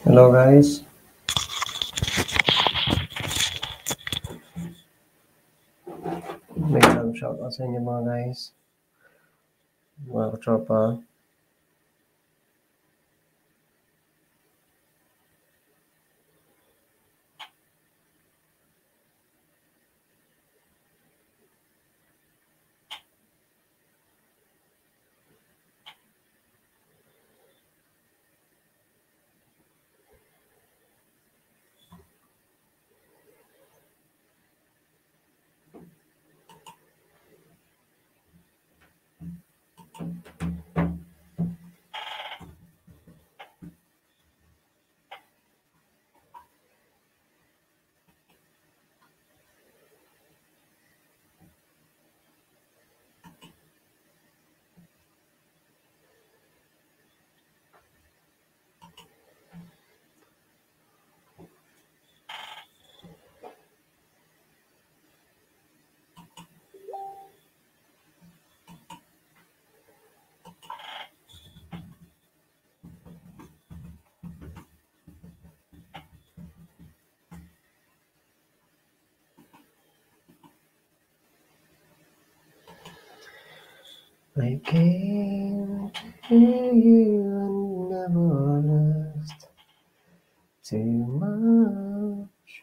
Hello guys, may time shoutout sa inyo mga guys, mga katropa. I came to you and never asked too much,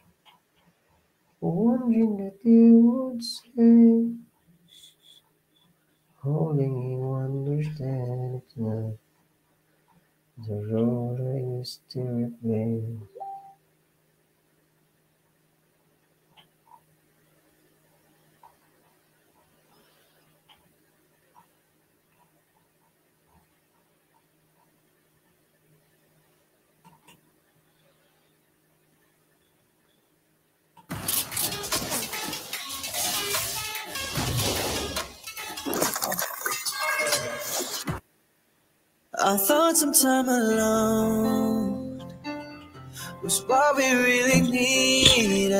wondering that you would say, holding you understand it's not the road I used to replay. I thought some time alone was what we really needed.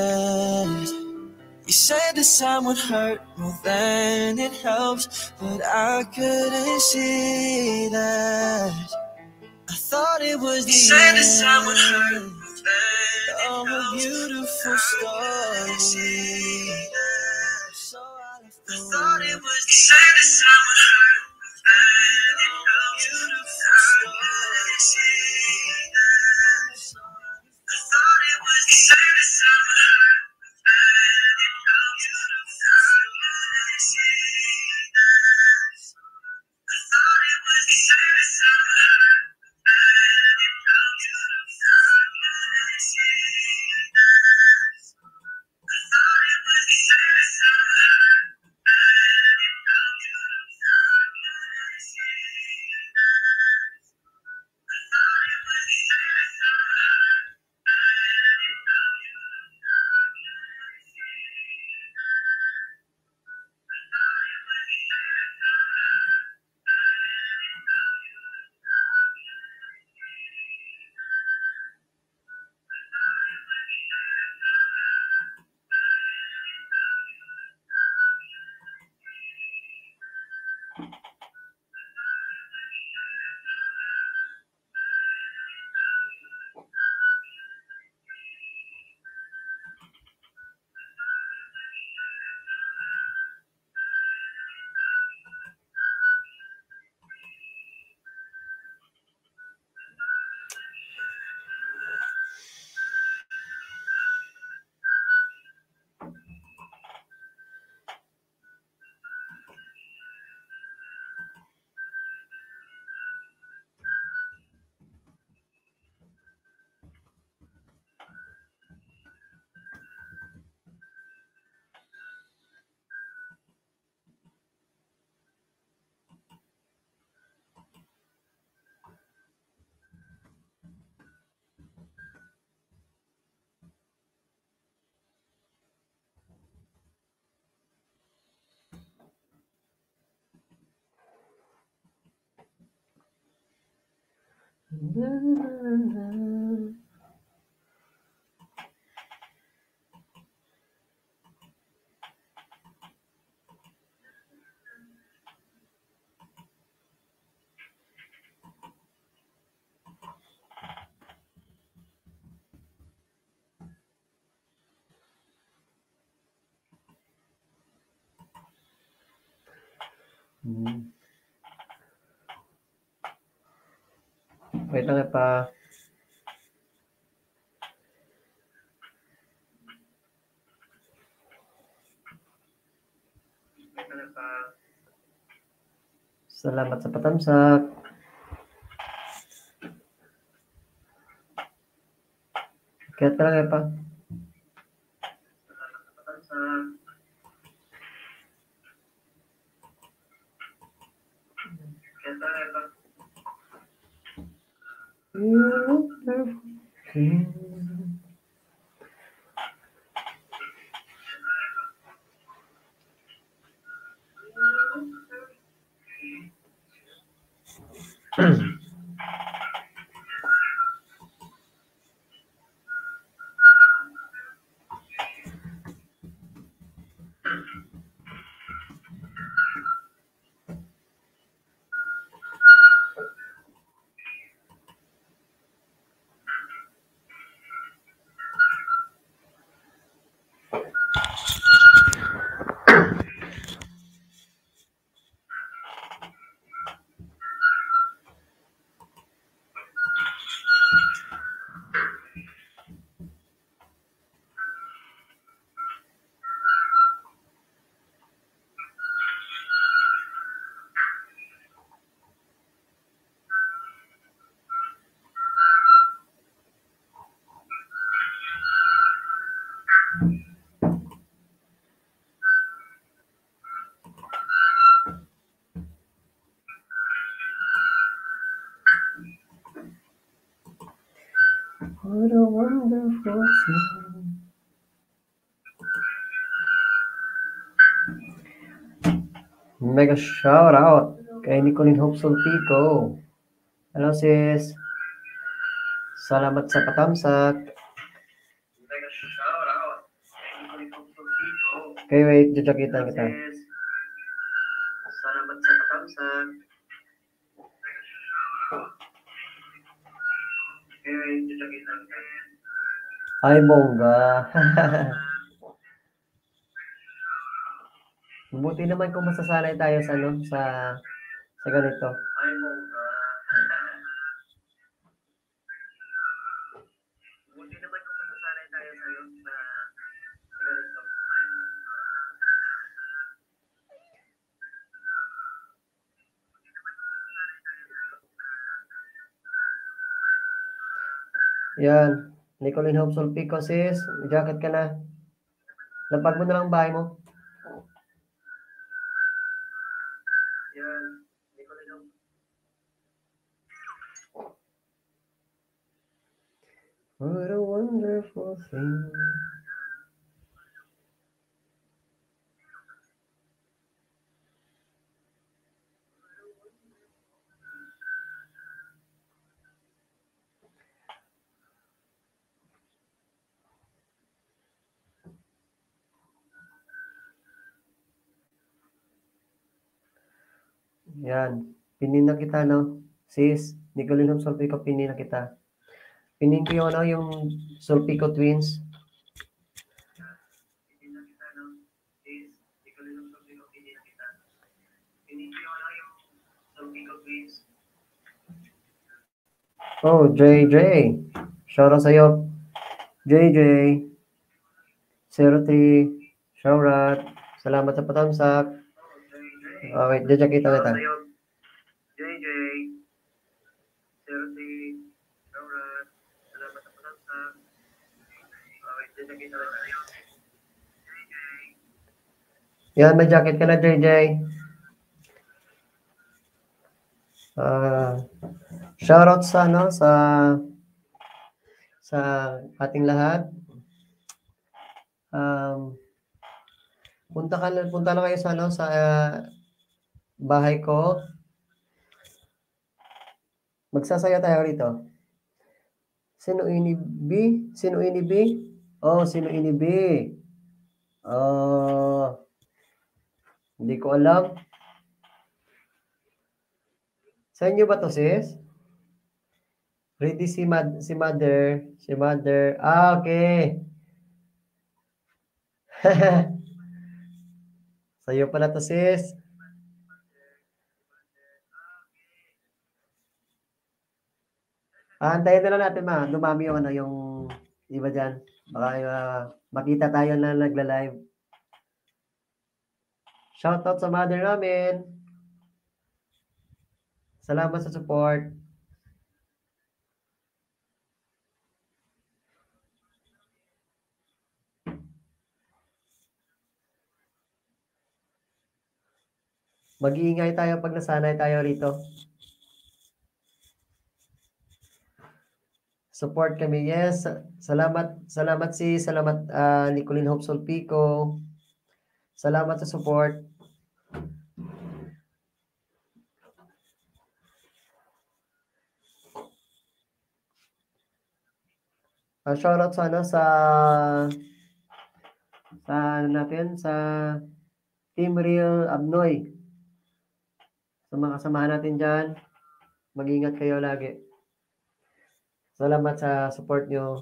You said this time would hurt more than it helps, but I couldn't see that. I thought it was the end. This time would hurt more than it helps, a beautiful story. So I thought it was the end. This time would hurt more than it helps, beautiful story. I thought it was the end. This time would hurt more than it helps, beautiful story. I thought it was the end. This time would hurt more than it helps, beautiful story. I thought it was the end. This time would hurt more than it helps, beautiful story. Wait lang pa. Salamat sa patamsak. Kaya talaga pa. What a wonderful thing. Mega shout out kay Nicolene Hope Sulpico. Hello sis. Salamat sa patamsak. Mega shout out kay Nicolene Hope Sulpico. Okay, wait, jajakitan kita. Salamat sa patamsak. Okay, wait, jajakitan kita. Ay, bongga. Buti naman kung masasanay tayo sa sa ganito. Ay, bongga. Buti naman kung masasanay tayo sa ganito. Yan. Nicolene Hope Sulpico, sis. May jacket ka na. Lapag mo na lang bahay mo. Yan. Nicolene Hope. What a wonderful thing. Yan. Pinin na kita, no? Sis, Nicolene Hope Sulpico, pinin na kita. Pinin ko yung, yung Sulpico Twins. Pinin na kita, no? Sis, Nicolene Hope Sulpico, pinin na kita. Pinin ko yung, yung Sulpico Twins. Oh, JJ. Shout out sa'yo. JJ. 03. Shout out. Salamat sa patamsak. Oh, wait, dyan kita. JJ. 03. Shout out. Salamat sa patamsak. Oh, wait, dyan kita. Yan, may jacket ka na, JJ. Shoutout sa sa ating lahat. Punta na kayo sa sa bahay ko. Magsasaya tayo rito. Sino ini B? Sino ini B? Oh, sino ini B? Hindi ko alam. Sa inyo ba to, sis? Ready si mother. Si mother. Ah, okay. Sa'yo pala to, sis. Antayin na lang natin dumami yung yung iba dyan. Baka makita tayo na nagla-live. Shoutout sa mother namin. Salamat sa support. Mag-iingay tayo pag nasanay tayo rito. Support kami. Yes. Salamat Nicolene Hope Solpico. Salamat sa support. Shoutout sa Team Real Abnoy. Sa mga kasamahan natin dyan, mag-ingat kayo lagi. Salamat sa support nyo.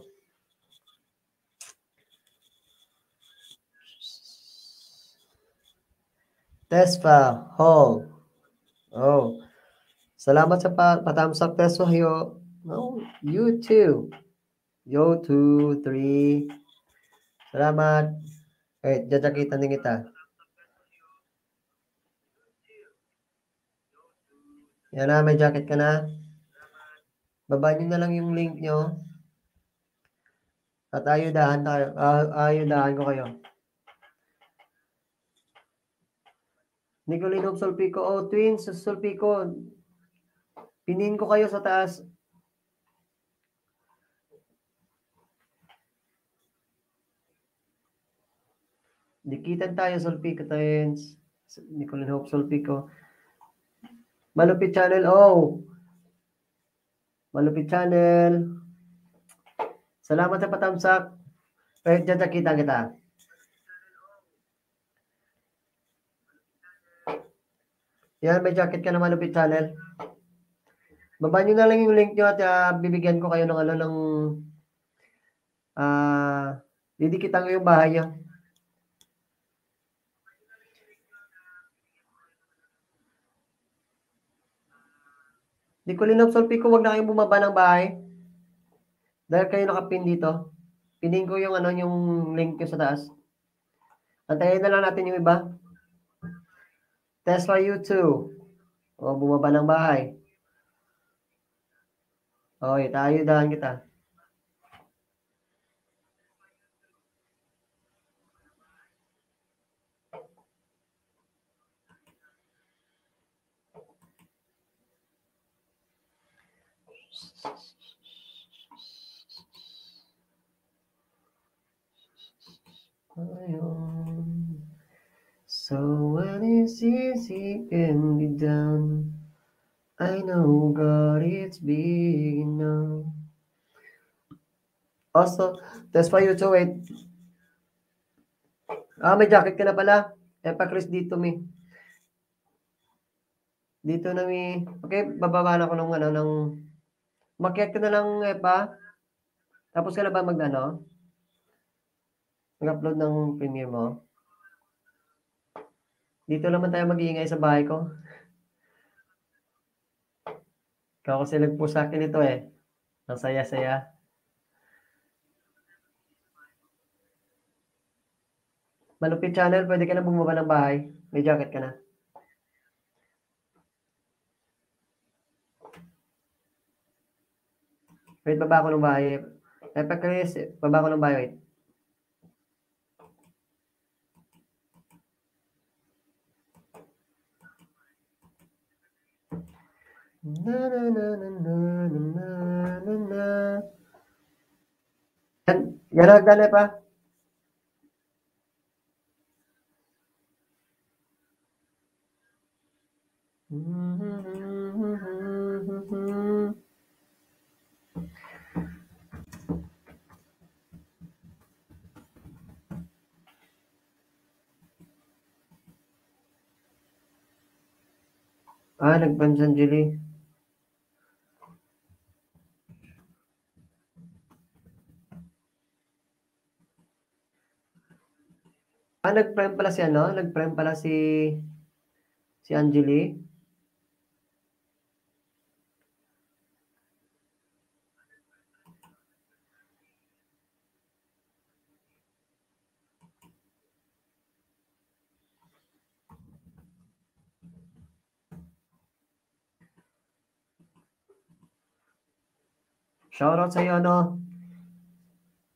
Tesfa Hall. Oh. Salamat sa patamsak Tesfa Hyo. Oh, you too. Yo, 2, 3. Salamat. Jajakitan din kita. Yan na, may jacket ka na. Baba nyo na lang yung link nyo. At ayudahan ko kayo. Nicolene Hope Solpico. Oh, twins, Solpico. Pinin ko kayo sa taas. Dikitan tayo, Solpico twins. Nicolene Hope Solpico. Malupit channel. Oh. Malupit channel. Salamat sa patamsak. Jajakitan kita. Yan, may jacket ka na Malupit channel. Baba nyo na lang yung link nyo at bibigyan ko kayo ng didikitan ko yung bahay nyo. Nicolene Hope Solpico, wag na kayong bumaba ng bahay. Dahil kayo nakapin dito. Pinin ko yung yung link nyo sa taas. Antayin na lang natin yung iba. Tesla YouTube. O, bumaba ng bahay. Okay, tayo dahan kita. So when it's easy can be done, I know God it's big enough. Also, that's why you to wait. May jacket ka na pala. Chris dito mi. Dito na mi. Okay, bababa na ko ng makiat ka na lang pa. Tapos ka na ba mag-upload ng Premiere mo? Dito naman tayo mag-iingay sa bahay ko. Ikaw kasi nagpo sa akin ito eh. Ang saya-saya. Malupit channel, pwede ka na bumaba ng bahay. May jacket ka na. Wait, baba ko ng bahay. Chris, baba ko ng bahay, wait. Na na na na na na na na. Yan hagdan pa. Nag-ban si Angeli. Nag-prime pala si Nag-prime pala si Angeli. Shoutout sa iyo,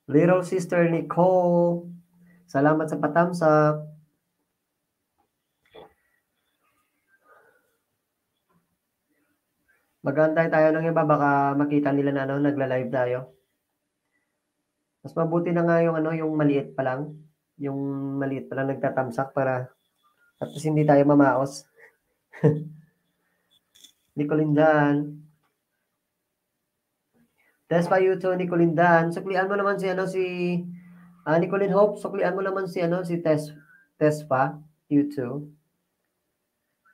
Little Sister Nicole. Salamat sa patamsak. Mag-antay tayo ng iba, baka makita nila na nagla-live tayo. Mas mabuti na nga yung maliit pa lang. Yung maliit pa lang nagtatamsak para at least hindi tayo mamaos. Nicolindan. Test pa YouTube, Nicolindan. Suklian mo naman si Nicolin Hope. Suklian mo naman si Test pa YouTube.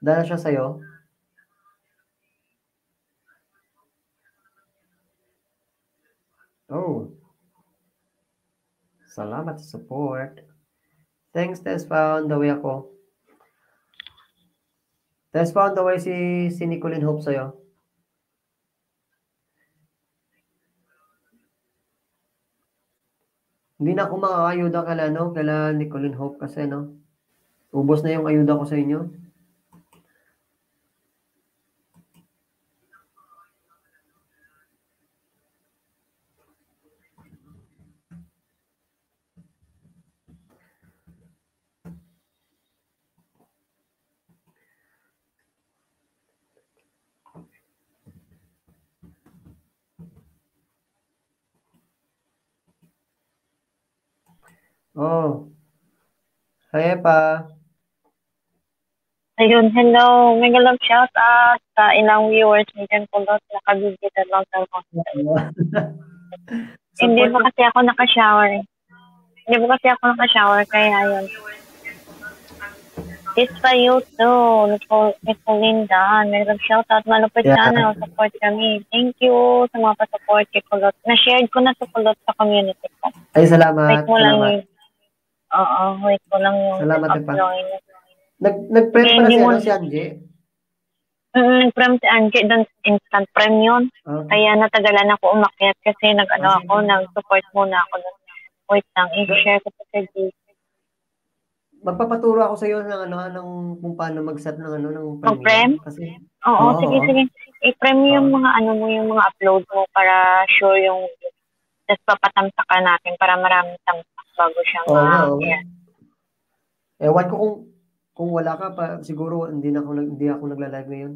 Dala siya sa'yo. Oh. Salamat sa support. Thanks, Tess. Found the way ako. Tess, found the way si Nicolin Hope sa'yo. Hindi na ako makakayuda kala Nicolin Hope kasi, ubos na yung ayuda ko sa inyo. Oh. Hi, pa. Ayun, hello. Mega love shout out sa ilang viewers ni Jen Kulot na kabibigyan lang sa Hindi mo kasi ako naka-shower. Kaya yun. It's for you too, Nicolinda. Mega love shout out. Malupit channel. Support kami. Thank you sa mga pa-support kay Kulot. Na-share ko na sa Kulot sa community ko. Ay, salamat. Wait mo lang yung... Oo, wait ko lang yung... Salamat pa. Nag-prem pala si Angie? Nag-prem si Angie, doon instant prem yun. Okay. Kaya natagalan ako umakyat kasi nag-support muna ako. Wait lang, i-share ko sa G. Magpapaturo ako sa iyo ng kung paano mag-set ng prem. Kasi Oo, sige. I-prem yung mga yung mga upload mo para sure yung tapos papatamsak ka natin para maraming tamsak bago siyang Ewan ko kung wala ka pa, siguro hindi ako nagla-live ngayon.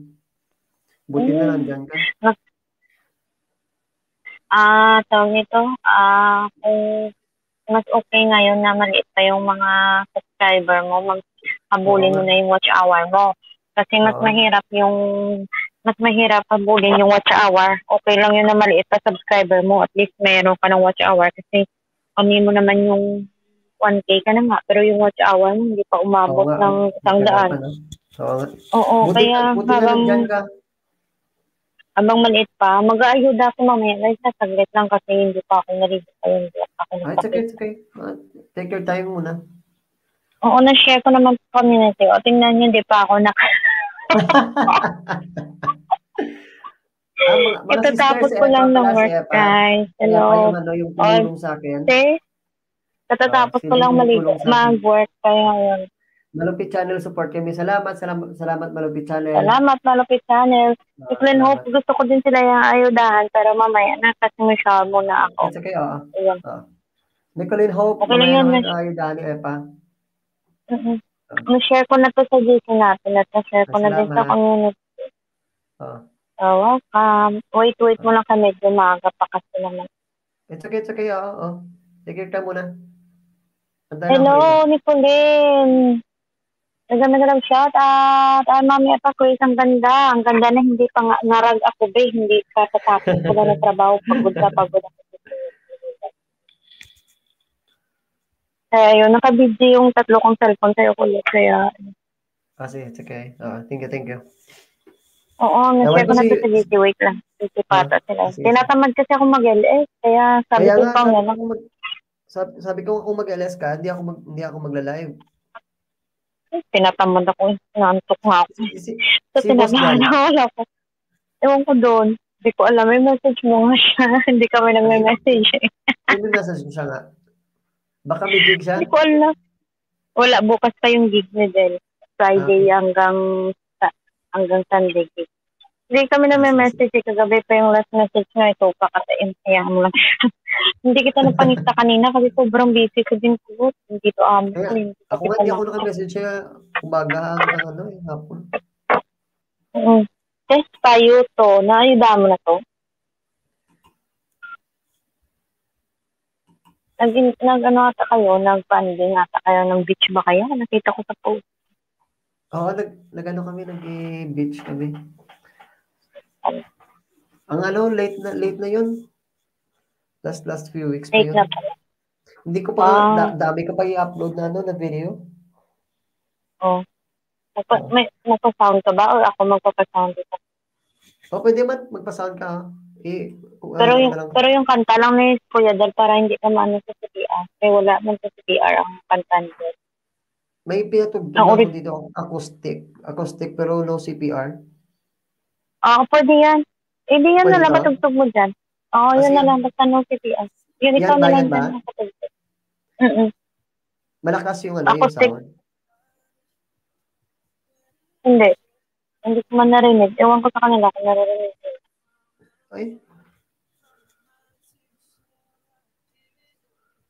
Buti na nandiyan ka. Tawag nito, kung mas okay ngayon na maliit pa yung mga subscriber mo, habulin mo na yung watch hour mo. Kasi mas mahirap habulin yung watch hour. Okay lang yun na maliit pa subscriber mo, at least meron ka ng watch hour kasi kami mo naman yung 1K ka na nga, pero yung watch hour mo hindi pa umabot ng 100. Oo, kaya habang maliit pa, mag-aayuda ako mamaya. Like, saglit lang kasi hindi pa ako narinig pa yung block ako. It's okay. Take your time muna. Oo, na-share ko naman sa community. O, tingnan nyo, hindi pa ako Katatapos ko lang ng work, guys. Hello. Yung tumulong sa akin. Katatapos ko lang mag-work kaya ngayon. Malupit Channel support kami. Salamat Malupit Channel. Salamat Malupit Channel. Nicolin Hope, gusto ko din sila yung ayudahan pero mamaya na kasi may shower muna ako. It's okay, Nicolin Hope, mamaya naman ayudahan ni Epa. Na-share ko na to sa GC natin at na-share ko na din sa community. Welcome. Wait mo lang kami. Medyo maaga pa kasi naman. It's okay. Sige ka muna. Hello, Nicolin. Nagandang shout out. Mami Epa Chris, ang ganda. Ang ganda na hindi pa ngarag ako ba. Hindi ka tatapos ko na ng trabaho. Pagod ako. Kaya yun, nakabidyo yung 3 kong cellphone sa'yo kulit. Kaya... Sige, it's okay. Thank you. Oo, na-share ko na to sa GC. Wait lang. GC pata sila. Tinatamad kasi ako mag-LS. Kaya sabi ko pa sabi ko kung mag-LS ka, hindi ako magla-live. Tinatamad ako. Naantok nga ako. So, tinabahala ako. Ewan ko doon. Hindi ko alam. May message mo nga siya. Hindi kami nag-message. May message mo siya nga. Baka may gig siya? Hindi ko alam. Wala. Bukas pa yung gig ni Del. Friday hanggang Sunday gig. Hindi kami nag-message. Kagabi pa yung last message na ito. Kakatayin mo lang. Hindi kita napanita kanina kasi sobrang busy ko din po. Hindi to ako nga hindi ako naka-message siya umaga hanggang hapon. Test tayo to. Naayuda mo na to? Nag-ano ata kayo? Nag-funding ata kayo ng beach ba kayo? Nakita ko sa post. Oo, nag-ano kami, nag-beach kami. Ang late na yun. Last few weeks pa yun. Late na pala. Hindi ko pa, dami ko pa i-upload na video. Oh. Magpa-sound ka ba? O ako magpapasound ka? Pwede man, magpa-sound ka. Pero yung kanta lang ni Kuya Dal para hindi ka maano sa CPR. Kaya wala man sa CPR ang kanta niya. May pinatugtog ako dito, acoustic pero no CPR. Pwede yan. Hindi yan na lang patugtog mo dyan. Yun na lang, basta no CPR. Yun ikaw na lang dyan nakatugtog. Malakas yung yung sound? Hindi. Hindi ko man narinig. Ewan ko sa kanila kung narinig. Ay?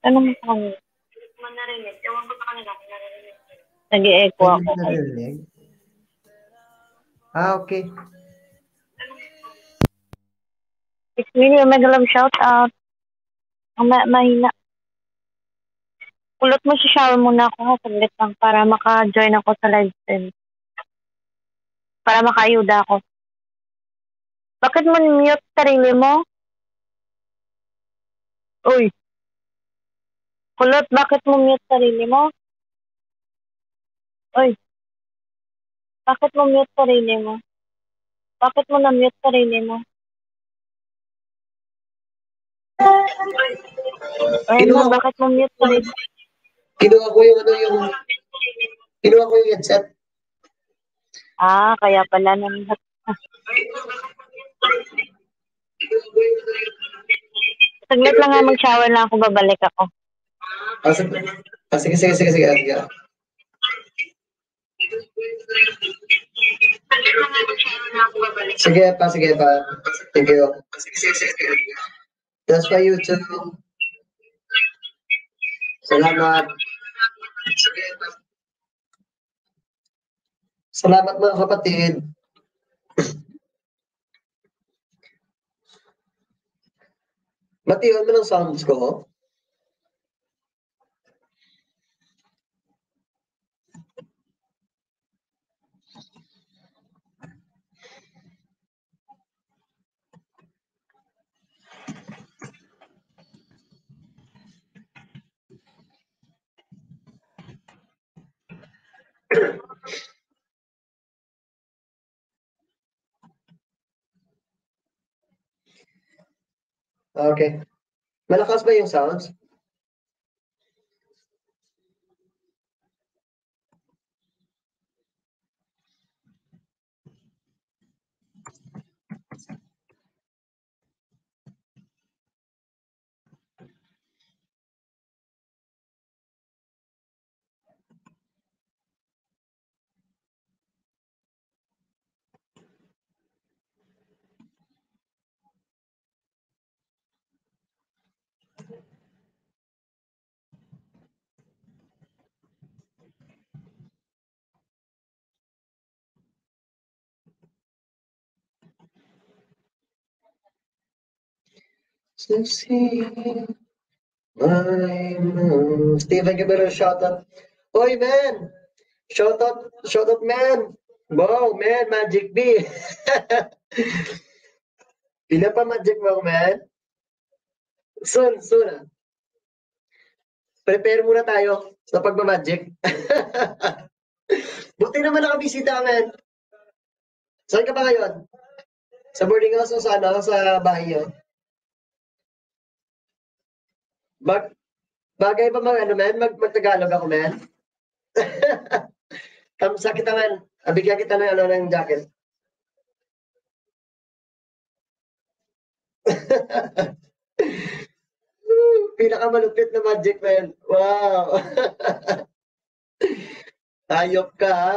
Ano mo sa kanila? Hindi ko man narinig. Ewan ko sa kanila kung narinig. Nag-i-echo ako. Narinig? Okay. It's really a mega love shout out. Ang mahina. Kulot mo si shower muna ako saglit lang para maka-join ako sa live stream. Para maka-ayuda ako. Bakit mo mute sarili mo? Uy. Kulot, bakit mo mute sarili mo? Uy. Bakit mo mute sarili mo? Bakit mo na-mute sarili mo? Bakit mo mute sarili mo? Kinuha ko yung headset. Kaya pala naman. Saglit lang nga mag-shower lang ako, babalik ako. Sige. Sige pa. Thank you. That's why YouTube. Salamat mga kapatid. Matiwan mo ng sounds ko. Okay. Malakas ba yung sounds? Steven Gabriel, shout out. Oy, man! Shout out, man! Wow, man, Magic B! Pila pa Magic mo, man? Soon. Prepare muna tayo sa pagmamagic. Buti naman nakabisita, man. Saan ka ba ngayon? Sa boarding house o sa, ano, sa bahay nyo? Bagay ba mag, ano, men? Mag-Tagalog ako, men? Kamsa kita, men. Bigyan kita ng, ano, ng jacket. Pinakamalupit na magic, man. Wow. Ayop ka, ha?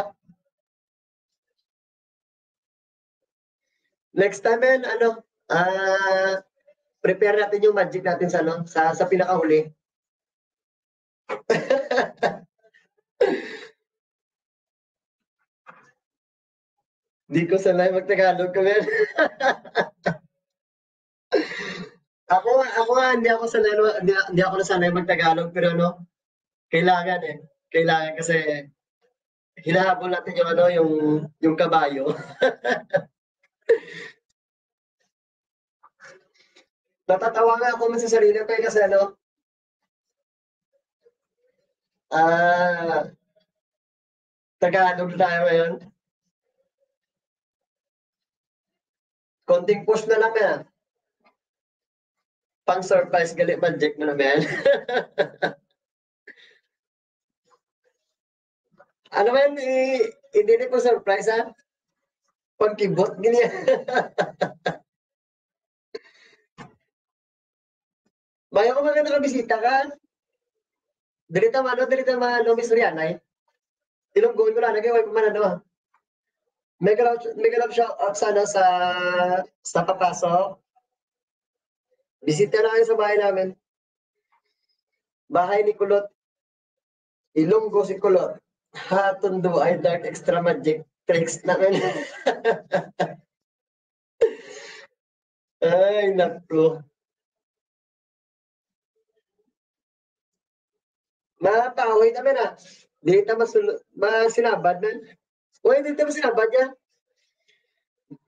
Next time, man, ano, prepare natin yung magic natin sa, ano, sa pinakahuli. Di ko sanay mag-Tagalog, man. Ako nga, hindi ako nasanay mag-Tagalog, pero ano, kailangan eh. Kailangan kasi hinahabol natin yung ano, yung kabayo. Natatawa nga ako sa sarili ko kasi ano, Tagalog tayo ngayon. Konting push na lang yan. Pang surprise galit magic na naman. Ano man, hindi na po surprise, ha? Pagkibot, ganyan. Bayo ko mga nakabisita ka. Dalita man, Miss Rihanna, Ilong goal ko na, nagawin ko man, ano. Mega love shout out sana sa papasok. Bisita na kayo sa bahay namin. Bahay ni Kulot. Ilonggo si Kulot. Hatundo ay dark extra magic tricks namin. Ay, naku. Mapahoy namin, ha. Di ta masinabad na. Uy, di ta masinabad niya.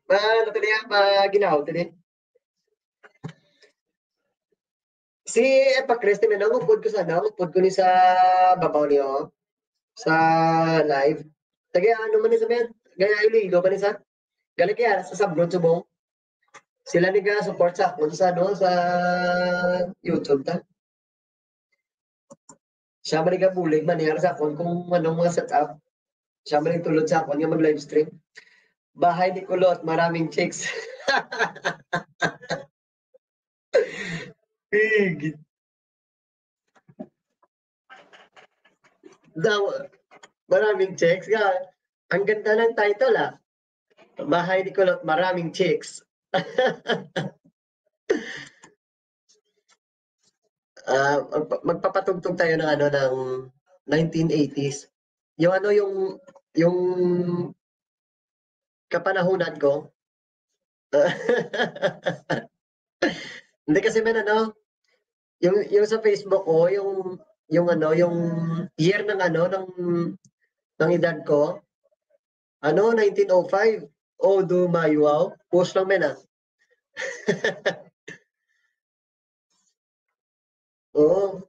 Ano tali, maginaw tali. Si Epacris, upod ko ni sa babaw niyo. Sa live. Tagay, ano man ni sa men? Gaya Iloilo ba ni sa? Galing kaya sa Sabrod Subong. Sila niga support sa ako sa YouTube ta. Siya man niga bulig man niya sa akon kung anong mga setup. Siya man tulod sa akon nga mag-live stream. Bahay ni Kulot, maraming chicks. Higit. Maraming chicks. Ang ganda ng title, ha. Bahay ni Kulot, maraming chicks. Magpapatugtog tayo ng ano ng 1980s. Yung ano yung kapanahunan ko. Hindi kasi man ano yung sa Facebook ko yung year ng ano ng edad ko. Ano 1905. Oh, do my wow. Post lang men, ah. Oo.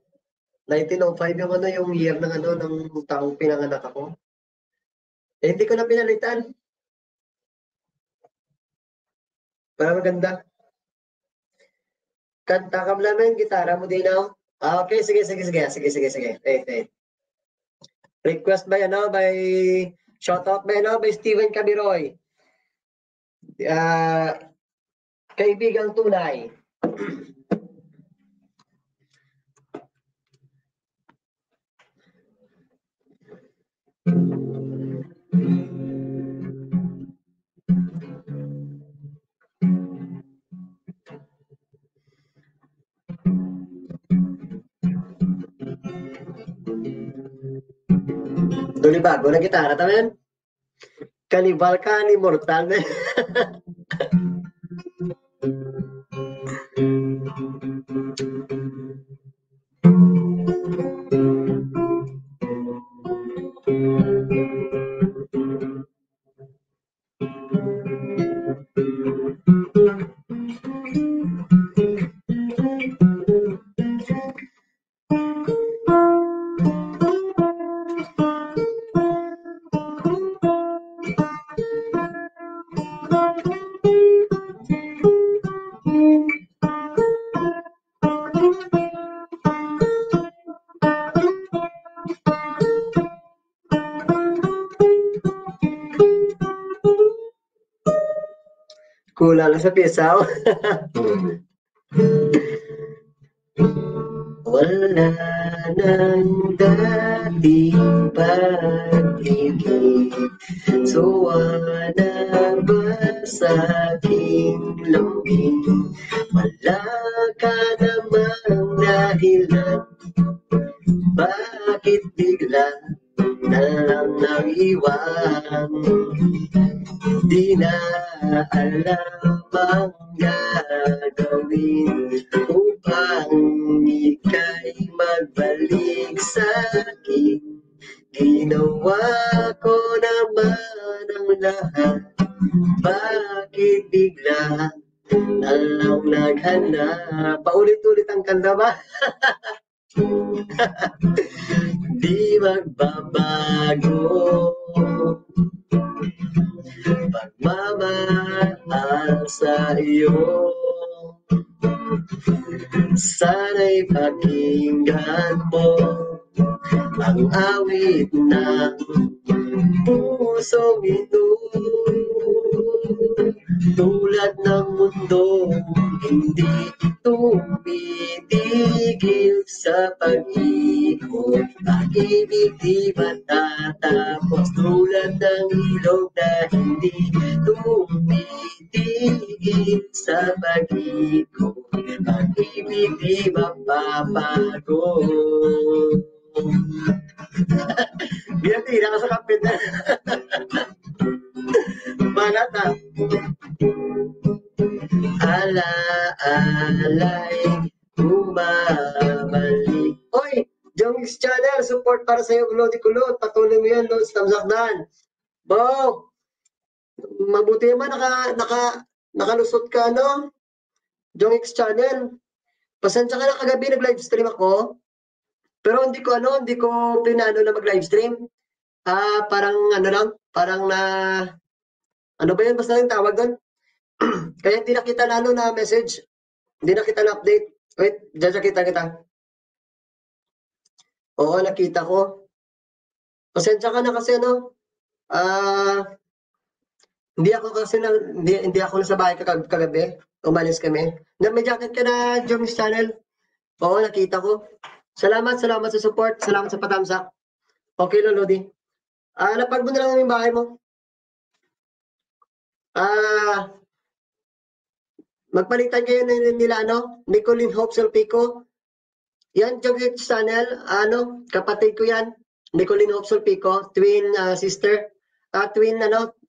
1905 yung ano yung year ng ano ng taong pinanganak ako. Eh, hindi ko na pinalitan. Para maganda. Kanta ka naman, gitara mo din ako. Okay, sige. Wait. Request by shoutout by Steven Cabiroy. Kaibigang tunay. Duli bago na gitara tamen. Kanibal ka ni Mortal. Kulang sa pisaw. Wala nang dating pag-ibig, suwa na ba sa aking lambing? Wala ka namang dahilan, bakit bigla na lang naiwan? Di na alam ang gagawin upang ika'y magbalik sa'kin. Ginawa ko naman ang lahat, bakit bigla na lang naghanap? Paulit-ulit ang kanta ba? Di magbabago pagmamahal sa iyo. Sana'y pakinggan mo ang awit ng pusong ito. Tulad ng mundo, hindi tumitigil sa pag-ikot. Pag-ibig di matatapos, tulad ng ilog na hindi tumitigil sa pag-ikot. Pag-ibig di mapapago. Binatira ka sa kapit na. Manata. Ala-alay, bumabalik. Oy, Jong's channel, support para sa'yo, kulot-kulot. Patuloy mo yan, Lods Tamsakdan. Bo, mabuti naman, nakalusot ka, no? Jong's channel. Pasensya ka na kagabi, nag-livestream ako. Pero hindi ko pinano na mag-livestream. Parang ano ba yun? Basta yung tawag doon. Kaya hindi nakita na message. Hindi nakita na update. Wait, dyan kita. Oo, nakita ko. Pasensya ka na kasi hindi ako nasa bahay kagabi. Umalis kami. May jacket ka na, Jom's channel. Oo, nakita ko. Salamat sa support. Salamat sa patamsak. Okay lang, Lodi. Lapag mo na lang yung bahay mo. Magpalitan kayo nila, Nicolene Hope Sulpico. Yan, Jogit channel, kapatid ko yan. Nicolene Hope Sulpico, twin sister. Twin,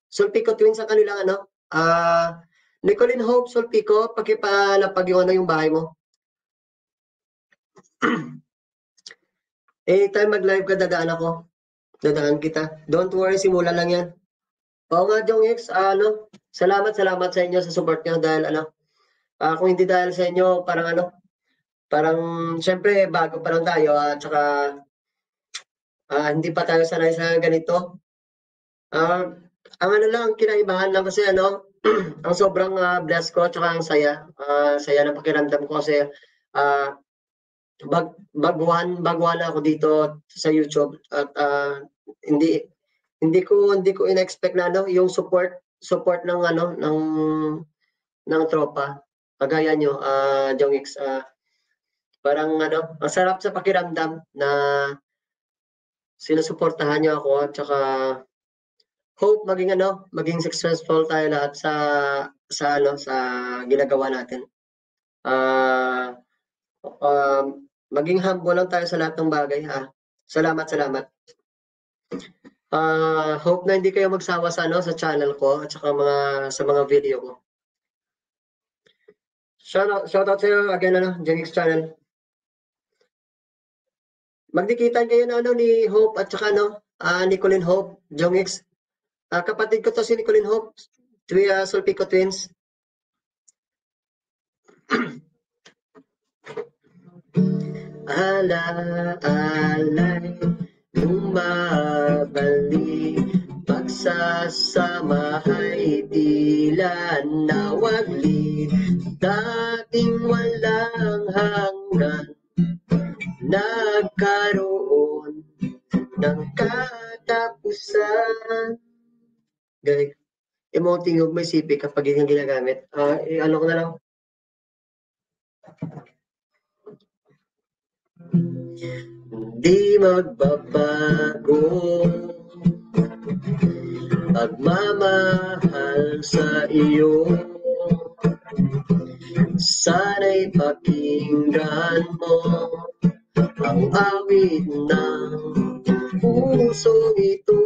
Sulpico twins ang kanilang, Nicolene Hope Sulpico, pakipalapag yung bahay mo. Anytime mag-live ka, dadaan kita. Don't worry, simula lang yan. Oo nga, Jong X, salamat sa inyo sa support nyo dahil kung hindi dahil sa inyo, parang syempre bago pa lang tayo at saka hindi pa tayo sanay sa ganito. Ang kinaibahan lang kasi ang sobrang blessed ko at saka ang saya ng pakiramdam ko kasi baguhan na ako dito sa YouTube at hindi ko in-expect na yung support ng ng tropa kagaya nyo, Jong X. Parang ang sarap sa pakiramdam na sinusuportahan nyo ako at saka hope maging successful tayo lahat sa ginagawa natin. Maging humble lang tayo sa lahat ng bagay. Salamat. Hope na hindi kayo magsawa sa channel ko at saka sa mga video ko. Shout out sa iyo again, Jengix channel. Magdikitan kayo ni Hope at saka Nicolene Hope, Jongix. Kapatid ko to si Nicolene Hope, Sulpico twins. Alay, bumabalik, pagsasamahay tila nawaglit, dating walang hanggan. hanggan nagkaroon ng katapusan. Galing. Emoting huwag may sipi kapag yung ginagamit. Ano ko na lang. Di magbabago pagmamahal sa iyo. Sana'y pakinggan mo ang awit ng pusong ito.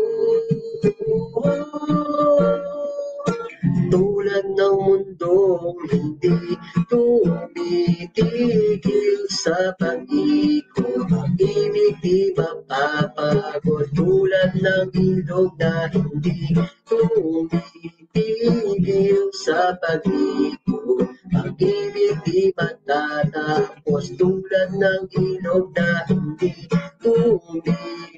Tulad ng mundong hindi tumitigil sa pag-ikot, ibig di mapapagod. Tulad ng ilog na hindi tumitigil sa pag-ikot, pag-ibig di matatapos. Tulad ng ilog na hindi tumitigil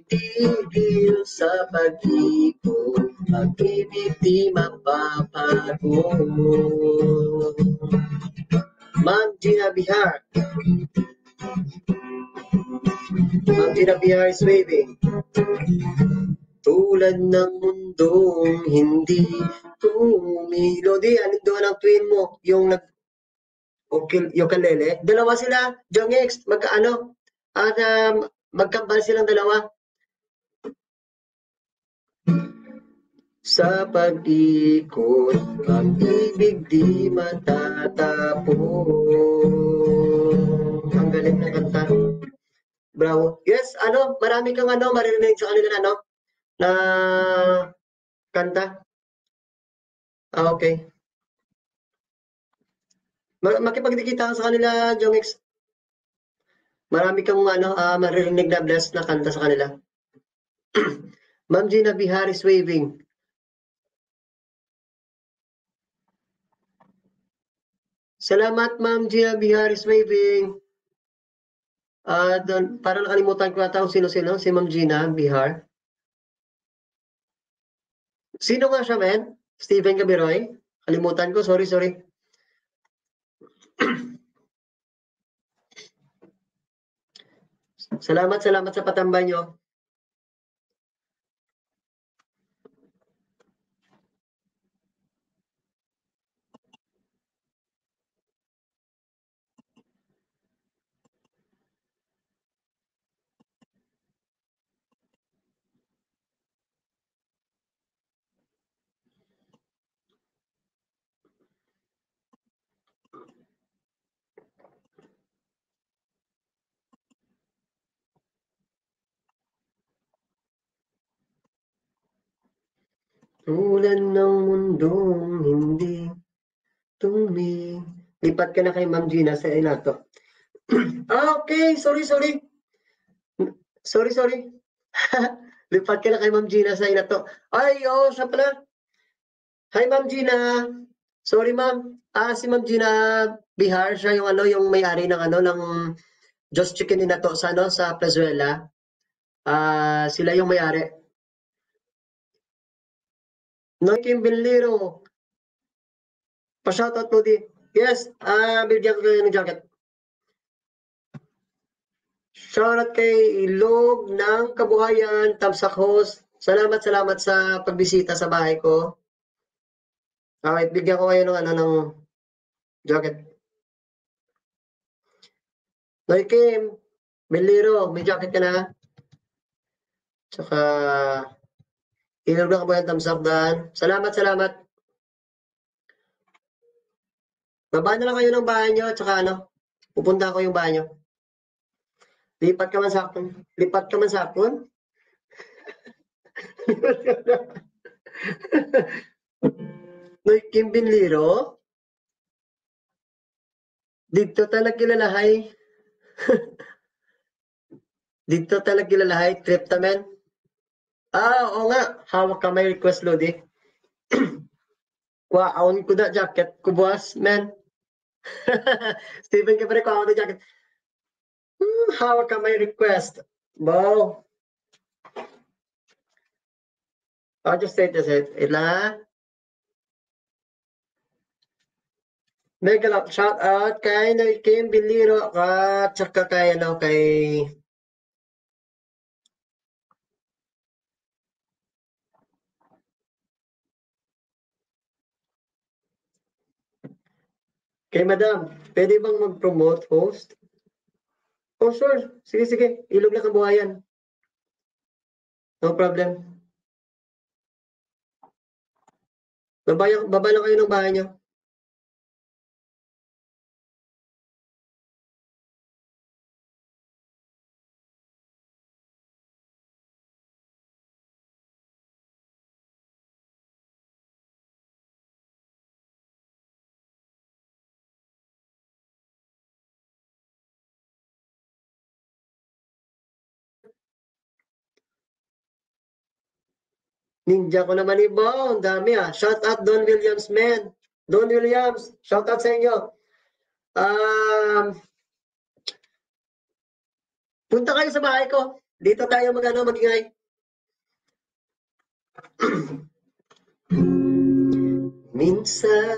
sa pag-ikot, pag-ibig di mapapagod. Ma'am Gina Bihar. Ma'am Gina Bihar is waving. Tulad ng mundong hindi tumilo. Di, ano doon ang twin mo? Yung ukulele. Dalawa sila, Jong X, magkambal silang dalawa. Sa pag-ikot, pag-ibig di matatapos. Ang galing na kanta. Bravo. Yes, marami kang maririnig sa kanila na kanta. Okay. Makipagdikita sa kanila, Jomix. Marami kang maririnig na blessed na kanta sa kanila. Ma'am Gina Bihar is waving. Salamat, Ma'am Gina Bihar is waving. Para nakalimutan ko ata kung sino-sino, si Ma'am Gina Bihar. Sino nga siya, men? Steven Gabiroy? Kalimutan ko, sorry. Salamat sa patambay nyo. Tulad ng mundong hindi lipat ka na kay Ma'am Gina sa inato. Okay, sorry. Lipat ka na kay Ma'am Gina sa inato. Siya pala. Hi, Ma'am Gina. Sorry, Ma'am. Si Ma'am Gina Bihar, siya yung may-ari ng Just Chicken Inato sa Plazuela. Sila yung may-ari. Noy Kimbilero. Pa-shoutout mo di. Yes, bigyan ko kayo ng jacket. Shoutout kay Ilog ng Kabuhayan, Tamsak Host. Salamat sa pagbisita sa bahay ko. Okay, bigyan ko kayo ng jacket. Noy Kim, Bilero, may jacket ka na. Tsaka Ilog ng Kabuhayan, Tamsak Dan. Salamat. Baba na lang kayo ng bahay nyo, tsaka pupunta ko yung bahay nyo. Lipat ka man sa akin. Noy Kim Binliro. Dito talaga kilalahay. Triptamen. Oo nga. Hawak ka may request, Lodi. Kwaon ko na jacket ko, boss, man. Steven Cabrera, kwaon na jacket. Hawak ka may request. Wow. I'll just say this. Ila. Mega love shout out kay Kim Biliro at saka kay kay Madam. Pwede bang mag-promote host? Oh, sure. Sige. Ilog lang Kabuhayan. No problem. Baba lang kayo ng bahay niyo. Ninja ko naman iba. Ang dami ah. Shout out Don Williams, man. Don Williams, shout out sa inyo. Punta kayo sa bahay ko. Dito tayo mag-ingay. Minsan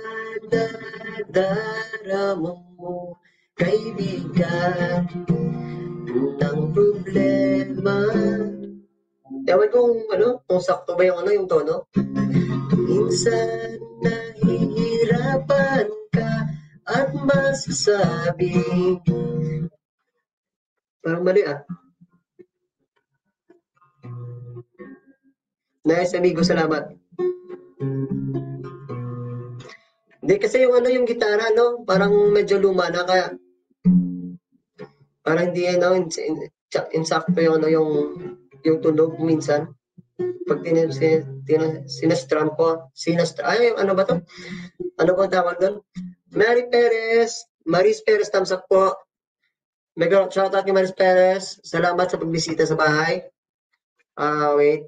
nadarama mo, kaibigan, ng problema. Ewan kung sakto ba yung tono. Minsan nahihirapan ka at masasabi. Parang mali ah. Nice amigo, salamat. Hindi kasi yung gitara parang medyo luma na kaya parang hindi insakto yung tunog minsan. Pag sinastrum ko, ano ba to? Ano ba tawag doon? Maris Perez, thumbs up po. Mega shout out kay Maris Perez. Salamat sa pagbisita sa bahay. Wait.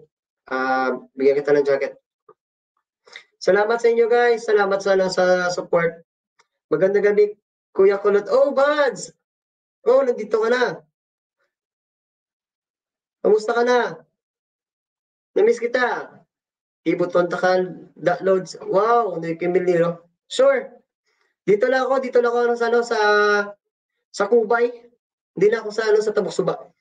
Bigyan kita ng jacket. Salamat sa inyo guys. Salamat sa support. Magandang gabi, Kuya Kulot. Oh, Buds! Oh, nandito ka na. Kamusta ka na? Namiss kita. Ibuton takal, downloads. Wow, Kimiliro. Sure. Dito lang ako sa Kubay. Hindi na ako sa Tabuksuba.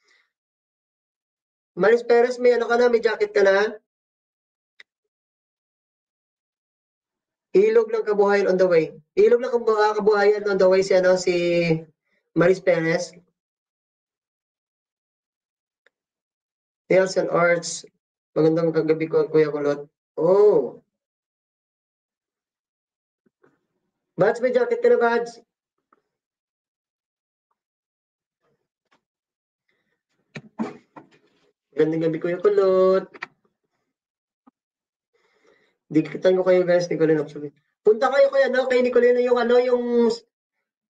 Maris Perez, may jacket ka na? Ilog ng Kabuhayan on the way. Ilog ng Kabuhayan on the way si Maris Perez. Nails and Arts. Magandang kagabi ko, Kuya Kulot. Oh. Bads, may jacket ka na, Bads? Magandang gabi, Kuya Kulot. Dikitan ko kayo, guys, Nicolene Hopsol. Punta kayo kay Nicolene, yung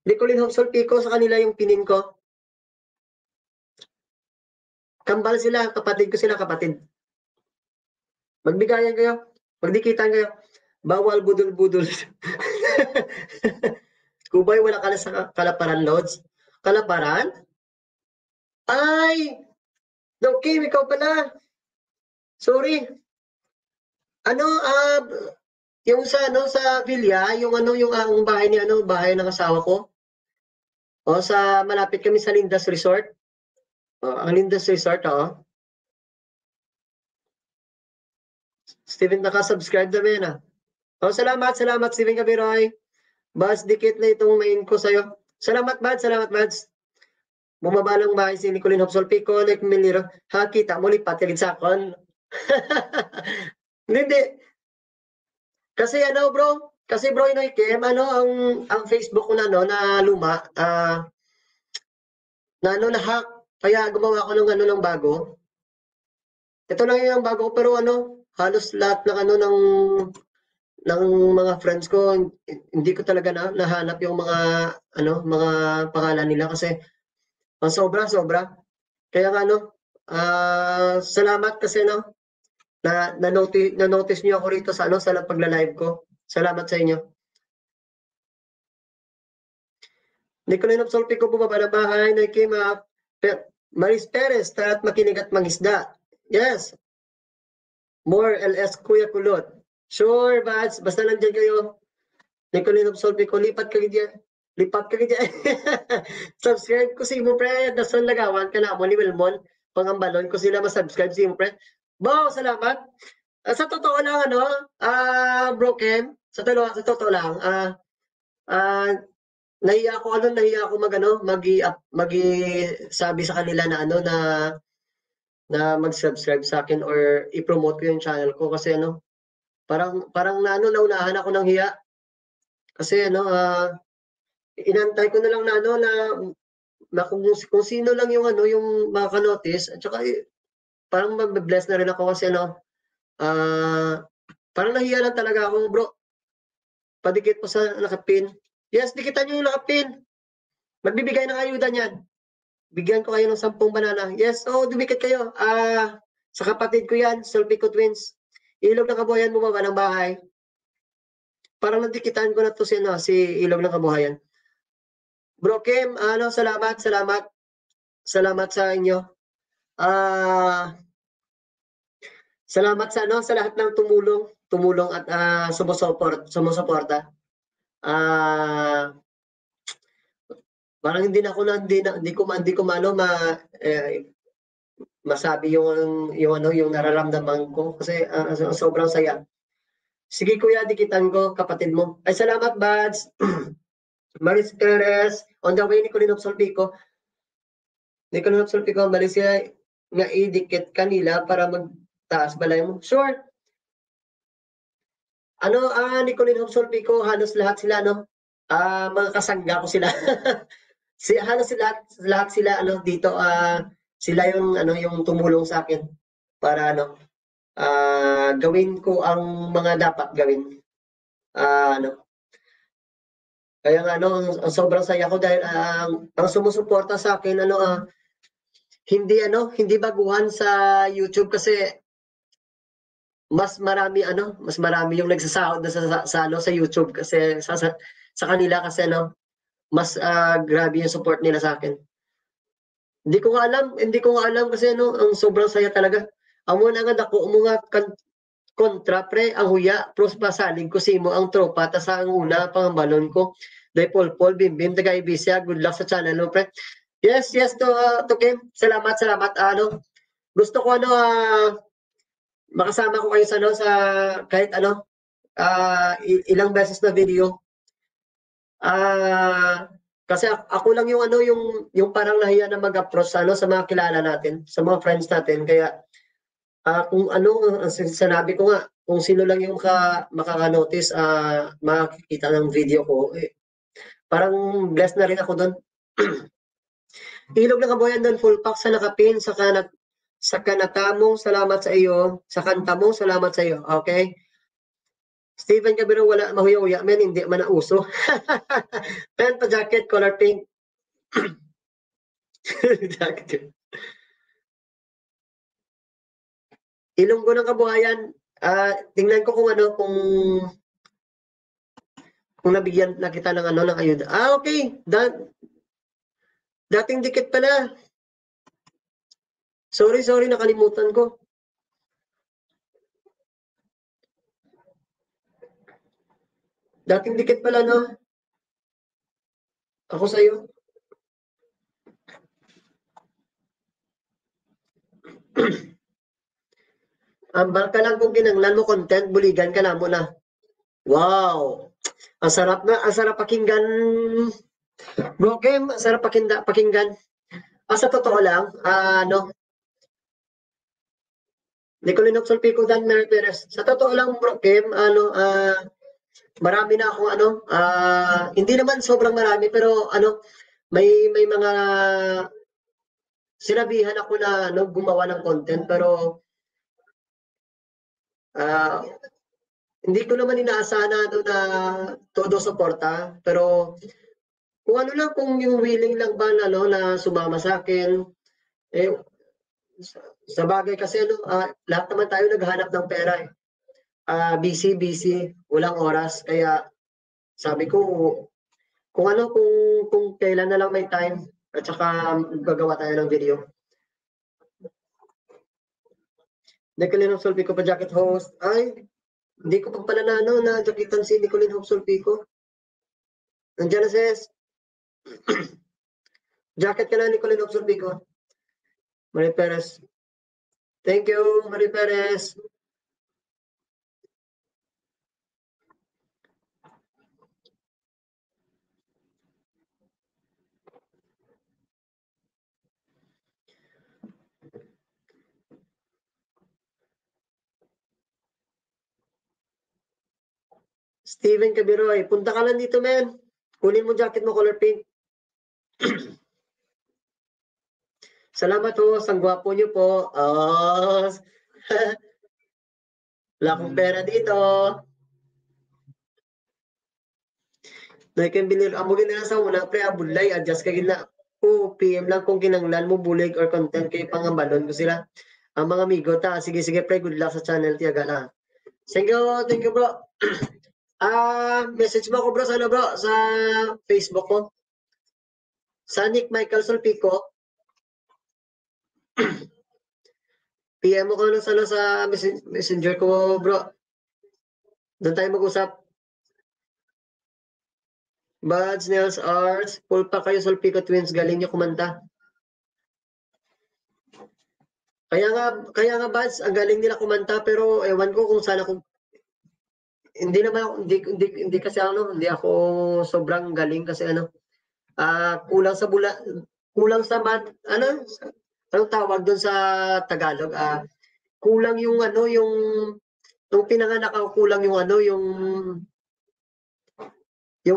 Nicolene Hopsol Pico, sa kanila yung pinin ko. Kambal sila, kapatid ko sila, kapatid. Magbigayan kayo, magdikitan kayo. Bawal budol-budol. Kubay, wala ka na sa Kalaparan, Lods. Kalaparan? Ay! Okay, ikaw pala. Sorry. Yung sa Villa, yung ang bahay bahay ng asawa ko. O malapit kami sa Lindas Resort. Ang Lindas Resort, Steven, naka-subscribe na ba yan, salamat Steven Cabiroy. Bas, dikit na itong main ko sa'yo. Salamat, Bads. Bumaba ng bahay si Nicolene Hopsol Pico, like Miliro. Kita mo, lipat ka sa akon. Hindi. Kasi bro, Kim, ang Facebook ko na luma, na hack. Kaya gumawa ko ng bago. Ito lang yung bago, pero halos lahat ng mga friends ko, hindi ko talaga nahanap yung mga pangalan nila kasi sobra. Kaya salamat kasi na-notice niyo ako rito sa pagla-live ko. Salamat sa inyo. Nicolene Hopsol Pico, bumaba ng bahay, Kim, Maris Perez, tara't makinig at mangisda. Yes. More LS Kuya Kulot. Sure, Bats. Basta nandiyan kayo. Nicolino Solpico, lipat ka dyan. Lipat ka dyan. Subscribe ko si mo, pre. Dason lagawan ka na mo ni Wilmon. Pangambalon ko sila masubscribe si mo, pre. Bo, salamat. Sa totoo lang, ano, Bro Kem, sa totoo lang, nahiya ako sabi sa kanila na ano na mag-subscribe sa akin or i-promote ko yung channel ko kasi ano parang naunahan ako ng hiya kasi ano inantay ko na lang na ano na kung sino lang yung ano yung makaka-notice at saka parang mabe-bless na rin ako kasi ano parang nahiya lang talaga ako, bro. Padikit po sa nakapin. Yes, dikitan nyo yung nakapin. Magbibigay ng ayuda niyan. Bigyan ko kayo ng 10 banana. Yes, dumikit kayo. Sa kapatid ko yan, Solpico Twins. Ilog ng Kabuhayan bumaba ng bahay. Parang nadikitan ko na to si Ilog ng Kabuhayan. Bro Kim, salamat sa inyo. Salamat sa lahat ng tumulong at sumusuporta. Parang hindi ko masabi yung nararamdaman ko kasi sobrang saya. Sige kuya, dikitan ko kapatid mo. Ay salamat Bads. Maris Perez, on the way ni Colin of Solpico. Ni Colin of Solpico, malis siya nga idikit kanila para magtaas balay mo. Sure. Ni Colin of Solpico, halos lahat sila, mga kasangga ko sila. Halos lahat sila dito sila yung tumulong sa akin para gawin ko ang mga dapat gawin. Kaya nga sobrang saya ko dahil ang sumusuporta sa akin hindi baguhan sa YouTube kasi mas marami yung nagsasahod na sa YouTube kasi sa kanila kasi mas grabe yung support nila sa akin. Hindi ko nga alam kasi ang sobrang saya talaga. Amo na nga dako mga kontra pre ang huya pros pasalig ko simo ang tropa ta sa ang una pangambalon ko. Day Polpol Bimbim taga Ibisya, good luck sa channel mo pre. Yes to Kim. Salamat. Gusto ko makasama ko kayo sa kahit ilang beses na video. Kasi ako lang yung parang nahiya na mag-approach sa mga kilala natin, sa mga friends natin. Kaya kung sinabi ko nga, kung sino lang yung makaka-notice, makikita ng video ko, parang blessed na rin ako doon. Ilog ng Kabuhayan doon, full pack sa nakapin, sa kanatamong salamat sa iyo, sa kantamong salamat sa iyo. Okay? Steven Cabero, wala mahuya-huya, men, hindi man nauso. Pen pa jacket, color pink. Jacket. Ilonggo ng Kabuhayan, tingnan ko kung nabigyan na kita ng ng ayuda. Okay. Dating dikit pala. Sorry, nakalimutan ko. Dating dikit pala, Ako sa'yo. Ambal ka lang kung kinanglan mo content, buligan ka na mo na. Wow! Ang sarap pakinggan. Bro Kim, ang sarap pakinggan. Sa totoo lang, Nicolino Solpico Dan Mary Perez. Sa totoo lang, Bro Kim, marami na akong hindi naman sobrang marami pero may mga sinabihan ako na gumawa ng content pero hindi ko naman inaasahan na todo suporta pero kung yung willing lang ba na sumama sa akin sa bagay kasi lahat naman tayo naghahanap ng pera busy, walang oras. Kaya sabi ko, kung kailan na lang may time at saka gagawa tayo ng video. Nicolino Solpico pa jacket host. Ay, hindi ko pa pala na jacketan si Nicolino Solpico. Nandiyan na sis. Jacket ka na ni Colin Observico. Marie Perez. Thank you, Marie Perez. Steven Cabiroy, punta ka lang dito, men. Kunin mo jacket mo, color pink. Salamat po, sang gwapo niyo po. Oh, wala akong pera dito. Naikambilir, amugin na lang sa una, pre, abulay, adjust ka gina. O, PM lang kung kinanglan mo, bulig or content kayo pangambalon ko sila. Ang mga amigo ta, sige, pre, good luck sa channel, tiyaga na. Thank you, bro. Message mo ako, bro, sa Facebook ko. Sa Nick Michael Solpico. PM mo ko na sana sa messenger ko, bro. Doon tayo mag-usap. Buds, Nails Arts, full pa kayo Solpico Twins, galing nyo kumanta. Kaya nga Buds, ang galing nila kumanta, pero ewan ko kung sana kung hindi naman hindi kasi hindi ako sobrang galing kasi kulang sa anong tawag doon sa Tagalog? Kulang yung nung pinanganak ako, kulang yung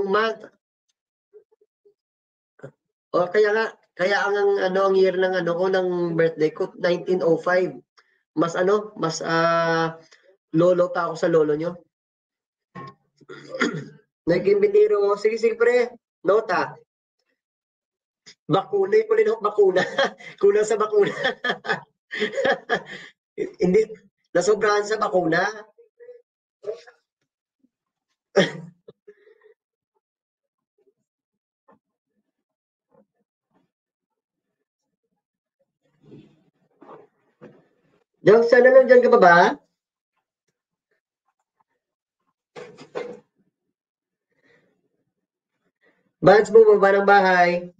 math. O kaya ang year ng ng birthday ko 1905. Mas lolo pa ako sa lolo nyo. Naging biniro, sige pre, nota. Bakuna, bakuna. Kulang sa bakuna. Hindi, nasobrahan sa bakuna. Diyan, sana lang dyan ka pa ba? Bads mo baba ng bahay.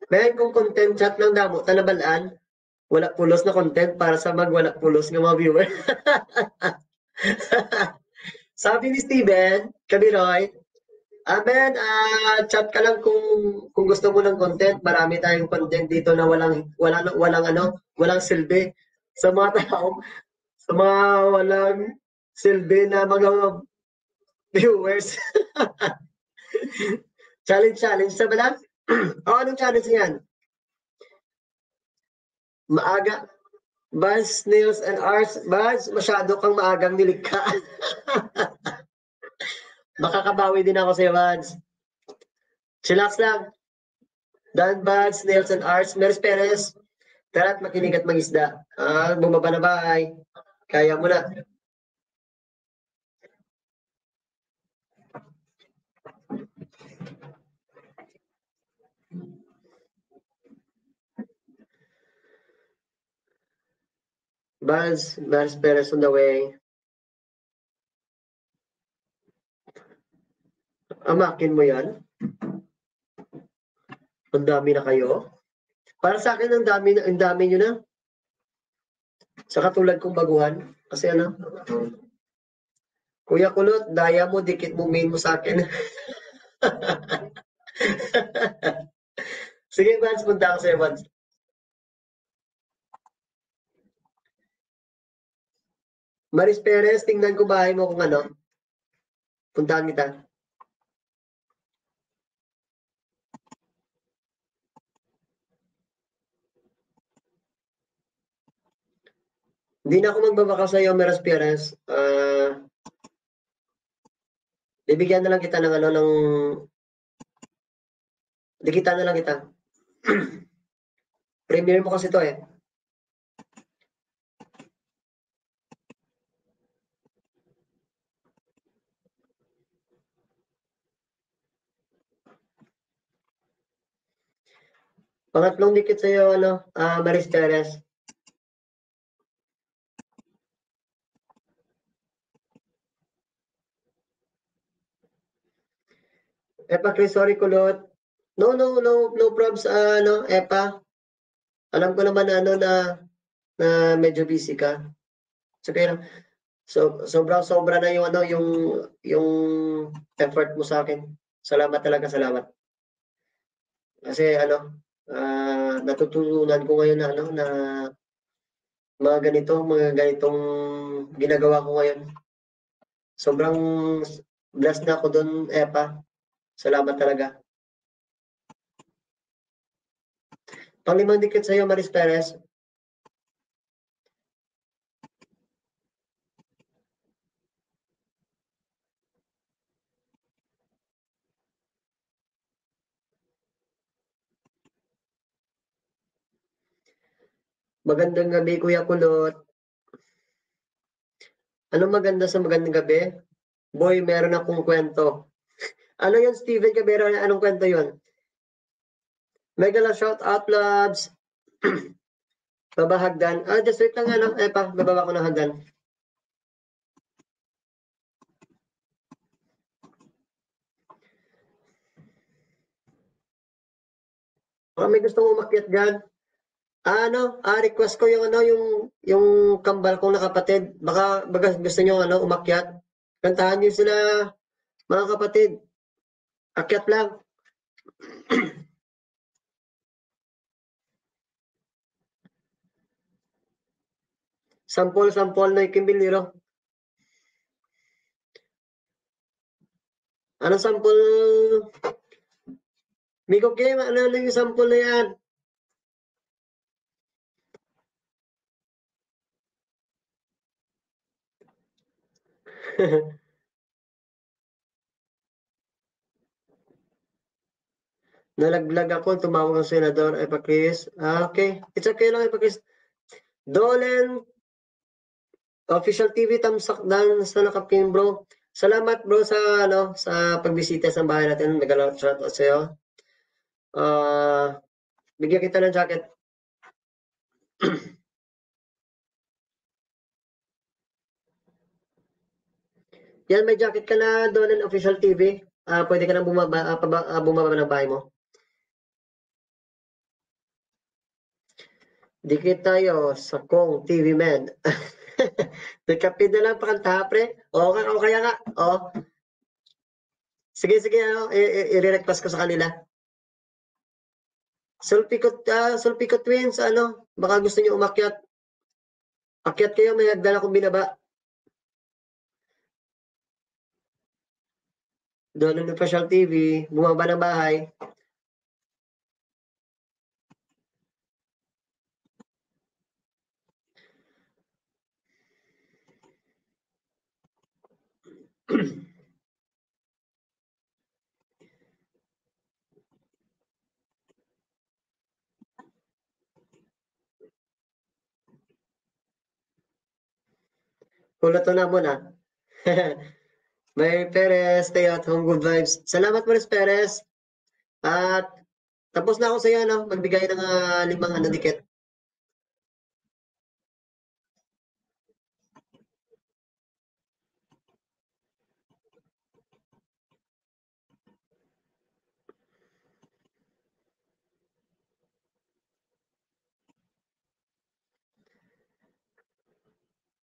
Meron kong content chat lang damo, tanabalaan. Wala pulos na content para sa wala pulos ng mga viewer. Sabi ni Steven Cabiroy, Amen, chat ka lang kung gusto mo ng content. Marami tayong content dito na walang silbi sa mga tao, sa mga walang silbi na mga viewers. Challenge sa balang? Anong challenge niyan? Maaga. Buzz, Nails, and Arts. Buzz, masyado kang maagang nilikha. Makakabawi din ako sa'yo, Buzz. Chillax lang. Dan, Buzz, Nails, and Arts. Meris Perez. Tara't makinig at mangisda. Bumaba na bahay. Kaya mo na. Buzz, Meris Perez on the way. Amakin mo yan? Ang dami na kayo? Para sa akin, ang dami nyo na. Sa katulad kong baguhan. Kasi Kuya Kulot, daya mo, dikit mo, main mo sa akin. Sige, Vance, punta ako sa'yo, Vance. Maris Perez, tingnan ko bahay mo kung puntahan kita. Hindi na ako magbabaka sa iyo, Maris Perez. Bibigyan na lang kita ng Dikita na lang kita. Premiere mo kasi to eh. Pangatlong dikit sa iyo, Maris Perez. Epa, Chris, sorry kulot. No probs, Epa. Alam ko naman na medyo busy ka. So, kaya lang. So, sobra na yung effort mo sa akin. Salamat talaga, salamat. Kasi natutunan ko ngayon na mga ganitong ginagawa ko ngayon. Sobrang blessed na ako doon, Epa. Salamat talaga. Panglimang dikit sa'yo, Maris Perez. Magandang gabi, Kuya Kulot. Anong maganda sa magandang gabi? Boy, meron akong kwento. Ano yun, Steven Cabero? Anong kwento yun? Megala shout out, loves. Babahagdan. Just wait lang Epa, bababa ko ng hagdan. May gustong umakyat dyan. Request ko yung kambal kong nakapatid. Baka gusto nyo umakyat. Kantahan nyo sila, mga kapatid. Akyat lang. Sampol na ikimbiliro. Anong sampol? Miko Game, ano yung sampol na yan? Nalaglag ako, tumawag ang senador, Epa Chris. Okay. It's okay lang, Epa Chris. Dolen, Official TV, tamsak dan sa nakapin, bro. Salamat, bro, sa pagbisita sa bahay natin. Nag-alot shout out sa'yo. Bigyan kita ng jacket. Yan, may jacket ka na doon ng Official TV. Pwede ka nang bumaba ng bahay mo. Dikit tayo sa Kong TV Man. Nagkapid na lang pakanta, pre. O kaya nga. O. Sige, i-request ko sa kanila. Sulpico Twins, baka gusto niyo umakyat. Akyat kayo, may hagdan akong binaba. Doon ng Official TV, bumaba ng bahay. Kulat na muna. May Perez, stay at home, good vibes. Salamat, Maris Perez. At tapos na ako sa iyo, magbigay ng 5 dikit.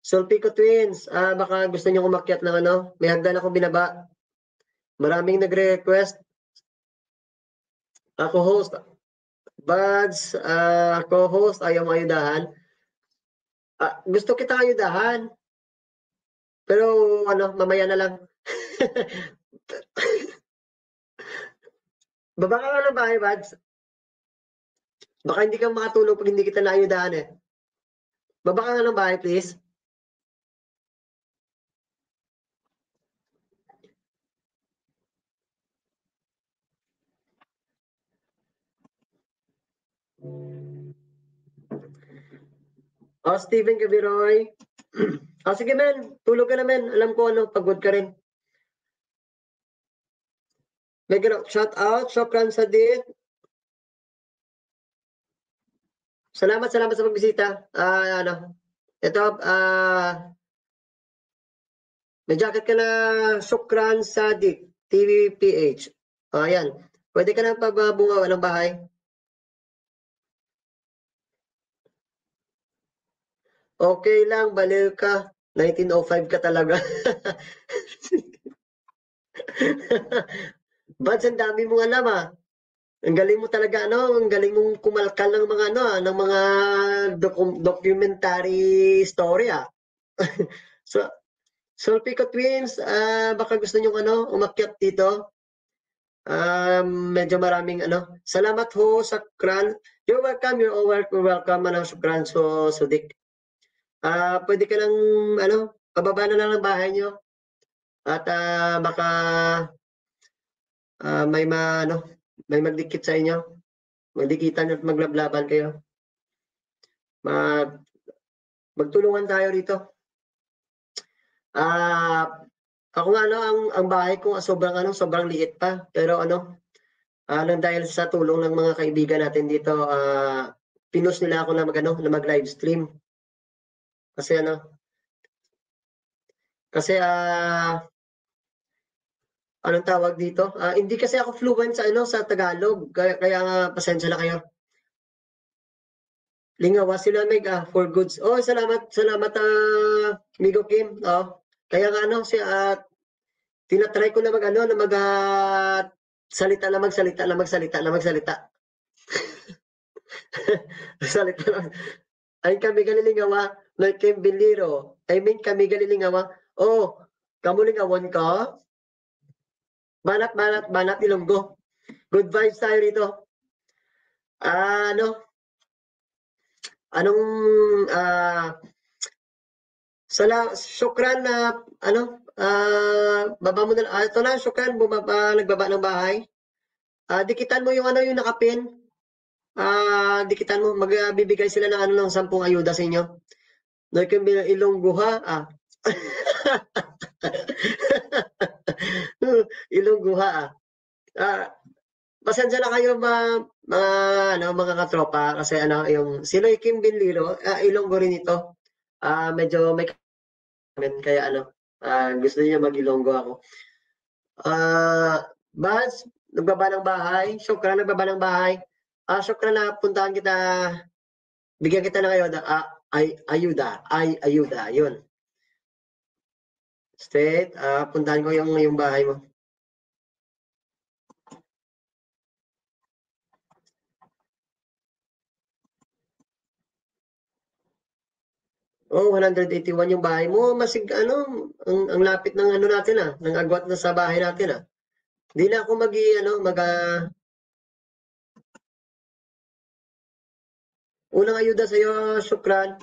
Sulpico Twins, baka gusto niyo umakyat ng may hagdan akong binaba. Maraming nagre-request. Ako host, Buds, co-host, ayaw mo ayudahan. Gusto kita ayudahan. Pero mamaya na lang. Baba ka nga ng bahay, Buds. Baka hindi ka makatulog pag hindi kita naayudahan eh. Baba ka nga ng bahay, please. Steven Gabiroy. Sige men, tulog ka na men. Alam ko pagod ka rin. Shout out, Shokran Sadid. Salamat sa pagbisita. Ito, may jacket ka na, Shokran Sadid, TVPH. Ayan. Pwede ka na pabungaw ng bahay. Okay lang, baliw ka. 1905 ka talaga. Bads, ang dami mong alam ah. Ang galing mo talaga, ano? Ang galing mong kumalkal ng mga, ano, ng mga documentary story ah. So, Solpico Twins, baka gusto nyo, ano, umakyat dito. Medyo maraming, ano. Salamat ho, Sakran. You're welcome, you're all welcome, ano, Sakran, Sudik. Pwede ka lang, ano, pababa na lang ng bahay nyo. At baka may may magdikit sa inyo. Magdikitan at maglablaban kayo. Magtulungan tayo rito. Ako nga, ano, ang bahay ko sobrang liit pa. Pero nang dahil sa tulong ng mga kaibigan natin dito, pinost nila ako na mag-live stream. Kasi anong tawag dito? Hindi kasi ako fluent sa Tagalog. Kaya nga, pasensya na kayo. Lingawa sila for goods. Oh, salamat Migo Kim. Oh. Kaya nga tinatry ko na magsalita. Salita lang. Ay kami galilingawa, like Kim Biliro. Kami galilingawa. Oh, kamulingawan ka? Banat Ilonggo. Good vibes tayo rito. Syukran na baba mo na ito na, syukran nagbaba ng bahay. Dikitan mo yung yung nakapin. Dikitan mo, magbibigay sila ng 10 ayuda sa inyo. Ilonggo ha. Ilonggo ha. Pasensya na kayo mga katropa kasi yung Sinoy Kim Binliro, Ilonggo rin ito. Medyo may kaya gusto niya mag-Ilonggo ako. Bas, nagbaba ng bahay. Syukran, nagbaba ng bahay. Syukran na puntahan kita. Bigyan kita ng ayuda. Yun. Straight, puntahan ko yung bahay mo. Oh, 181 yung bahay mo. Masig, ang lapit ng natin ng agwat na sa bahay natin Hindi na ako unang ayuda sa iyo, syukran.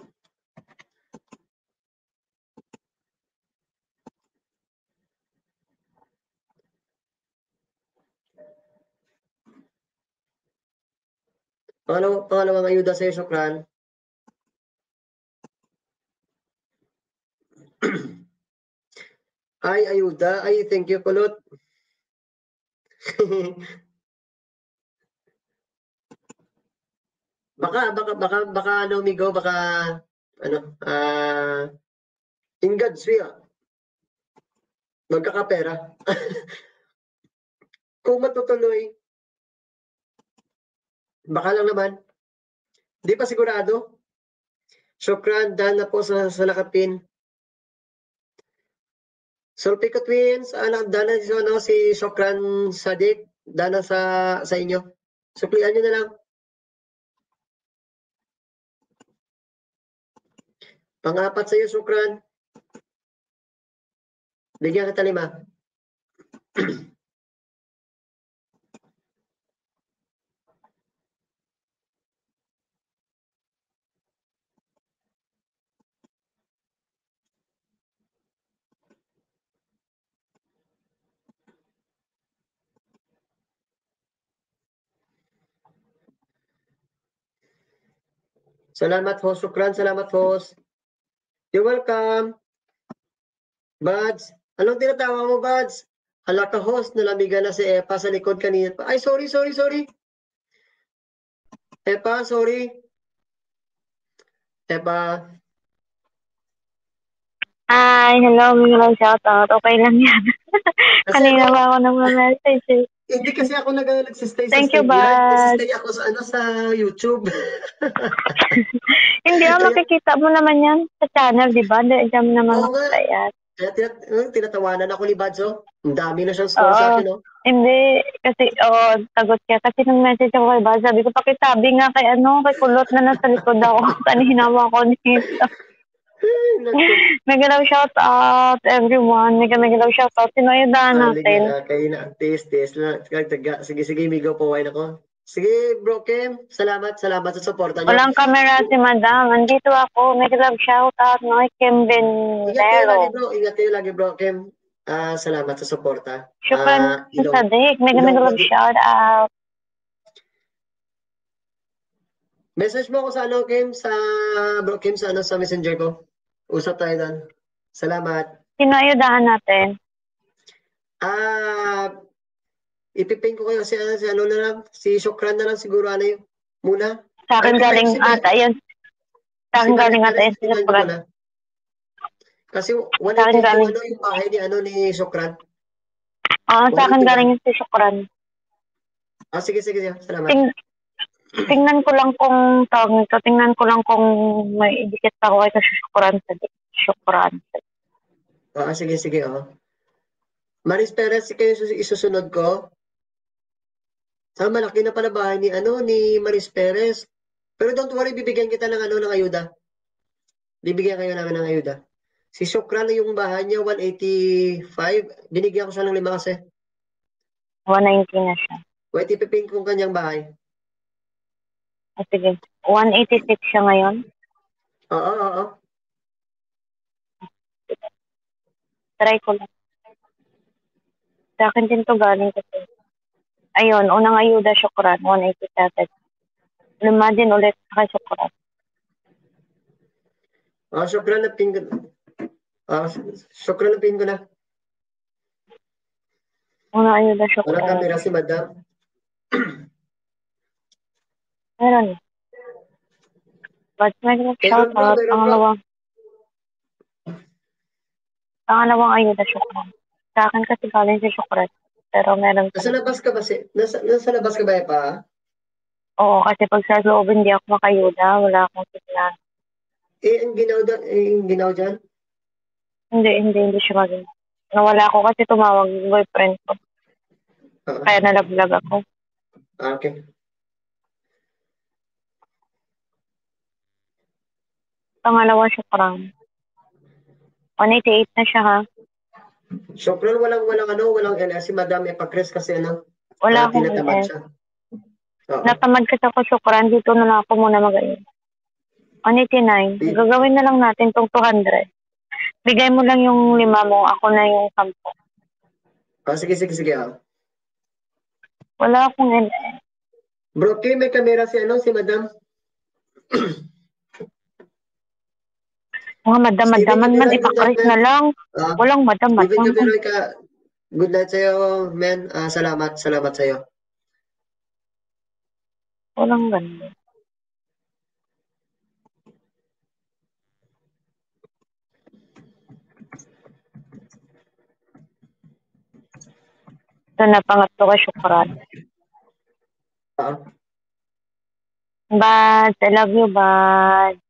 Pangalawang ayuda sa iyo, syukran. Ay, ayuda. Ay, thank you, Kulot. baka Migo, baka in God's will, magkakapera. Kung matutuloy, baka lang naman. Di pa sigurado. Syukran, dahil na po sa nakapin. Solpico Twins, dana si Syukran Sadik, dana sa inyo. Suklian nyo na lang. Pang-apat sa iyo, Syukran. Bigyan kita 5. Salamat host, Syukran. Salamat host. You're welcome. Buds, anong tinatawa mo, Buds? Hala ka host, nalamigan na si Epa sa likod kanina. Ay, sorry. Epa, sorry. Epa. Hi, hello, may shout out. Okay lang yan. Kanina ba ako nag-message Hindi kasi ako nagsistay sa Thank you, StreamYard. bud. Nagsistay ako sa YouTube. Hindi makikita mo naman yan sa channel, di ba? Diyan mo naman Oo nga. makita yan. Kaya tinatawanan ako ni Badzo. Ang dami na siyang score Oo. sa akin, no? Hindi, kasi, tagot siya. Kasi nung message ako kay Baz, sabi ko, pakisabi nga kay Kulot na nasa likod ako. Kanina ko nito. Mega love shout out everyone. Mega love shout out. Sino yung daan natin? Kayo na. Tis na. Sige, migo po. Wine ako. Sige, bro Kim. Salamat sa supporta niyo. Walang camera si Madam. Andito ako. Mega love shout out. No, Kim Bendero. Ingat kayo lagi, bro Kim. Salamat sa suporta. Shukran sa Sadik. Mega love shout out. Message mo ako sa Kim, sa bro Kim, sa messenger ko. Usap tayo doon. Salamat. Sino yung daan natin? Ipiping ko kayo si Shukran na lang siguro yun. Muna. Sa akin galing ata yun. Sa akin galing ata yun si Shukran. Kasi 180 yung bahay ni Shukran. Sa akin galing yun si Shukran. Sige. Salamat. Tingnan ko lang kung tingnan ko lang kung may idikit ako kay Shukran sa Shukran. Sige. Maris Perez, kayo isusunod ko. Malaki na pala bahay ni Maris Perez. Pero don't worry, bibigyan kita ng ayuda. Bibigyan kayo namin ng ayuda. Si Shukran na yung bahay niya, 185. Binigyan ko siya ng 5 kasi. 190 na siya. Wait, ipiping kong kanyang bahay. Sige. 186 siya ngayon? Oo. Try ko lang. Sa akin din to galing kasi. Ayun, unang ayuda, Shukran, 187. Luma din ulit kay Shukran. Shukran na ping Shukran na ping ko na. Unang ayuda, Shukran. Walang kamera si Madam. Meron. But may shout out. Pangalawang ayuda, Shukran. Sa akin kasi galing si Shukran. Pero meron. Nasa labas ka ba pa? Oo, kasi pag sa loob hindi ako makayuda. Wala akong signal. Ang ginaw dyan? Hindi siya maging. Nawala ako kasi tumawag yung boyfriend ko. Kaya nalaglag ako. Okay. Pangalawa, Shukran. 188 na siya, ha? Shukran, walang LS. Si Madam Epacres kasi wala akong LS. Natamad kasi ako, Shukran. Dito na lang ako muna mag-ayun. 189. Gagawin na lang natin tong 200. Bigay mo lang yung 5 mo. Ako na yung 10. Sige. Wala akong LS. Bro, may kamera si Madam. Mga madam-madaman man, ipakris na lang. Walang madam-madaman. Good night sa'yo, men. Salamat sa'yo. Walang ganda. Ito na, pangatlo ka, Shukran. Bad, I love you, Bad.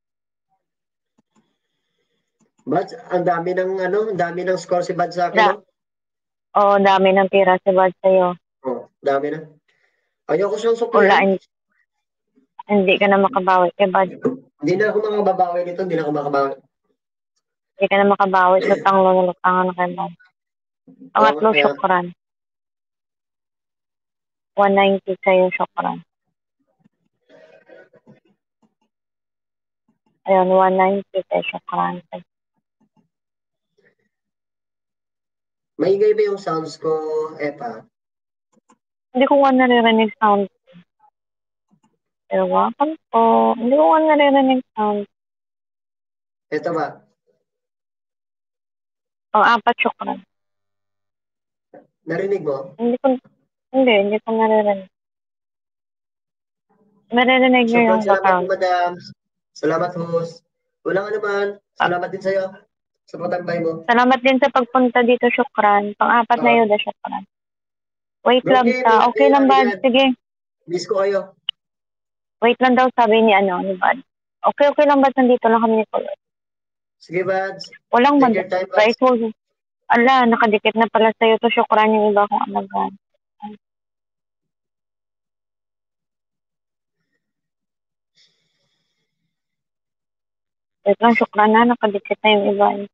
Bad, ang dami ng score si Bad sa akin, no? Oo, dami ng tira si Bad sa'yo. Dami na. Ayoko siyang suklayan. Hindi ka na makabawi kay Bad. Hindi na ako makabawi dito, Hindi ka na makabawi. Lutang na kay Bad. Pangatlo, Shukran. 190 sa'yo, Shukran. Ayun, 190 sa'yo, Shukran. Maingay ba yung sounds ko, Epa? Hindi ko naririnig sound. Ewan ko. Hindi ko naririnig sound. Ito ba? Apat, Shukran. Narinig mo? Hindi ko naririnig. Naririnig niyo yung background. Salamat, host. Walang anuman. Salamat din sa'yo. Sa pagtambay mo. Salamat din sa pagpunta dito, Shukran. Pang-apat na yun, Shukran. Wait lang Okay, sa, okay lang ba? yan. Sige. Miss ko kayo. Wait lang daw sabi ni Bad. Okay lang ba? Nandito lang kami ni Kulot. Sige, Bads. Walang Take your time, Bads. price mo. Ala, nakadikit na pala sa'yo to. Syukran yung iba kong alagaan. Wait lang, syukran na. Nakadikit na yung iba.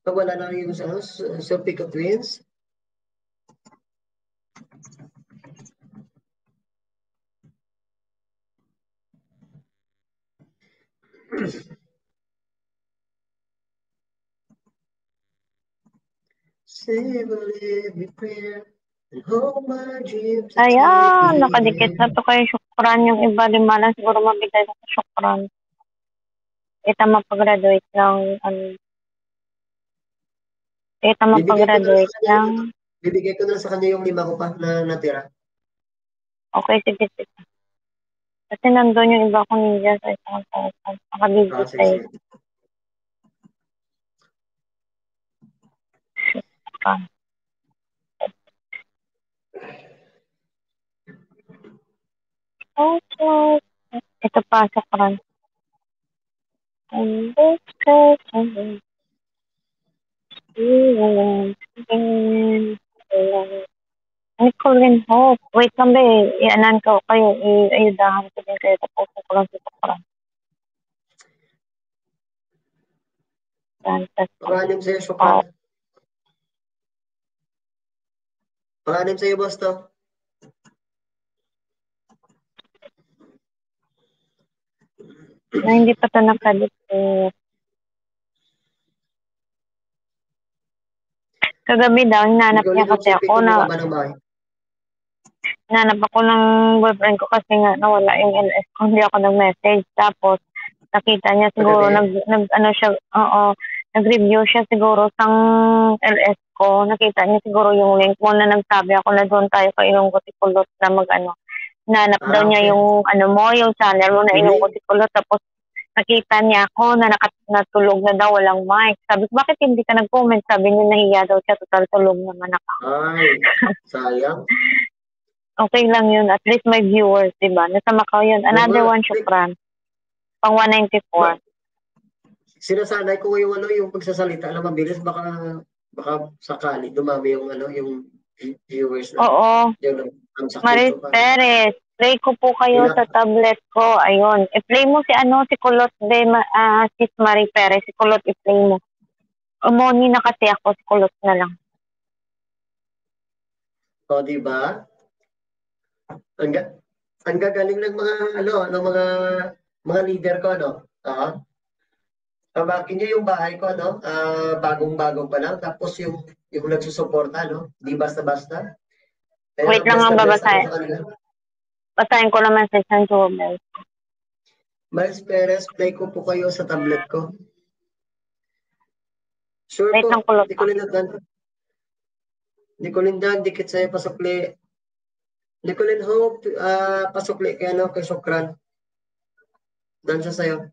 So, wala na yung sa Pico Twins. Ayan, nakadikit na to kayo syukran yung iba. Lima lang siguro mabigay na sa syukran. Kita mapagraduate ng Bibigay ko na sa kanya yung 5 ko pa na natira. Okay, sige. Kasi nandun yung iba kong ninja sa isang person. Nakabibig Sige. Okay. Ito pa sa karan. Nicole Hope. Wait lang ba i-anan ko kayo, i-ayudahan ko din kayo tapos ko lang sa karan. Pangalim sa'yo, Shukran. Pangalim sa'yo, boss to. Na hindi pa ito nakadikit. Kagabi daw, hinanap niya kasi ako na hinanap ako ng boyfriend ko kasi nga nawala yung LS ko, hindi ako nag-message. Tapos, nakita niya siguro, nag-review siya siguro sang LS ko. Nakita niya siguro yung link mo na nagsabi ako na doon tayo ka Ilonggo-Tikulot na hinanap daw niya yung yung channel mo na Ilonggo-Tikulot. Tapos, nakita niya ako na natulog na daw, walang mic. Sabi ko, bakit hindi ka nag-comment? Sabi niya, nahiya daw siya, total tulog naman ako. Ay, sayang. Okay lang yun. At least may viewers, diba? Nasa Macau yun. Another one, syukran. Pang 194. Sinasanay ko yung yung pagsasalita na mabilis, baka sakali dumami yung yung viewers na. Oo. Maris Perez, play ko po kayo sa tablet ko. Ayun. I-play mo si Kulot si Marie Perez. Si Kulot, i-play mo. Umoni na kasi ako, si Kulot na lang. O, diba? Ang gagaling ng mga leader ko, Tabakin niyo yung bahay ko, bagong-bago pa lang. Tapos yung nagsusuporta, di basta-basta. Wait lang ang babasahin. Basahin ko naman sa isang Jobel. Miles Perez, play ko po kayo sa tablet ko. Sure wait po. Kulot. Di ko lindan, dikit sa'yo pasukli. Di ko Hope, pasukli kay Shukran. Dan siya sa'yo.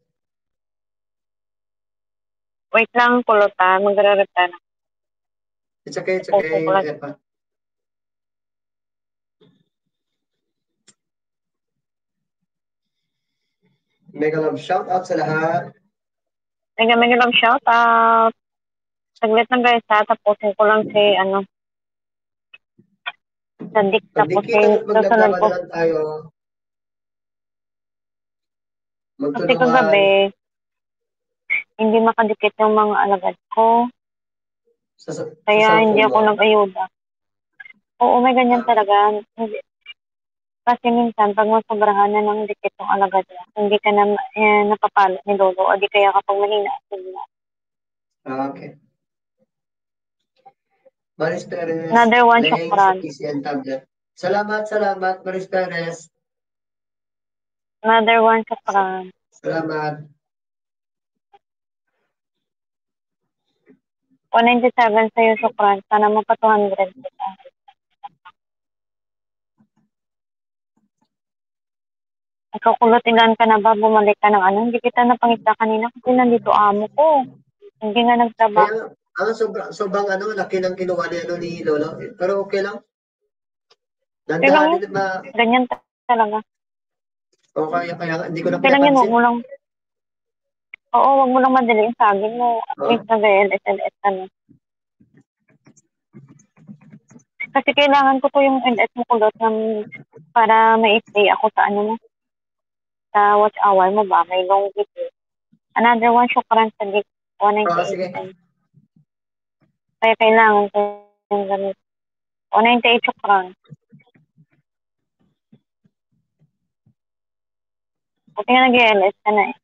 Wait lang, Kulot magre-reply na. It's okay, Epa. Mega love shout out sa lahat. Mega love shout out. Saglit lang guys tapusin ko lang si Sadik tapos maglaban na lang tayo. Kasi kagabi, hindi makadikit yung mga alagad ko. Kaya hindi ako nag-ayuda. Oo, may ganyan talaga. Kasi minsan, pag masobrahan na ng dikit ng alagad niya, hindi ka na napapalo ni Lolo o di kaya kapag mahina sila. Okay. Maris Perez. Another one, syukran. Salamat, Maris Perez. Another one, syukran. Salamat. 197 sa'yo, syukran. Sana mapa 200 kita. Ikaw, kulutigan ka na ba? Bumalik ka ng hindi kita napangita kanina kasi nandito amo ko. Hindi nga nagtrabaho. Sobrang laki ng kinuha ni Lolo. Pero okay lang. Okay lang Dandahanin yun. na Ganyan talaga. o kaya hindi ko na Okay lang yun, pinapansin. wag mo lang madaliin sa akin mo. At least nag-LS ka na. Kasi kailangan ko to yung LS mo kulot para ma-stay ako sa sa watch hour mo ba? May long video. Another one, syukran sa gig. Sige. 198. Kaya kailangan ko yung ganito. 198 syukran. Kasi nga nag-LS ka na eh.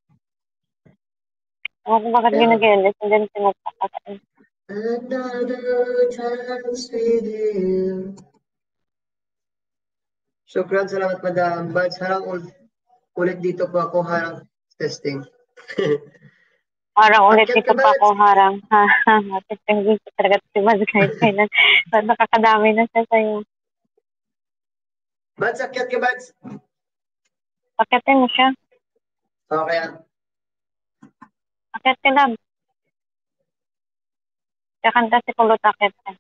Ako kung bakit nag-LS, and then sinagpakatain. Another chance with you. Shukran, salamat Madam. But harang ulit dito po ako harang testing. Harang ulit Akyat dito ka, pa Bads? ako harang. Testing dito talaga si Maz kahit kailan. Nakakadami na siya sa'yo. Bads, akyat ka, Bads? Pakitin mo siya. Okay. Akit ka lang. Kakanta si Kulot akit ka.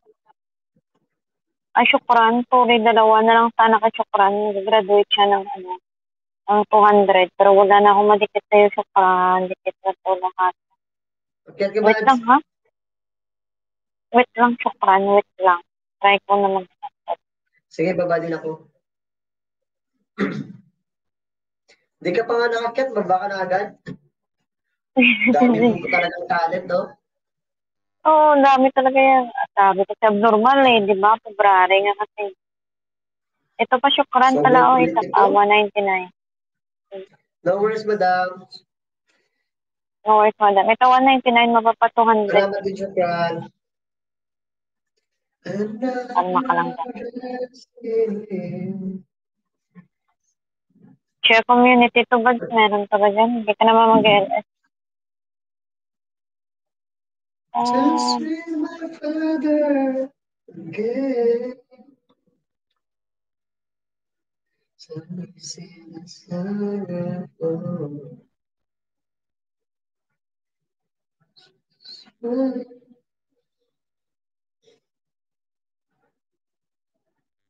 Ay, syukran. Sorry, dalawa na lang sana ka syukran. Graduate siya ng 200. Pero wala na akong madikit sa'yo, syukran. Dikit na to lahat. Akyat ka, Wait Bads? lang, ha? Wait lang, syukran. Wait lang. Try ko naman. Sige, baba din ako. Di ka pa nga nakakyat, baba ka na agad. Dami mo talagang talent, no? Oo, dami talaga yan. Sabi ko, abnormal eh, di ba? February nga kasi. Ito pa, syukran pala, Sobrang isa kulit pa, ito. 199. No worries, Madam. No worries, madam. Ito, 199, mapapa 200. Salamat din, Shukran. Kalma ka lang dyan. Share community to ba? Meron pa ba dyan? Hindi ka naman mag-LS. Just with my father again.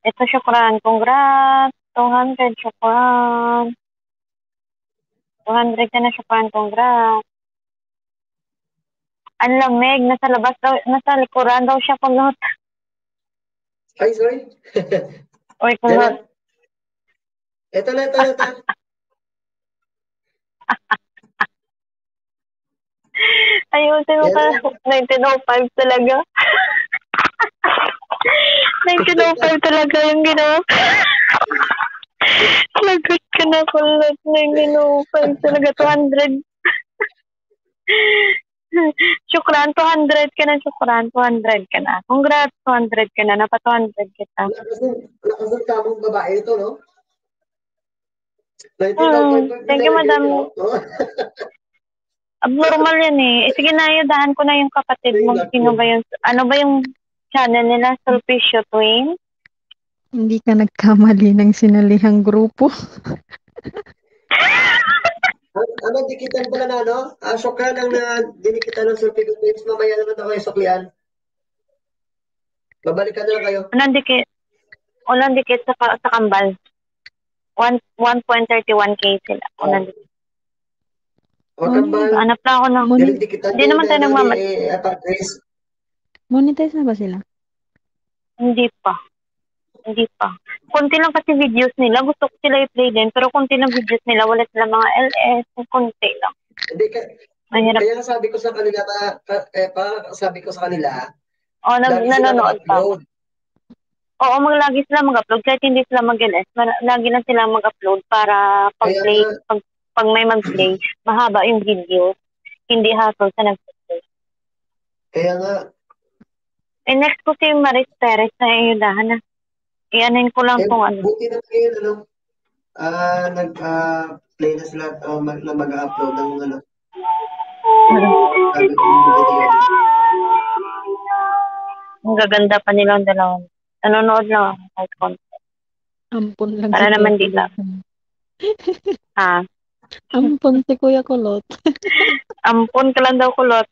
Ito, syukran. Congrats! 200, syukran. 200 ka na, syukran. Congrats. Ang lamig. Nasa labas daw, nasa likuran daw siya kulot. Ay, sorry. Uy, kulot. Ito na. Ayusin mo ka. 1905 talaga. 1905 talaga yung ginawa. Lagot ka na kulot. 1905 talaga. 200. Syukran, 200 ka na, syukran, 200 ka na. Congrats, 200 ka na, napa 200 kita. Lakas ng tamang babae ito, no? Thank you, madam. Abnormal yan eh. Sige na, yudahan ko na yung kapatid mo. Sino ba yung, ano ba yung channel nila? Sulpicio Twin? Hindi ka nagkamali ng sinalihang grupo. Dikitan pala na, no? Shukran ang dinikitan ng Sulpicio Twins. Mamaya naman ako yung suklian. Babalikan na lang kayo. Unang dikit sa kambal. 1.31k sila. Unang dikit. Kambal. Hanap na ako ng... Hindi naman tayo Monetize na ba sila? Hindi pa. Konti lang kasi videos nila. Gusto ko sila i-play din. Pero konti lang videos nila. Wala sila mga LS. Konti lang. Kaya sabi ko sa kanila, nanonood pa. Oo, lagi sila mag-upload. Kahit hindi sila mag-LS, lagi lang sila mag-upload para pag-play, pag may mag-play, mahaba yung video. Hindi hassle sa nag-play. Kaya nga. Next ko si Maris Perez na iyudahan na. Ianin ko lang kung ano. Buti na ngayon, nag-play na sila na mag-upload ng Ang gaganda pa nilang dalawa. Nanonood lang ako kahit konti. Ampun lang para si naman Kuya di lang. Ha? Ampun si Kuya Kulot. Ampun ka lang daw kulot.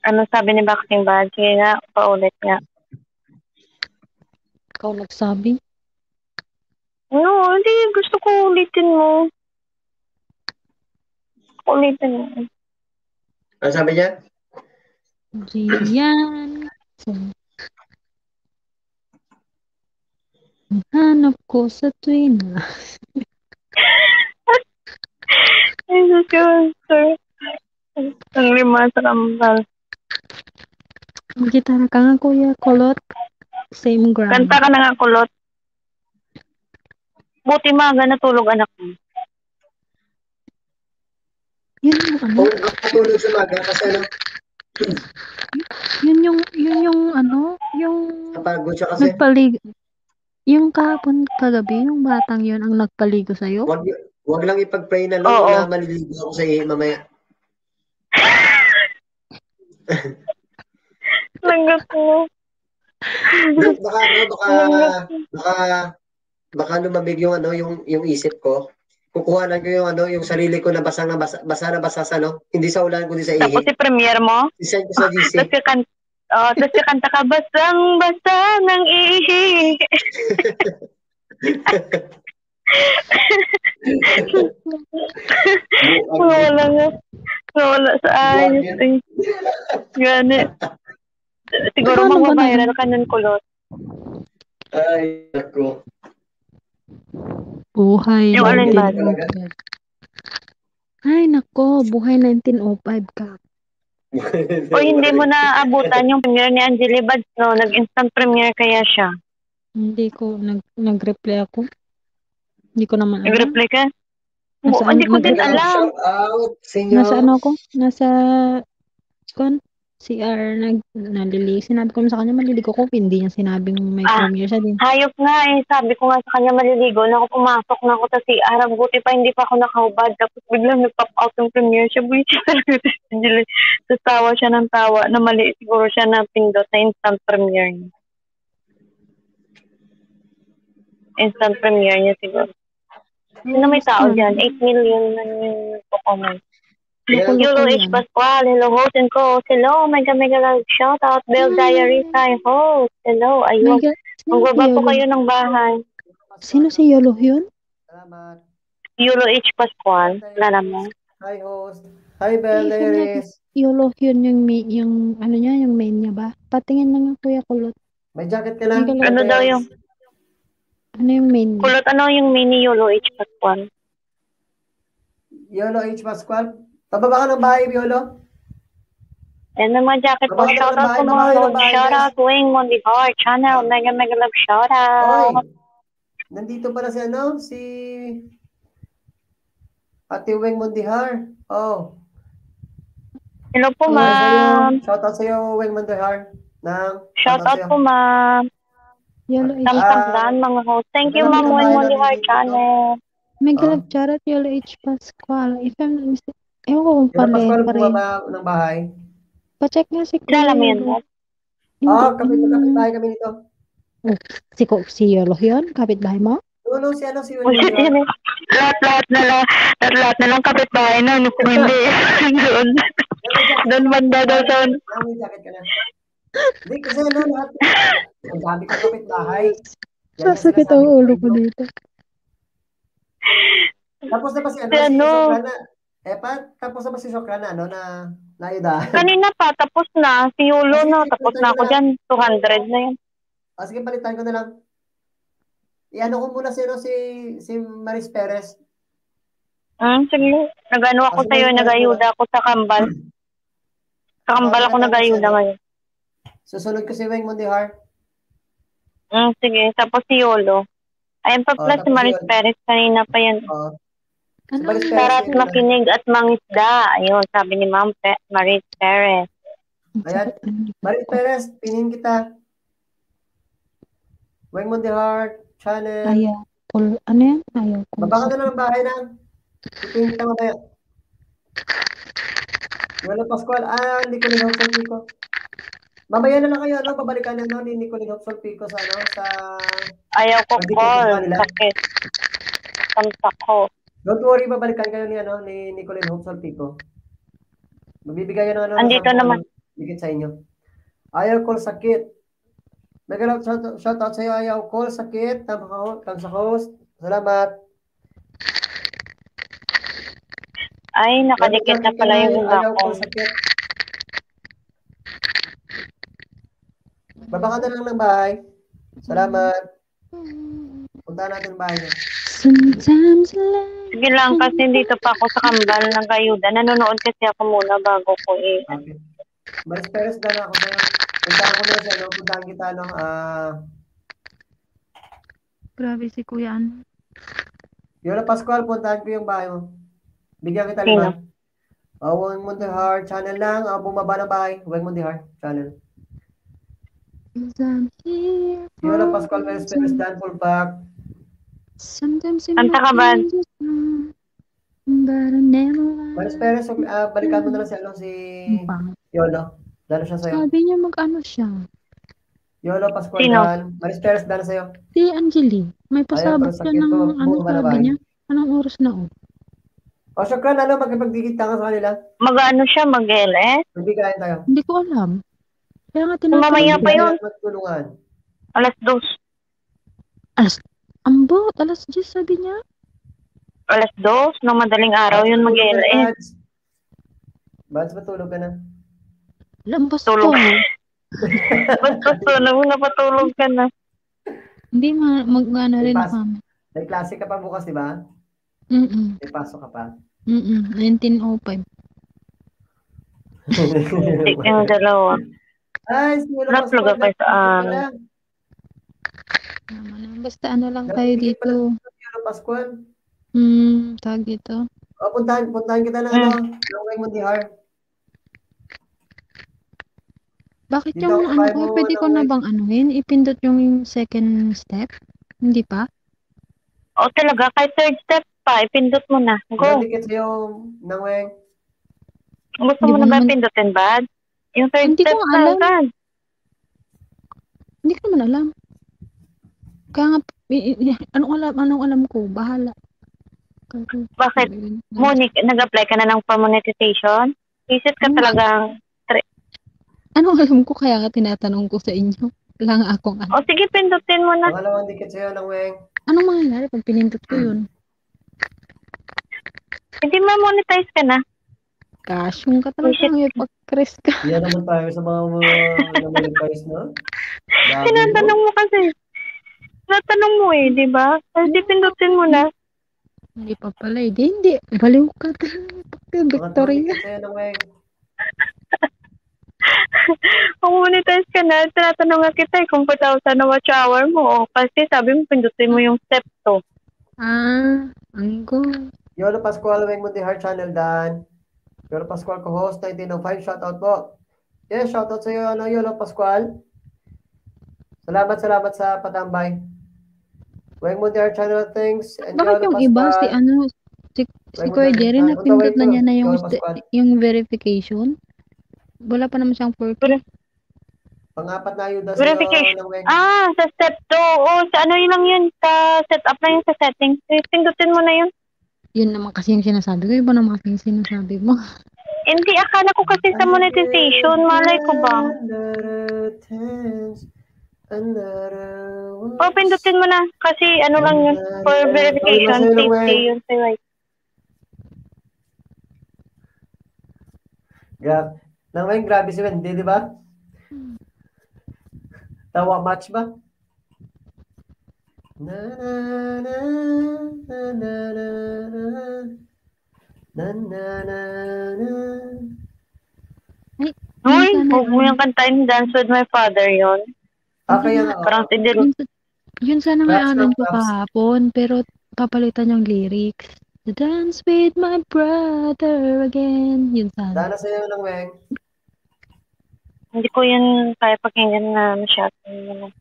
Ano sabi ni Boxing Bad? Sige nga, paulit nga. Ikaw nagsabi? No, hindi. Gusto ko ulitin mo. Ulitin mo. Ano sabi niya? Riyan. Hanap ko sa tuwina. Ay, sir. Ang lima sa kambal. Gitara ka nga, Kuya Kulot. Same ground. Kanta ka na nga, kulot. Buti maaga natulog anak mo. Yun yung ano? Kung nakatulog sa maga kasi ano, Yun yung ano? Yung napagod siya kasi. yung kahapon kagabi, yung batang yun ang nagpaligo sa'yo? Wag lang ipag-pray na lang Oo. na maliligo ako sa iyo mamaya. Lagot mo. Baka lumabig yung ano, yung isip ko. Kukuha lang ko yung ano, yung sarili ko na basa sa ano, hindi sa ulan kundi sa Tapos ihi. i-premiere mo. Isend ko sa GC. Tapos kanta ka, basang-basa ng ihi. Wala nga. Wala sa ayos. Gani. Siguro Ano ba magbabiral ka nun, kulot. Ay, ako. Buhay Yung alin ba? 1905. Ay, nako. Buhay 1905 ka. O hindi mo na abutan yung premiere ni Angeli Bads, no? Nag-instant premiere kaya siya. Hindi ko. Nag-reply ako. Hindi ko naman alam. Nag-reply ka? Nasaan- Hindi ko din nag-reply alam. Shout out sa inyo. Nasa ano ko? Nasa CR. Nalili. Sinabi ko sa kanya, maliligo ko. Hindi niya sinabing may premiere siya din. Hayop nga eh. Sabi ko nga sa kanya maliligo na ako, pumasok na ako sa CR. Buti pa hindi pa ako nakahubad. Tapos biglang nag-pop out yung premiere siya. Buti talaga si Angeli. Tapos tawa siya ng tawa na mali siguro siya na pindot na instant premiere niya. Instant premiere niya siguro. Sino may tao dyan? 8 million na yung nagpo-comment. Yulo H. Pascual, hello host and co-host. Hello, mega love shout out. Bell Diaries, hi host. Hello, ayun. Magbaba po kayo ng bahay. Sino si Yolo yun? Salamat. Yulo H. Pascual, lala mo. Hi host. Hi Bell Diaries. Yolo yun yung ano niya, yung main niya ba? Patingin na nga Kuya Kulot. May jacket ka lang. Ano daw yung? Ano yung main niya? Kulot, ano yung mini Yulo H. Pascual? Yolo H. Pascual. Pababa ka ng bahay, Yolo. And yung mga jacket po, Babae shout na out to babae, mga babae, shout guys. out Wing Mondi Heart channel, mega love shout Hoy. out. Nandito pala si Ate Weng Mondihar. Oh. Hello po, Hi sa'yo. ma'am. Shout out sa'yo, Weng Mondihar. Shout out po, ma'am. Yolo H. Tamtagdan mga host. Thank you, Maganda ma'am. bahay Wing Mondi namin Heart dito. channel. Mega love charot Yolo H. Pascual. If I'm not mistaken, ewan ko kung Yung Pascual pare. bumaba ng bahay. Pa-check nga si Kilala mo Kuya yan, Yolo. boss? Kapit bahay kami nito. Si Yolo yun? Kapitbahay mo? No, si Weng Mondihar. Lahat na lang kapitbahay na. Ano kung hindi. Doon banda daw sa... May jacket ka na. Hindi, kasi lahat. Ang dami ko kapit bahay. Sasakit ang ulo ko dito. Tapos na ba si Si ano? Sokrana? Tapos na ba si Sokrana, na naida? Kanina pa, tapos na. Si Yulo na. Tapos na ako dyan. 200 na yun. Sige, palitan ko na lang. Iano ko muna si Maris Perez. Sige. Nag-ano ako sa'yo. Nag-ayuda ako sa kambal. Sa kambal ako nag-ayuda ngayon. Susunod ko si Weng Mondihar. Sige. Tapos si Yolo. Ayun pa pala si Maris Perez. Kanina pa yan. Si Maris Perez. Sarap makinig at mangisda. Ayun, sabi ni Ma'am Maris Perez. Ayan. Maris Perez, pinin kita. Weng Mondihar channel. Ayaw. Ano yan? Ayaw ko. Baba ka na ng bahay na. Pipin ka mamaya. Wala Pascual. Hindi ko rin Hopsol Pico. Mamaya na lang kayo, babalikan na ni Nicolene Hopsol Pico sa Ayaw ko call. Sakit. Tamsak ko. Don't worry, babalikan kayo ni Nicolene Hopsol Pico. Magbibigay yun Andito naman. dikit sa inyo. Ayaw call sakit. Nag-alap shoutout sa iyo, ayaw call sakit. Tama sa host. Salamat. Ay, nakadikit na pala yung ulo ayaw ko. call sakit. Baba ka na lang ng bahay. Salamat. Punta natin bahay niya. Sometimes like... Sige lang, kasi dito pa ako sa kambal ng kayuda. Nanonood kasi ako muna bago ko Okay. Maris Perez, dala ako sa'yo. Puntahan ko na siya, no? Puntahan kita, no? Grabe si Kuya ano. Yola Pascual, puntahan ko yung bahay mo. Bigyan kita Sino? 5. Weng Mondihar channel lang. Bumaba ng bahay. Weng Mondihar channel. Yola Pascual, Maris Perez, Dan full back. Sometimes Kanta ka ba? But I never Maris Perez, balikan mo na lang si Yolo. Dala siya sa'yo. Sabi niya mag-ano siya. Yolo Pascual, Sino? Dan. Maris Perez, dala sa'yo. Si Angeli. May pasabot pero siya sakit ng ko. ano Bumaba na sabi ba? niya. Anong oras na O, syukran, makipagdikit ka sa kanila. Mag-ano siya, mag-LS? Hindi kain tayo. Hindi ko alam. Kaya nga Mamaya tinatanong. pa yun. Magtulungan. Alas 2. Ambot, alas 10 sabi niya. Alas 2, nung madaling araw yun mag-LS. Bads, matulog ka na. Lambas Tulog. ko. Basta sunog, napatulog ka na. Hindi mag-ano rin Ipas. kami. May klase ka pa bukas, di ba? May pasok ka pa. 1905. Yung dalawa. Ay, siguro Naplug ako sa Basta ano lang tayo dito. Pascual. Tag dito. O, puntahan kita ng ng Weng Mondihar. Bakit Dito yung ako ano kaya ko, mo, pwede ko na bang anuhin? Ipindot yung second step? Hindi pa? O talaga, kahit third step pa, ipindot mo na. Go. Dikit sa'yo ng Weng. Gusto Hindi mo mo na ba naman- pindutin ba? Yung third Hindi ko step alam. na, Hindi ko naman alam. Kaya nga, anong alam ko? Bahala. Bakit? Monique, nag-apply ka na ng monetization? Visit ka talagang... Anong alam ko? Kaya nga tinatanong ko sa inyo. Wala nga akong ano. O sige, pindutin mo na. Pangalawang dikit sa'yo ng Weng. Anong mangyayari pag pinindot ko yun? Hindi ma-monetize ka na. Kasyong ka talaga ang ipag-chris ka. Yan naman tayo sa mga monetize, no? Tinatanong mo kasi. Tinatanong mo di ba? Kasi pindutin mo na. Hindi pa pala eh. Hindi. Baliw ka talaga. Victoria. Dikit sa'yo ng Weng. Kung monetize ka na, tinatanong nga kita kung 4,000 na watch hour mo. Kasi sabi mo, pindutin mo yung step 2. Anggo. Yolo Pascual, Weng Mondihar channel, Dan. Yolo Pascual, co-host, 1905. Shoutout po. Yes, shoutout sa'yo, Yolo Pascual. Salamat sa patambay. Weng Mondihar channel, thanks. And Bakit Yolo yung iba, Pascual. si Kuya Jerry, napindot na niya na yung verification? Wala pa naman siyang purpose. Pang-apat na ayuda sa'yo Verification. ng Weng. Sa step 2. Sa ano yun lang yun. Sa setup lang yun sa settings. Pindutin mo na yun. Yun naman kasi yung sinasabi ko. Iba naman kasi yung sinasabi mo. Hindi, akala ko kasi sa monetization. Malay ko ba? Pindutin mo na. Kasi ano lang yun. For verification, safety yun. Nang Weng, grabe si Wendy, di ba? Tawa match ba? Na na na na na na na na. Uy, huwag mo yung kantain Dance with My Father yun. Okay, yan. Parang tindiro. Yun sana nga anon ko kahapon, pero papalitan yung lyrics. To dance with my brother again. Yun sana. Dana sa'yo ng Weng. Hindi ko yun kaya pakinggan na masyadong.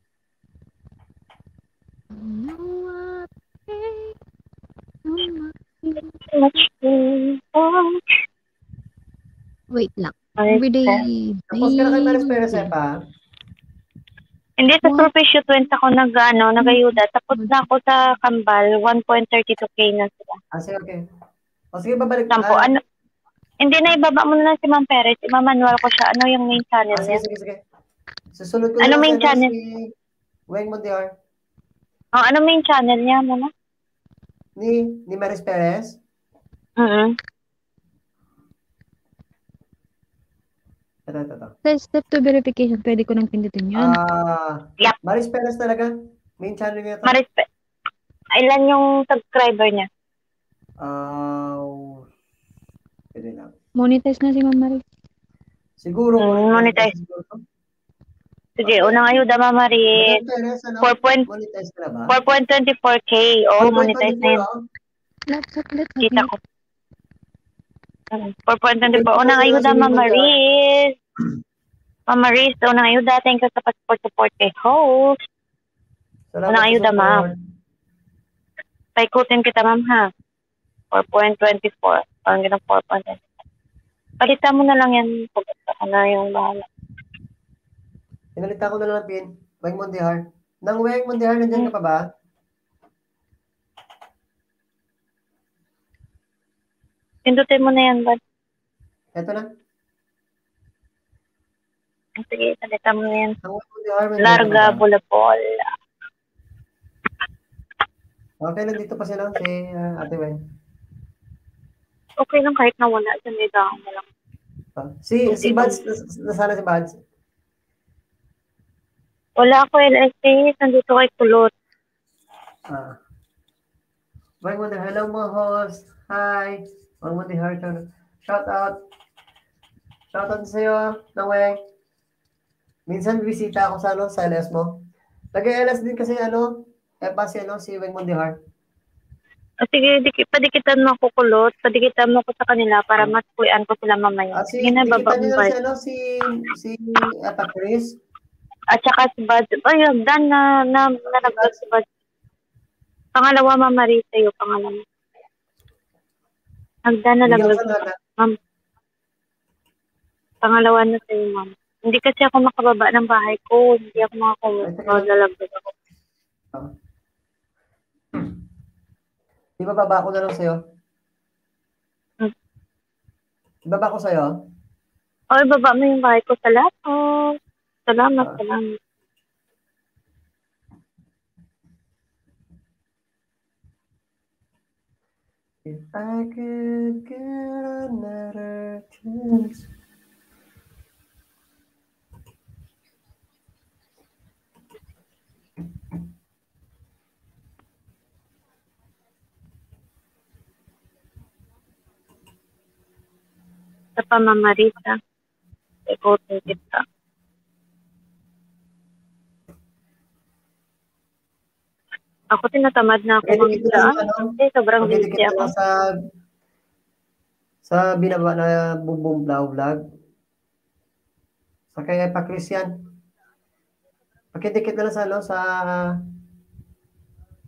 Wait lang. Everyday. Tapos ka na kay Maris Perez, pa? Hindi, sa Proficiat Twins ako nag-ayuda. Tapos na ako sa Kambal, 1.32K na sila. Sige, okay. O sige, babalik. Sampo, Hindi na, ibaba mo na lang si Ma'am Perez. Imamanual ko siya. Ano yung main channel niya? Sige. Susunod ko Ano na main lang channel? si Weng Mondiar. Oh, ano main channel niya, mama? Ni Maris Perez? Ito. Sa step to verification, pwede ko nang pindutin yun. Yep. Maris Perez talaga? Main channel niya ito? Ilan yung subscriber niya? Pwede lang. Monetize na si Ma'am Marie. Siguro. Monetize. Sige, Okay. unang ayuda, Ma'am Marie. Perez, ano? Monetize ka na ba? 4.24K. Oo, monetize na yun. Kita ko. 4.24. Unang ayuda, Ma'am Marie. Ma'am Marie, unang ayuda. Thank you sa pag-support kay host. Unang ayuda, ma'am. Paikutin kita, ma'am, ha? 4.24. Parang ganang 4.24. Palitan mo na lang yan. Ako na yung bahala. Pinalitan ko na lang, Pin. Weng Mondihar. Nang Weng Mondihar, nandiyan ka pa ba? Pindutin mo na yan, bud. Eto na. Sige, palitan mo na yan. Nang Weng Mondihar, Larga, Bulapol. Okay, nandito pa sila si Ate Weng. Okay lang kahit nawala dyan. May dahon na lang. Si Buds, nasana si Buds? Wala ako, LSC. Nandito kay Kulot. Weng Mondihar, hello mga host. Hi. Weng Mondihar, shout out. Shout out sa'yo, Nang Weng. Minsan bisita ako sa LS mo. Nag-LS din kasi si Weng Mondihar. Sige, padikitan mo ako Kulot. Padikitan mo ko sa kanila para matkuyan ko sila mamaya. Sige na, baba mo ba? Si Epa Chris. At saka si Bud. Ay, hagdan na nalagdag si Bud. Pangalawa, Ma'am Marie, sa'yo. Pangalawa. Hagdan na nalagdag. Ma'am. Pangalawa na sa'yo, ma'am. Hindi kasi ako makababa ng bahay ko. Hindi ako makakalagdag ako. Di ba baba ko na lang sa'yo? Baba ko sa'yo? Oy, baba mo yung bahay ko. Salamat. If I could get another chance. Sa pamamarita. Ikotin kita. Ako tinatamad na ako magdaan. Kasi sobrang busy ako. Sa binaba na Bumbong Vlog. Sa kaya pa Christian. Pakidikit na lang sa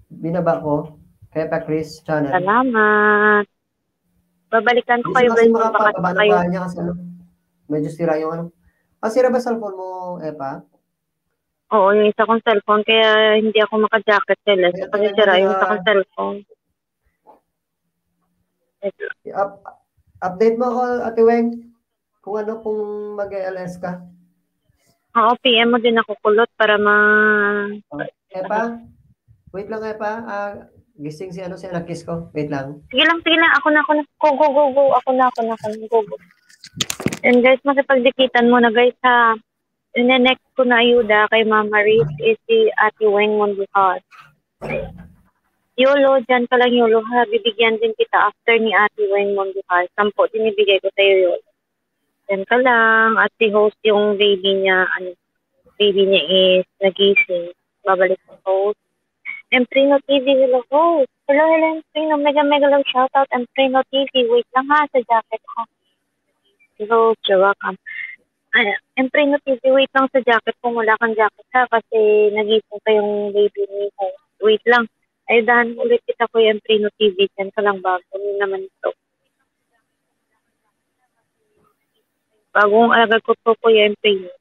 binaba ko. Kaya pa Chris channel. Salamat. Babalikan ko kayo guys. Makapababa na ba niya kasi medyo sira yung sira ba cellphone mo, Epa? Oo, yung isa kong cellphone. Kaya hindi ako maka-jacket sila. Kasi sira yung isa kong cellphone. Update mo ako, Ate Weng, kung mag-LS ka. Oo, PM mo din ako Kulot para Epa? Wait lang, Epa. Gising si Anakis ko. Wait lang. Sige lang. Ako na. Go. Ako na. Go. And guys, makipagdikitan mo na guys ha. Next ko na ayuda kay Ma'am Marie is si Ate Weng Mondihar. YOLO, dyan ka lang YOLO ha. Bibigyan din kita after ni Ate Weng Mondihar. 10 dinibigay ko sa'yo YOLO. Dyan ka lang. At si host yung baby niya is nagising. Babalik sa host. Emprino TV, hello host. Hello, Emprino. Mega love shoutout. Emprino TV. Wait lang ha, sa jacket ha. Hello, you're welcome. Emprino TV, wait lang sa jacket kung wala kang jacket ha. Kasi nagising pa yung baby ni host. Wait lang. Ayudahan ulit kita ko yung Emprino TV. Diyan ka lang bago. Ano naman ito? Bagong agad ko po yung Emprino.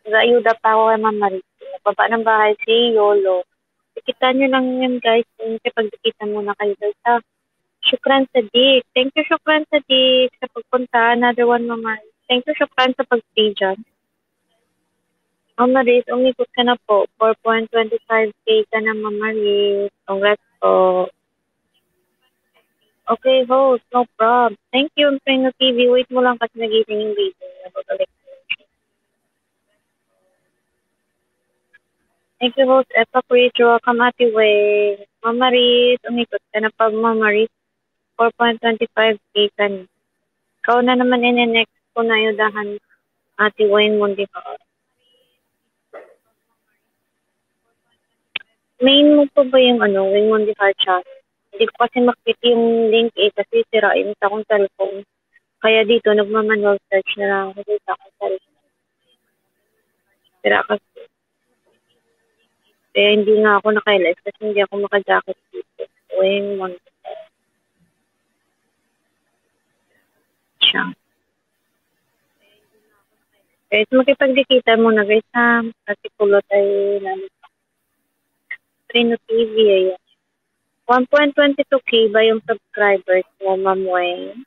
Ayuda pa ako kay Ma'am Marie. Baba ng bahay si YOLO. Dikitan nyo lang yan guys. Pagdikitan muna kayo guys ha. Shukran Sadiq. Thank you, Shukran Sadiq, sa pagpunta. Another one, Mama. Thank you, Shukran, sa pag-stay dyan. Mama Riz, umikot ka na po. 4.25K ka na, Mama Riz. Congrats po. Okay, host. No problem. Thank you, Preno TV. Wait mo lang kasi nagising yung video. Nababalik. Thank you, host. Epa Preach. Welcome, Ate Way. Mama Riz, umikot ka na pa, Mama Riz. 4.25K ka na. Ikaw na naman in-next ko na yudahan, Ate Wayne Mundi ka. Main mo po ba yung Wayne Mundi ka chat? Hindi ko kasi makita yung link kasi sirain sa akong cellphone. Kaya dito, nagmamanual search na lang ako sa akong cellphone. Sira kasi. Kaya hindi nga ako naka-live kasi hindi ako maka-jacket dito. Wayne Mundi ka. Siya. Guys, makipagdikita muna guys ha. Kasi pulot ay Trino TV ayan. 1.22K ba yung subscribers mo, Ma'am Wayne?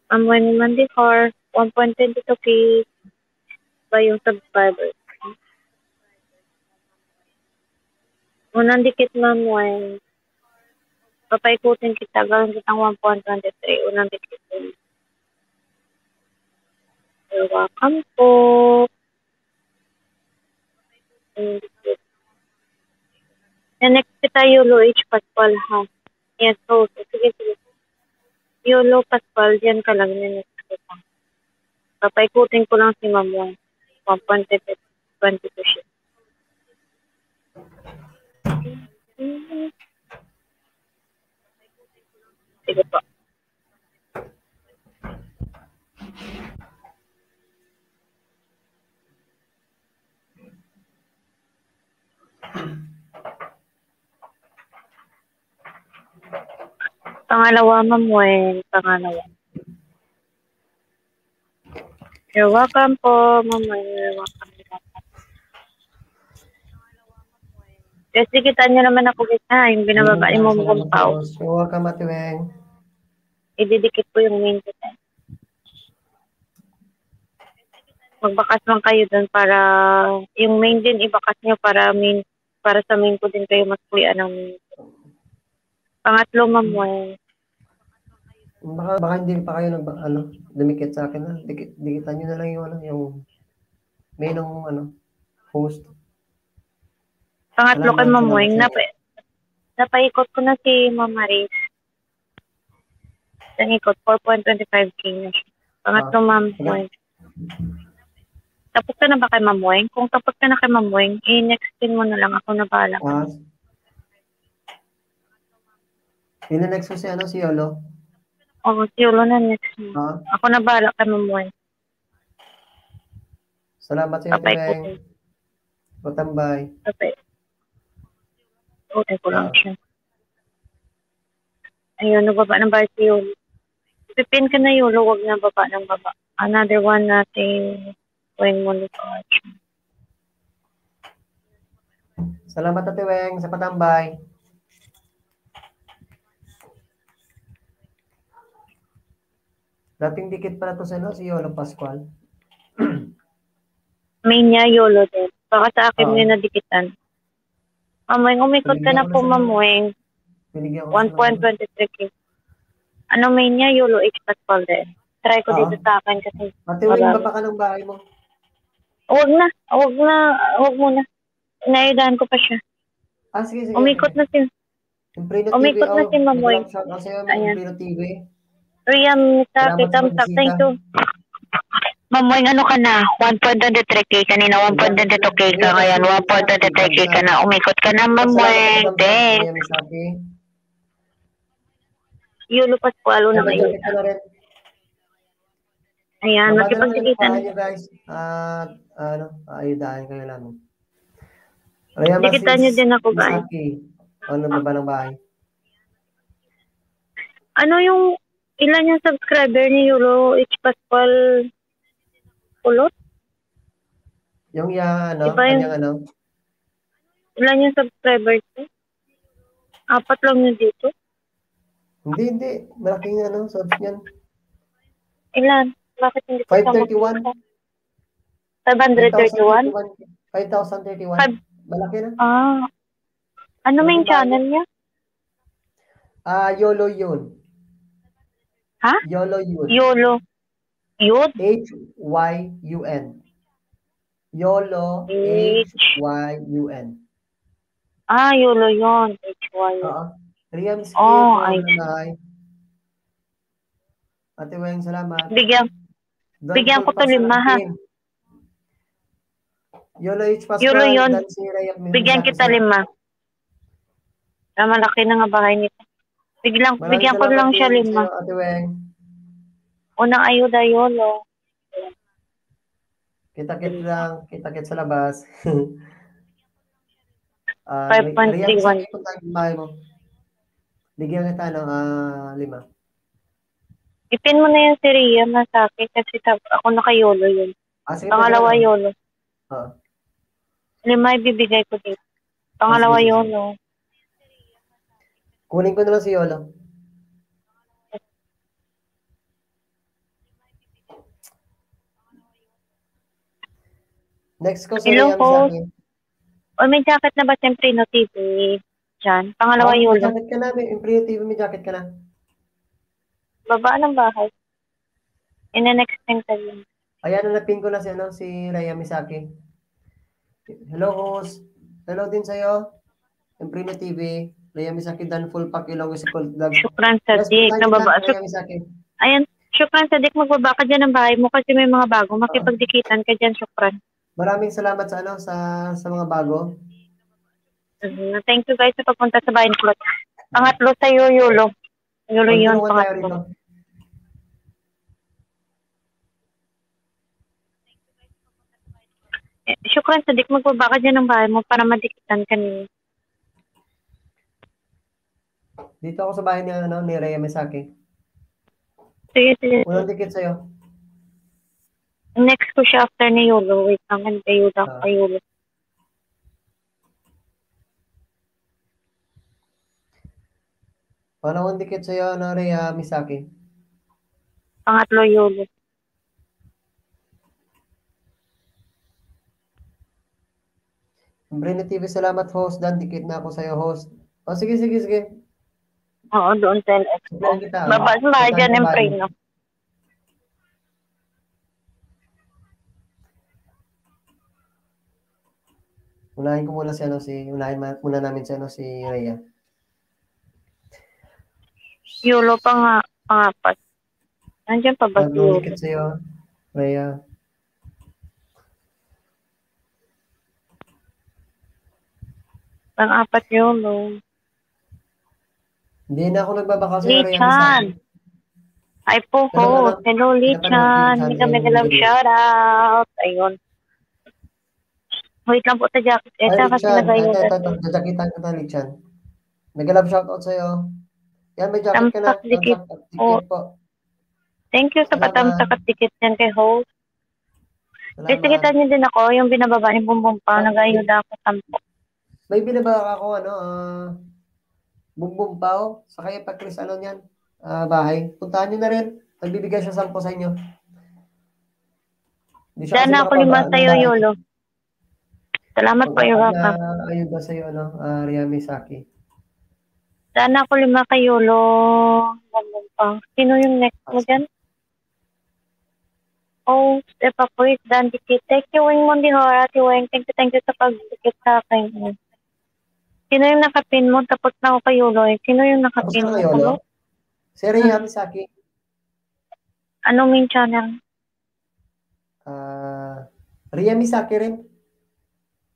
Ma'am Wayne Mandicor, 1.22K ba yung subscribers mo? Unang dikit, Ma'am Wayne. Papaikutin kita, gawin kitang 1.23. Unang dikit. You're welcome po. Next kita, Yolo H. Pascual, ha? Yes, so, sige. Yolo Pascual, dyan ka lang, next kita. Papaikutin ko lang si Ma'am Wang. 1.22 siya. Sige po. Pangalawa, Ma'am Wen. Pangalawa. You're welcome po, Ma'am Wen. You're welcome. Kasi kita nyo naman ako kita. Yung binababa ni Ma'am Gumpaw. You're welcome, Ate Weng. Ididikit po yung main kita. Magbakas lang kayo dun para yung main din ibakas nyo para sa main ko din kayo mas kuya ng main. Pangatlo, Ma'am Wen. Baka hindi pa kayo dumikit sa akin na. Dikitan nyo na lang yung main ng host. Pangatlo kay Ma'am Weng. Napaikot ko na si Ma'am Maris. Naikot, 4.25K na siya. Pangatlo, Ma'am Weng. Tapos ka na ba kay Ma'am Weng? Kung tapos ka na kay Ma'am Weng, i-nextin mo na lang ako na bahala. Ina-next ko si Yolo? Oo, si Yolo na next mo. Ako na bahala kay Ma'am Weng. Salamat sa iyo, Ate Weng. Matambay. Okay. Okay ko lang siya. Ayun, nababa ng bahay si Yolo. Pipin ka na Yolo, wag na baba ng baba. Another one natin, Weng Monitor. Salamat, Ate Weng, sa patambay. Dating dikit pala to si Yolo Pascual. Main niya, Yolo din. Baka sa akin din nadikitan. Ma'am Weng, umikot ka na po, Ma'am Weng. 1.23K. Ano main niya, Yolo H. Pascual din. Try ko dito sa akin kasi. Ate Weng, baba ka ng bahay mo. Huwag muna. Inaidahan ko pa siya. Sige. Umikot na si Ma'am Weng. Ayan. Preno TV. Riyam, tamsak. Thank you. Ma'am Weng, ano ka na? 1.23K kanina, 1.22K ka ngayon, 1.23K ka na. Umikot ka na, Ma'am Weng. Thanks. Yolo Pascualo na kayo. Ayan, makipagsikitan. Guys, ayudahan kayo lang. Dikitan nyo din ako, guys. Ano ba ng bahay? Ano ilan yung subscriber ni Yolo H. Pascual Kulot? Kanyang Ilan yung subscribers niya? 4 lang yun dito. Hindi. Malaking subs niyan. Ilan? Bakit hindi ko siya 531. makita? 531? 5,031. Malaki na. Ano Malaking main channel niya? YOLO yun. Ha? YOLO yun. YOLO. Yun? HYUN. YOLO HYUN. YOLO yun. HY. Oo. Riam Skin, ay. Ate Weng, salamat. Bigyan ko to 5 ha. YOLO H Pascual. YOLO yun. Bigyan kita 5. Malaki na nga bahay nito. Bigyan ko lang siya 5. Ate Weng. Unang ayuda, YOLO. Kita-kit sa labas. 5.31. Bigyan kita 5. Ipin mo na yung si Ria Masaki kasi ako naka-YOLO yun. Pangalawa YOLO. 5 ibibigay ko dito. Pangalawa YOLO. Kunin ko na lang si YOLO. Next ko si Ria Masaki. May jacket na ba siyempre no TV dyan? Pangalawa YOLO. May jacket ka na. Imprint TV, may jacket ka na. Baba ng bahay. In the next time tayo. Ayan, napin ko na si Raya Misaki. Hello, host. Hello din sa'yo. Imprint TV. Raya Misaki dan full pack ilong sa cold vlog. Shukran Sadik. Nababa. Ayan, Shukran Sadik. Magbaba ka dyan ng bahay mo kasi may mga bago. Makipagdikitan ka dyan, Shukran. Maraming salamat sa mga bago. Thank you guys sa pagpunta sa bahay plot. Pangatlo sa'yo, YOLO. YOLO yun, pangatlo. Shukran Sadik, magbaba ka dyan ng bahay mo para madikitan ka niyo. Dito ako sa bahay ni Rhea Misaki. Sige. Unang dikit sa'yo. Next ko siya after ni YOLO. Wait lang, ayuda ko kay YOLO. Panahon dikit sa'yo, Rhea Misaki. Pangatlo, YOLO. Brenda TV, salamat host. Dan, dikit na ako sa'yo host. Sige. Oo, doon sa LX. Baba sa bahay dyan ng pray, no? Unahin ko muna muna namin si Rhea. YOLO pangapat. Nandiyan pa ba si YOLO? Dikit sa'yo, Rhea. Pang-apat YOLO. Hindi na ako nagbabaka sa'yo, Rhea Lichan. Ay po, host. Hello, Lichan. Mega love shoutout. Ayun. Wait lang po sa jacket. Ito kasi nag-ayun. Jajakitan ka na, Lichan. Mega love shoutout sa'yo. Yan, may jacket ka na. Tamsak dikit po. Thank you sa patamsak at dikit yan kay host. Bisikitan niyo din ako, yung binababa ni Bumbum pa, nag-ayuda ako 10. May binababa ako, Bumbum pa, saka yung Chris, niyan, bahay. Puntahan niyo na rin. Nagbibigay siya 10 sa inyo. Diyan na ako 5 sa'yo, YOLO. Salamat po, you're welcome. Ayuda sa'yo, Rhea Misaki. Sana ako 5 kay YOLO. Sino yung next mo dyan? Step up po is done dikit. Thank you, Wing Mondihora. Wing, thank you sa pag-dikit sa akin. Sino yung nakapin mo? Tapos na ako kay YOLO. Sino yung nakapin mo? YOLO? Si Rhea Misaki. Anong main channel? Rhea Misaki rin.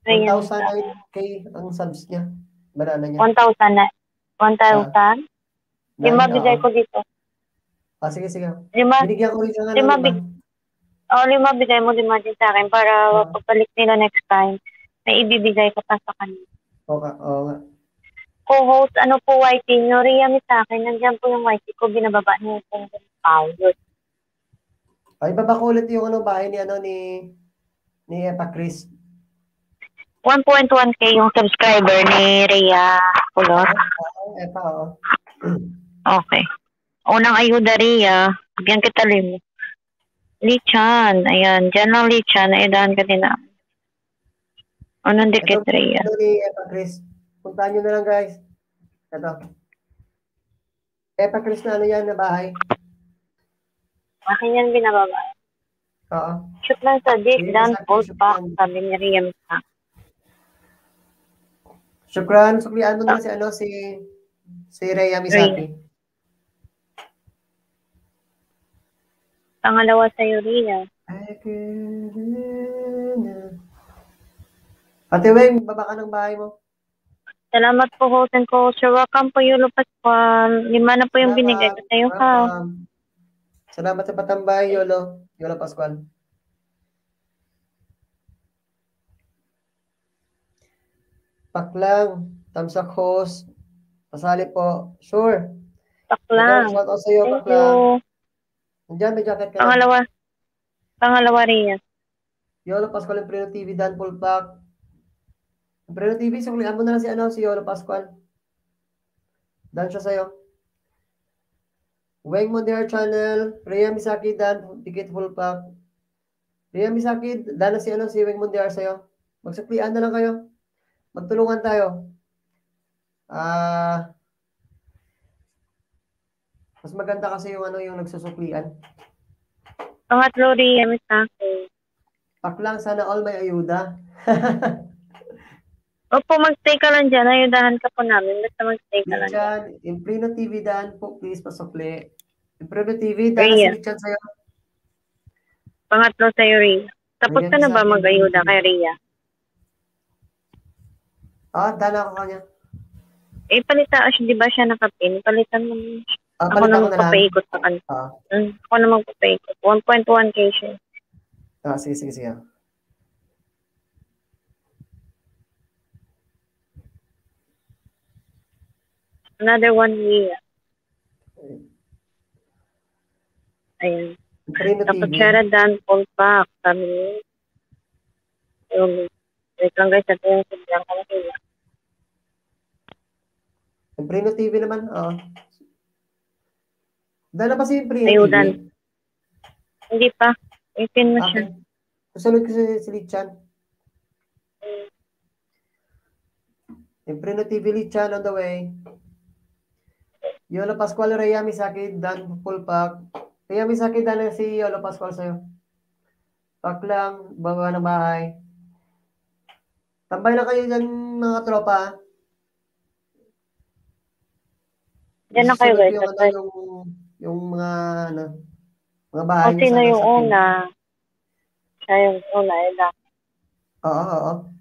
1,000 ang subs niya. Banana niya. 1,000 na. 1,000? 5 bigay ko dito. Sige. 5. Binigyan ko rin siya 5 bigay mo 5 din sa akin para pagbalik nila next time, may ibibigay ko pa sa kanila. Oo nga. Co-host, po, YT nyo, Rhea Misaki, nandiyan po yung YT ko, binababa niyo yung power. Ay, baba ko ulit yung bahay ni Epa Chris. 1.1K yung subscriber ni Rhea Color. Epa, oo. Okay. Unang ayuda, Ria. Bigyan kita lim. Lichan. Ayan. Diyan lang Lichan. Naidahan ka din na. Unang dikit, Ito, Ria. ito ni Epa Chris. Puntahan nyo na lang, guys. Ito. Epa Chris na ano yan na bahay. Akin yan binababa. Oo. Shoot lang sa dick. Sige, Dan sabi, full shoot pack. lang. Sabi ni Ria. Shukran. Suklian mo na si ano, si Rhea Misaki. Pangalawa sa'yo, Ria. Ate Weng, baba ka ng bahay mo. Salamat po, host and coach. Welcome po, Yulo Pascual. 5 na po yung binigay ko sa'yo, ha? Welcome. Salamat sa patambay, Yolo Pascual. Paklang, tamsak host. Pasali po. Sure. Paklang. Shout out sa'yo, Thank Paklang. you. Nandiyan, may jacket ka na. Pangalawa, Ria. Yolo Pascual, yung Preno TV, Dan Full Pack. Preno TV, suklian mo na lang si Yolo Pascual. Dan siya sa'yo. Weng Mondial Channel, Rhea Misaki, Dan, Ticket Full Pack. Rhea Misaki, Dan na si Weng Mondial sa'yo. Magsuklian na lang kayo. Magtulungan tayo. Mas maganda kasi yung nagsusuklian. Pangatlo, Ria Misaki. Paklang, sana all may ayuda. Opo, magstay ka lang dyan. Ayudahan ka po namin. Basta magstay ka lang dyan. Lichan, Imprino TV, Dan po, please pasukli. Imprino TV, Dan na si Lichan sa'yo. Pangatlo sa'yo, Ria. Tapos ka na ba mag-ayuda kay Ria? Dan ako kanya. Palitan, di ba siya nakapin? Palitan mo. Ako na magpapaikot sa kanya. Ako na magpapaikot. 1.1K siya. Sige. Another one, Ria. Ayan. Tapos Dan full pack. Sabi niya. Wait lang guys, at yung siglang ka na sila. Imprino TV naman, Dala pa si Imprino Ayudan. TV? Hindi pa. Ipin mo siya. Susunod ko si Lichan. Imprino TV Lichan on the way. Yolo Pascual, Rhea Misaki, Dan full pack. Rhea Misaki, Dan na si Yolo Pascual sa'yo. Pack lang, baba ng bahay. Tambay lang kayo dyan, mga tropa. Diyan na kayo guys. Yung mga bahay. O sino yung una? Siya yung una, Eda. Oo.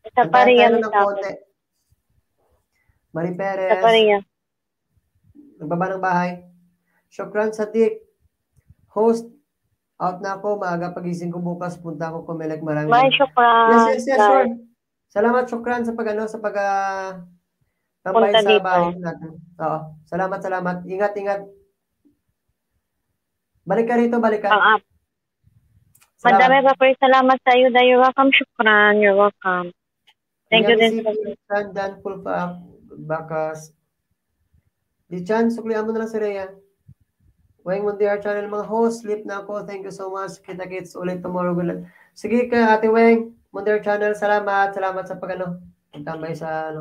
Isa pa rin yan sa akin. Mari Perez. Isa pa rin yan. Nagbaba ng bahay. Shukran Sadiq. Host. Out na ako. Maaga pagising ko bukas. Punta ako Kumelek. Maraming. Bye, Shukran. Yes, sure. Salamat, Shukran, sa tambay sa bahay natin. Oo. Salamat. Ingat. Balik ka rito, balik ka. Madami pa po. Salamat sa iyo. You're welcome, Shukran. You're welcome. Thank you din. Dan full pack. Bakas. Lichan, suklian mo na lang si Rhea. Weng Mondial Channel, mga host, sleep na ako. Thank you so much. Kita-kits ulit tomorrow. Sige ka, Ate Weng Mondial Channel, salamat sa pagtambay sa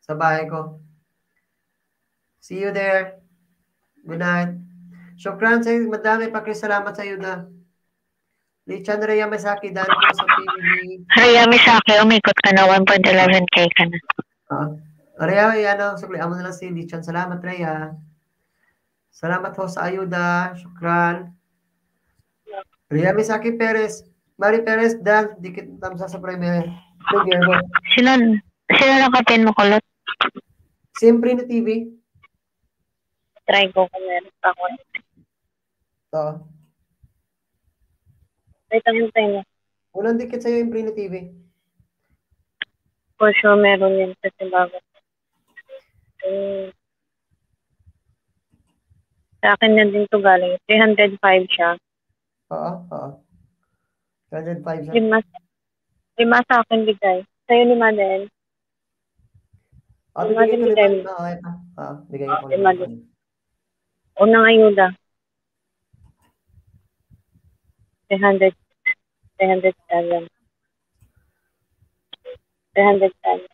sa bahay ko. See you there. Good night. Shukran sa madami pa kayo. Salamat sa iyo na. Lichan, Rhea Misaki, Dan po sa PBB. Rhea Misaki, umikot ka na. 1.11K ka na. Rhea, suklian mo na lang si Lichan. Salamat, Rhea. Salamat ho sa ayuda. Shukran. Rhea Misaki Perez. Mari Perez, Dan. Dikit tamsa sa premier. Sino nakapin mo, Kulot? Siyempre na TV. Try ko kung meron pa ako. Oo. Wait lang tayo. Unang dikit sa'yo yung Prino TV. For sure, meron yan kasi bago. Sa akin na din ito galing. 305 siya. Oo. 305 siya. 5 sa akin bigay. Sa'yo 5 din. Bibigay ko Bigay 5 mo. na. Okay pa. Bigay ko Imagine. 5. Unang ayuda. 300. 307. 307.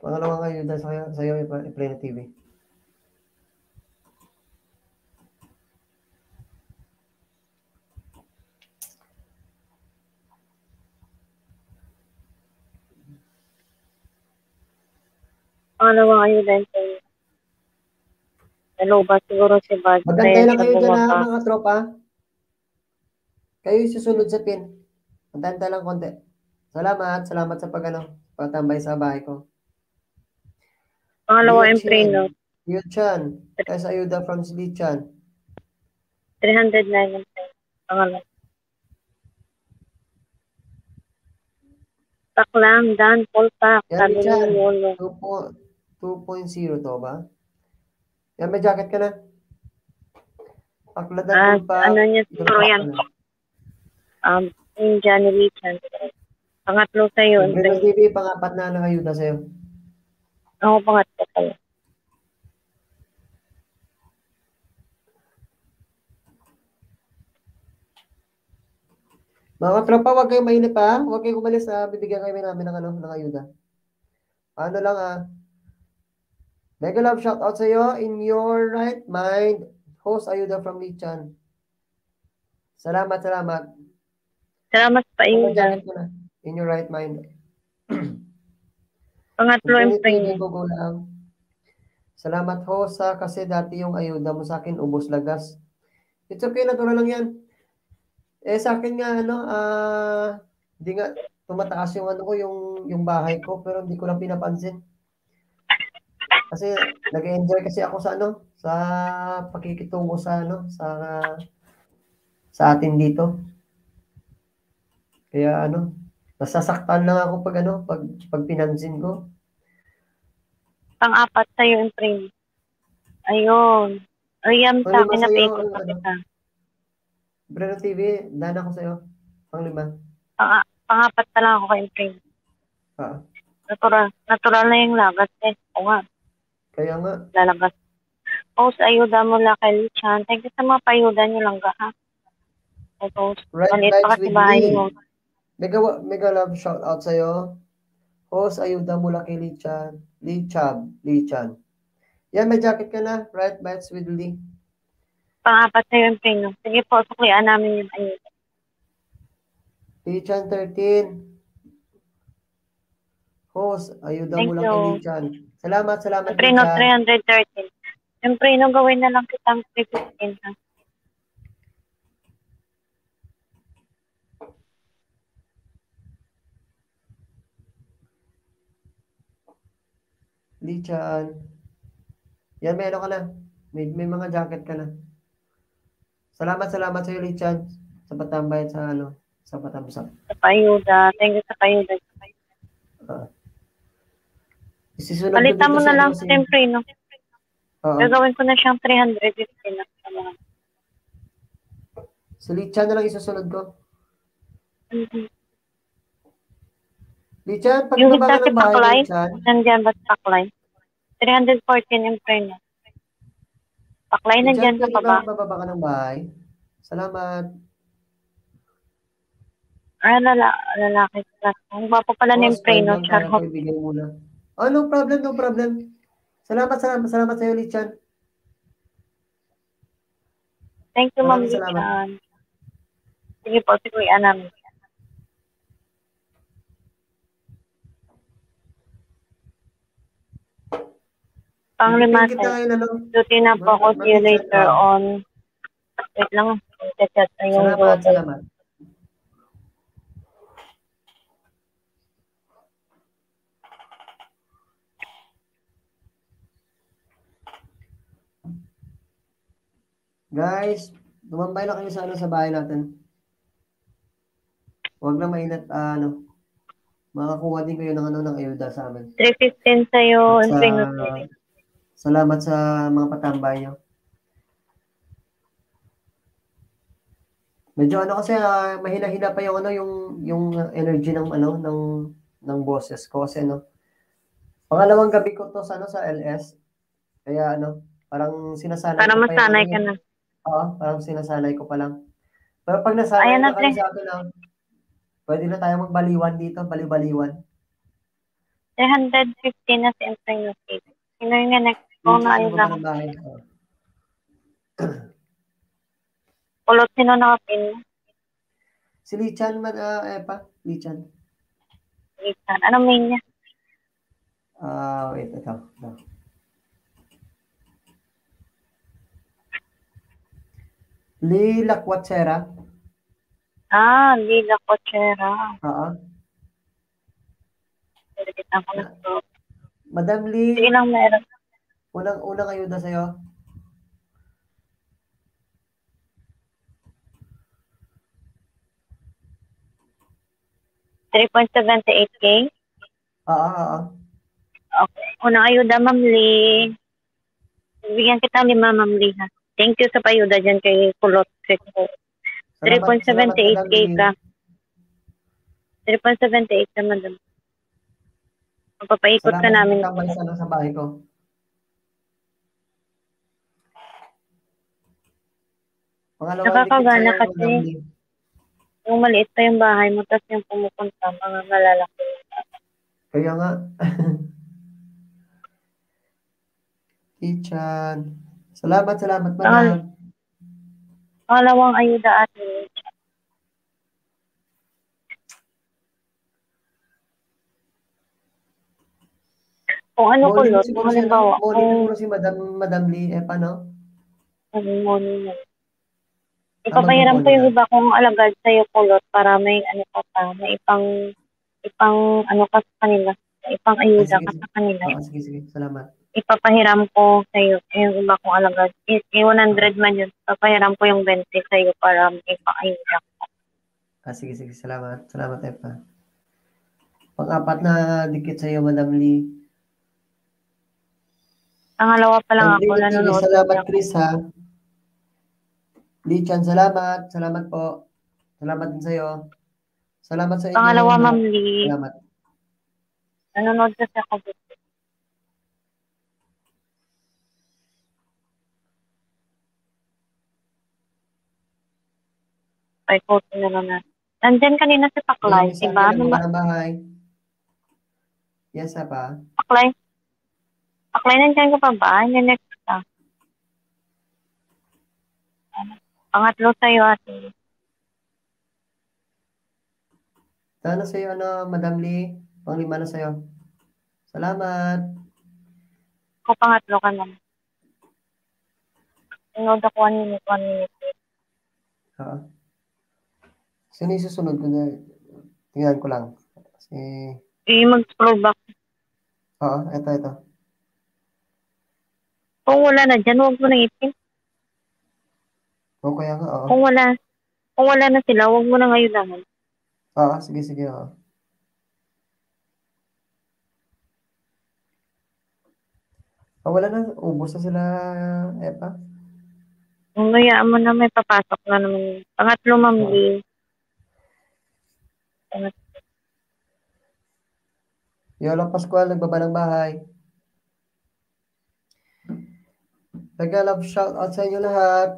Pangalawang ayuda sa'yo i-play na TV. Pangalawang ayuda sa'yo. Hello ba siguro si Bad Magantay lang kayo dyan bumaba. mga tropa. Kayo susunod sa pin. Magantay lang konti. Salamat sa pagtambay sa bahay ko. Pangalawa yung preno. Liu Chan. As ayuda from Liu Chan. 309 yung preno. Pangalawa. Tak lang, Dan, full pack. Yan, Sabi Liu Chan. ni Yolo. 2.0 to ba? Yan, may jacket ka na. Pakladan full pack. Ano niya siguro yan? Yung Johnny Lee Chan. Pangatlo sa'yo. Breno TV, pang-apat na ayuda sa'yo. Ako pangatlo sa'yo. Mga tropa, huwag kayong mainip ha. Huwag kayong umalis ha. Bibigyan kayo namin ng ayuda. Ano lang Mega love shout out sa'yo. In your right mind. Host ayuda from Lichan. Salamat. Salamat pa iyo. In your right mind. Pangatlo yung preno. Salamat host ha. Kasi dati yung ayuda mo sa akin, ubos lagas. It's okay, natural lang yan. Sa akin nga, hindi nga tumataas yung yung bahay ko, pero hindi ko lang pinapansin. Kasi nag-enjoy kasi ako sa pakikitungo sa atin dito. Kaya nasasaktan lang ako pag pinansin ko. Pang-apat sa'yo yung preno. Ayun. Ayun sa akin na paikot pa kita. Breno TV, daan ako sa'yo. Pang-5. Pang-apat pa lang ako kay preno. Natural na yung lagas O nga. Kaya nga. Lalagas. Post ayuda mo lang kay Lichan. Thank you sa mga payuda niyo lang ha. Post. Maliit pa kasi bahay mo. Mega love shout out sa'yo. Host ayuda mo lang kay Lichan. Lichan. Yan, may jacket ka na. Right bites with Lee. Pang-apat sa'yo yung preno. Sige po, suklian namin yung ayuda. Lichan 13. Host, ayuda mo lang kay Lichan. Salamat, yung preno, 313. Yung preno, gawin na lang kitang 315 ha. Lichan. Yan, meron ka na. May mga jacket ka na. Salamat sa iyo, Lichan. Sa patambay sa patamsak. Sa payuda. Thank you sa payuda. Palitan mo na lang sa preno. Gagawin ko na siyang 315 na. Sa Lichan na lang isusunod ko. Lichan, pag yung baba ka ng bahay, Lichan. Nandiyan ba sa Paklay? 314 yung preno. Paklay, nandiyan sa baba. Lichan, bababa ka ng bahay. Salamat. Lalaki sila. Ang gwapo pala ng preno, Charot. No problem. Salamat sa iyo, Lichan. Thank you, Ma'am Lichan. Sige po, sikuyan namin. Pang-5. Duty na po ako. See you later on. Wait lang. Chat na yung Salamat. Guys, tumambay na kayo sa bahay natin. Huwag lang mainit, makakuha din kayo ng ayuda sa amin. 315 sa'yo. Salamat sa mga patambay nyo. Medyo kasi mahina-hina pa yung energy ng boses ko kasi Pangalawang gabi ko to sa LS. Kaya parang sinasanay Para ko pa yung masanay ka na. parang sinasanay ko pa lang. Pero pag nasanay Ayan na, na kayo Tre. sa akin pwede na tayo magbaliwan dito, baliw-baliwan. 350 na si Antonio Kate. Sino yung next ko Dito na sa ayun baba lang? ng bahay. Kulot, sino nakapin? Si Lichan man, Epa. Lichan. Ethan. Ano main niya? Wait, ito. Lila Quatsera. Lila Cochera. Oo. Pagkitan ko na to. Madam Sige Lee, lang meron. unang ayuda sa'yo. $3.78K. Oo. Okay. Unang ayuda, Ma'am Lee. Bigyan kita 5, Ma'am Lee, ha? Thank you sa payuda dyan kay Kulot. Salamat, Madam 3.78K Lee. ka. 3.78 ka, madam. Mapapaikot ka Salamat sa namin. pagtambay sa bahay ko. Pangalawang dikit Nakakagana sa'yo, Madam kasi Lee. yung maliit pa yung bahay mo, tapos yung pumupunta, mga malalaki. Kaya nga. Lichan. Salamat, Madam. Pangalawang ayuda atin. Kung ano Kulot, halimbawa, Morning si Madam Lee, paano? morning. Ipapahiram ko yung iba kong alagad sa'yo, Kulot, para may ka pa, may ipang ka sa kanila, ipang ayuda ka sa kanila. Sige. Salamat. Ipapahiram ko sa'yo yung iba kong alagad. 100 man yun. Ipapahiram ko yung 20 sa'yo para may ipang ayuda ka. Sige. Salamat, Epa. Pang-apat na dikit sa'yo, Madam Lee. Pangalawa pa lang ako, nanonood. Salamat, Chris, ha? Lichan, salamat. Salamat po. Salamat din sa'yo. Salamat sa inyo. Pangalawa, Ma'am Lee. Salamat. Nanonood kasi ako. Ay, quote na naman. Nandyan kanina si Paklay, diba? Ng bahay. Yes, pa. Paklay, nandyan ka pa ba? Next ka. Pangatlo sa'yo, ate. Sana sa'yo, Madam Lee. Pang-5 na sa'yo. Salamat. Ako pangatlo ka naman. Nanonood ako 1 minute. Sino yung susunod ko na? Tingnan ko lang. Mag-scroll back. Ito. Kung wala na dyan, huwag mo nang itin. Kaya nga, Kung wala na sila, huwag mo nang ayudahan. Sige. Wala na. Ubos na sila, Epa. Hayaan mo na may papasok na naman. Pangatlo, Ma'am Lee. Yolo Pascual, nagbaba ng bahay. Nag-love shout out sa inyo lahat.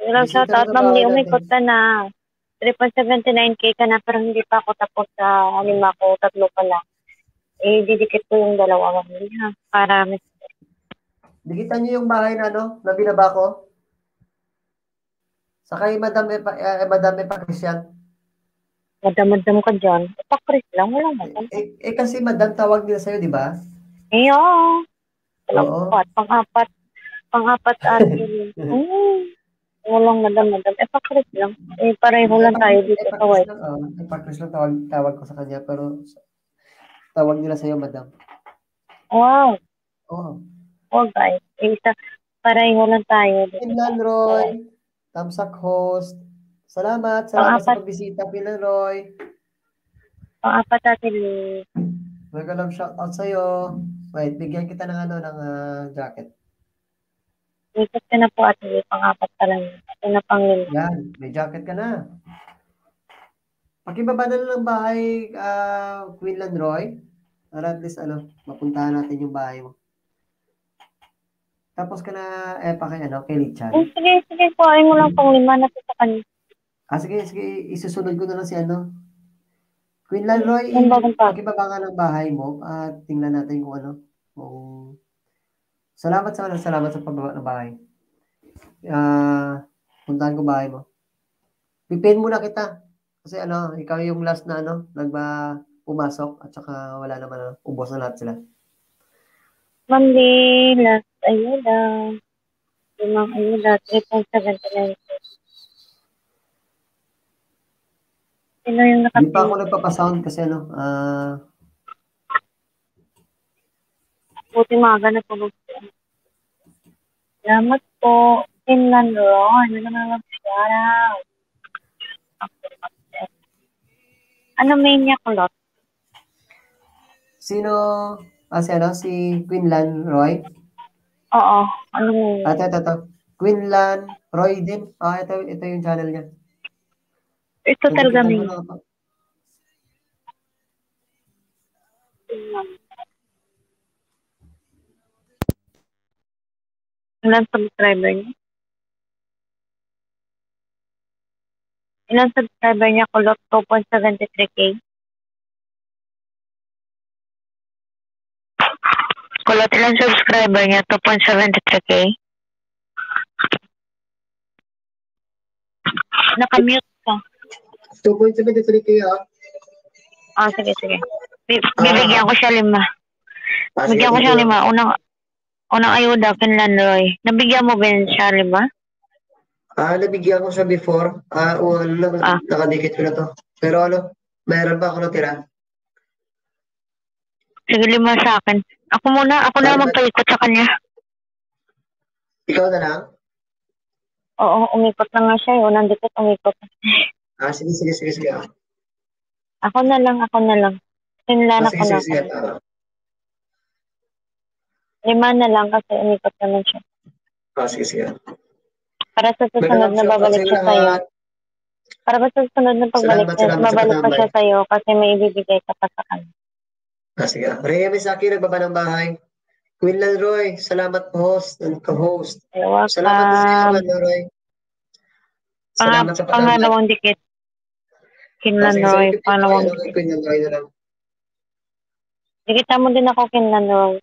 Love shout out, Ma'am Lee. Umikot ka na. 3.79K ka na, pero hindi pa ako tapos sa 5 ko, 3 pa lang. Didikit ko yung 2, Ma'am Lee, ha? Para dikitan niyo yung bahay na binaba ko. Saka yung Madam Epa Christian. Madam ka dyan. Pakris lang, wala madam. Kasi Madam tawag nila sa'yo, di ba? Pang-apat atin. Walang madam. Pakris lang. Pareho lang tayo dito sa white. Pakris lang tawag ko sa kanya, pero tawag nila sa'yo, Madam. Wow. Guys. Pareho lang tayo dito. Pinlan Roy, Tamsak host. Salamat sa pagbisita, Pinlan Roy. Pang-apat atin. Nag-love shout out sa'yo. Wait, bigyan kita ng jacket. Ikot ka na po atin. Pang-apat pa lang. Ito na pang-5. Yan, may jacket ka na. Pakibaba na lang ng bahay, Quinlan Roy. Para at least, mapuntahan natin yung bahay mo. Tapos ka na, kay Richard. Sige, kuhain mo lang pang 5 na sa kanya. Sige, isusunod ko na lang si Queen Leroy, pakibaba ka ng bahay mo at tingnan natin kung salamat sa pagbaba ng bahay. Puntahan ko bahay mo. Pipin muna kita. Kasi ikaw yung last na pumasok at saka wala naman ubos na lahat sila. Monday, last ayuda. Limang ayuda, 3.79. Sino yung Hindi pa ako nagpapasound kasi buti maaga na tulog siya. Salamat po. Finland Ron. Ano naman mag-shoutout? Ano mania kulot? Sino? Si Quinlan Roy? Oo. Ano mania? Ito. Quinlan Roy din. Ito yung channel niya. Ito talaga mania. Ilan subscriber niya? Ilan subscriber niya kulot? 2.73k. Kulot, ilan subscriber niya? 2.73k. Nakamute ka. 2.73k Sige. Bibigyan ko siya 5. Bigyan ko siya 5. Unang ayuda, Finland Roy. Nabigyan mo ba siya 5? Nabigyan ko siya before. Nakadikit ko na to. Pero mayroon pa ako natira. Sige, 5 sa akin. Ako na magpaikot sa kanya. Ikaw na lang? Oo, umikot na nga siya. Unang dikit, umikot. Sige. Ako na lang. Finland ako na. Sige. 5 na lang kasi umikot naman siya. Sige. Para sa susunod na babalik siya sa'yo. Para sa susunod na pagbalik niya, babalik pa siya sa'yo kasi may ibibigay ka pa sa kanya. Sige. Rhea Misaki, nagbaba ng bahay. Quinlan Roy, salamat host and co-host. Salamat din sa iyo, Roy. Salamat sa pagkakataon. Pangalawang dikit. Quinlan Roy, pangalawang dikit. Quinlan Roy na lang. Dikitan mo din ako, Quinlan Roy.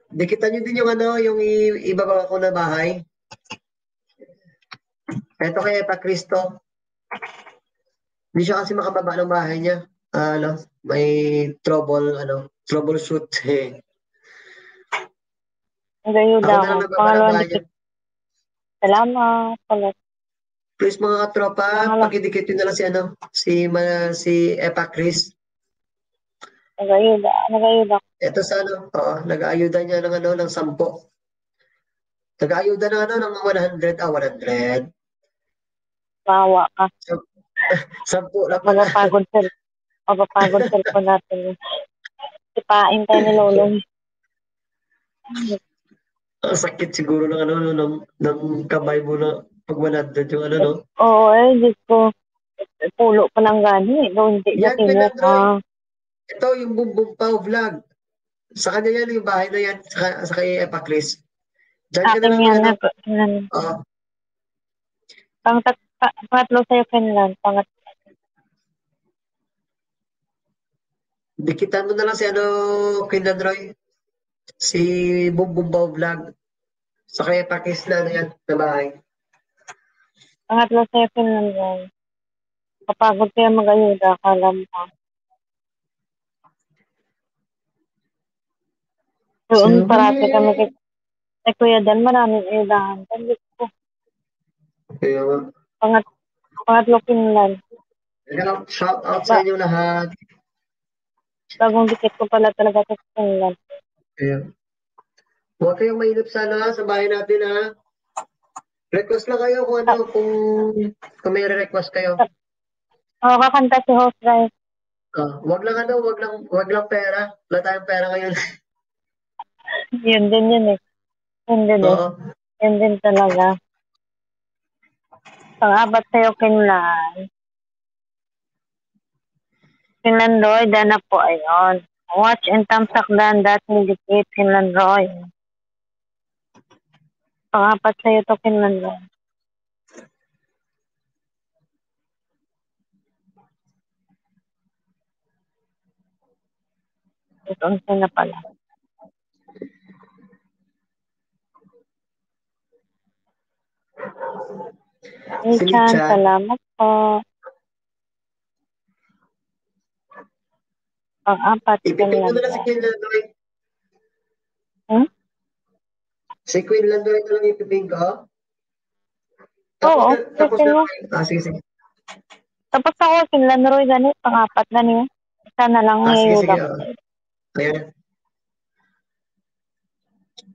Dikitan nyo din yung ibaba ko na bahay. Ito kay Epa Cristo. Hindi siya kasi makababa ng bahay niya. May troubleshoot. Ngayon daw, pangalawang dikit. Salamat. Please mga katropa, pakidikit yun na lang si Epa Chris. Nag-ayuda. Ito sa nag-ayuda niya ng 10. Nag-ayuda ng 100. 100. Bawa ka. 10 lang pala. Mapapagod cellphone natin. Ipain tayo ni Lolong. Sakit siguro ng kamay mo na pag 100 yung no? Oo, Diyos ko. Pulo pa ng gani. Hindi yan, Roy. Ito yung Bumbum Pao vlog. Sa kanya yan yung bahay na yan. Sa kay Epa Chris. Diyan ka na lang. Pangatlo sa'yo, Finland. Dikitan mo na lang si Finland Roy. Si Bumbum Pao vlog. Sa kay Epa Chris na yan na bahay. Pangatlo sa'yo, Finland Roy. Kapagod kaya mag-ayuda, kalam pa. Doon parati kami kay Kuya Dan, maraming ayudahan. Tandit ko. Kaya nga. Pangatlo Finland. Shout out sa inyo lahat. Bagong dikit ko pala talaga sa Finland. Kaya. Huwag kayong mainip sana sa bahay natin ha. Request lang kayo kung may request kayo. Kakanta si host guys. Wag lang pera. Wala tayong pera ngayon. Yun din. Yun din talaga. Pang-apat sa'yo, Finland. Finland Roy, na po, ayun. Watch and tamsakdan that indicate Finland Roy. Pangapat sa'yo to, Finland Roy. Ito na pala. Lichan, salamat po. Pang-apat, Ipipin mo na lang si Queen Landoy. Si Queen Landoy na lang ipipin ko? Tapos na. Sige, sige. Tapos ako, Finland Roy, ganit, pang-apat na niya. Isa na lang sige. Ayan.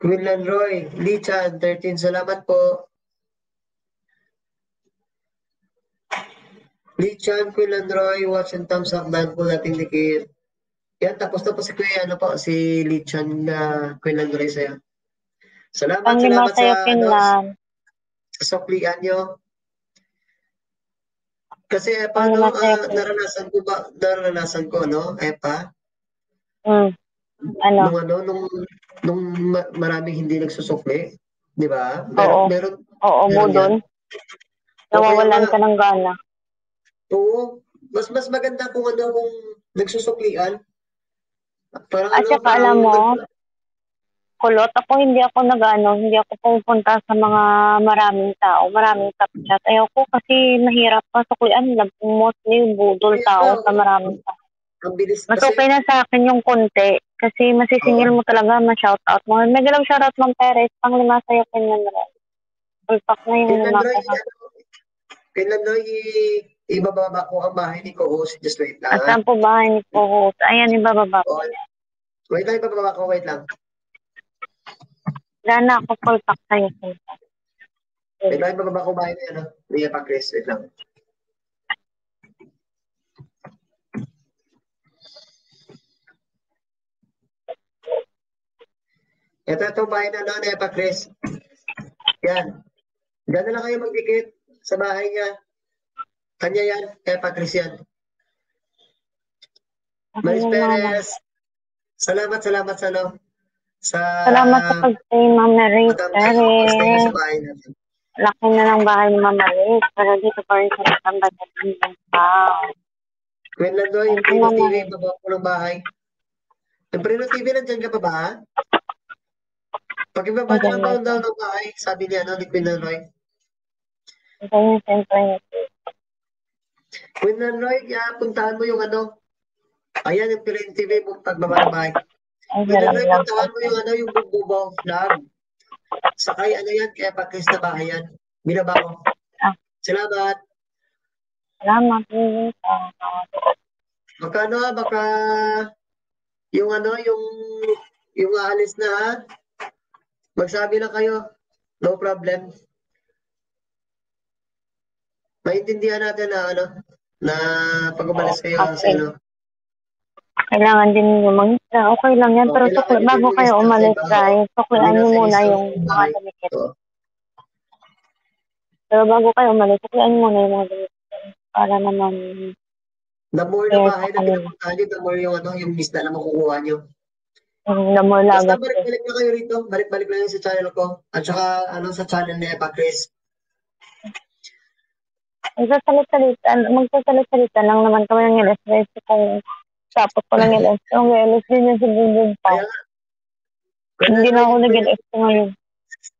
Queen Landoy, Lichan, 13, salamat po. Lichan, Queen Landoy, watch and thumbs up, man po nating dikit. Yan, tapos na po si Kuya, si Lichan na Queen Landoy sa'yo. Salamat sa suklian nyo. Kasi paano naranasan ko, no? Epa? Ano? Nung maraming hindi nagsusukli, di ba? Meron budol. Nawawalan ka ng gana. Oo. Mas maganda kung nagsusuklian. At saka alam mo, kulot, hindi ako pupunta sa mga maraming tao, maraming top chat. Ayoko kasi mahirap pasuklian, mostly budol tao sa maraming tao. Mas okay na sa akin yung konti kasi masisingil mo talaga, ma-shoutout mo. May galang shoutout mong Perez, pang-5 sa'yo, Pinlandoy. Pulpak na yung Pinlandoy, ibababa ko ang bahay ni co-host. Just wait lang. At saan po bahay ni co-host? Ayan, ibababa ko. Wait lang, ibababa ko. Wait lang. Wala na ako pulpak sa'yo. Wait lang, ibababa ko bahay ni Chris. Wait lang. Ito bahay na ni Chris. Yan. Gano'n lang kayo magdikit sa bahay niya. Kanya yan, Chris yan. Maris Perez. Salamat sa salamat sa pag-stay, Ma'am Maris Perez. Laki na ng bahay ni Ma'am Maris. Pero dito pa rin sa Batangas ng tao. Queen Landoy, yung Prino TV, baba ko ng bahay. Yung Prino TV, nandyan ka pa ba? Pag ibaba na ng down ng bahay, sabi niya, ni Queen Landoy. Queen Landoy, puntahan mo yung ayan, yung Prino TV, pagbaba ng bahay. Queen Landoy, puntahan mo yung Bubong Vlog. Sakay, yan, kaya Chris na bahay yan. Binaba ko. Salamat. Salamat. Baka yung aalis na, ha? Magsabi na kayo. No problem. Maintindihan natin na pag umalis kayo sa Kailangan din nyo mangisda. Okay lang yan. Pero bago kayo umalis, guys, suklian nyo muna yung mga damit. Pero bago kayo umalis, suklian nyo muna yung mga damit. Para naman... The more na bahay na pinapuntahan nyo, the more yung isda na makukuha nyo. The more lagat. Basta balik-balik na kayo rito. Balik-balik na yun sa channel ko. At saka sa channel ni Chris. Magsasalit-salita lang naman kami ng LS kung tapos ko ng LS. Ang LS din yung sinumbong pa. Hindi na ako nag-LS ngayon.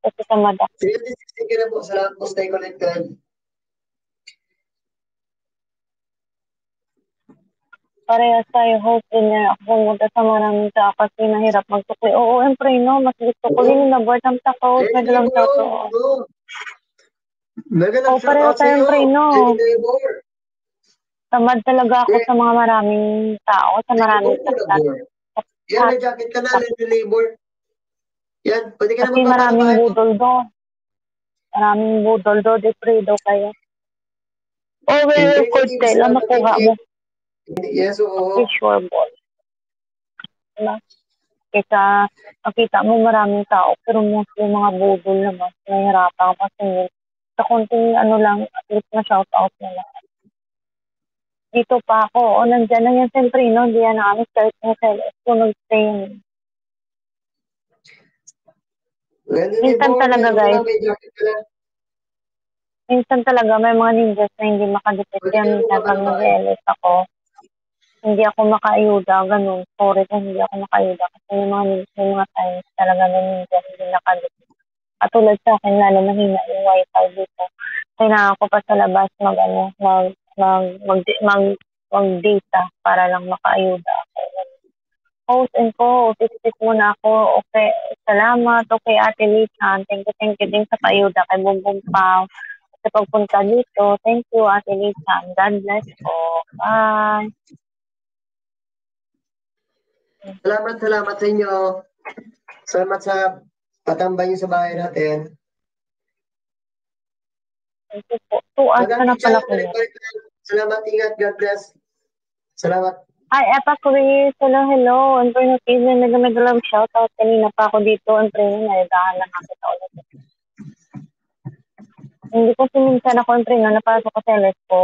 Kasi sa mada. 360 ka na po. Salamat po. Stay connected. Parehas tayo, host din niya. Ako pumunta sa maraming tao kasi mahirap magsukli. Oo, empreno. Mas gusto ko din yung nabord ng takot. Nagalang takot. Pareho tayong preno. Tamad talaga ako sa mga maraming tao, sa maraming saktan. Yan, may jacket ka na, labor. Yan, pwede ka naman maraming budol doon. Maraming budol doon, depredo kayo. Record tail, makuha mo. Yes, oo. Sure ball. Kaya makita mo maraming tao, pero mostly mga budol naman. Nahihirapan kasi sa konting lang, at least na shoutout nila. dito pa ako. O, nandyan lang yan. Siyempre, no, hindi yan namin start na sa nag-stay yun. Minsan talaga, guys. Minsan talaga, may mga ninjas na hindi makadipit yan. Minsan pag nag-LS ako, hindi ako makaayuda, ganun. Sorry kung hindi ako makaayuda. Kasi may mga times talaga na ninja hindi nakadipit. Katulad sa akin, lalo mahina yung wifi dito. Kailangan ko pa sa labas mag-data para lang makaayuda ako. Host and co-host, isip muna ako. Okay, salamat. Okay, Ate Lisa. Thank you din sa paayuda kay Bumbong Pao. Sa pagpunta dito. Thank you, Ate Lisa. God bless po. Bye. Salamat sa inyo. Salamat sa patambay niyo sa bahay natin. Thank you po. 2 hours na pala ko. Salamat, ingat. God bless. Salamat. Hi, Epa Chris. Hello. Ang Prino Season, nag-love shoutout. Kanina pa ako dito. Ang Prino, nalidahan lang nakita ulit. Hindi ko siminsan ako ang Prino, napasok ko sa LS ko.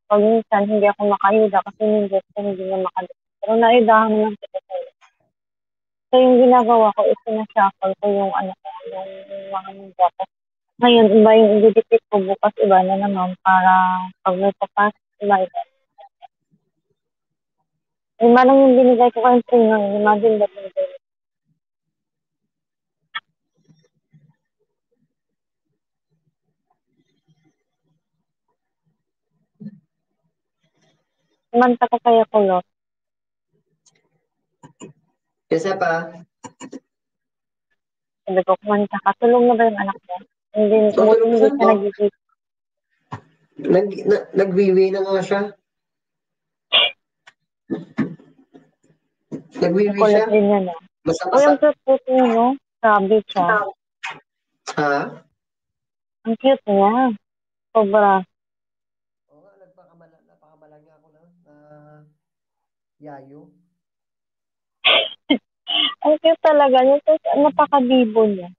Pag minsan, hindi ako makayuda kasi hindi na makadip. Pero nalidahan naman kita sa LS. So, yung ginagawa ko is sinashuffle ko yung yung mga ninja. Ngayon, iba yung i-dictate ko. Bukas iba na naman para pag may papas, iba. Lima lang yung binigay ko kayong Prino. Lima din ba binigay? Manta ka kaya ko, Lot. Isa pa? Sabi ko, kumanta ka. Tulong na ba yung anak mo? Hindi siya nag-isip. Nagwiwi na nga siya. Nagwiwi siya. Kulit din niya, no? Basa-basa. O, yung cute niya, no? Sabi siya. Ha? Ang cute niya. Sobra. Oo nga, napakamalang niya ako na yayo. Ang cute talaga niya. Napaka-bibo niya.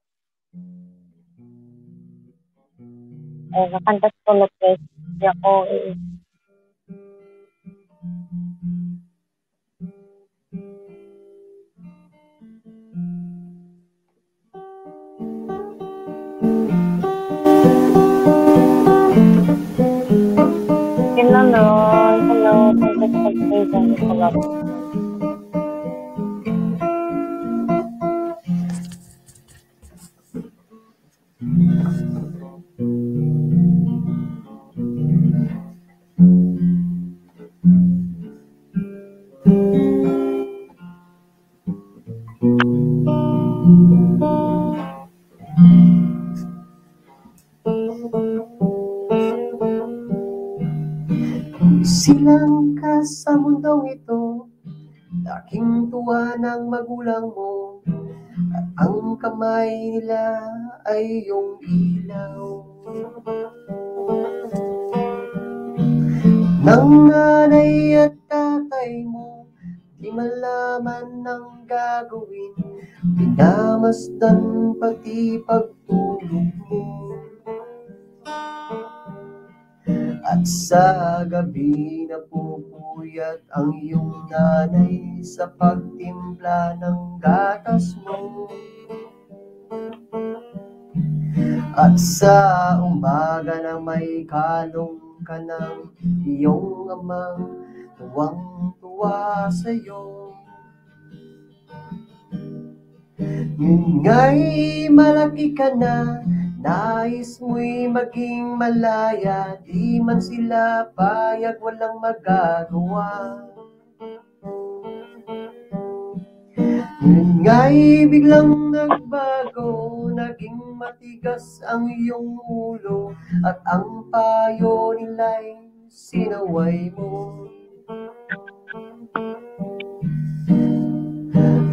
Eh, nakantas ko lang guys. Hindi ako Hello. Thank you for the Silang ka sa mundong ito, laking tuwa ng magulang mo, at ang kamay nila ay iyong ilaw. Nang nanay at tatay mo, di malaman ng gagawin, pinamasdan pati pagtulog mo. At sa gabi napupuyat ang iyong nanay sa pagtimpla ng gatas mo. At sa umaga na may kalong ka ng iyong amang tuwang-tuwa sa'yo. Yun nga'y malaki ka na, nais mo'y maging malaya, di man sila payag, walang magagawa. Yun nga'y biglang nagbago, naging matigas ang iyong ulo, at ang payo nila'y sinaway mo.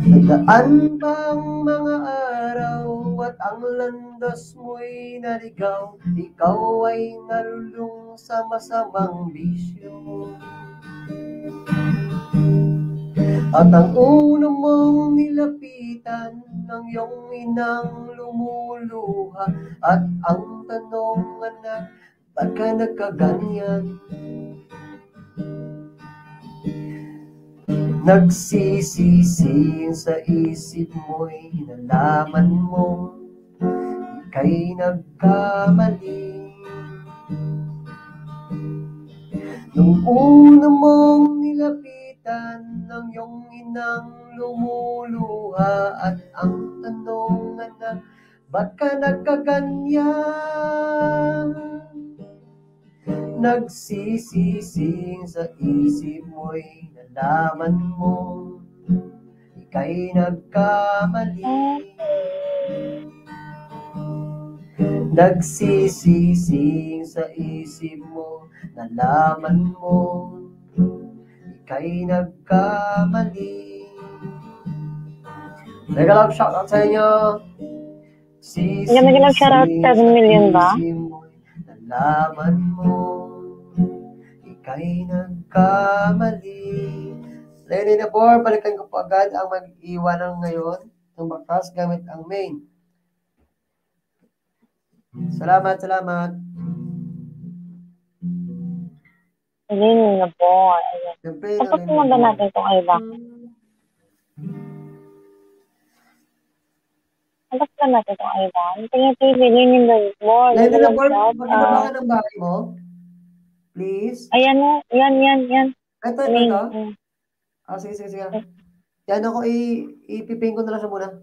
Nadaan pa ang mga araw at ang landas mo'y naligaw, ikaw ay nalulung sa masamang bisyo. At ang uno mong nilapitan ng iyong inang lumuluha, at ang tanong, anak, ba't ka nagkaganyan? Nagsisisi sa isip mo'y nalaman mo ika'y nagkamali. Nung una mong nilapitan ng iyong inang lumuluha at ang tanong na ba't ka nagkaganyan? Nagsisising sa isip mo'y nalaman mo ika'y nagkamali. Nagsisising sa isip mo, nalaman mo ika'y nagkamali. Mega love shoutout sa inyo. Hindi mo nag-shoutout 7 million ba? Nalaman mo ika'y nagkamali. Lenny Nabor, balikan ko po agad ang mag-iwanan ngayon ng bakas gamit ang main. Salamat. Lenny Nabor. Siyempre, Tapos mo ba natin itong iba? Tapos ba natin itong iba? Tingnan TV, Lenny Nabor. Lenny Nabor, mag-ibaba ka ng bahay mo? Please? Ayan o, yan. Ito. Sige. Yan ako, ipiping ko na lang siya muna.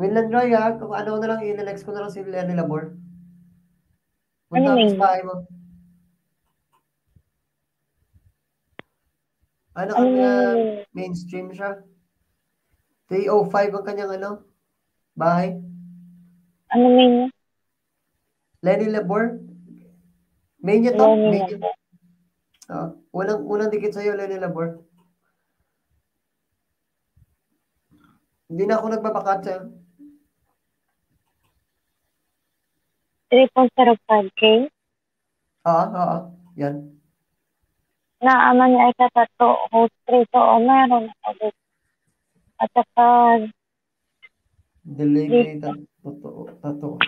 Winland Roy, kung ano na lang, i-next ko na lang si Lenny Labor. Punta ako sa bahay mo. Mainstream siya. 305 ang kanyang bahay. Ano main niya? Lenny Labor. Main niya to? Main niya. Unang dikit sa'yo, Lenny Labor. Hindi na ako nagpapakat sa'yo. 3.05K? Oo. Yan. Naaman niya ay sa tato, host 3. So, meron ako. At saka, delay kay tato.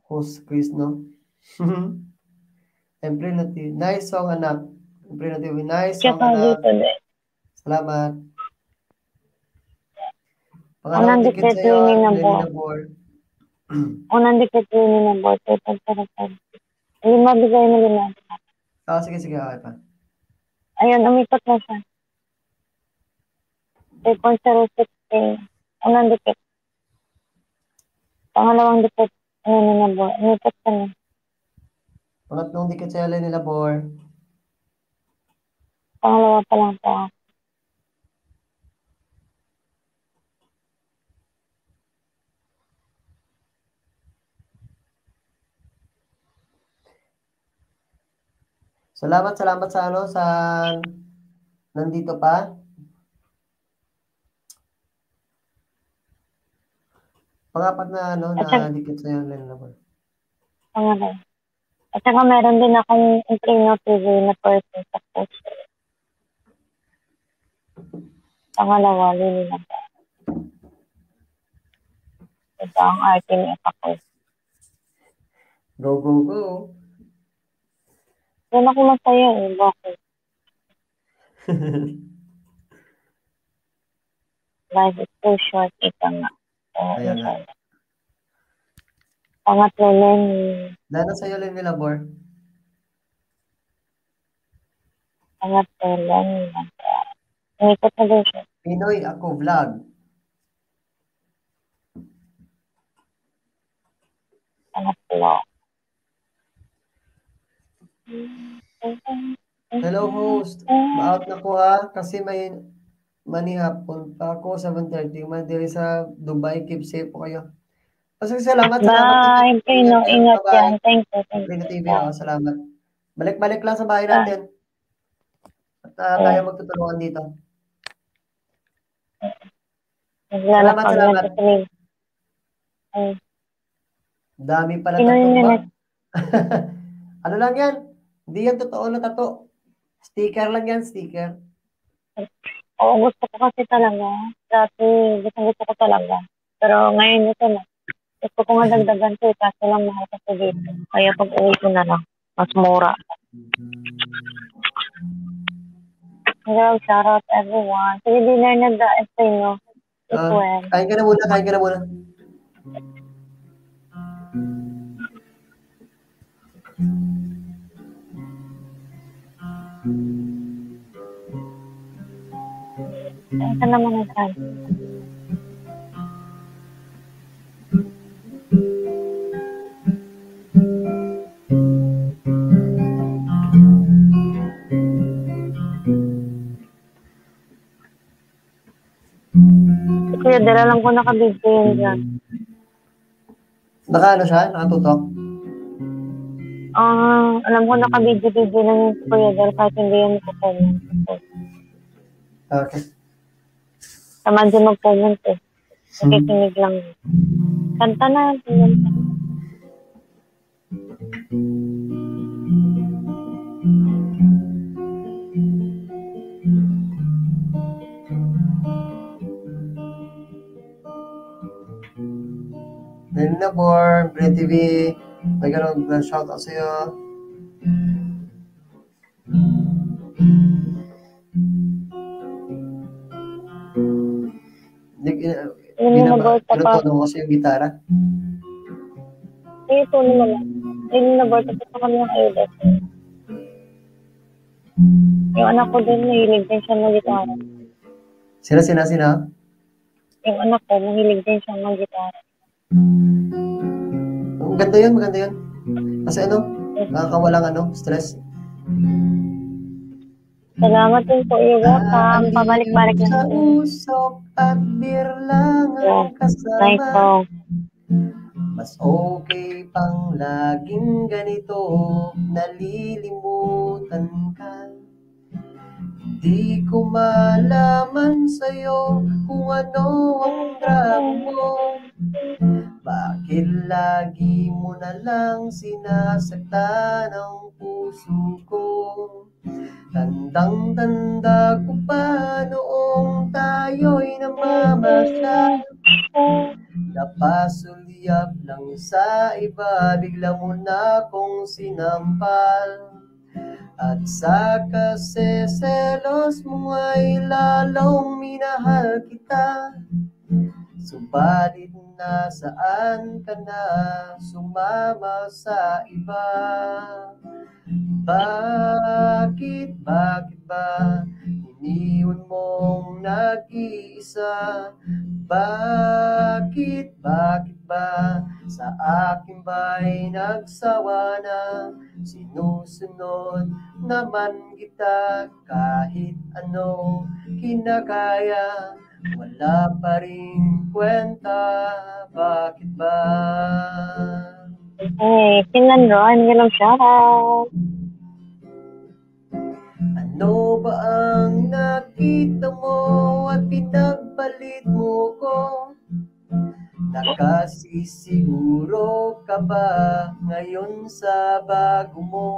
Host Chris, no? Empril natin. Nice song, anak. Empril natin. Nice song, anak. Salamat. Pangalawang dikit sa'yo, Lenny Nabor. Unang dikit Lenny Nabor, 3.05. Hindi mabigay na rin natin. Sige. Okay pa. Ayun, umikot na siya. 3.06K. Unang dikit. Pangalawang dikit Lenny Nabor. Umikot ka na. Pangatlong dikit sa'yo, Lenny Nabor. Pangalawa pa lang po. Salamat sa nandito pa. Pangapat na na dikit sa'yo, Lenny Nabor. Pangalawa. At saka meron din akong Intrino TV na person sa post. Pangalawa, Lenny Nabor. Ito ang arte ni Epako. Go. Doon ako masaya bakit? Life is too short, ito nga. Ayan nga. Pangatlo, Lenny. Dahil sa'yo, Lenny Nabor. Pangatlo, Lenny Nabor. Umikot na din siya. Pinoy Ako Vlog. Pangatlo. Hello, host. Ma-out na ko kasi may manihapon pa ako 7:30. Mandiri sa Dubai. Keep safe po kayo. Salamat. Bye. Ingat yan. Thank you. Rina TV, salamat. Balik-balik lang sa bahay natin. At tayo magtutulungan dito. Salamat. Dami pala tattoo ba? Ano lang yan? Hindi yan totoo na tattoo. Sticker lang yan, sticker. Oo, gusto ko kasi talaga. Dati, gusto ko talaga. Pero ngayon ito na. Gusto ko nga dagdagan ko, kaso lang mahal kasi dito. Kaya pag-uwi ko na lang. Mas mura. Hello, shout out everyone. Sige, dinner na daan sa inyo. Kain ka na muna, kain ka na muna. Kain ka naman ang kain. Kuya, dala lang ko nakabigay yun dyan. Naka ano siya? Nakatutok? Alam ko nakabidyo-bidyo lang yung Kuya dahil kahit hindi yan magpo-comment. Okay. Taman din mag-comment eh. Nakikinig lang. Kanta na. Melina Born, Brent TV, nag shoutout sa'yo. Pinutono mo kasi yung gitara. Ay, ito naman lang. Hindi na birthday sa kami ng ayuda. Yung anak ko din, mahilig din siya mag-gitara. Sina? Yung anak ko, mahilig din siya mag-gitara. Maganda yun. Kasi nakakawalang stress. Salamat din po, welcome. Pabalik-balik na. Sa usok at birlang ang kasama. Nice song. Mas okay pang laging ganito, nalilimutan ka. Di ko malaman sa'yo kung ano ang drama mo. Bakit lagi mo na lang sinasaktan ang puso ko? Tandang-tanda ko pa noong tayo'y namamasyal. Napasulyap lang sa iba, bigla mo na kong sinampal. At sa kasi selos mo ay lalong minahal kita. Subalit nasaan ka na sumama sa iba? Bakit ba iniwan mong nag-iisa? Bakit ba sa akin ba'y nagsawa na? Sinusunod naman kita kahit ano kinakaya, wala pa rin kwenta. Bakit ba? Hey, Finlandro, I'm gonna shout out. Ano ba ang nakita mo at pinagpalit mo ko? Nakasisiguro ka ba ngayon sa bago mo?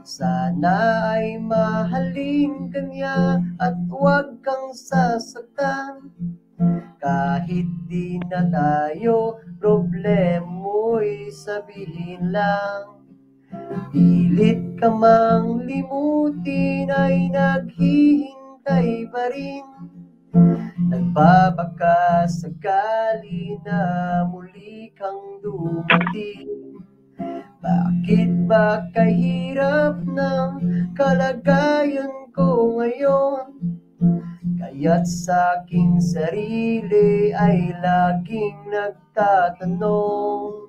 Sana ay mahalin ka niya at huwag kang sasaktan. Kahit di na tayo, problema mo'y sabihin lang. Pilit ka mang limutin ay naghihintay pa rin. Nagbabaka sakali na muli kang dumating. Bakit ba kahirap ng kalagayan ko ngayon? Kaya't sa aking sarili ay laging nagtatanong.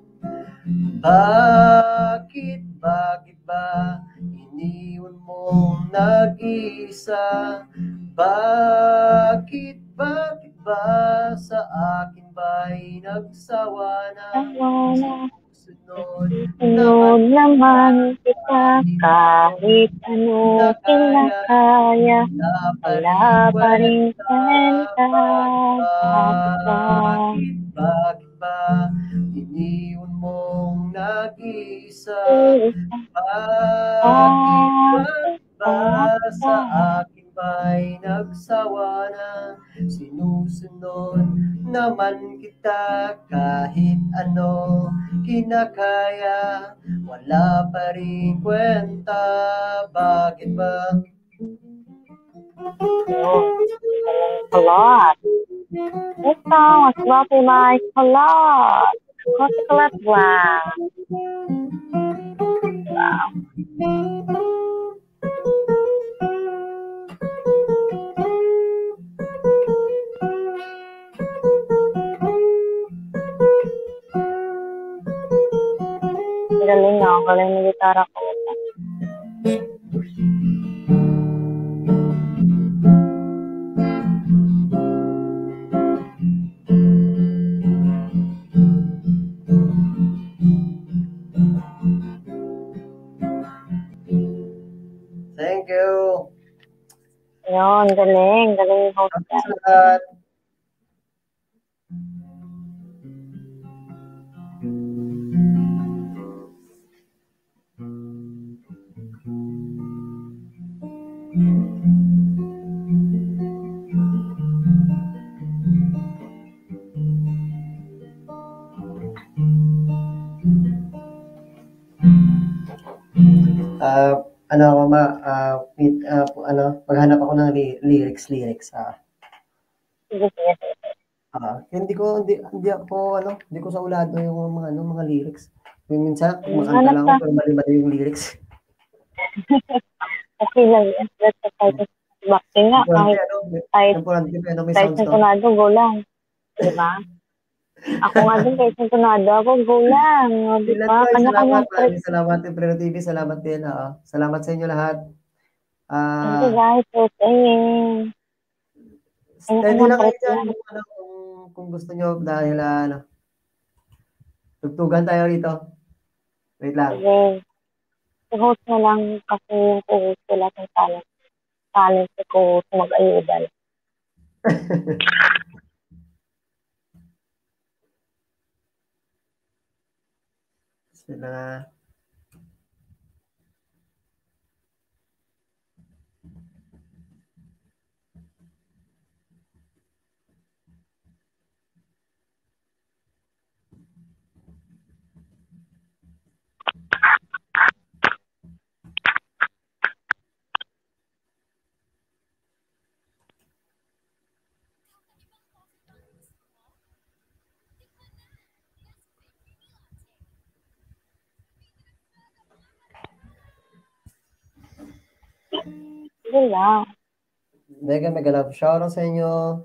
Bakit ba iniwan mong nag-iisa? Bakit ba sa akin ba'y nagsawa na? Sunod naman kita kahit ano kinakaya, wala pa rin kwenta. Bakit ba iniwan mong nag-iisa? Bakit ba sa akin ba'y nagsawa na? Sinusunod naman kita kahit ano kinakaya, wala pa rin kwenta, bakit ba? A lot. This song was brought to you by Colot. Chocolate Wow. Galing nga, galing ng gitara ko. Thank you. Ayun, galing yung host niya. Salamat. Maghanap ako ng lyrics. Sige, sige. Hindi ko sa ulado yung mga lyrics. Minsan, kumakanta lang ako, pero mali-mali yung lyrics. Okay lang yan. That's the type of boxing nga. Kahit sintonado, go lang. Diba? Ako nga din, kahit sintonado ako, go lang. Diba? Salamat din, Preno TV. Salamat din. Salamat sa inyo lahat. Thank you guys for staying. Steady lang kayo dyan kung gusto nyo dahil tugtugan tayo rito. Wait lang. Okay. I-host na lang kasi yung co-host ko lahat ng talent. Talent si co-host mag-ayudan. Sila. Sige lang. Mega love shoutout sa inyo.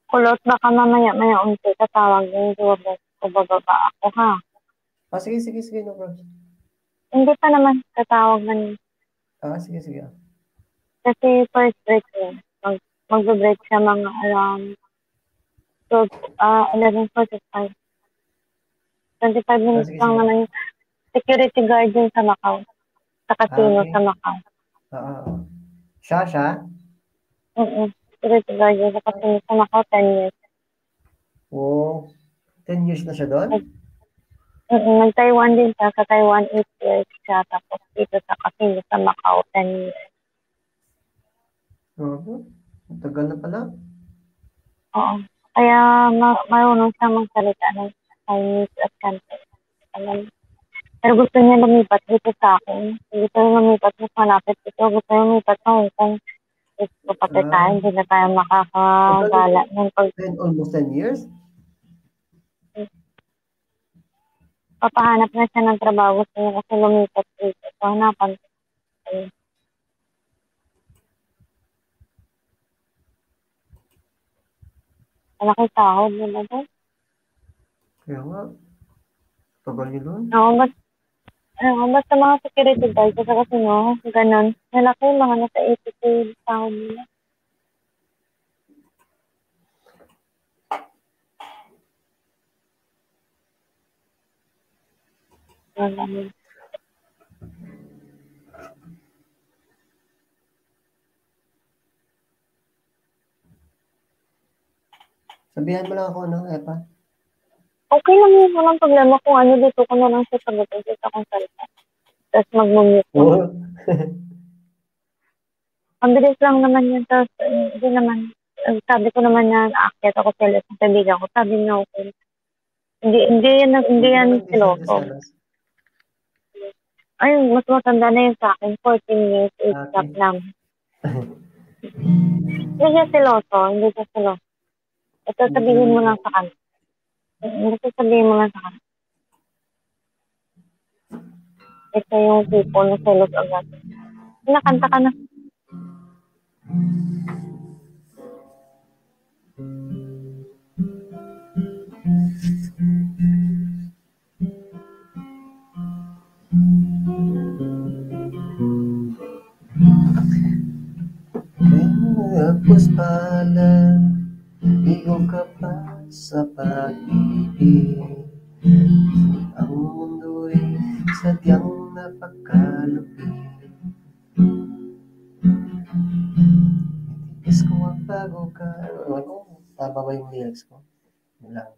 Kulot, baka mamaya unti tatawag din Jordan o bababa ako, ha? Sige, no problem. Hindi pa naman tatawag man. Sige. Kasi first break eh. Mag-break siya mga around 11:45. 25 minutes lang naman yung security guard din sa Macau. Sa casino sa Macau. Siya? Security guard din sa casino sa Macau, 10 years. Oh, 10 years na siya doon? Nag-Taiwan din siya. Sa Taiwan, 8 years siya. Tapos dito sa casino sa Macau, 10 years. Ang tagal na pala. Oo. Kaya marunong siya magsalita ng Chinese at Cantonese. Pero gusto niya lumipat dito sa akin. Gusto niya lumipat mas malapit dito. Gusto niya lumipat sa Hong Kong. Gusto pati tayo. Hindi na tayo makakagala. Almost 10 years? Papahanap na siya ng trabaho. Gusto niya kasi lumipat dito. So, hanapan ko. Malaki sahod, di ba doon? Kaya nga. Tagal niyo doon? Oo, basta mga security guard kasi no, ganun. Malaki mga nasa 80K sahod nila. Sabihan mo lang ako, Epa? Okay lang yun. Walang problema kung ano dito ko na lang siya sagutin sa consultant. Tapos mag-mute mo. Ang bilis lang naman yun. Tapos, hindi naman, sabi ko naman na aakyat ako sa kaibigan ko. Sabi niya okay. Hindi yan Hindi siya siloso. jealous. Ay, mas matanda na yun sa akin. 14 years age Okay. gap lang. Hindi siya siloso. Ito sabihin mo lang sa kanya. Ito sabihin mo lang sa kanya. Ito yung people na selos agad. Nakanta ka na. Tapos pala, igo ka pa sa pag-ibig. Ang mundo'y sadyang napakalupit. Itis ko ang bago ka. Ano? Tama ba yung lyrics ko? Yun lang.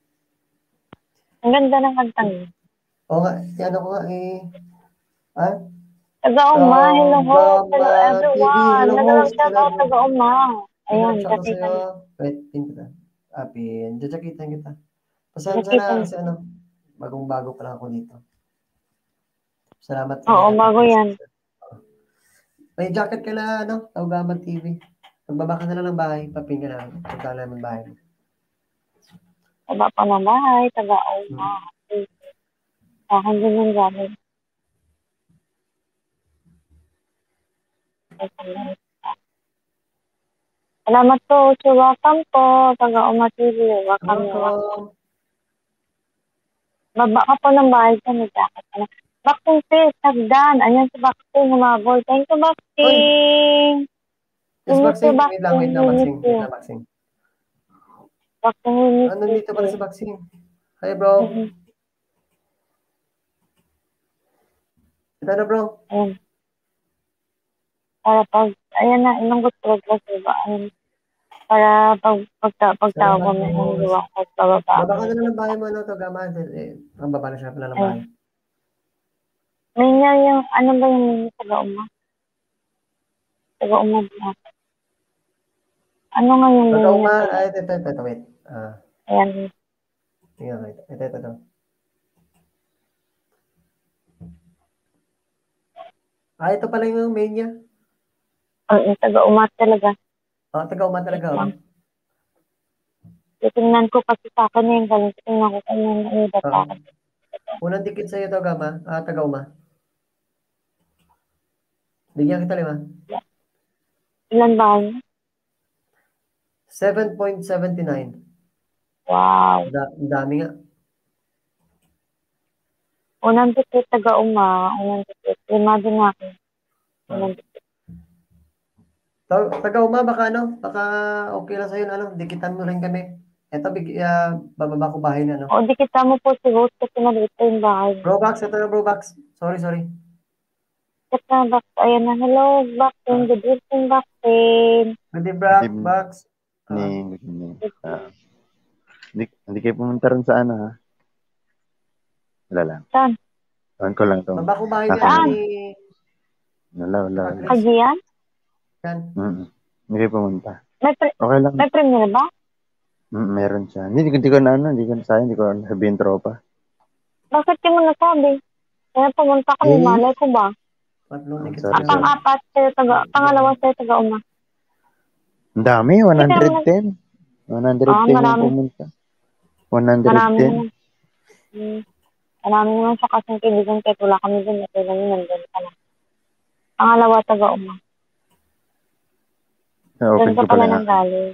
Ang ganda ng kantang yun. Oo nga, yan ako nga Ah? Taga-uma, hello host, hello everyone. Hello Nagalang host, shout out taga-uma. Ayan, Nag-shout out nakita sa'yo. niyo. Wait, pin kita. Pin. Jajakitan kita. Pasensya Nakita na niyo. kasi bagong-bago pa lang ako dito. Salamat. Oo, bago yan. May jacket ka na, Taugaman TV. Magbaba ka na lang ng bahay, papin ka na. Punta lang ng bahay. Taba pa ng bahay, taga-uma. Akin din yung gamit. Salamat po. So, welcome po. Taga-uma TV. Welcome. Baba ka po ng bahay sa may jacket ka na. Boxing sis, sagdan. Ayan si Boxing, humabol. Thank you, Boxing. Yes, Boxing. Wait lang, Boxing. Boxing. Nandito pala si Boxing. Hi, bro. Ito na, bro. Ayan. Para ayan na, inong gusto diba? Ayan. Para pagtawag mo ng luwak at bababa. Baba ka na lang ng bahay mo, Taugaman. Ang baba na siya pala ng bahay. May nga yung, ano ba yung taga-uma? Taga-uma ba? Ano nga yung Taga-uma? Ito, wait. Ayan. Ito. Ito pala yung main niya. Taga-uma talaga. Taga-uma talaga. Tingnan ko kasi sa akin yung galing. Tingnan ko kung yung iba sa akin. Unang dikit sa'yo, taga-uma. Bigyan kita 5. Ilan ba? 7.79. Wow. Dami nga. Unang dikit, taga-uma. Unang dikit. 5 din ako. Unang dikit. Taga-uma, baka okay lang sa'yo dikitan mo rin kami. Ito, bababa ko bahay na, O, dikitan mo po si host kasi maliit yung bahay. Brobox, ito na, Brobox. Sorry. Ito na, Box. Ayan na. Hello, Boxing. Good evening, Boxing. Good evening, Box. Hindi kayo pumunta rin sa ha? Wala lang. Saan? Ewan ko lang ito. Baba ko bahay Saan? Wala. Kagiyan? Hindi kayo pumunta. Okay lang. May premiere ba? Meron siya. Hindi ko sabihin tropa. Bakit di mo nasabi? Kaya pumunta ka, malay ko ba? Pang-apat sa'yo pangalawa sa'yo taga-uma. Ang dami, 110. 110 yung pumunta. 110. Marami naman sa kasing kaibigan kahit wala kami dun. Ito lang yun, nandun ka na. Pangalawa taga-uma. Doon ka pala nang galing.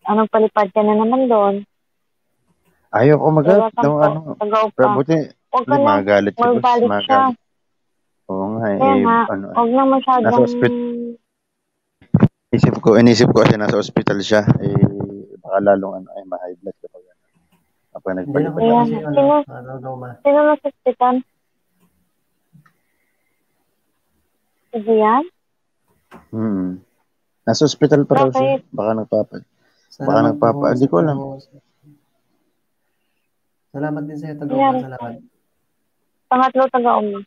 Anong palipad ka na naman doon? Ayoko mag-out. Buti, magalit si boss. Magalit. Oo nga. Huwag lang masyadong... Nasa hospital. Inisip ko kasi nasa hospital siya. Baka lalong ma-high blood kapag nagpalipad. Sino nasa hospital? Sige yan? Nasa hospital pa raw siya. Baka nagpapa. Hindi ko alam. Salamat din sa'yo, taga-uma. Salamat. Pangatlo, taga-uma.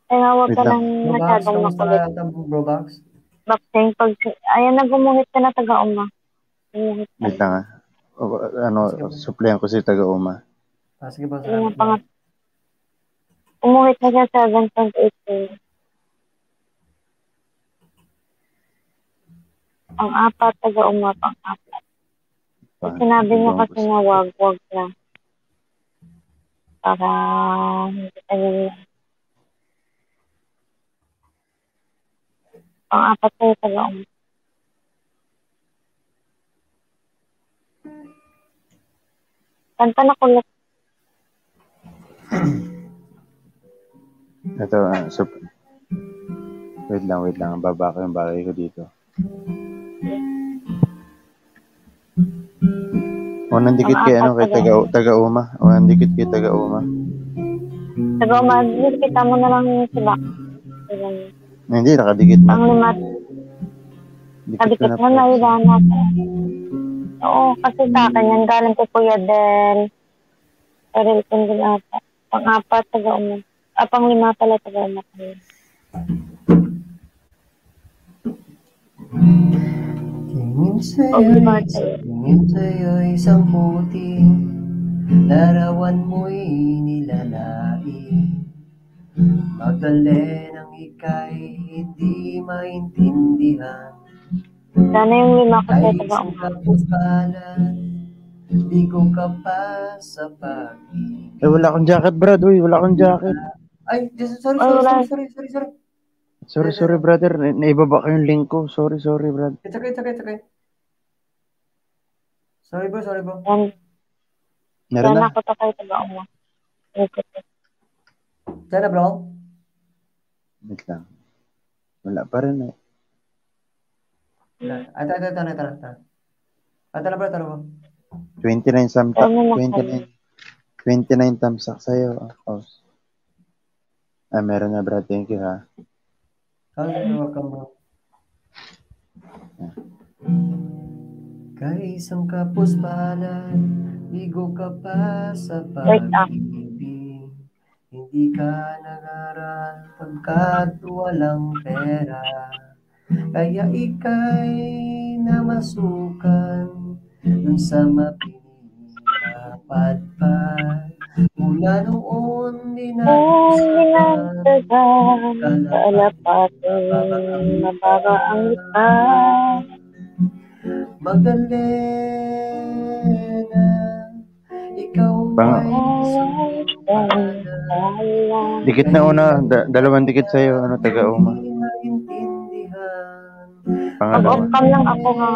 Kaya huwag ka lang masyadong makulit. Brobox? Vaccine ayan na gumuhit ka na taga-uma. Wait lang supplihan ko si taga-uma. Sige po, Yung salamat. umuhit na siya 7.8. Ang apat, taga-uma, pang apat. Sinabi niya kasi na wag na. Para hindi tayo pang apat sa'yo, taga-uma. Kanta na kulit. Ito, wait lang, baba ko yung bagay ko dito. Unang dikit kay taga-uma. Unang dikit kay taga-uma. Taga-uma, kita mo na lang yung sila. Hindi, nakadikit na. Ang limat. Nakadikit na nailan natin. Oo, kasi sa akin yan, galing ko Kuya Del. Pero ito din ata. Pang-apat, taga-uma. Pang-lima pala, taga-uma. Tingin sa'yo isang puting larawan mo'y nilalait. Magaling ang ika'y hindi maintindihan. Sana yung lima ko sa'yo, taga-uma. Ay, kapustalan, ligo ka pa sa pag-ibig. Wala akong jacket, Brad. Wala akong jacket. Ay, sorry. Sorry, brother. Naibaba ko yung link ko. Sorry, Brad. It's okay. Sorry, bro. Meron na? Sana ako to kayo, taga-uma. Sana, bro? Wait lang. Wala pa rin eh. Ito. Ito na, bro. 29 samtak. 29 tamsak sa'yo. Meron na, Brad. Thank you, ha. Welcome, bro. Kay isang kapuspalan, ligo ka pa sa pag-ibig. Hindi ka nag-aral pagkat walang pera. Kaya ika'y namasukan dun sa mapinapatpad. Mula noon dinagsagan, kalapatin, mababa ang lipad. Magdalena, ikaw ay Dikit na una. Dalawang dikit sa'yo. Taga-uma. Mag-off cam lang ako, ha.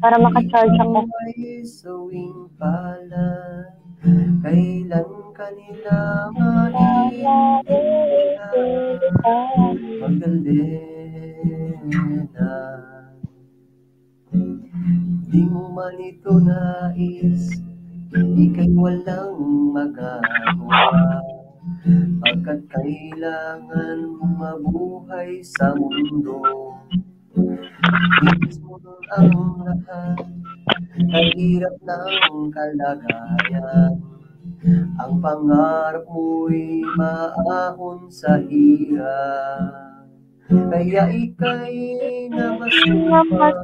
Para makacharge ako. Kailan kanila maintindihan, Magdalena. Di mo man ito nais, ika'y walang magagawa, pagkat kailangan mong mabuhay sa mundo. Ibig mo ang lahat, kahirap ng kalagayan. Ang pangarap mo'y maahon sa hirap. Kaya ika'y namasukan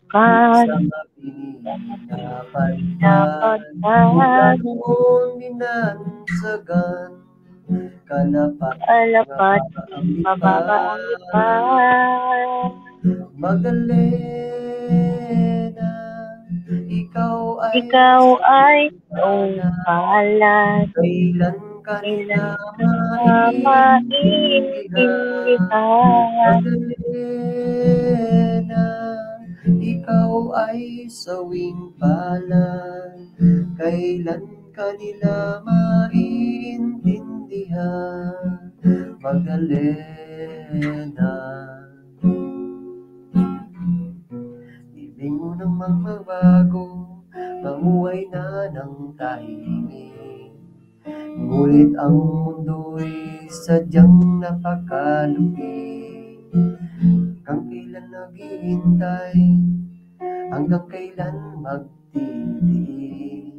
sa mapinapatpad. Mula noon binansagan, kalapat mababa ang lipad. Magdalena, ikaw ay pahalan. Kailan kanila maintindihan, Magdalena, ikaw ay sawing palad. Kailan kanila maintindihan, Magdalena. Ibig mo namang magbago, mamuhay na ng tahimik. Ngunit ang mundo'y sadyang napakalupit. Hanggang kailan naghihintay, hanggang kailan magtitiis.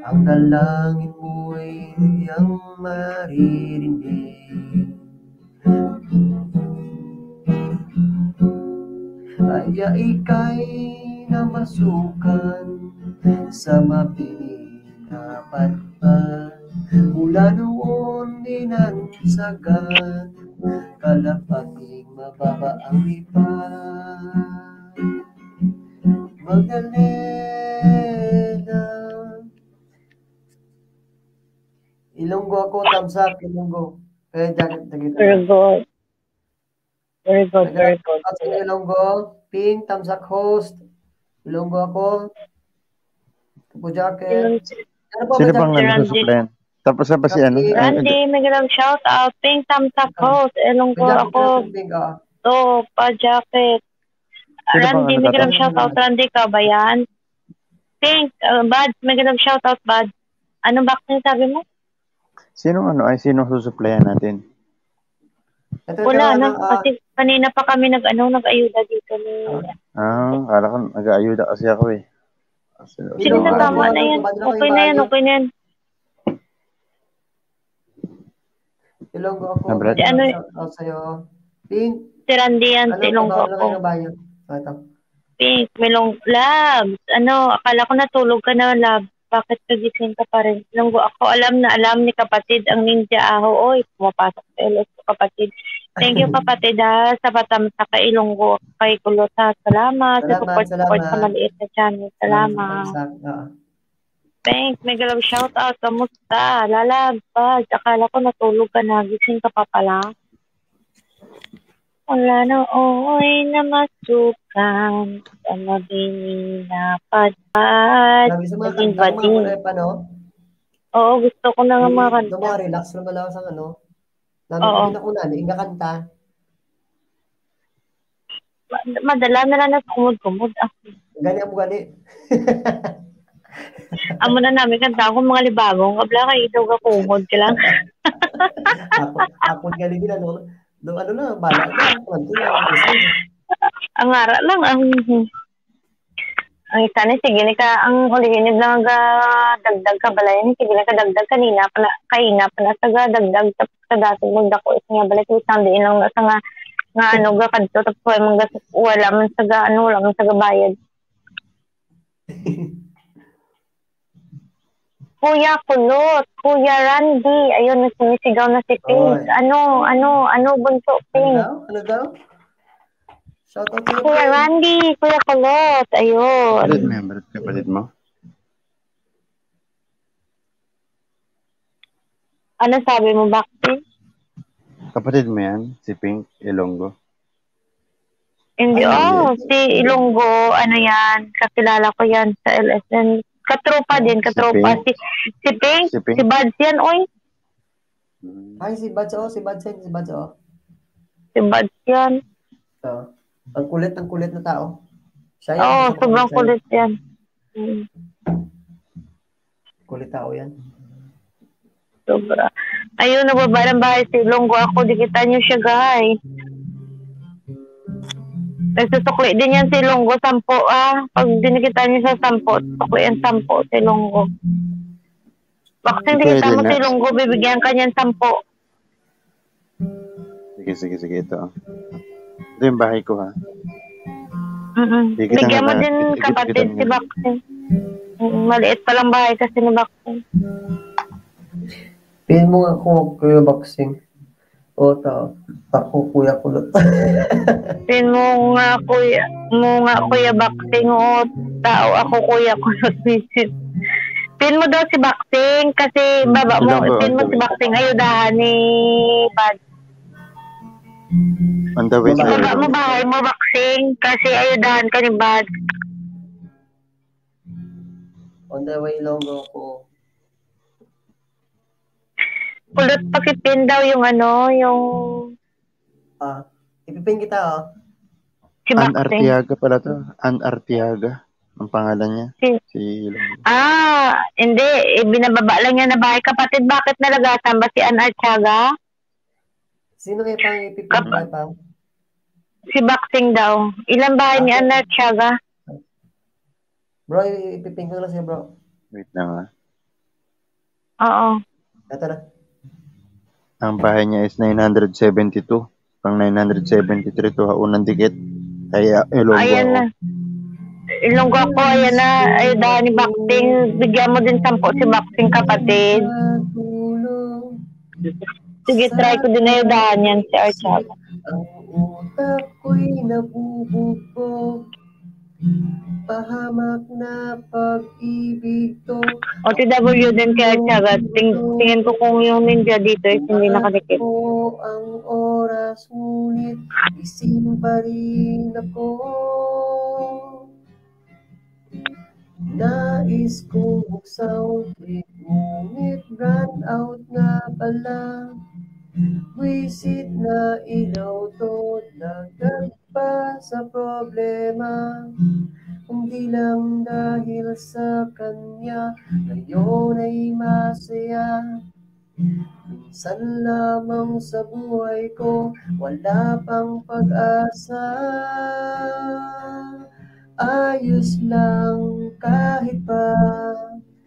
Ang dalangin mo'y iyang maririnig. Kaya ika'y namasukan sa mapinapatpat. Mula noon dinansagan, kalapating mababa ang lipat. Magdalena. Ilonggo ako, thumbs up, Ilonggo. Kaya jacket na kita. Very good. Very good, very good. Ilonggo, pink, thumbs up host. Ilonggo ako. Tupo jacket. Sino bang nagsusuplayan? Tapos pa si ano? Randy, magandang shout out. Pink thumbs up host. Ilonggo ako. To, pa jacket. Randy, magandang shout out. Randy ka ba yan? Pink, Bad, magandang shout out, Bad. Anong vaccine sabi mo? Sino susuplayan natin? Wala na, kasi kanina pa kami nag-ayuda dito. Kala ko nag-ayuda kasi ako eh. Sige na, tama na yan. Okay na yan. Ilonggo ako. Si ano? Sa'yo. Pink. Si Randy yan, si Ilonggo ako. Pink, Milong, Labs. Akala ko natulog ka na, Labs. Bakit kagising ka pa rin? Ilonggo ako, alam ni kapatid ang ninja aho. Oy, pumapasok sa LS ko, kapatid. Thank you, kapatid, sa patamsa kay Ilonggo, kay Kulot, ha. Salamat. Sa support sa maliit na channel. Salamat. Thanks, may galaw shout out. Kamusta? Lalab, Bad. Akala ko natulog ka na. Gising ka pa pala. Wala na namasukan sa mabini na padpad. Naging bading. Oo, gusto ko na nga mga kanta. Relax naman lang sa Naging ako na, hindi ka kanta. Madala na lang na kumod-kumod. Gani mo gani. Amo na namin kanta ako mga libagong. Kabla kayo ito ka kumod ka lang. Ako gani din ano na, bala na. Ang ara lang. Ang isa ni sige ni ka ang ulihin lang dagdag ka balay ni sige ka dagdag kanina pa na sa dagdag sa dati magdako is nga balay isang diin lang sa nga ga kadto tapos wala man sa wala man sa bayad. Kuya Kulot, Kuya Randy, ayun, sumisigaw na si Pink. Ano, bunso, Pink? Ano daw? Shout out to Kuya Randy, Kuya Kulot, ayun. Kapatid mo? Ano sabi mo, Bakti? Kapatid mo yan? Si Pink Ilonggo? Hindi, si Ilonggo, yan, kakilala ko yan sa LSN. Katropa din. Si Pink, si Bads yan, oy. Ay, si Bads yan. Ang kulit na tao. Oo, sobrang kulit yan. Kulit tao yan. Sobra. Ayun, nababa ng bahay si Ilonggo ako. Dikita niyo siya, guys. Nagsusukli din yan si Ilonggo, 10 Pag dinikita niyo sa 10, sukli yan 10 si Ilonggo. Bakit dinikita mo si Ilonggo, bibigyan ka niyan 10. Sige, ito. Ito yung bahay ko, ha? Bigyan mo din kapatid si Bakti. Maliit pa lang bahay kasi ni Bakti. Pin mo ako, Kuya Boxing. Ako, Kuya Kulot. Pin mo nga, Kuya Boxing. Tao ako, Kuya Kulot. Pin mo daw si Boxing kasi baba mo, pin mo si Boxing. Ayudahan ni Bad. On the way. Baba mo bahay mo, Boxing, kasi ayudahan ka ni Bad. On the way, Ilonggo ko. Kulot, pakipin daw yung ipipin kita, si Ann Boxing. Artiaga pala to. Ann Artiaga. Ang pangalan niya. Si Ilonggo. Hindi. Binababa lang niya na bahay. Kapatid, bakit nalagasan ba si Ann Artiaga? Sino kayo pang ipipin pa? Si Boxing daw. Ilan bahay ni Ann Artiaga? Bro, ipipin ko lang siya, bro. Wait lang, Oo. Ito na. Ang bahay niya is 972. Pang 973 to unang dikit. Kaya Ilonggo Ayan ako. na. Ilonggo ko, ayan na. Ay, dahil ni Boxing. Bigyan mo din 10 si Boxing, kapatid. Sige, try ko din na yung dahan yan si Archaba. Ang utak ko'y nabubugbog, pahamak na pag-ibig to. O, TW din kay Archaba. Tingin ko kung yung ninja dito is hindi nakadikit. Ako ang oras, ngunit gising pa rin ako. Nais kong buksan, ngunit run out na pala. Wisit na ilaw to, dagdag pa sa problema. Hindi lang dahil sa kanya, ngayon ay masaya. Minsan lamang sa buhay ko, wala pang pag-asa. Ayos lang kahit pa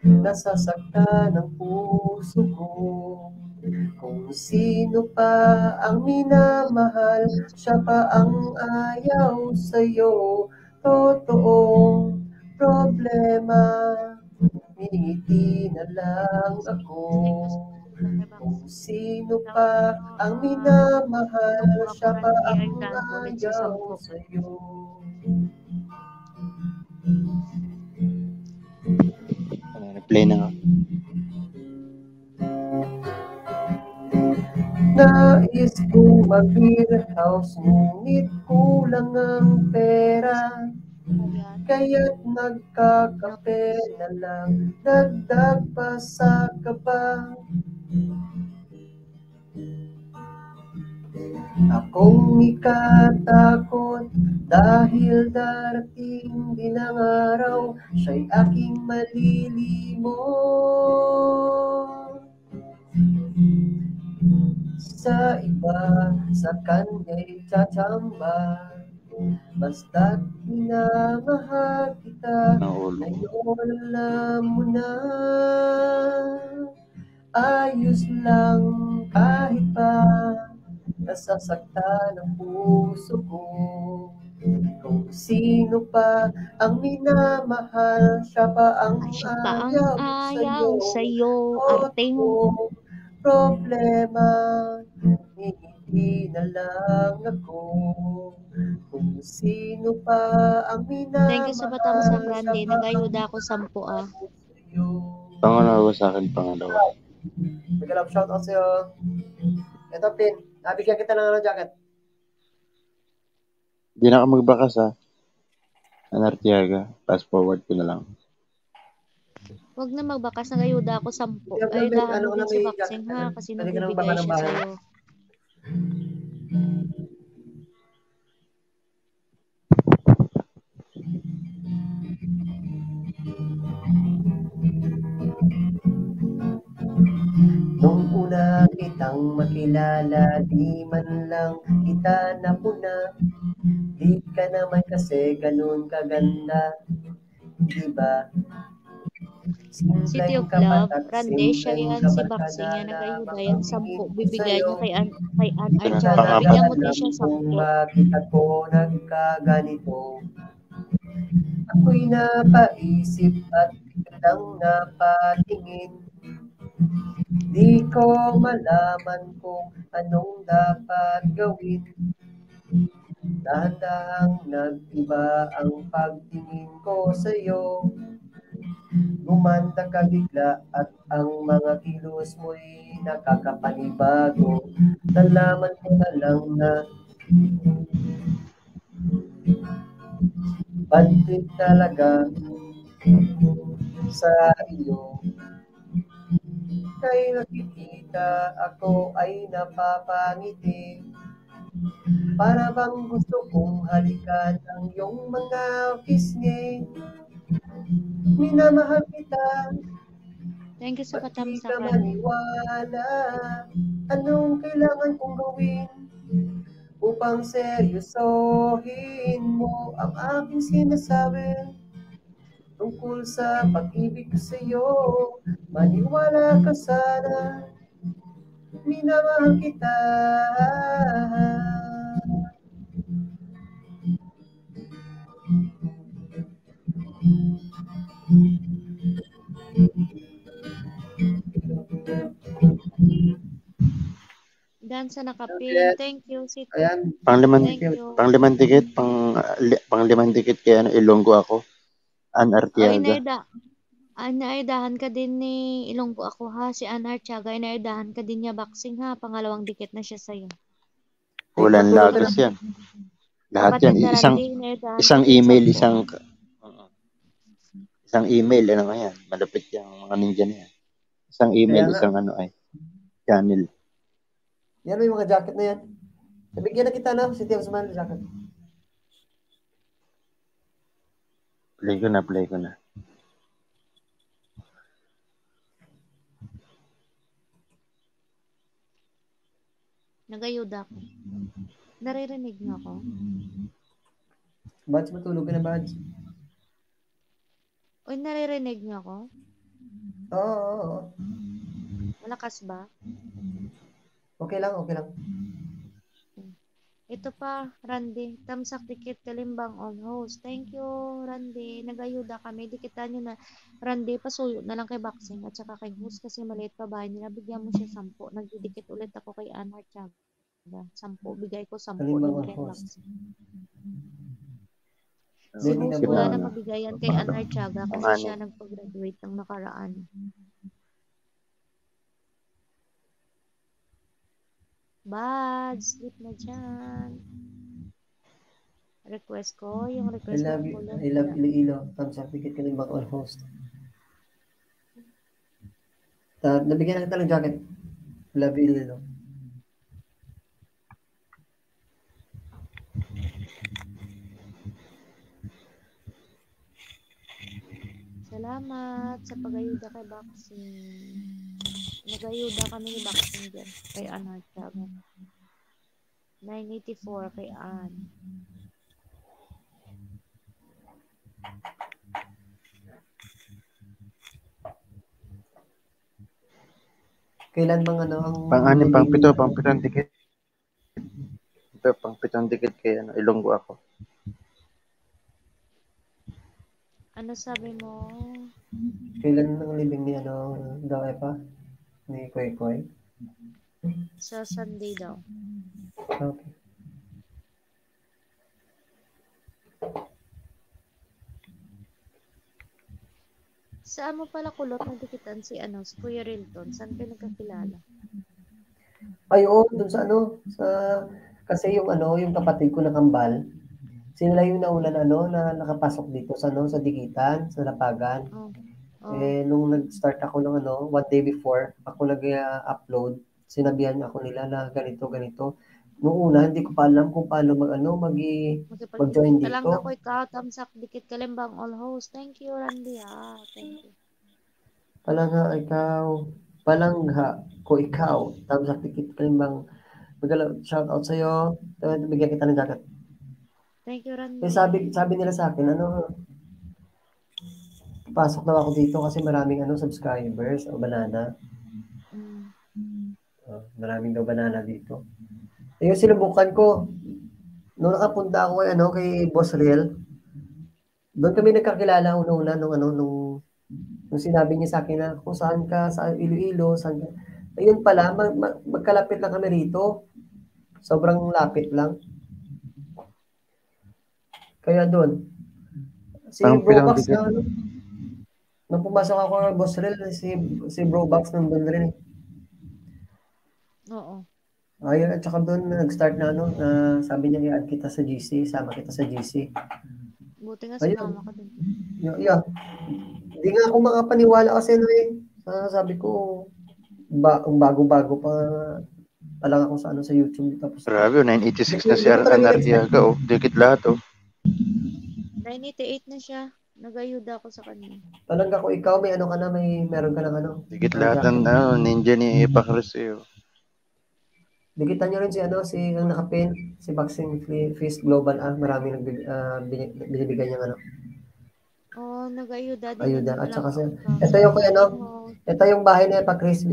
nasasaktan ang puso ko. Kung sino pa ang minamahal, siya pa ang ayaw sa'yo. Totoong problema, ngingiti na lang ako. Kung sino pa ang minamahal, siya pa ang ayaw sa'yo. Play na nga. Nais kong mag-beer house, ngunit kulang ang pera. Kaya't nagkakape na lang, dagdag pa sa kaba. Akong ikatakot dahil darating din ang araw, siya'y aking malilimot. Sa iba, sa kanya'y tsatamba, basta't minamahal kita, ngayon alam mo na. Ayos lang kahit pa nasasaktan ang puso ko. Kung sino pa ang minamahal, siya pa ang ayaw sa'yo. Arte mo. Problema, ngingiti na lang ako. Kung sino pa ang minamahal, Thank you sa Batamsang Randy. Nag-ayuda ako 10 Pangalawa sa akin, pangalawa. Nag-love shoutout sa'yo. Ito, Pin. Nabigyan kita ng jacket. Hindi na ako magbakas, ha. Anartiaga. Fast forward ko na lang. Huwag na magbakas. Nag-ayuda ako 10. Ay, Ayudahan mo din si Boxing, ha? Kasi nagbibigay siya sa'yo. Nung una kitang makilala, di man lang kita napuna. Di ka naman kasi ganun kaganda, di ba? City of Love, Randesia yan, si Boxing yan, nag-ayuda yan 10. Bibigay niya kay Ann Archaba. Bigyan mo din siya 10. Kung bakit ako nagkaganito, ako'y napaisip at biglang napatingin. Di ko malaman kung anong dapat gawin. Dahan-dahang nag-iba ang pagtingin ko sa'yo. Gumanda ka bigla at ang mga kilos mo'y nakakapanibago. Nalaman ko na lang na bad trip talaga sa iyo. Kaya nakikita ako ay napapangiti. Para bang gusto kong halikan ang iyong mga pisngi. Minamahal kita. Thank you sa Ba't di Batamsang ka Randy. maniwala? Anong kailangan kong gawin upang seryosohin mo ang aking sinasabi tungkol sa pag-ibig ko sa'yo? Maniwala ka sana, minamahal kita. Dan sa nakapin. Yes. Thank you, Sito. Ayan. Thank you. Pang-limang dikit, pang-limang dikit kaya Ilonggo ako. An Ay, Artiaga. nairdahan ka din ni Ilonggo ako ha. Si Ann Artiaga, nairdahan ka din niya boxing ha. Pangalawang dikit na siya sa'yo. Walang Patulog ka lagos yan. Lahat Kapatid yan. na Randy, nairdahan ka Isang din email, 10. isang email, ano nga yan. Malapit yung mga ninja niya. Isang email, Kaya nga. isang channel. Yan may mga jacket na yan. Nabigyan na kita na, City of Smile jacket. Play ko na. Nagayuda ako. Naririnig niyo ako? Bads, matulog ka na, Bads. Uy, naririnig niyo ako? Oo. Malakas ba? Okay lang. Ito pa, Randy. Tamsak dikit kalimbang on host. Thank you, Randy. Nagayuda kami. Dikitan nyo na. Randy, pasuyo na lang kay boxing at saka kay host kasi maliit pa bahay nila. Bigyan mo siya 10. Nagdidikit ulit ako kay Ann Artiaga. 10. Bigay ko 10 Kalimbang din on kay host. boxing. Si Hindi host na wala ba- na mabigayan kay Ann Artiaga kasi siya nagpag-graduate ng nakaraan. Bad, sleep na dyan. Request ko, yung I request love ng you. kulot. I love Iloilo. Thumbs up, dikit kalimbang on host. Nabigyan na kita ng jacket. I love you, Iloilo. Salamat sa pag-ayuda kay boxing. Nag-ayuda kami ni boxing dyan. Kay Ann Artiaga. 984 kay Ann. Kailan bang ang... Pang-pitong dikit. Ito, pang-pitong dikit kaya Ilonggo ako. Ano sabi mo? Kailan ang libing ni daw pa? Ni Koy Koy? Sa Sunday daw. Okay. Saan mo pala kulot nagdikitan si Kuya Rilton? Saan kayo nagkakilala? Ay, dun sa kasi yung kapatid ko na kambal, sila yung nauna na nakapasok dito sa Dikitan, sa Lapagan. Nung nag-start ako ng one day before, ako nag-upload, sinabihan ako nila na ganito. Noong una, hindi ko pa alam kung paano mag-join dito. Palangga ko ikaw, tamsak dikit kalimbang all host. Thank you, Randy Thank you. Palangga ko ikaw, tamsak dikit kalimbang shout out sa'yo. Bigyan kita ng jacket. Thank you, Randy. Sabi nila sa akin, pasok daw ako dito kasi maraming subscribers o banana. Maraming daw banana dito. Yung sinubukan ko, nung nakapunta ako kay Boss Riel, doon kami nagkakilala una nung sinabi niya sa akin na kung saan ka, sa Iloilo, saan ka. Ayun pala, magkalapit lang kami rito. Sobrang lapit lang. Kaya doon. Si Brobox na nung pumasok ako ng Boss Riel, si Brobox nandun rin. Oo. Ayun, at saka doon nag-start na sabi niya i-add kita sa GC, sama kita sa GC. Buti nga sumama ka dun. Yeah. Hindi nga ako makapaniwala kasi sabi ko, bago-bago pa lang ako sa YouTube. Tapos, grabe, 986 na si Ann Artiaga, dikit lahat, 988 na siya. Nag-ayuda ako sa kanya. Palangga ko ikaw, may meron ka ng dikit lahat ng ninja ni Epacris, Dikitan nyo rin si ang nakapin, si Boxing Fist Global, marami binibigay niya nag-ayuda din. Ayuda. At saka ito yung bahay ni Epacris,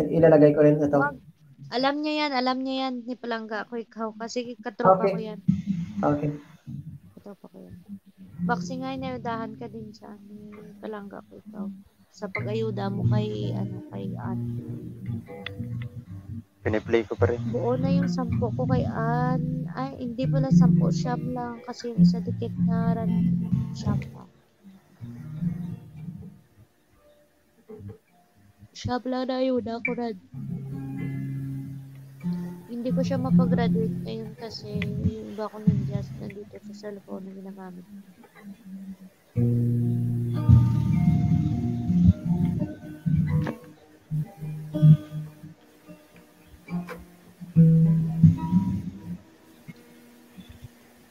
ilalagay ko rin ito. Alam niya yan, ni Palangga ako ikaw, kasi katropa ko yan. Okay. Katropa ko yan. Boxing nga, inayudahan ka din sa ni Palangga ko ikaw. Sa pag-ayuda mo kay Ann. Piniplay ko pa rin. Buo na yung 10 ko kay Ann. Ay, hindi pala 10. Siyam lang. Kasi yung isa dikit na siyam lang. Siyam lang na yun. Ako rin. Hindi ko siya mapag-graduate ngayon kasi yung iba ko ninjas nandito sa cellphone na ginagamit.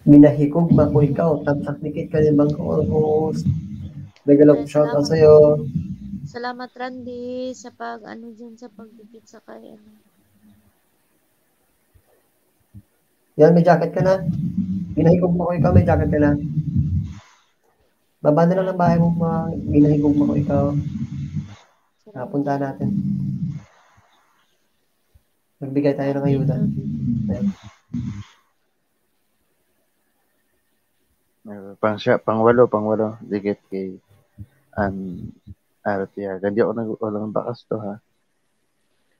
Minahikog ba ko ikaw? Tamsak dikit ka din bang host? Nagalap shout out sa'yo. Salamat Randy sa dyan sa pagdikit sa kaya. Yan, may jacket ka na. Minahikog mo ko ikaw, may jacket ka na. Baba na lang ng bahay mo, minahikog mo ko ikaw. Napunta natin. Magbigay tayo ng ayuda. Pang-walo. Dikit kay Artia. Hindi ako walang bakas to, ha?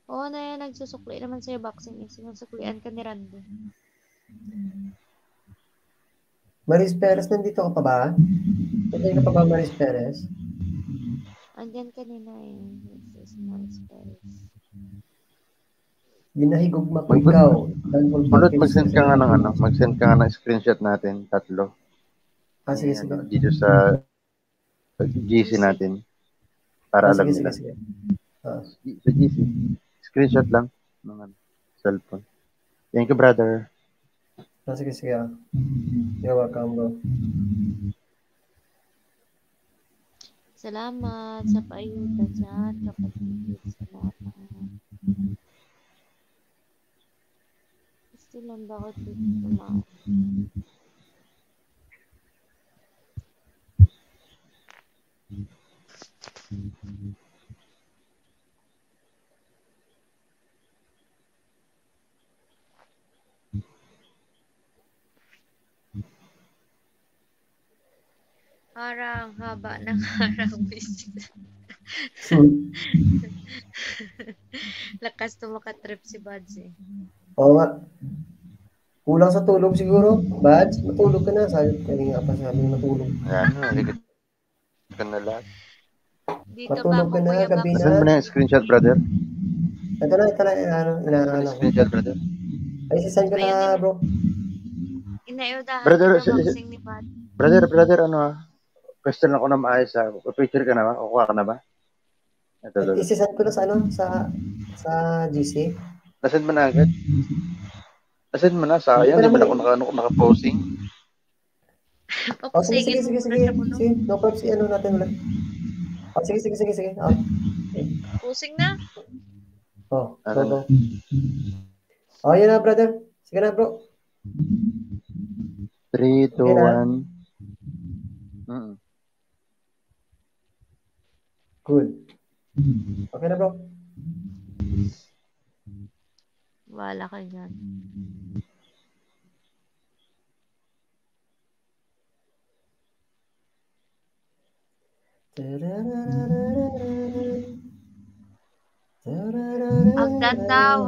Oo na yan, nagsusukli naman sa'yo boxing. Sinusuklian ka ni Randy. Maris Perez, nandito ka pa ba? Nandito ka pa ba, Maris Perez? Andyan kanina eh. This is Maris Perez. Ginahigugma ko ikaw. Mulot, mag-send ka nga ng screenshot natin, 3. Sige. Dito sa GC natin. Para alam nila. Sige. Sa GC. Screenshot lang ng cellphone. Thank you, brother. Sige. You're welcome, bro. Salamat sa paayuda dyan, kapatid. Salamat. Gusto lang ba ako dito tumaan? Parang haba ng harang bisita. Lakas tumakatrip si Buds eh. Oo nga. Kulang sa tulog siguro. Buds, matulog ka na. Sabi nga pa sabi matulog. Higit ka na lahat. Dito matulog ka na, gabi na. Saan mo na yung screenshot, brother? Ito na. Screenshot, brother. Ay, sisend ka na, bro. Inayudahan Brother, ko na boxing ni Buds. Brother, question ako na maayos ha. Picture ka na ba? Kukuha ka na ba? Ito. Isisend ko na sa GC. Nasend mo na agad? Nasend mo na, sayang. Hindi mo na ako naka-posing. Sige. No problem, natin ulit. Sige. Pusing na? Go. Yan na, brother. Sige na, bro. 3, 2, 1. Good. Okay na, bro. Wala ka yan. Hagdan daw.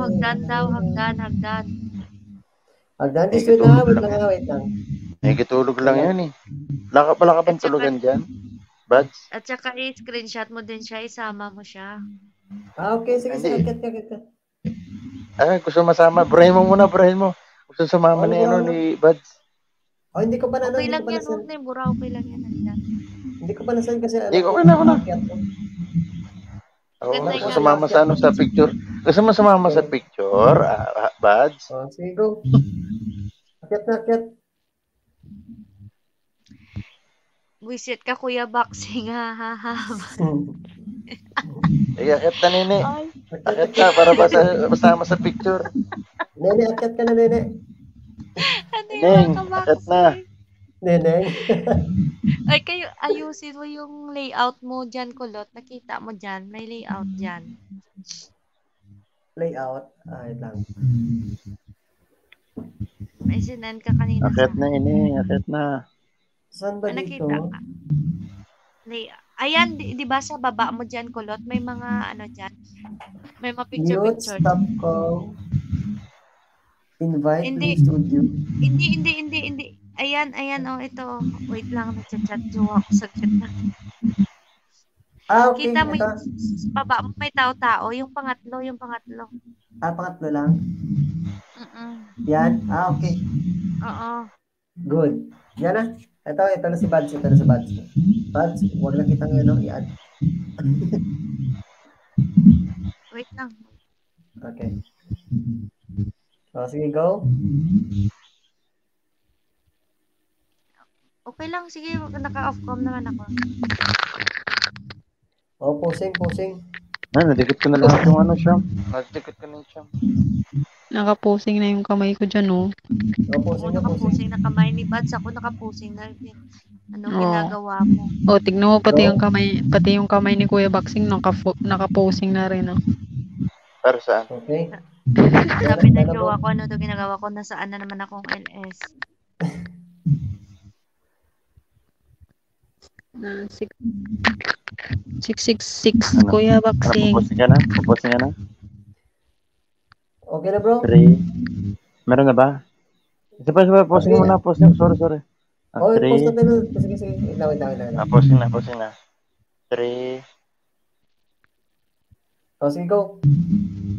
Hagdan, wait lang. Kitulog lang yan eh. Wala ka bang tulugan dyan? Buds? At saka i-screenshot mo din siya, isama mo siya. Okay, sige. Agad. Gusto masama. Burahin mo. Gusto sumama ni Buds. Hindi ko pa na. Okay lang yan, huwag na yung bura. Okay lang yan. Hindi ko pa na-send kasi Hindi ko na. Gusto sumama sa picture. Gusto mo sumama sa picture, Buds? Sige, go. Akyat. Wisit ka, Kuya Boxing, ha. Akyat na, nene. Akyat ka para masama sa picture. Nene, akyat ka na, nene. Neng, akyat na. Nene. Ay, kayo, ayusin mo yung layout mo dyan, Kulot. Nakita mo dyan, may layout dyan. Layout? Ay lang. May sinan ka kanina. Akyat na, nene. Akyat na. Saan ba dito? Nakita ka. Ayan, di ba sa baba mo dyan, Kulot? May mga, dyan. May mga picture. Stop ko. Invite to Hindi. the studio. Hindi. Ayan, oh, ito. Wait lang, nagchat-chat jowa ko sa chat na. Okay. Kita mo Ito. sa baba mo may tao-tao. Yung pangatlo. Pangatlo lang. Mm-mm. Yan. Okay. Oo. Good. Yan na. Ito na si Buds. Buds, huwag lang kitang i-add. Wait lang. Okay. Sige, go. Okay lang, sige, naka-off cam naman ako. Posing. Nadikit ko na lahat yung Siyam. Nadikit ko na yung Siyam. Nakaposing na yung kamay ko dyan, oh. Posing na. Nakapusing na kamay ni Bads. Ako nakapusing na rin. Anong Oo. ginagawa mo? Oh, tignan mo pati Go. yung kamay ni Kuya Boxing nakaposing na rin, oh. Para saan? Okay. Sabi na Dala, bro. jowa ko, ano to ginagawa ko, nasaan na naman akong LS. 666, Kuya Boxing. Puposing ka na? Okay na, bro? 3. Meron na ba? Isa pa, posing Okay. muna. Posing. Sorry. Post 3. na tayo. Sige. Wait lang. Posing na. 3, Sige, go.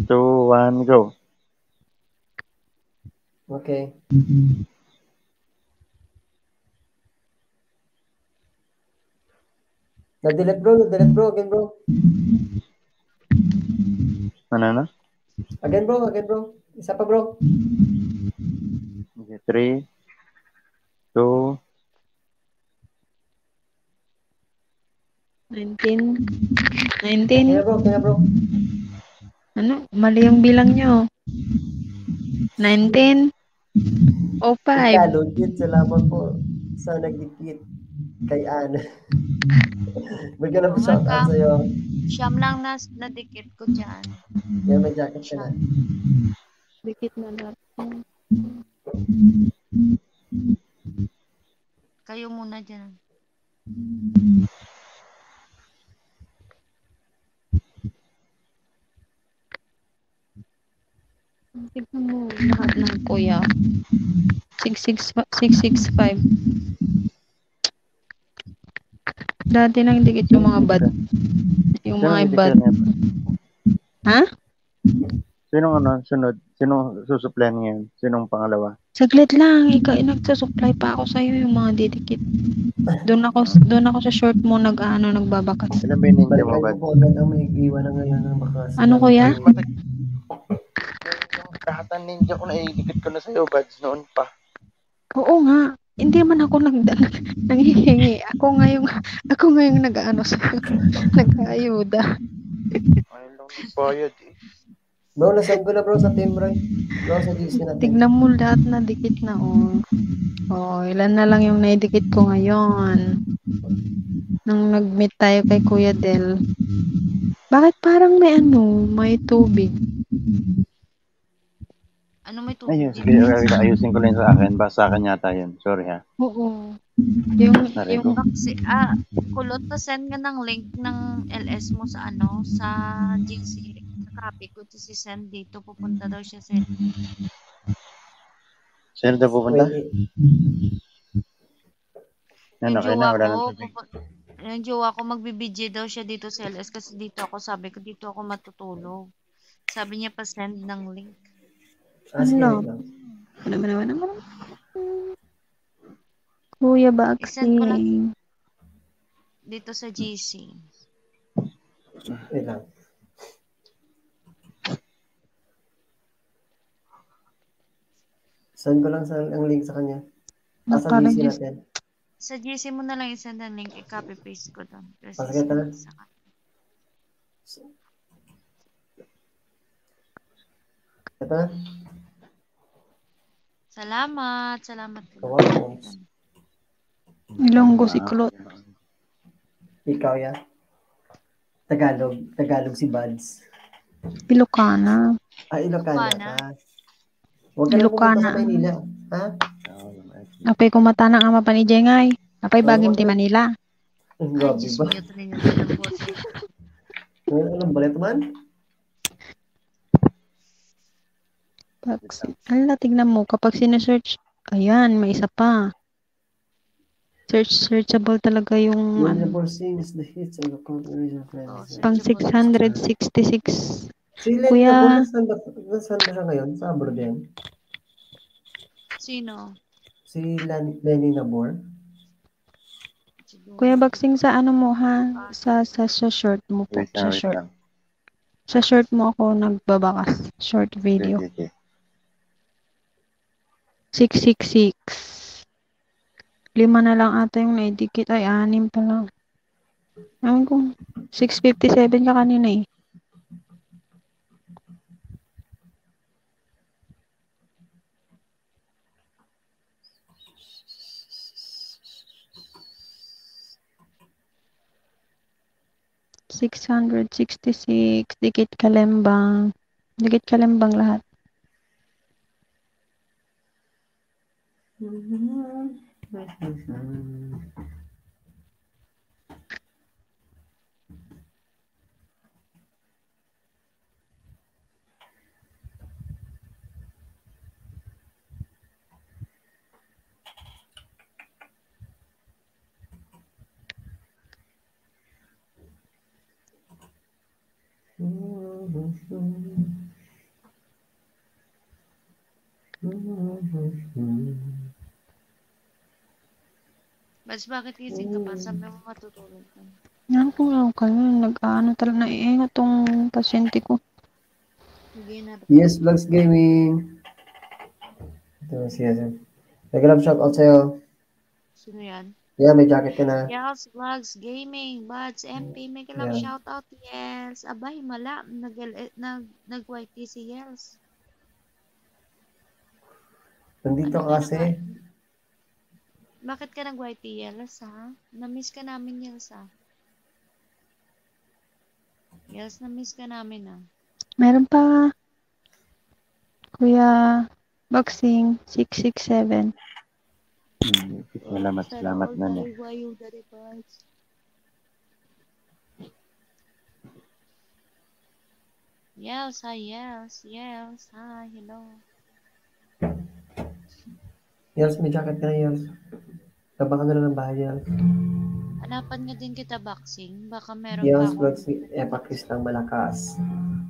2, 1, go. Okay. Na-delete, bro. Again, bro. Ano? Again, bro. Isa pa, bro. Okay, 3, 2, 19. Okay na, bro. Ano? Mali yung bilang nyo. 19. 05. Kalugit. Salamat po sa nagdikit kay Ana. Bigyan na po shout out sa'yo. Siyam lang nadikit ko dyan. Yan, may jacket ka na. Dikit na lahat. Kayo muna dyan. Tignan mo lahat ng Kuya. 665. Dati nang dikit yung mga bad. Yung mga bad. Ha? Sinong sunod? Sinong susupply ngayon? Sinong pangalawa? Saglit lang, nagsusupply pa ako sa'yo yung mga didikit. Doon ako sa short mo nagbabakas. Ilan ba yung ninja mo, Balikan Bad? ko po agad ang may iwan na ngayon ng bakas. Ano, Kuya? Lahat ng ninja ko naidikit ko na sa'yo, Bads, noon pa. Oo nga. Hindi man ako nanghihingi. Ako ngayong nag-aano sa'yo. Nag-ayuda. Ayun lang nagbayad eh. Bro, nasend ko na, bro, sa team, bro. Bro, sa GC natin. Tignan mo lahat na dikit na, oh. Oh, ilan na lang yung naidikit ko ngayon. Nung nag-meet tayo kay Kuya Del. Bakit parang may tubig? Ano may tubig? Ayun, sige, ayusin ko lang sa akin. Basta sa akin yata yun. Sorry ha. Oo. Yung Kulot pa send nga ng link ng LS mo sa GC. Copy ko to si send dito. Pupunta daw siya sa Sino daw pupunta? Ano, yung kaya na, wala nang tubig. Yung jowa ko magbibidyo daw siya dito sa LS kasi sabi ko dito ako matutulog. Sabi niya pa send ng link. Ano? Naman. Kuya I-send ko lang Boxing. dito sa GC. Wait lang. Send ko lang ang link sa kanya. Sa GC natin. Sa GC mo na lang i-send ang link. I-copy paste ko doon. Pasakit na. Ito na. Salamat. Wow. Ilonggo si Kulot. Ikaw ya. Tagalog si Buds. Ilocana. Ilocana ka. Huwag ka na Ilocana. pumunta sa Maynila. Ha? Apay kumatana nga mapanijay ngay. Apay bagim ti Manila. Ang Ay, grabe Diyos ba? mo yun. Ito ng boss. Anong balit man? Vaccine. Ala, tignan mo. Kapag sinesearch, ayan, may isa pa. Searchable talaga yung When the ano. borsing is the hits of the corporation friends. Pang 666. Si Lenny Kuya, Nabor, nasaan ba siya ngayon? Sa abroad yan? Sino? Si Lenny Nabor? Kuya Bagsing, sa ano mo ha? Sa short mo po. Wait lang, wait lang. Sa short mo ako nagbabakas. Short video. Okay. 666. 5 na lang ata yung naidikit. Ay, 6 pa lang. Alam ko, 657 ka kanina eh. $666. Dikit kalembang. Dikit kalembang lahat. Mas bakit gising ka pa? Sabi mo matutulog ka. Yan po lang kayo. Nag-ano talaga. Naiingat tong pasyente ko. Hindi na. Yes, Vlogs Gaming. Ito si Hazen. Nag-love shoutout sa'yo. Sino yan? Yeah, may jacket ka na. Yes, Vlogs Gaming, Buds, MP, make a love shoutout, yes. Abay, mala, nag-YT si Yes. Nandito Ano ka kasi. Bakit ka nag-YT, Yes, ha? Na-miss ka namin, Yes, ha? Yes, na-miss ka namin, ha? Meron pa. Kuya Bagsing, 667. Salamat na niya. Yes, hi, yes, hi, hello. Yels, may jacket ka na, Yels. Tabangan na lang ng bahay, Yels. Hanapan nga din kita, boxing. Baka meron Yels, pa Vlogs, epakis ng malakas.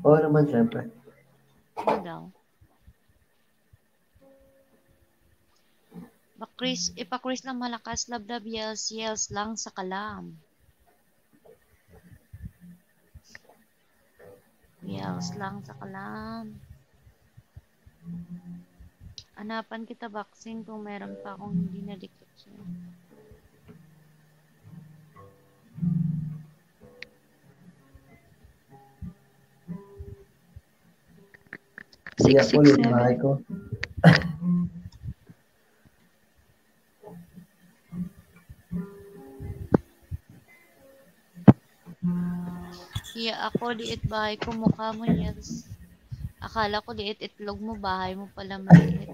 Oo naman, syempre. Ano daw? Ipakris lang malakas, love, yells lang sa kalam. Yells lang sa kalam. Hanapan kita, boxing, kung meron pa akong hindi nadikit siya. Hindi ako ulit, bahay ko. Hiya ako, liit bahay ko, mukha mo, yes. Akala ko liit itlog mo, bahay mo pala maliit.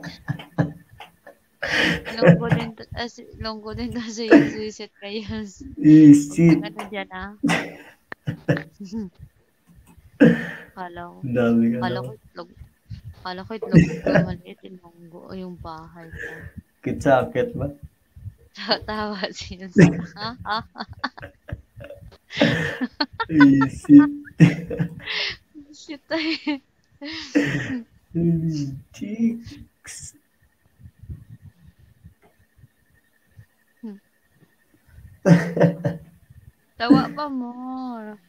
Longgo din kasi yung suisit ka, yes. Isit. Ano dyan, ha? Akala ko itlog ko maliit, yung longgo o yung bahay ko. Kitsakit ba? Tawa siya. Isit. Shit tayo. Chicks. Tawa pa more.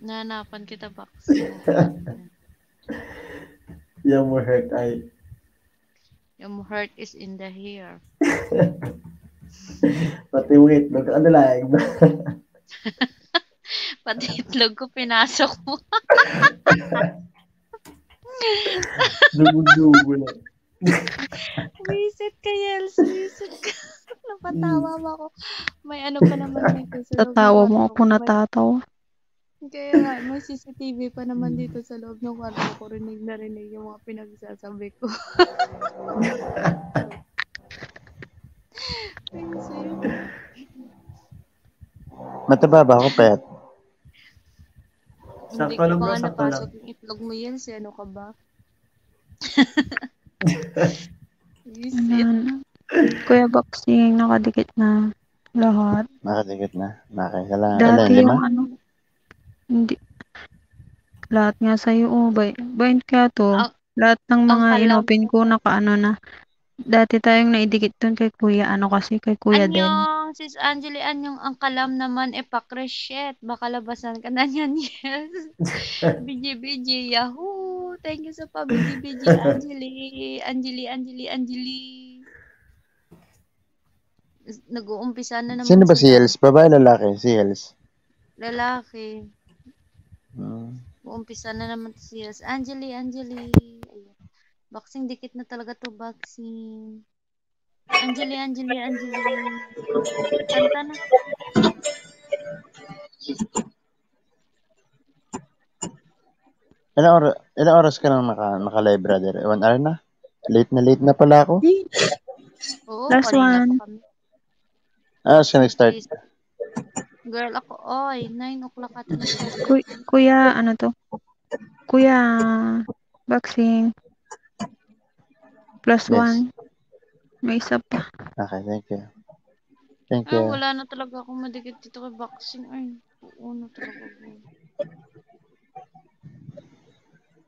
Nanapan kita, boxing. Yung mo hurt ay. Yung heart is in the hair. Pati wait, nagka-underlying ba? Pati itlog ko pinasok mo. Dugo na. Visit ka, Yels. Visit ka. Napatawa mo ako. May ano pa naman dito sa loob. Tatawa mo ako natatawa. Kaya nga, may CCTV pa naman dito sa loob ng kwarto ko. Rinig na rinig yung mga pinagsasabi ko. Mataba ba ako, Pet? Hindi Sakto ko lang pa bro, nga sakto lang. napasok yung itlog mo yan. Si ano ka ba? Visit. Ayan. Kuya Boxing, nakadikit na lahat. Nakadikit na. Nakakala. Dati Ilan, 5? yung ano, hindi, lahat nga sa'yo, baint ka to. Ang, Lahat ng ang mga kalam inopin ko, nakaano na. Dati tayong naidikit dun kay Kuya, ano kasi, kay Kuya Del. anyong, sis Angeli, anyong ang kalam naman pakreshet. Baka labasan ka na niyan, yes. BJ, Yahoo! Thank you sa pa-BJ, Angeli. Angeli. Nag-uumpisa na naman Sino ba si sila. Yels? Babae, lalaki? Si Yels. Lalaki. Uumpisa na naman si Yels. Angeli. Ayun. Boxing, dikit na talaga to, boxing. Angeli. Kanta na. Ilang oras ka nang naka-live, brother? 1 hour na? Late na pala ako. Oo, Last kanina one. pa kami. Siya nag-start. Girl, ako, 9 o'clock ata nag-start. Kuya, ano to? Kuya, Boxing. +1. Yes. May isa pa. Okay, thank you. Thank you. Wala na talaga akong madikit dito kay boxing. Ay, oo na talaga.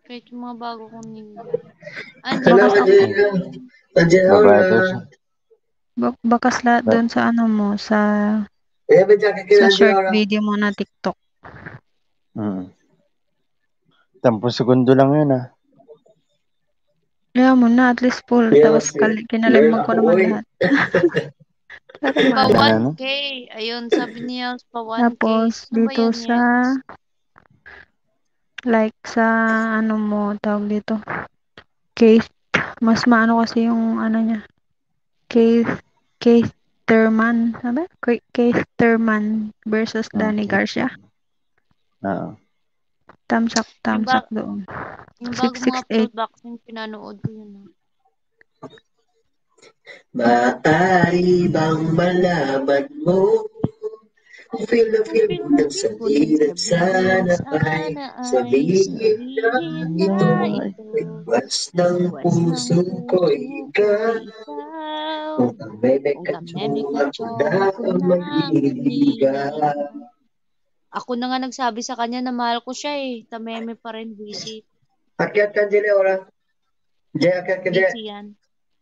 Kahit yung mga bago kong ninja. Bakas Babae daw siya. Bakas lahat doon sa ano mo, sa short video mo na TikTok. 10 segundo lang yun Kaya mo na, at least full. Tapos kinalimag ko naman lahat. Pa 1K. Ayun, sabi niya, pa 1K. Tapos, Ano ba dito yan, sa, like, sa, ano mo, tawag dito, Keith, mas maano kasi yung, ano niya, Keith Thurman, sabi? Keith Thurman versus Danny Garcia. Oo. Tamsak doon. Yung bago mga upload boxing, pinanood ko yun. Maaari bang malaman mo? Feel mo nang sabihin sana ay sabihin na ito. Iwas ng puso ko ikaw. Kung tameme ka chong ako na maniligaw. Ako na nga nagsabi sa kanya na mahal ko siya Tameme pa rin, busy. Akyat ka, Angeli, ora. Jay, akyat ka, Jay. Busy yan.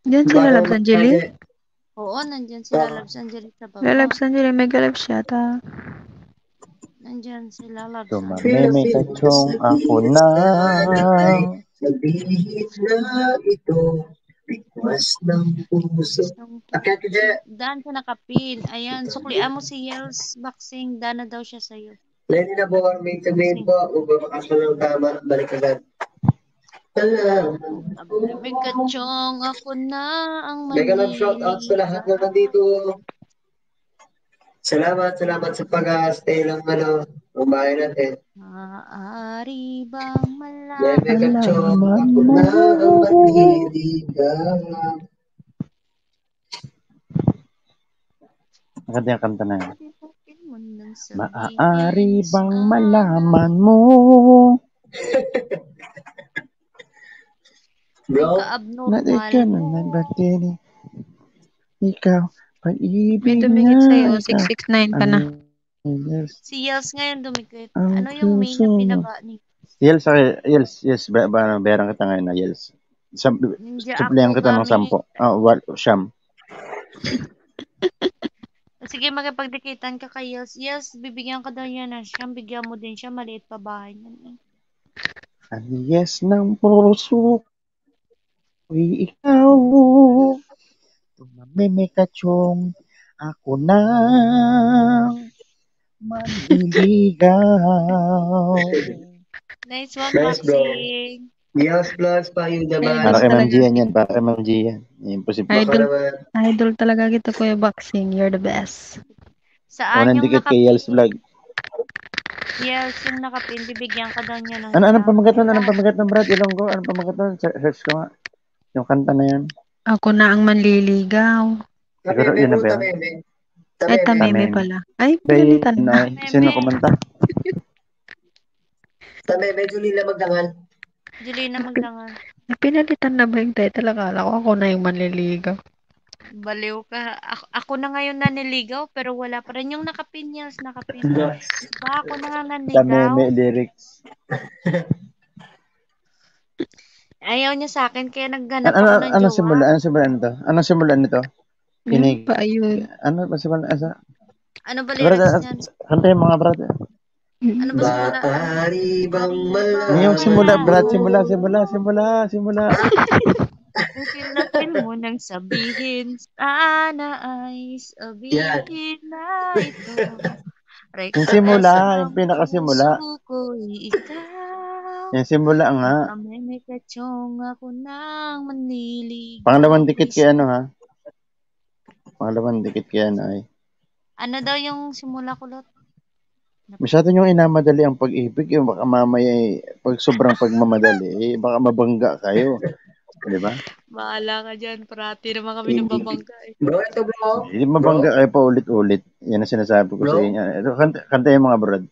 Diyan sila Labs Angeli? Oo, nandyan sila Labs Angeli sa baba. Labs Angeli, mega live siya ta. Nandyan sila Labs Tumameme ka chong ako na. Sabihin na ito. Iwas ng puso. Akyat ka, Jay. Daan sa nakapin. Ayan, suklian mo si Yels Boxing. Daan na daw siya sa'yo. Ready na po, may sabihin po. Ubabakas mo ng tama. Balik agad. May kachong ako na ang Mega love shoutouts sa lahat na nandito. Salamat sa pag-stay ng bahay natin. Maaari bang malaman Mega kachong ako na ang maniligaw. Maganda yung kanta na yun. Maaari Maaari bang malaman mo? Bro, na ikaw na nagbatili. Ikaw, pag-ibig may tumigit sa'yo, 669 ka na. Si Yels ngayon dumikit. Ano yung main na pinaba ni? Yels, bayaran kita ngayon na Yels. Suplihan kita ng 10. Siyam. Sige, makipagdikitan ka kay Yels. Yels, bibigyan ka daw niya na siyam. Bigyan mo din siya. Maliit pa bahay niya. Ang yes ng puso ko'y ikaw. Tumameme ka chong ako na maniligaw. Nice one, Boxing. Yes, plus pa yung naman. Para kay Ma'am Gian yan. Para kay Ma'am Gian. Imposible. Idol talaga kita, Kuya Boxing. You're the best. Saan yung dikit kay Yels Vlog. Yels, yung nakapin, bibigyan ka daw niya ng Anong pamagat nun, Brad? Ilonggo? Anong pamagat nun? Search ko nga. Yung kanta na yan. Ako na ang manliligaw. Siguro yun na ba? Ay, Tameme pala. Ay, pinalitan na. Sino kumanta? Tama, medyo nila magdangal. Julina Magdangal. Pinalitan na ba yung title? Akala ko ako na yung manliligaw. Baliw ka. Ako na ngayon naniligaw, pero wala pa rin yung nakapinyas. Diba ako na nga nanligaw? May lyrics. Ayaw niya sa akin, kaya naghanap ako ng jowa. Anong simulan nito? Yun pa, ayun. Ano ba simulan? Ano ba lyrics niyan? Kanta yung mga brad. Ano ba simula? Maaari bang malaman? Yung simula, brad. Simula. Ang feel mo nang sabihin, sana ay sabihin na ito. Yung simula, yung pinakasimula. Yung simula nga. May kachong ako nang maniligaw. Pangalawang dikit kay ano ha? Pangalawang dikit kay ano ay. Ano daw yung simula, Kulot? Masyado niyong inamadali ang pag-ibig. Yung baka mamaya pag sobrang pagmamadali, baka mabangga kayo. Di ba? Bahala ka dyan. Parati naman kami nababangga eh. Bro, ito bro. Hindi mabangga kayo pa ulit-ulit. Yan ang sinasabi ko sa inyo. Ito, kanta yung mga brad.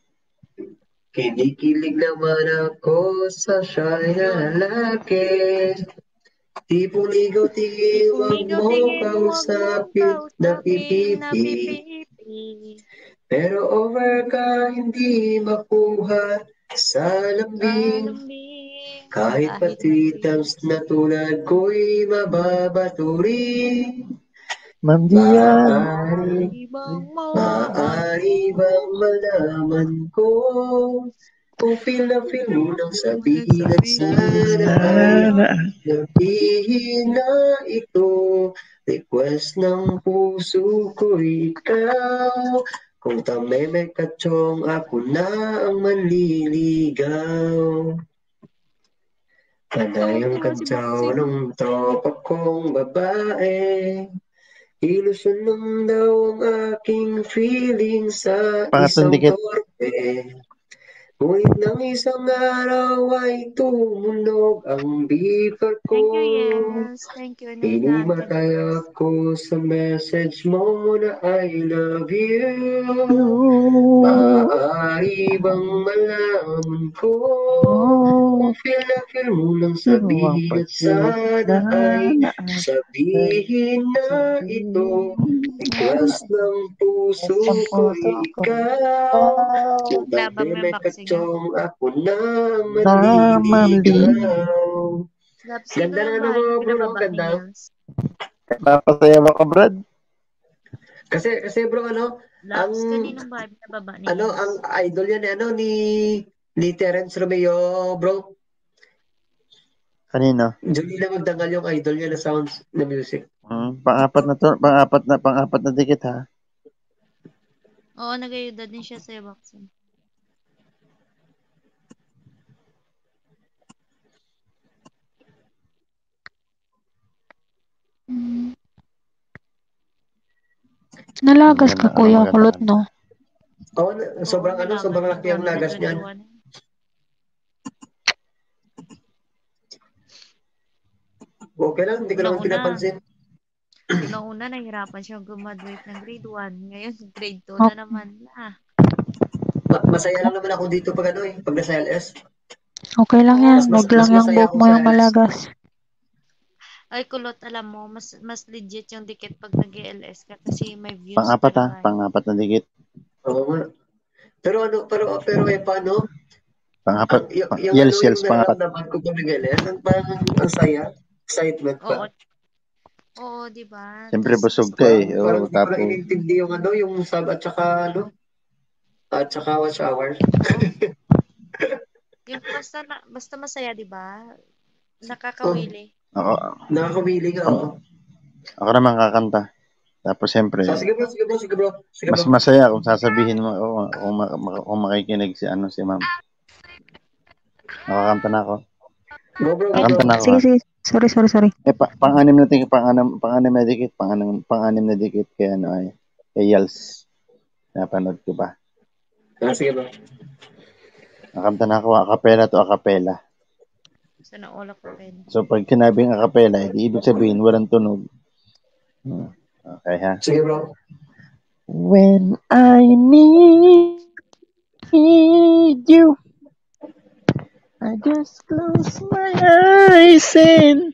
Kinikilig naman ako sa siya'y lalaki. Tipong ligaw-tingin, wag mo kausapin, napipipi. Pero over ka, hindi makuha sa lambing. Kahit patwitams na tulad ko'y mababaturi. Ma'am Dian, maaari bang malaman ko kung feel na feel mo nang sabihin at sana ay sabihin na ito. Request ng puso ko ikaw. Kung tamay may kachong, ako na ang manliligaw. Kada yung kantsaw ng tropa kong babae. Ilusyon lang daw ang aking feeling sa isang torpe. Ngunit ng isang araw ay tumunog ang beeper ko. Thank you, Hinimatay ako sa message mo na I love you. Maaari bang malaman ko kung feel na feel mo nang sabihin at sana ay sabihin na ito. Request ng puso ko ikaw. Kung tabi may kachong, ako na manliligaw. Ganda na ano mo bro, no? Ganda. Napasaya ba ka brad? Kasi bro, ano? Ang idol yan, ni Terence Romeo, bro. Kanino? Julina Magdangal yung idol niya na sounds na music. Pang-apat na dikit ha. Oo, nag-ayuda din siya sa boxing. Nalagas ka, Kuya Kulot, no? Oo, sobrang laki ang lagas niyan. Okay lang, hindi ko naman pinapansin. Una, nahirapan siyang graduate ng grade 1. Ngayon, grade 2 na naman. Masaya lang naman ako dito pag nasa LS. Okay lang yan. Wag lang yung buhok mo yung malagas. Ay, Kulot, alam mo, mas legit yung dikit pag nag-LS ka kasi may views. Pang-apat na dikit. Oo nga. Pero paano? Pang-apat. Yels, pang-apat. Yung ko pag nag-LS, ang saya. Excitement pa. Oo, di ba? Siyempre busog ka eh. Parang hindi ko lang inintindi yung sub at saka watch hour. Yung basta masaya, di ba? Nakakawili. Nakakawili ka, oo. Ako naman kakanta. Tapos siyempre. Sige bro. Mas masaya kung sasabihin mo kung makikinig si ma'am. Nakakanta na ako. Bro. Sige. Sorry. Pang-anim na dikit. Pang-anim na dikit kay Yels. Napanood ko ba? Sige bro. Nakanta na ako, acapella. Sana all acapella. So pag sinabing acapella, ibig sabihin walang tunog. Okay ha? Sige bro. When I need you, I just close my eyes and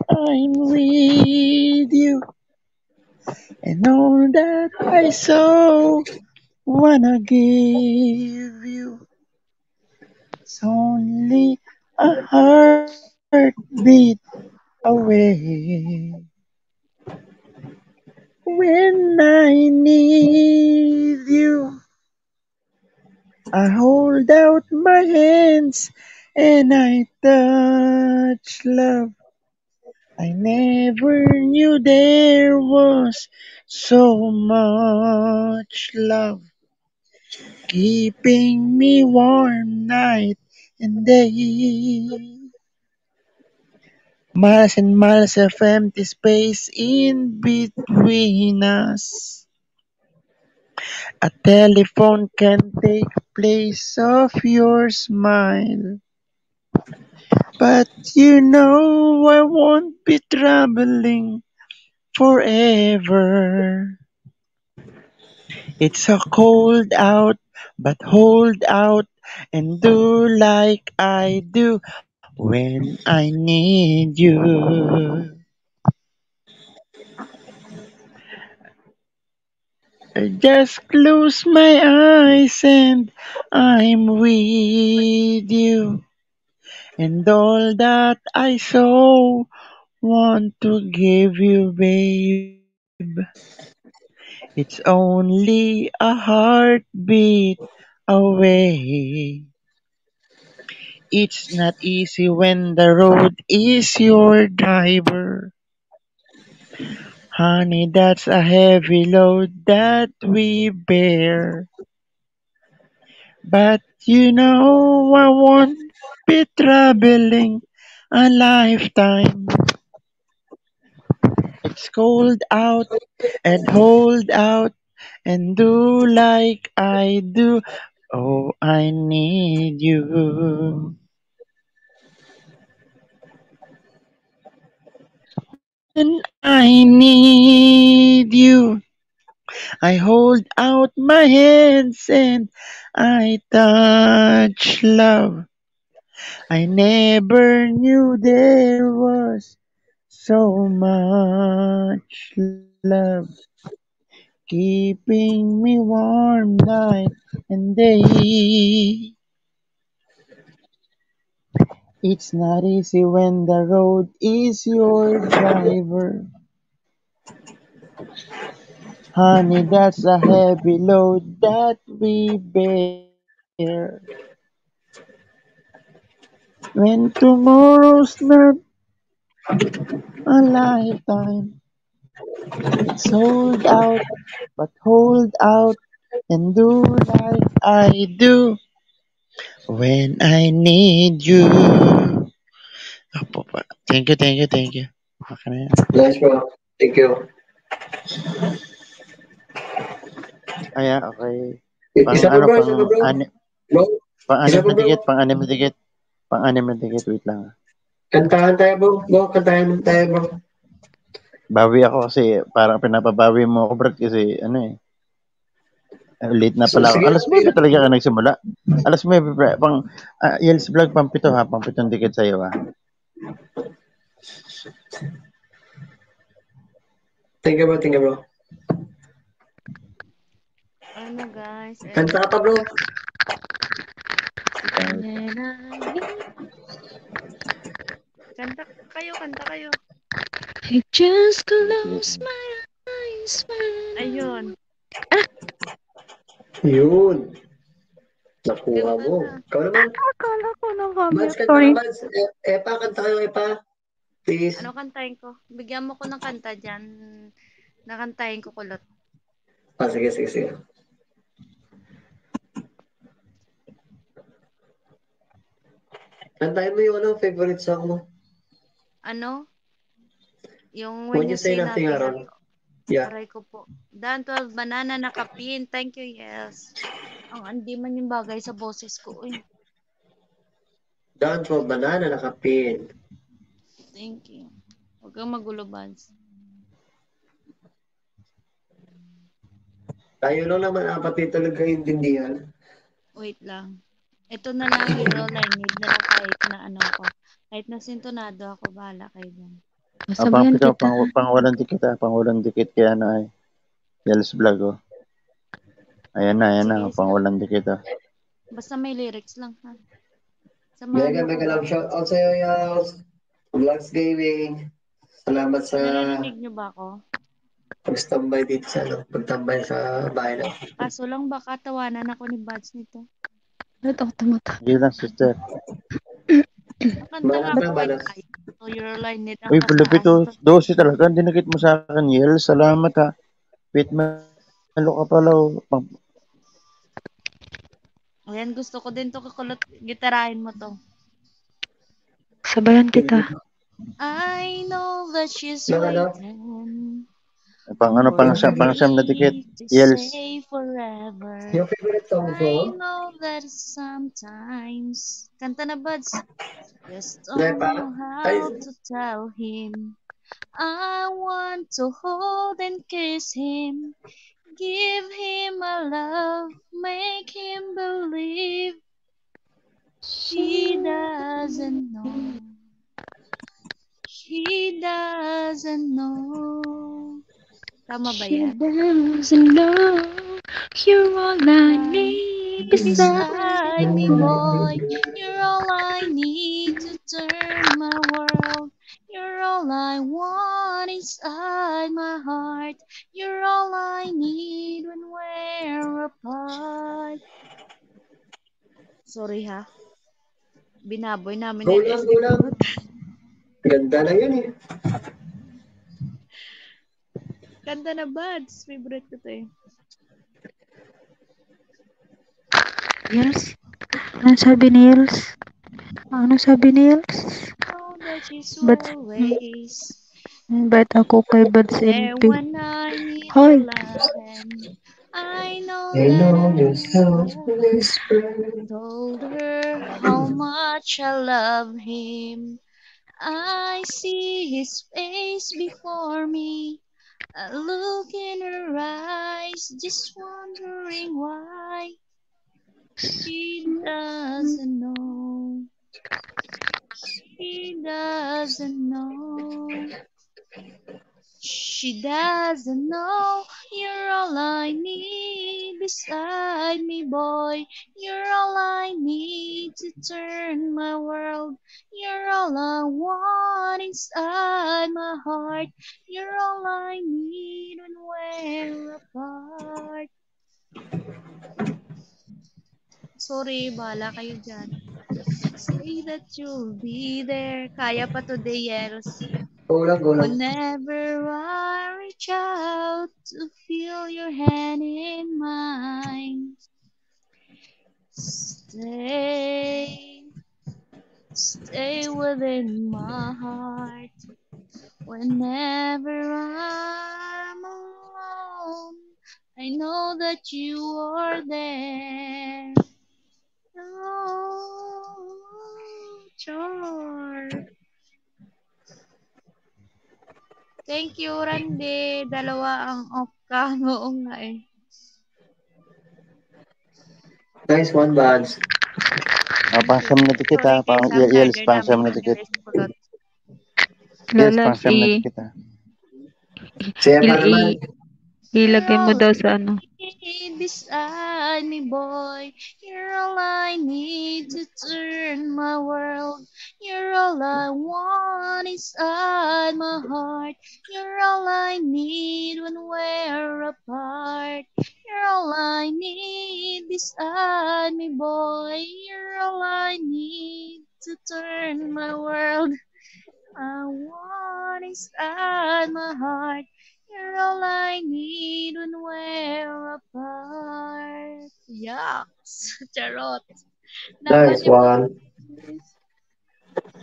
I'm with you. And all that I so wanna give you. It's only a heartbeat away. When I need you, I hold out my hands and I touch love. I never knew there was so much love keeping me warm night and day. Miles and miles of empty space in between us. A telephone can take place of your smile. But you know I won't be traveling forever. It's so cold out, but hold out and do like I do when I need you. I just close my eyes and I'm with you. And all that I so want to give you, babe. It's only a heartbeat away. It's not easy when the road is your driver. Honey, that's a heavy load that we bear. But you know I won't be traveling a lifetime. It's cold out and hold out and do like I do. Oh, I need you. When I need you, I hold out my hands and I touch love. I never knew there was so much love keeping me warm night and day. It's not easy when the road is your driver. Honey, that's a heavy load that we bear. When tomorrow's not a lifetime, it's hold out, but hold out and do like I do when I need you. Opo pa. Thank you, thank you, thank you. Okay na yan. Nice, bro. Thank you. Okay. Isa pa, bro. Isa pa, Pang bro. ani, Bro, isa anim pa, na bro. dikit, pang anim na dikit, wait lang. Kantahan tayo, bro. Bro, kantahan tayo, bro. Bawi ako kasi parang pinapabawi mo ako, Brad, kasi late na pala ako. Sige Alas lang, 9 talaga ka nagsimula. Alas 9, pang Yels Vlog, pang 7 ha, pang 7 dikit sa'yo ha. Thank you, bro. Thank you, bro. Ano guys? Kanta pa, bro. Kanta kayo, kanta kayo. I just close my eyes. Ayun. Yun. Nakuha Ganda mo. na. Ikaw naman. Akala ko ng camera. Mads, kanta Sorry. ka, Mads. Epa, kanta kayo, Epa. Please. Ano kantahin ko? Bigyan mo ko ng kanta dyan. Nakantahin ko kulot. Sige, sige, sige. Kantahin mo yung favorite song mo. Ano? Yung When You Say Nothing, Aaron. Yeah. Aray ko po. Dan 12 banana nakapin. Thank you, yes. Ang andi man yung bagay sa boses ko. Down to a banana nakapin. Thank you. Huwag kang magulo, Bads. Tayo lang naman apat dito nagkaintindihan. Wait lang. Ito na lang, You're All I Need na lang kahit na ano ko. Kahit na sintonado ako, bahala kayo dyan. Sabayan kita. Pangawalan dikit kaya ano ay. Yels Vlog, oh. Ayan na, pangawalan dikit, oh. Basta may lyrics lang, ha? Mega lang shout out sa'yo, Yels. Vlogs Gaming. Salamat sa Naririnig niyo ba ako? pagtambay dito sa pagtambay sa bahay na. Kaso lang baka tawanan ako ni Buds nito. Sige lang, sister. Kanta nga ako kay Tayo. So, You're All I Need ang Uy, palupit, oh. 12 talaga. Dinakit mo sa akin, Yels. Salamat, ha. Wait, malo ka pala, oh. Ayan, gusto ko din to kakulot. Gitarahin mo to. Sabayan kita. I know that she's waiting. Pang siyam na dikit. Yels. Forever. Yung favorite song ko? I know that sometimes. Kanta na, Buds. Just don't know how to tell him. I want to hold and kiss him. Give him a love. Make him believe. She doesn't know. He doesn't know. Tama ba yan? She doesn't know you're all I need beside me, boy. You're all I need to turn my world. You're all I want inside my heart. You're all I need when we're apart. Sorry, ha? Binaboy namin yung Gulang. Ganda na yun, eh. Ganda na, Buds. Favorite ko to, eh. Yels? Ano sabi ni Yels? Ba't ako kay Buds MP? Hoy! I know that I told her how much I love him. I see his face before me. I look in her eyes, just wondering why. She doesn't know. She doesn't know. She doesn't know. You're all I need beside me, boy. You're all I need to turn my world. You're all I want inside my heart. You're all I need when we're apart. Sorry, bahala kayo dyan. Say that you'll be there. Kaya pa today, Yels. Gulang. Whenever I reach out to feel your hand in mine, stay within my heart. Whenever I'm alone, I know that you are there. Oh, Char. Thank you, Randy. Dalawa ang off ka. Oo nga eh. Nice one, Buds. Pangsam na dikit, ha. Yels, pangsam na dikit. Lola, ilagay mo daw sa ano. Beside me, boy. You're all I need to turn my world. You're all I want inside my heart. You're all I need when we're apart. You're all I need beside me, boy. You're all I need to turn my world. I want inside my heart. You're all I need when we're apart. Yucks. Charot. Nice one.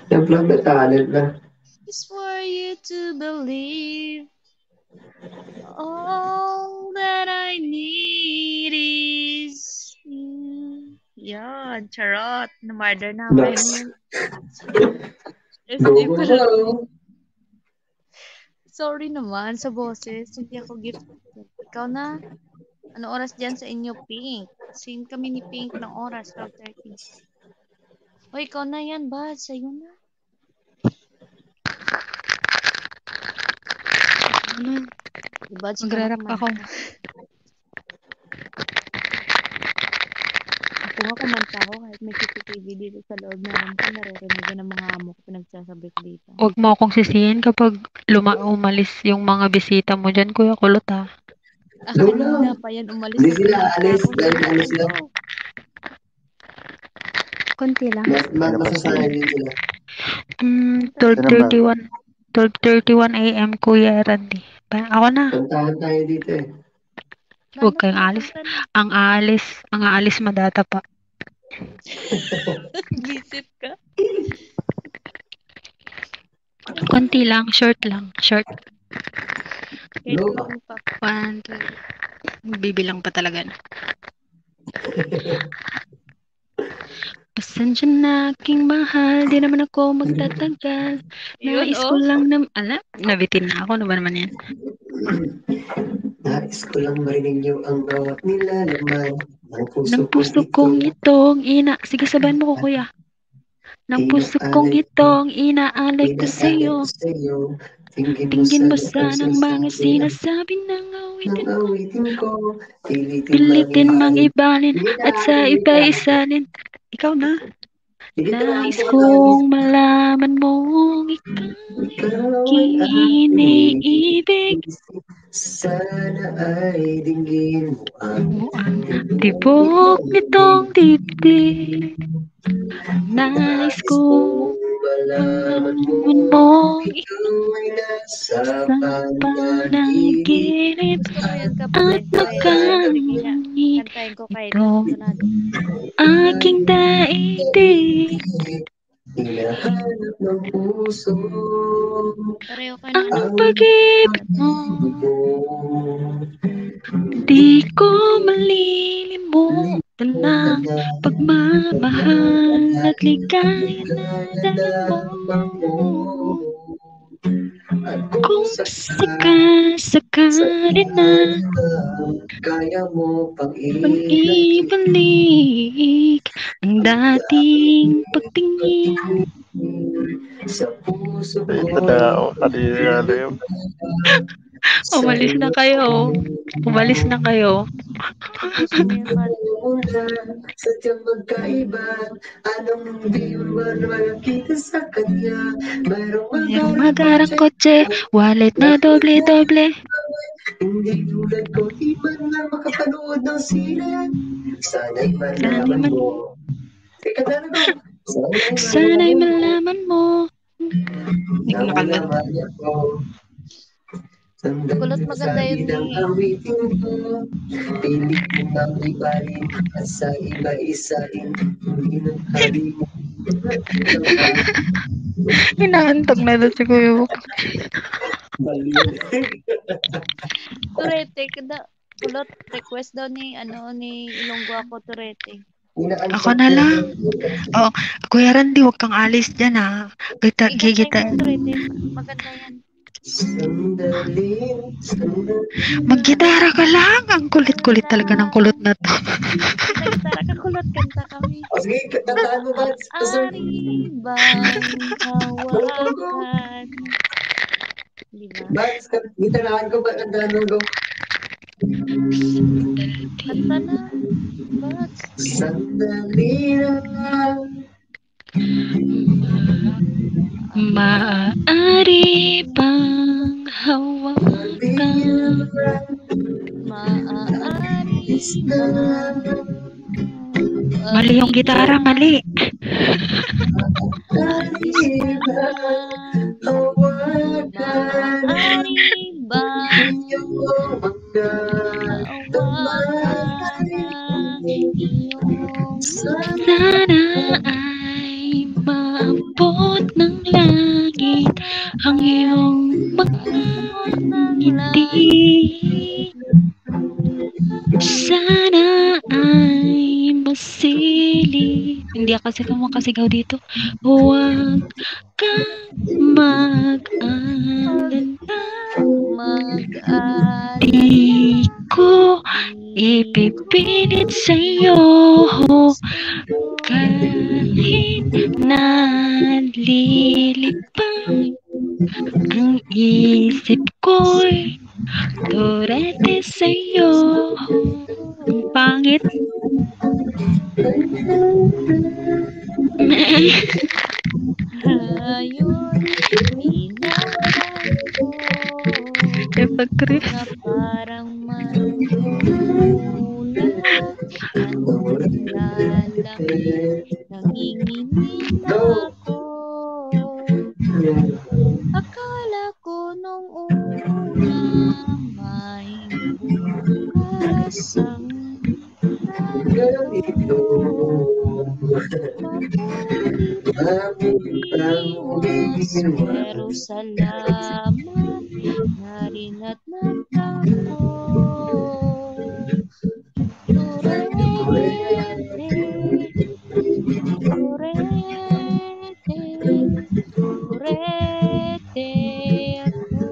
Yung vlog na talent na. It's for you to believe all that I need is you. Yan, charot. Na-murder namin yun. Go. Sorry naman sa boses. Hindi ako gifted. Ikaw na. Ano oras dyan sa inyo, Pink? Same kami ni Pink ng oras, 12:30. O, ikaw na yan, ba? Sa'yo na. Diba, Magra-rap ako. Ako nga kumanta ako kahit may CCTV dito sa loob namin ko, naririnig ng mga amo ko pinagsasabik dito. Huwag mo akong sisihin kapag umalis yung mga bisita mo dyan, Kuya Kulot, ha? Kanina pa yan umalis. Hindi sila alis dahil ano sila. Konti lang. Masasanay din sila. 12:31 a.m. Kuya Randy. Ako na. Kantahan tayo dito eh. Huwag kayong alis. Ang aalis madata pa. Visit ka? Konti lang, short lang. Short. Kailan lang pa. 1, 2. Bibilang pa talaga na. Pasensya na aking mahal, di naman ako magtatagal. Nais ko lang nabitin na ako, ano ba naman yan? Nais ko lang marinig niyo ang bawat nilalaman ng puso kong itong sige, sabahan mo ko, kuya. Ng puso kong itong inaalay ko sa'yo. Tingin mo sanang mga sinasabi ng awitin ko. Pilitin mang ibalin at sa iba isanin. Ikaw na. Nais kong malaman mong ikaw aking iniibig. Sana ay dinggin mo ang tibok nitong dibdib. Nais kong malaman mong ikaw ay nasa panaginip at makangingit. Ito aking daigdig. Hinahanap ng puso ang pag-ibig mo. Di ko malilimutan na pagmamahal at ligaya na dala mo. Kung sakali na kaya mo pag-ibalik ang dating pagtingin sa puso ko. Umalis na kayo. Umalis na kayo. Sadyang magkaiba. Anong di mo makikita sa kanya? Mayroong magarang kotse, wallet na doble-doble. Hindi tulad ko, di man lang makapanood ng sine. Sana'y malaman mo. Teka na lang. Sana'y malaman mo. Hindi ko nakaganda. Kulot maganda yun Pilit mo nang ibalin at sa iba-isain hindi nang hari mo. Inaantog na doon si Kuya Buk. Turete, Kulot, request daw ni Ilonggo ako, Turete. Ako na lang. Oh, Kuya Randy, huwag kang alis dyan, ha. Gigita. Maganda yan. Maggitara ka lang. Ang kulit-kulit talaga ng kulot na to. Nagitara ka, Kulot. Kanta kami. Sige, kantaan mo ba? Maaari bang hawakan? Diba? Bats, gitarahan ko ba? Kantaan mo go? Kanta na. Bats. Sandali lang. Maaari bang hawakan? Maaari bang Mali yung gitara, mali. Maaari bang Sana ay maabot ng langit ang iyong mga ngiti. Sana ay masili. Hindi kasi ka makasigaw dito. Huwag kang mag-alala. Di ko Nalilibang ang isip ko'y turete sa'yo. Ang pangit. Ngayon, pinagtan ko na parang magulang. Anong lalamig, nanginginig ako. Akala ko nung una may bukas ang ganito. Mapulit-iwas, pero salamat na rin at nagtanto. Turete ako.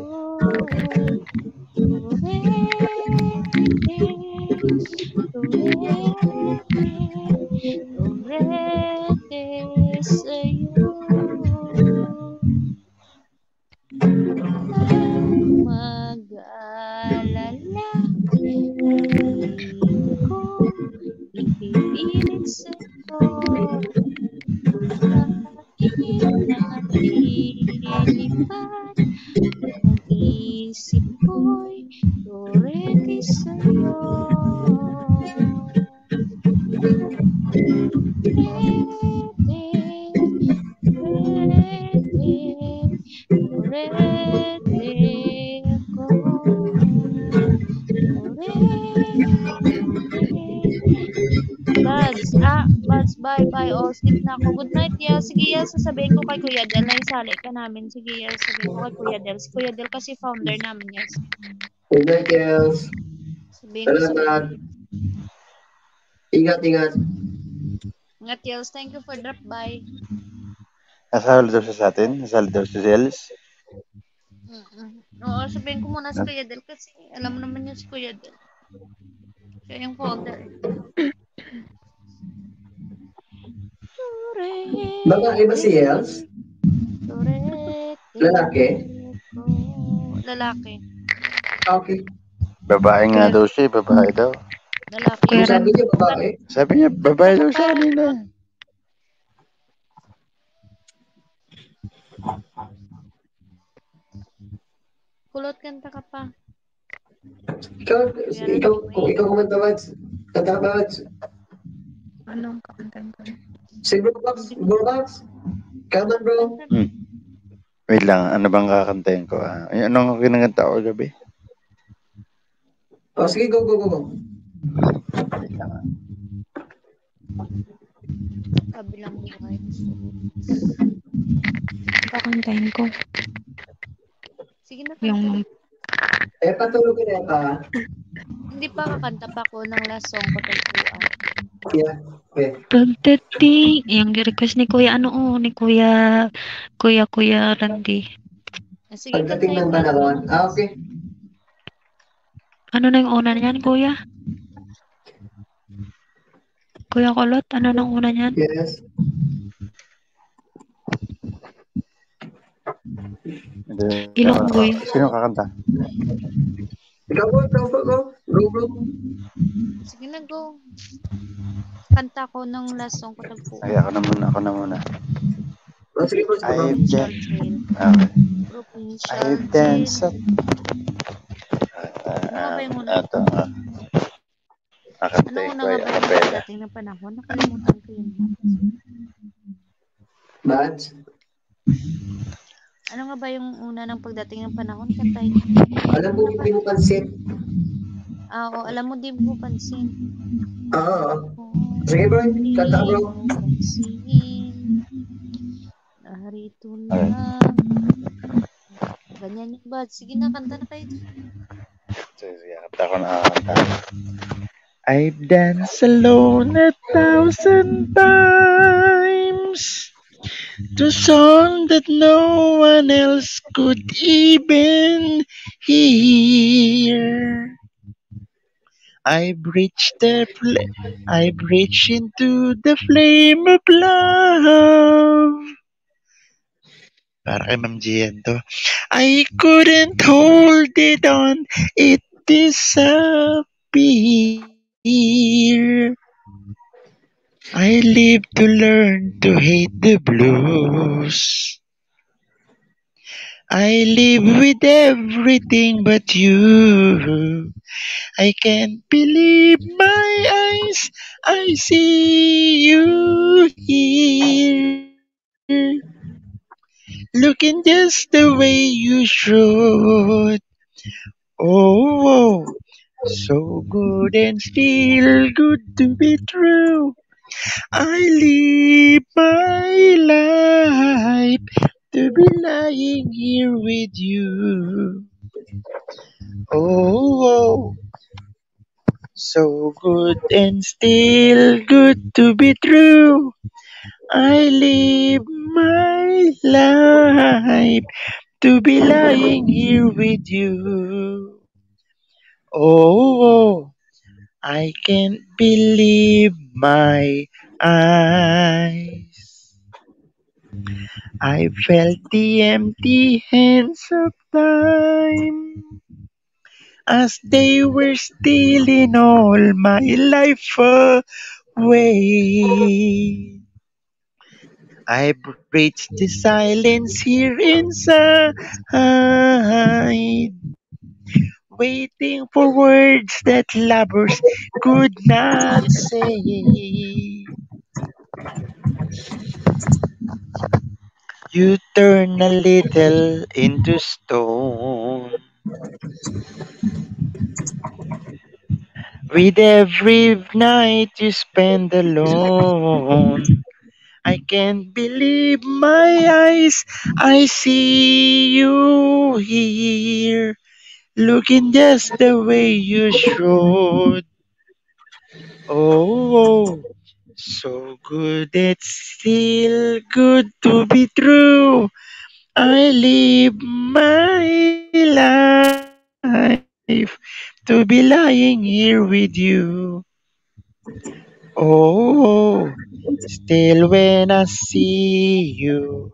Turete sa'yo. Ang mag-alala, hindi ko ipipilit sa'yo. Kahit nalilipad ang isip ko'y turete sa'yo. Buds, bye-bye. Oh, sleep na ako. Good night, Yel. Sige, Yel, sasabihin ko kay Kuya Del na isali ka namin. Sige, Yel, sabihin ko kay Kuya Del. Si Kuya Del kasi founder namin, yes. Good night, Yels. Sabihin ko sa Salamat. Ingat. Ingat, Yels. Thank you for drop by. Nasahol daw siya sa atin? Nasahol daw si Zels? Oo, sabihin ko muna si Kuya Del kasi alam mo naman yun si Kuya Del. Siya yung founder. Babae ba si Yels? Lalaki? Lalaki. Okay. Babae nga daw siya, babae daw. Lalaki. Sabi niya babae? Sabi niya, babae daw siya kanina. Kulot kanta ka pa. Ikaw kumanta, Mads. Kanta ka, Mads. Anong kakantan ko? Si Brobox. Come on, bro. Wait lang, ano bang kakantayin ko? Anong kinakanta ko gabi? Oh, sige, go. Wait lang. Kabilang buhay. Kakantahin ko. Sige na. Yung Patulog na ka. Hindi pa kakanta pa ko ng last song ko tagpuan. Yeah. Okay. pagdating, yung request ni Kuya ni Kuya Randy. Sige, Pagdating ng panahon. Okay. Ano na yung una niyan, Kuya? Kuya Kulot, ano nang una niyan? Yes. Ilonggoy. Sino kakanta? Ikaw, go. Go. Sige na, go. Kanta ko ng last song ko tagpuan. Ay, ako na muna. Oh, sige, boss. I've danced at... Ano ba yung una? Ito. Ano una nga ba yung pagdating ng panahon? Nakalimutan ko yun. Mads? Ano nga ba yung una ng pagdating ng panahon? Kantahin. Alam mo, hindi mo pansin. Oo, alam mo, di mo pansin. Oo. Sige, bro. Kanta, bro. Narito lang. Ganyan yung bad. Sige na, kanta na tayo. Sige, kanta ko na kanta. I've danced alone 1,000 times to song that no one else could even hear. I've reached into the flame of love Para kay Ma'am Gian to. I couldn't hold it on, it disappeared. I live to learn to hate the blues. I live with everything but you. I can't believe my eyes. I see you here. Looking just the way you should. Oh, so good and still good to be true. I live my life to be lying here with you. Oh, so good and still good to be true. I live my life to be lying here with you. Oh, I can't believe my eyes. I felt the empty hands of time as they were stealing all my life away. I breached the silence here inside, waiting for words that lovers could not say. You turn a little into stone. With every night you spend alone, I can't believe my eyes. I see you here, looking just the way you should. Oh, so good it's still good to be true. I live my life to be lying here with you. Oh, still when I see you,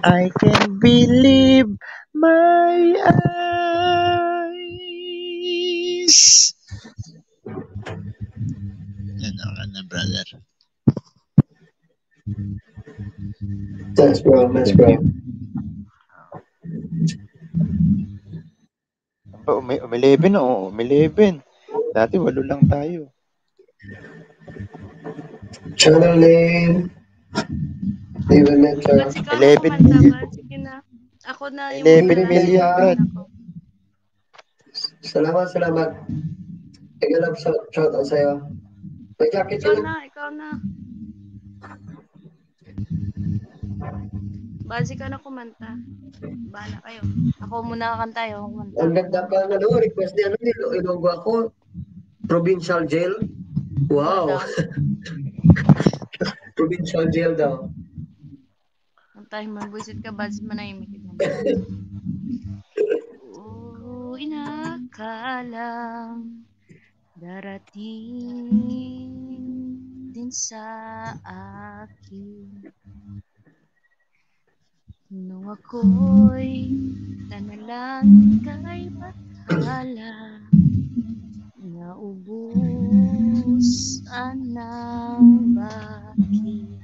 I can believe my eyes. Ano ka na, brother? Thanks, bro. Thanks, bro. Umi-11 na, oh. 11. Dati 8 lang tayo. Channel name. Even Metro. Ba't ikaw 11 kumanta million. ba? Sige na. Ako na yung 11 maglalaro million, ng Brad. ako. Salamat. Igalap shout out sa'yo. May jacket Ikaw yun. na. Basi ka na kumanta. Bahala kayo. Ako muna kakanta, ako kumanta. Ang ganda pa ng request ni Ilonggo ako. Provincial jail. Wow. Provincial jail daw. Kantahin mo, buisit ka, basi manahimik ka. Inakalang darating din sa akin nung ako'y tanalang kay bathala na ubus anang bakit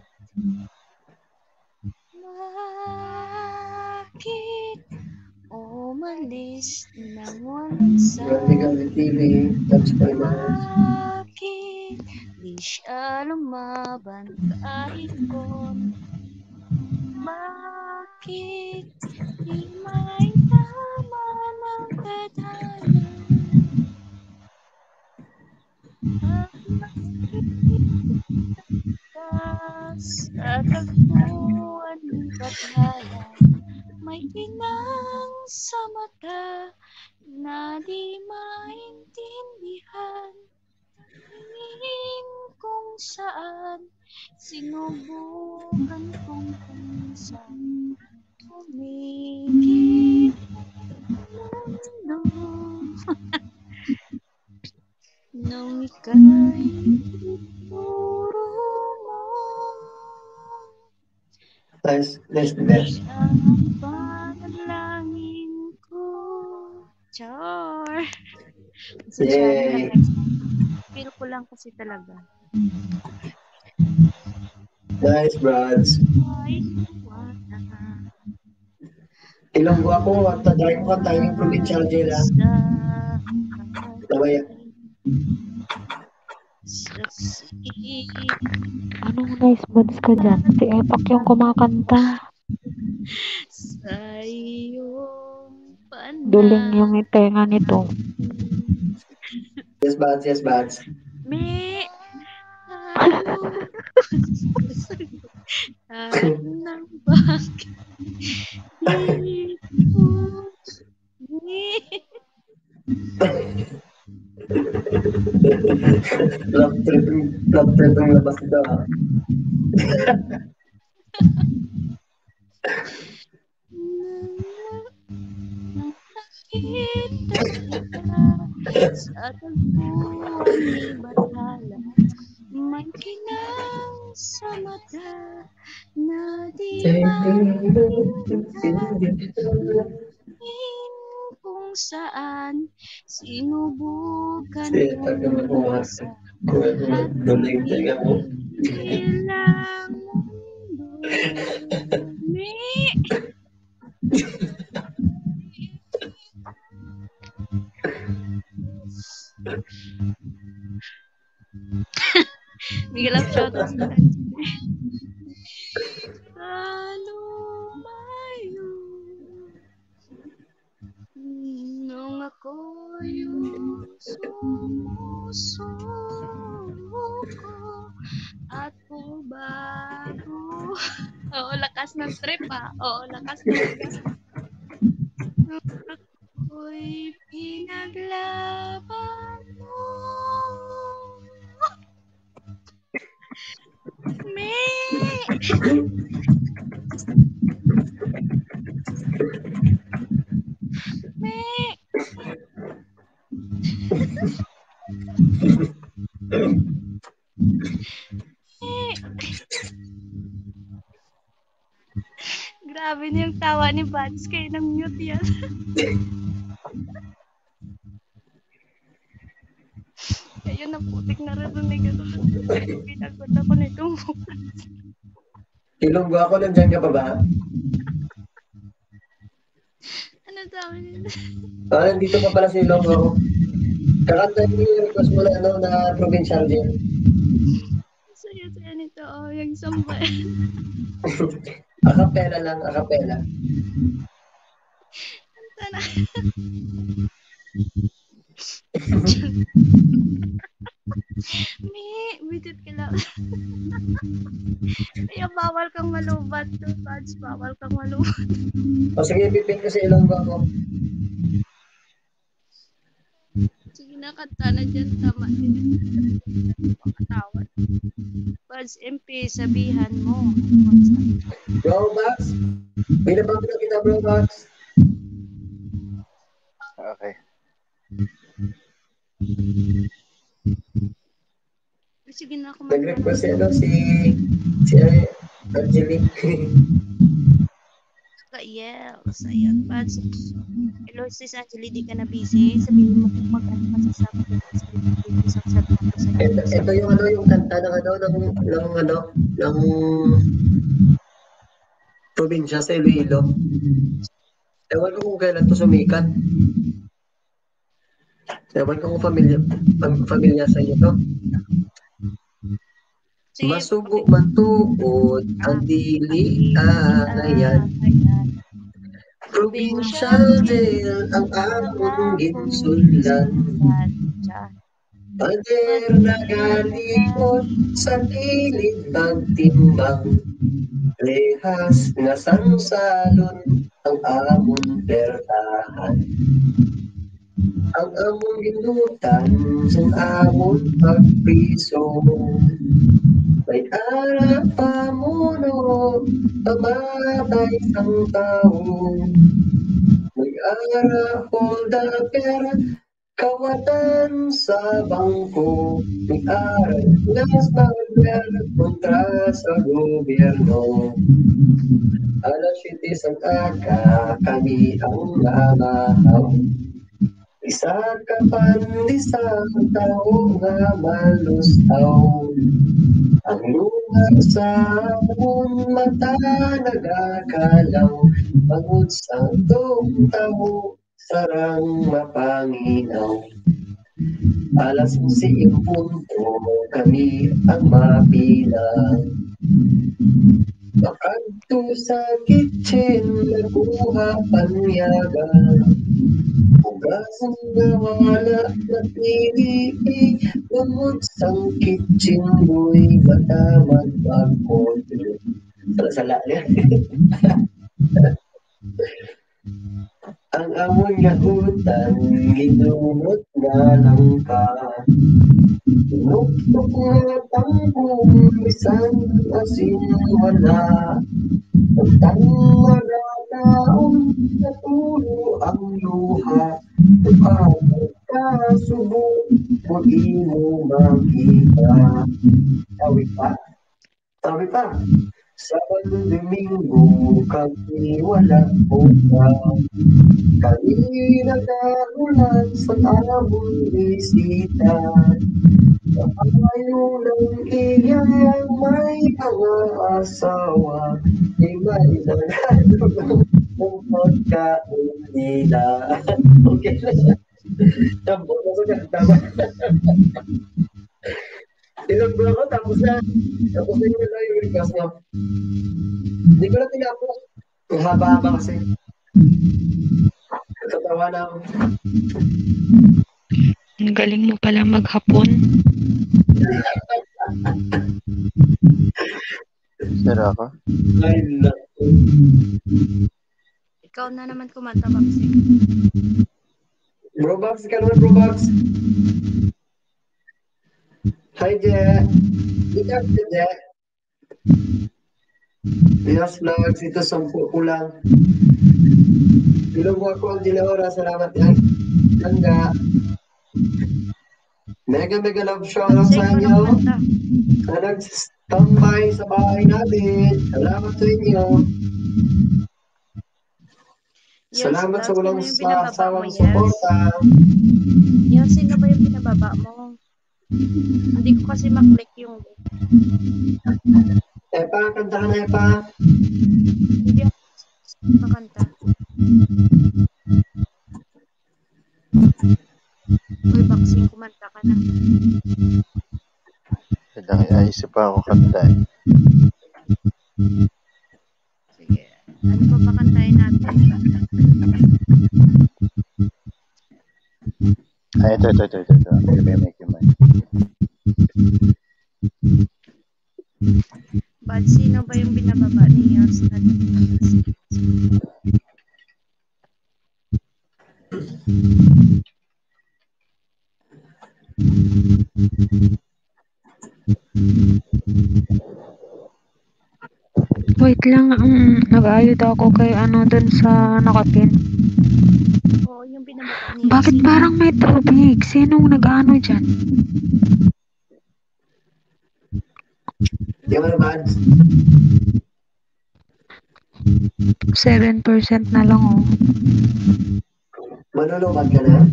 umalis nang walang Gamit TV. That's my mind. bakit di siya lumaban kahit kon bakit di may tama ng tadhana at sa tagpuan ng bathala may inang sa mata na di maintindihan tingin kung saan sinubukan kong pinsan tumigil ang mundo nung ika'y tinuro mo. Nice Nice to meet. Siya panalangin ko. Char. Yay. Feel ko lang kasi talaga. Nice, Brads. Ay, wala. Ilonggo ako at tadari ko kanta yung provincial jail ha. Tabaya. Anong nice buds ka dyan? Si Epak yung kumakanta. Sa iyong panahon. Duling yung itenga nito. Yes, Brads. Yes, Brads. May ng bakit Love trip yung labas ito ha. sa tagpuan ni Bathala may kinang sa mata na di kung saan sinubukan mo sa Duling tayo mo. ilang mundo. Miguel ang shoutout sa lumayo nung ako yung sumusuko at pubago. Oo, lakas ng trip ah. Oo, lakas talaga. Nung ako'y pinaglaban mo. Grabe na yung tawa ni Bats, kayo ng mute yan. Kayo na putik na narinig ako. Pinagot ako nitong bukas. Ilonggo ako, nandiyan ka pa ba? Ano sabi nila? Nandito pa pala si Ilonggo ako. Kakanta yung request mo na, na provincial jail. Saya-saya nito, oh, yung sambal. Acapella lang, acapella. Sana. Bitit ka lang. Kaya bawal kang malubat to, Bads. Bawal kang malubat. O sige, pipin ko si Ilonggo ako. Sige na, kanta na dyan. Tama din. Pakatawad. Bads, MP, sabihan mo. Bro, Max. Binabang na kita, bro, Max. Okay. Sige na ako. Nag-request si Angelique. Yes, ayan, Bads. Hello, sis Angeli, di ka na busy. Sabihin mo kung mag-ano ka sa Sabado. Ito yung kanta ng probinsya sa Iloilo. Ewan ko kung kailan to sumikat. Ewan ko kung familia sa iyo to. Masugo man tuod ang dili ayan. Provincial jail ang among ginsulan. Pader na galikot sa kilid pagtimbang. Rehas nga sangsalon ang among pertahan. Ang among ginutan sa among pagpriso. May ara pamuno, pamatay sang tao. May ara hold the pera, Kawatan sa bangko, may-aral nas kontra sa gobyerno. Alas 7 sa aga, kami ang namahaw. Isa ka pandisa tao nga malustaw. Ang lugar sa amon mata nagakalaw. Pangod sa tong tao, sarang mapanginaw. Alas 11 kami ang mapila. Makadto sa kitchen, nakuha panyaga. Hugasan na wala na pili, tungod sang kitchen boy, matamad pagkontrol. Sala-sala niya. Ang amon nga utang, ginumot na lang ka. Tinuktok nga tanggong, isang asin wala. Pagtang mga taong natulo ang luha. Kapag kasubo, hindi mo makita. Tawi pa? Tawi pa? Sabado, Domingo, kami wala puta. Kami nagkagulan sa among bisita. Ayaw ng iyang may mga asawa. Di may nagkagulan ng pagkain nila. Okay na siya. Tampok na siya. Tama. Ilang buwan ko, tapos na yun na yung request niya. Hindi ko na tinapos. Ang haba-haba kasi. Nagkatawa na ako. Ang galing mo pala maghapon. Sira ka? Ay, naku. Ikaw na naman kumanta, Babsi. Bro Box, ka naman, Bro Box. Hi, Je. Ikaw si Je. Yes, vlogs. Ito, 10 ko lang. Bilog ako ang Gilaora. Salamat yan. Langga. Mega love shoutout sa inyo. Na nag-standby sa bahay natin. Salamat sa inyo. Salamat sa walang sawang suporta. Yan, sino ba yung pinababa mo? Hindi ko kasi maklik yung... Epa, kanta ka na, Epa. Hindi ako makanta. Uy, Boxing, kumanta ka na. Kailangan iisip pa ako kanta eh. Sige. Ano pa pakantayin natin? Ay, ito. Bad, sino ba yung binababa niya? Wait lang, nag-aayod ako kay dun sa nakapin. Oo, yung binababa niya. Bakit parang may tubig? Sinong nag-ano dyan? Di ba naman? 7% na lang, oh. Manulungan ka na?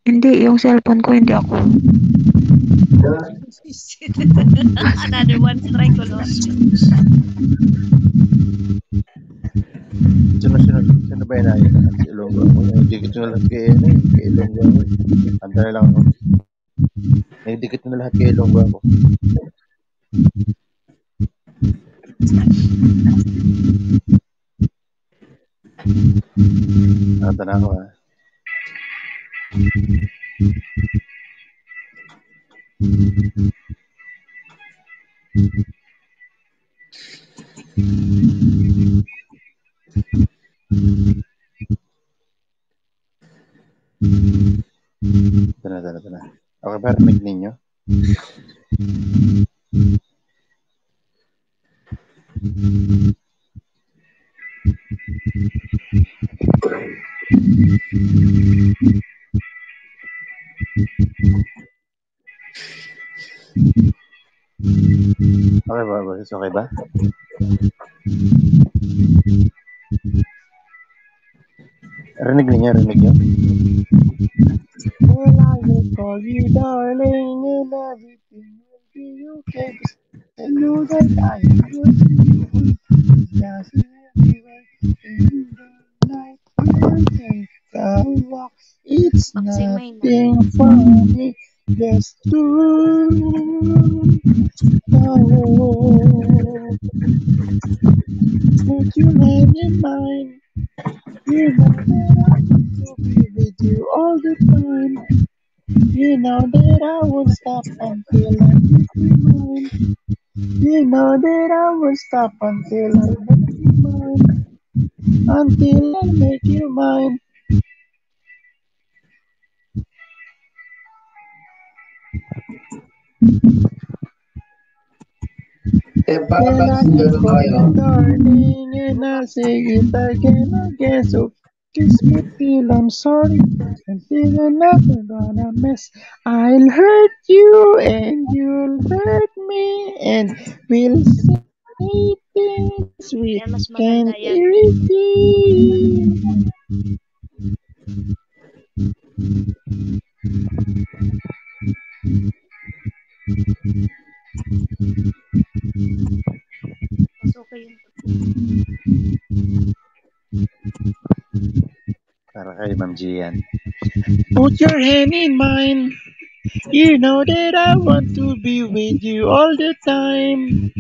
Hindi, yung cellphone ko, hindi ako. Another one strike ko, Lord. Sino ba yun na yun? Si Ilonggo ako. Nagdikit nyo lahat kay Ilonggo ako. Handa na lang ako. Nagdikit nyo lahat kay Ilonggo ako. Handa na ako ha. Ito na. Okay ba? Rinig ninyo? Okay ba, boss? Okay ba? Rinig niyo? Well, I will call you darling and everything will be okay. I know that I am good to you. Dancing everywhere in the night. We'll take a walk. It's Baksing may na. nothing funny. Just to put your hand in mine. You know that I want to be with you all the time. You know that I won't stop until I make you mine. You know that I won't stop until I make you mine. Until I make you mine. Eh, baka Then I backseat will gano'n call kayo? you darling and I'll say it again. So kiss me till I'm sorry. Until I'm never gonna miss. I'll hurt you and you'll hurt me and we'll say things we Yan, mas can't maganda yan. repeat. Mas okay yun. Para kay Ma'am Gian. Put your hand in mine. You know that I want to be with you all the time.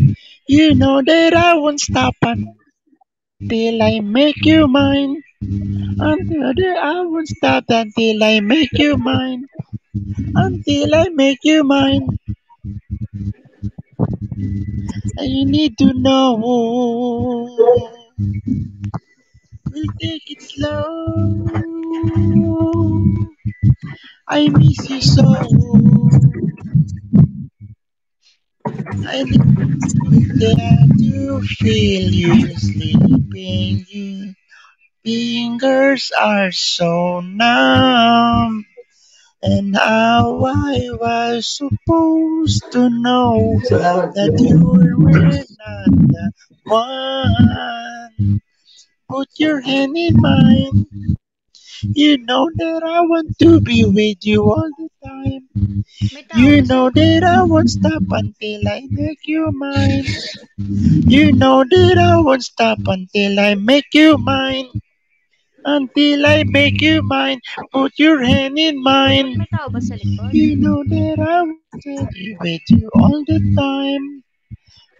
You know that I won't stop until I make you mine. Until I won't stop until I make you mine. Until I make you mine. And you need to know. We'll take it slow. I miss you so. I need to feel you sleeping. Your fingers are so numb. And how I was supposed to know Salamat, that Jimmy. you were not the one. Put your hand in mine. You know that I want to be with you all the time. May tao You ba sa know likod? that I won't stop until I make you mine. You know that I won't stop until I make you mine. Until I make you mine. Put your hand in mine. May tao ba sa likod? You know that I will be with you all the time.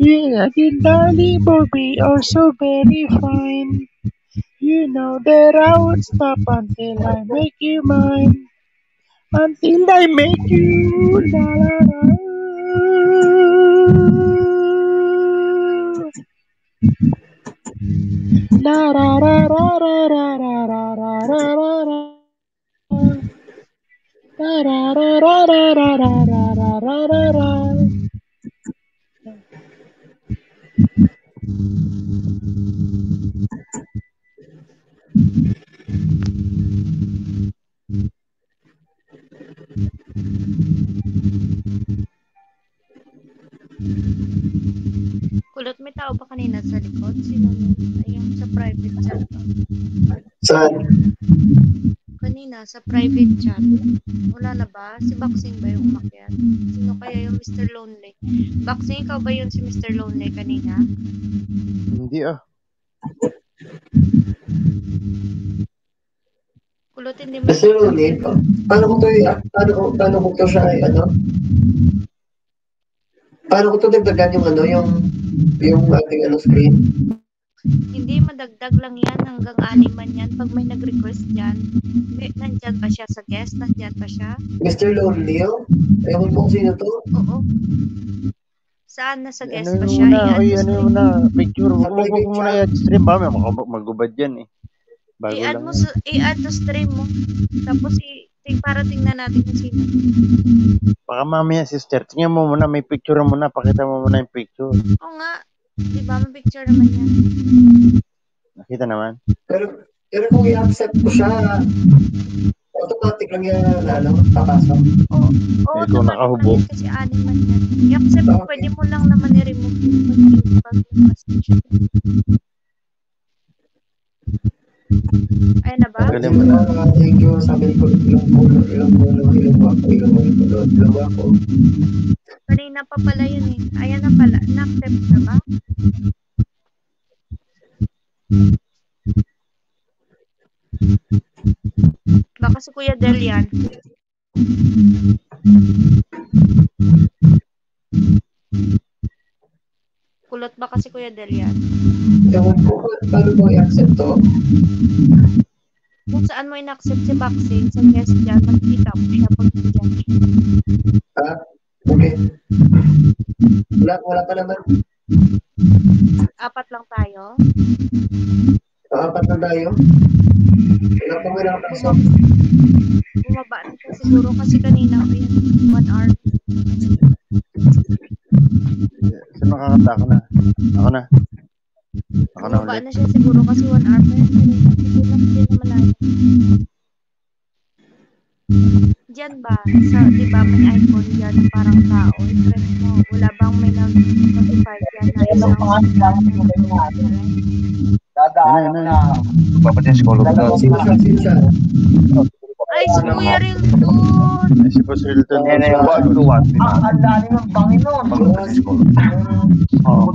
Yeah, the darling Bobby are so very fine. You know that I won't stop until I make you mine. Until I make you la la la. La ra ra ra ra ra ra ra ra ra ra ra. La ra ra ra ra ra ra ra ra ra ra. Kulot, may tao ba kanina sa likod? Sino yun? Ay, yung sa private chat ba? Saan? Kanina, sa private chat. Wala na ba? Si Baksing ba yung umakyat? Sino kaya yung Mr. Lonely? Baksing, ikaw ba yun si Mr. Lonely kanina? Hindi ah. Kulot, hindi mo Mr. Rooney, paano ko to siya, ano? Paano ko to dagdagan yung ano, yung ating ano screen? Hindi, madagdag lang yan. Hanggang 6 man yan. Pag may nag-request yan, nandyan pa siya sa guest? Nandyan pa siya? Mr. Lonely, oh? Ewan ko kung sino to. Oo. Saan? Nasa guest Ano pa yung siya? muna, I-add ay mo ano stream. yung muna, picture. Sa Huwag private mo muna chat. i-add stream ba? May magubad yan eh. Bago I-add lang mo yan. i-add to stream mo. Tapos para tingnan natin kung sino. Baka mamaya sister, tingnan mo muna, may picture muna, pakita mo muna yung picture. Oo nga. Di ba? May picture naman yan. Nakita naman. Pero kung i-accept ko siya, automatic lang yung papasok. Oo Ikaw naman, nakahubog. kasi anim man yan. I-accept mo, pwede mo lang naman i-remove pag message. Ay na ba? Galing mo na. Thank you. Sabi ko, ilang ako. Kanina pa pala yun eh. Ayan na pala. Na-accept na ba? Baka si Kuya Del yan. Kulot ba kasi Kuya Del yan? Ewan ko, paano mo i-accept to? Kung saan mo in-accept si Boxing, sa guest dyan, makikita mo siya pag dyan. Okay. Wala pa naman. 4 lang tayo. 4 na tayo. Wala pa may nakapasok. Bumaba na siya siguro kasi kanina ko yun. 1 hour. Saan makakanta? Ako na. Bumaba ulit. na siya siguro kasi 1 hour pa yun. Siguro lang din na malayo. Diyan ba? Di ba may icon dyan na parang tao? I-press mo. Wala bang may nag-notify dyan na isang Ano? Papatin si Color. Sino siya? Ay, si Kuya Rilton! Si Boss Hilton. Ang dali ng Panginoon.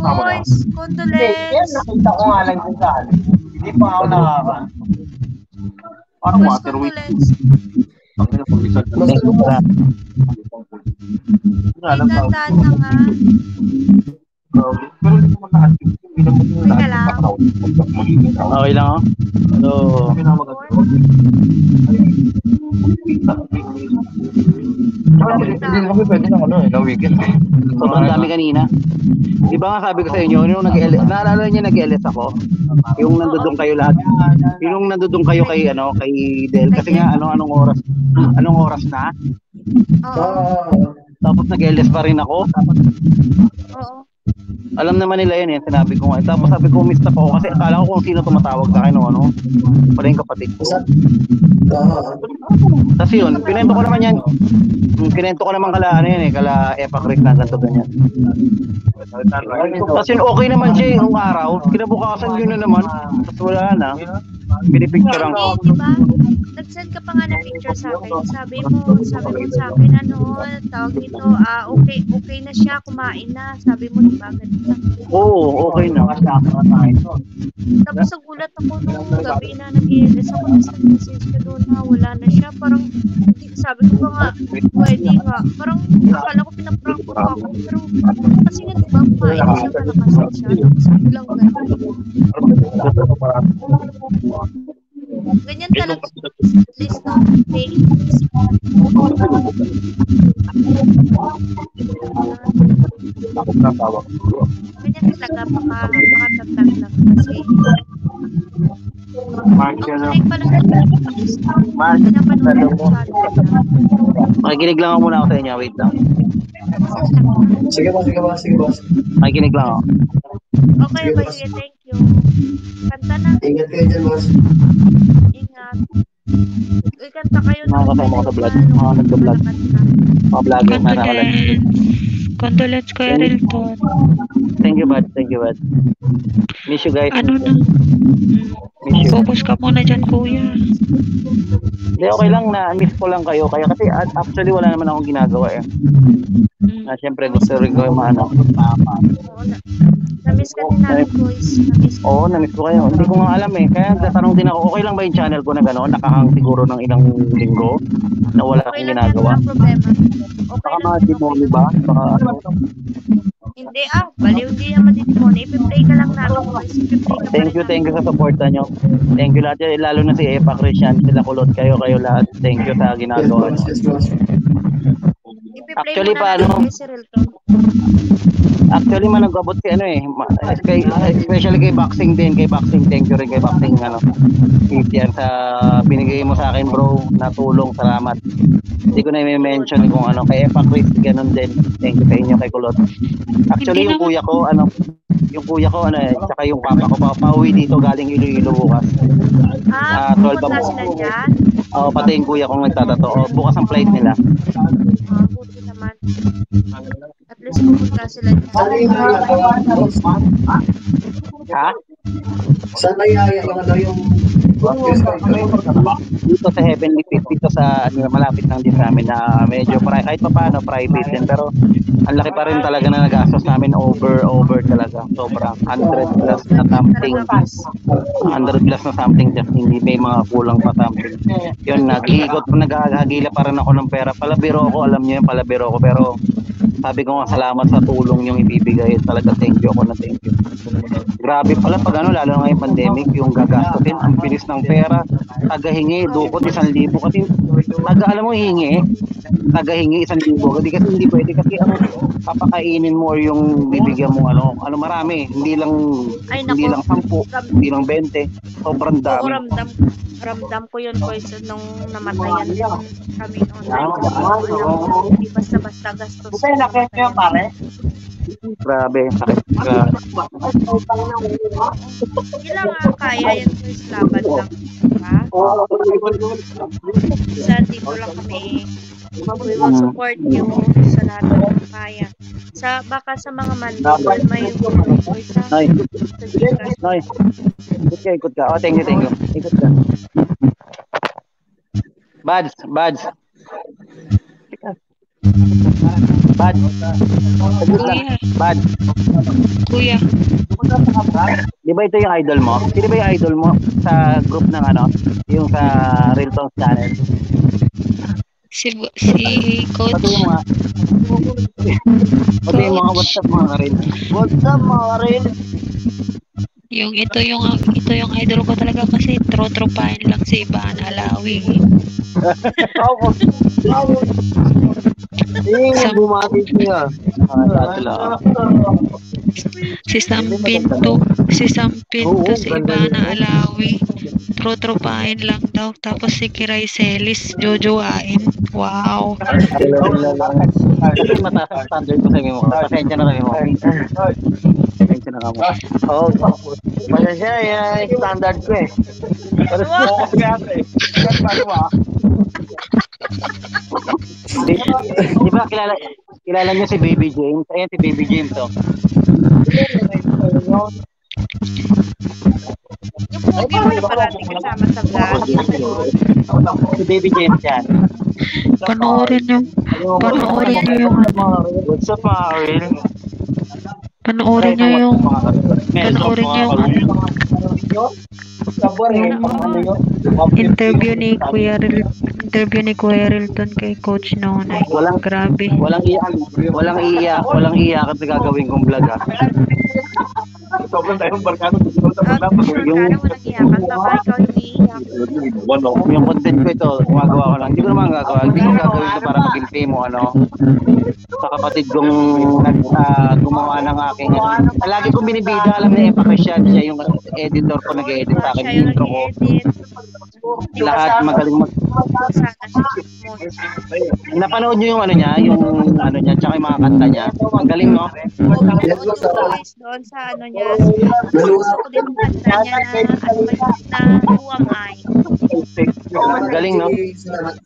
Boys, condolence! Nakita ko nga lang kung saan. Hindi pa ako nakaka. Boys, condolence! May tandaan na nga. Teka lang. Okay lang ako. Hindi kami pwede na weekend. Sobrang dami kanina. Di ba nga sabi ko sa inyo, yung naalala niyo nag-LS ako? Yung nandoon kayo lahat. Yung nandoon kayo kay Del kasi nga anong oras na? Oo. Tapos nag-LS pa rin ako. Oo. Alam naman nila yan, sinabi ko nga. Tapos sabi ko, miss ako kasi akala ko kung sino tumatawag sa akin pala yung kapatid ko. Tapos yun, kinento ko naman yan. Kinento ko naman kala Epa Chris na ganito ganyan. Tapos yun, okay naman siya yung araw. Kinabukasan yun na naman. Tapos wala na. Pinipicturean ko. Hindi, diba? Nag-send ka pa nga ng picture sa akin. Sabi mo sa akin, tawag nito, okay na siya, kumain na. Sabi mo, diba? Ganito. Oo, okay na. Tapos nagulat ako nung gabi na nag-i-LS ako, tapos nag-message ka doon na wala na siya. Parang, sabi ko pa nga, pwede nga. Parang, akala ko pinaprank ko ako. Pero, kasi nga, diba, kumain na siya, malakasan siya. Tapos, biglang ganito. Ganyan talaga list of days. Ganyan talaga makatatag lang kasi ang tuloy pa lang pinapanood ko Makikinig lang ako muna ako sa inyo. Wait lang. Sige boss. Makikinig lang ako. Okay, sige, thank you. Kanta na. Ingat kayo dyan, boss. Ingat. Uy, kanta kayo Mga kasama ko sa vlog. Mga nagka-vlog. Mga vlogger na nakalag. Condolence Kuya Rilton. Thank you, bud. Miss you guys. Miss you. Focus ka muna dyan, Kuya. Hindi, okay lang na miss ko lang kayo. Kaya kasi actually wala naman akong ginagawa Siyempre gusto rin ko yung Na-miss ka din namin, boys. Oo, na-miss ko kayo. Hindi ko nga alam Kaya tatanong din ako, okay lang ba yung channel ko na gano'n? Nakahang siguro ng ilang linggo na wala akong ginagawa. Walang problema. Okay Baka lang. ma-demoni ba? Baka Hindi baliw hindi naman didemoni. Ipi-play ka lang namin, boys. Ipi-play ka Thank you sa support nyo. Thank you lahat. Lalo na si Epa Christian, sila Kulot, kayo lahat. Thank you sa ginagawa nyo. Actually, paano? Actually, nag-abot si especially kay Boxing din. Kay Boxing, thank you rin kay Boxing. Yan sa binigay mo sa akin, bro, na tulong. Salamat. Hindi ko na i-mention kung kay Epa Chris, ganun din. Thank you sa inyo kay Kulot. Actually, yung kuya ko, Yung kuya ko, tsaka yung papa ko, pauwi dito galing Iloilo bukas. 12 pupunta sila dyan? Oo, pati yung kuya kong nagtatato. Bukas ang flight nila. Buti naman. At least pupunta sila dyan. Ha? Saan nayaya yung dito sa Heavenly Fit, dito sa malapit lang din sa amin na medyo kahit pa paano private din, pero ang laki pa rin talaga na nagastos namin, over talaga, sobrang 100 plus na something, 100 plus na something, just hindi may mga kulang pa something. Yun, naghahagila pa rin ako ng pera, palabiro ako, alam niyo yung palabiro ko, pero sabi ko nga salamat sa tulong yung ibibigay, talaga thank you ako na thank you. Grabe pala pag lalo na ngayong pandemic, yung gagastusin, ang bilis ng pera, tagahingi, dukot 1,000 kasi alam mo hihingi, tagahingi 1,000 kasi hindi pwede kasi ang papakainin mo or yung bibigyan mo marami, hindi lang 10, hindi lang 20, sobrang dami. Ramdam ko yun ko nung namatayan din kami noon. Hindi basta-basta gastos. Grabe. Kailangan kaya yan ko laban lang. Sa dito lang kami. We will support you sa lahat ng kaya. Baka sa mga mandol may ikot ka. Oh, thank you. Ikot ka. Bads. Bad. Kuya. Di ba ito yung idol mo? Sino ba yung idol mo sa group ng yung sa Real Talk channel? Si Coach. Pati yung mga what's up mga Real. What's up mga Real? Ito yung idol ko talaga kasi trotropahin lang si Ivan Alawi. Bumati niya. Si Sampinto si Ivana Alawi, trotropahin lang daw. Tapos si Kiray Celis, jojoain. Wow. Mataas ang standard ko sa inyo. Pasensya na kami mo. Pasensya na kami. Oo. Pasensya yan, standard ko eh. Di ba kilala niyo si Baby James? Ayan si Baby James oh. Yung pogi mo yung parati kasama sa vlog. Si Baby James yan. Panoorin niyo yung What's up mga Ariel? Panoorin niyo yung interview ni Kuya Rilton kay Coach Nonay. Grabe. Walang iiyak at gagawin kong vlog ha. Sobrang tayong barkado. Yung content ko ito, gumagawa ko lang. Hindi ko naman gagawin ito para maging fame sa kapatid kong gumawa ng aking lagi kong binibida, alam na Epakasyan, siya yung editor ko, nag-edit sa akin yung intro ko. Lahat magaling napanood nyo yung niya, tsaka yung mga kanta niya. Ang galing, no? Doon sa niya. Gusto ko din kanta niya na Who Am I? Ang galing, no? Ulit-ulit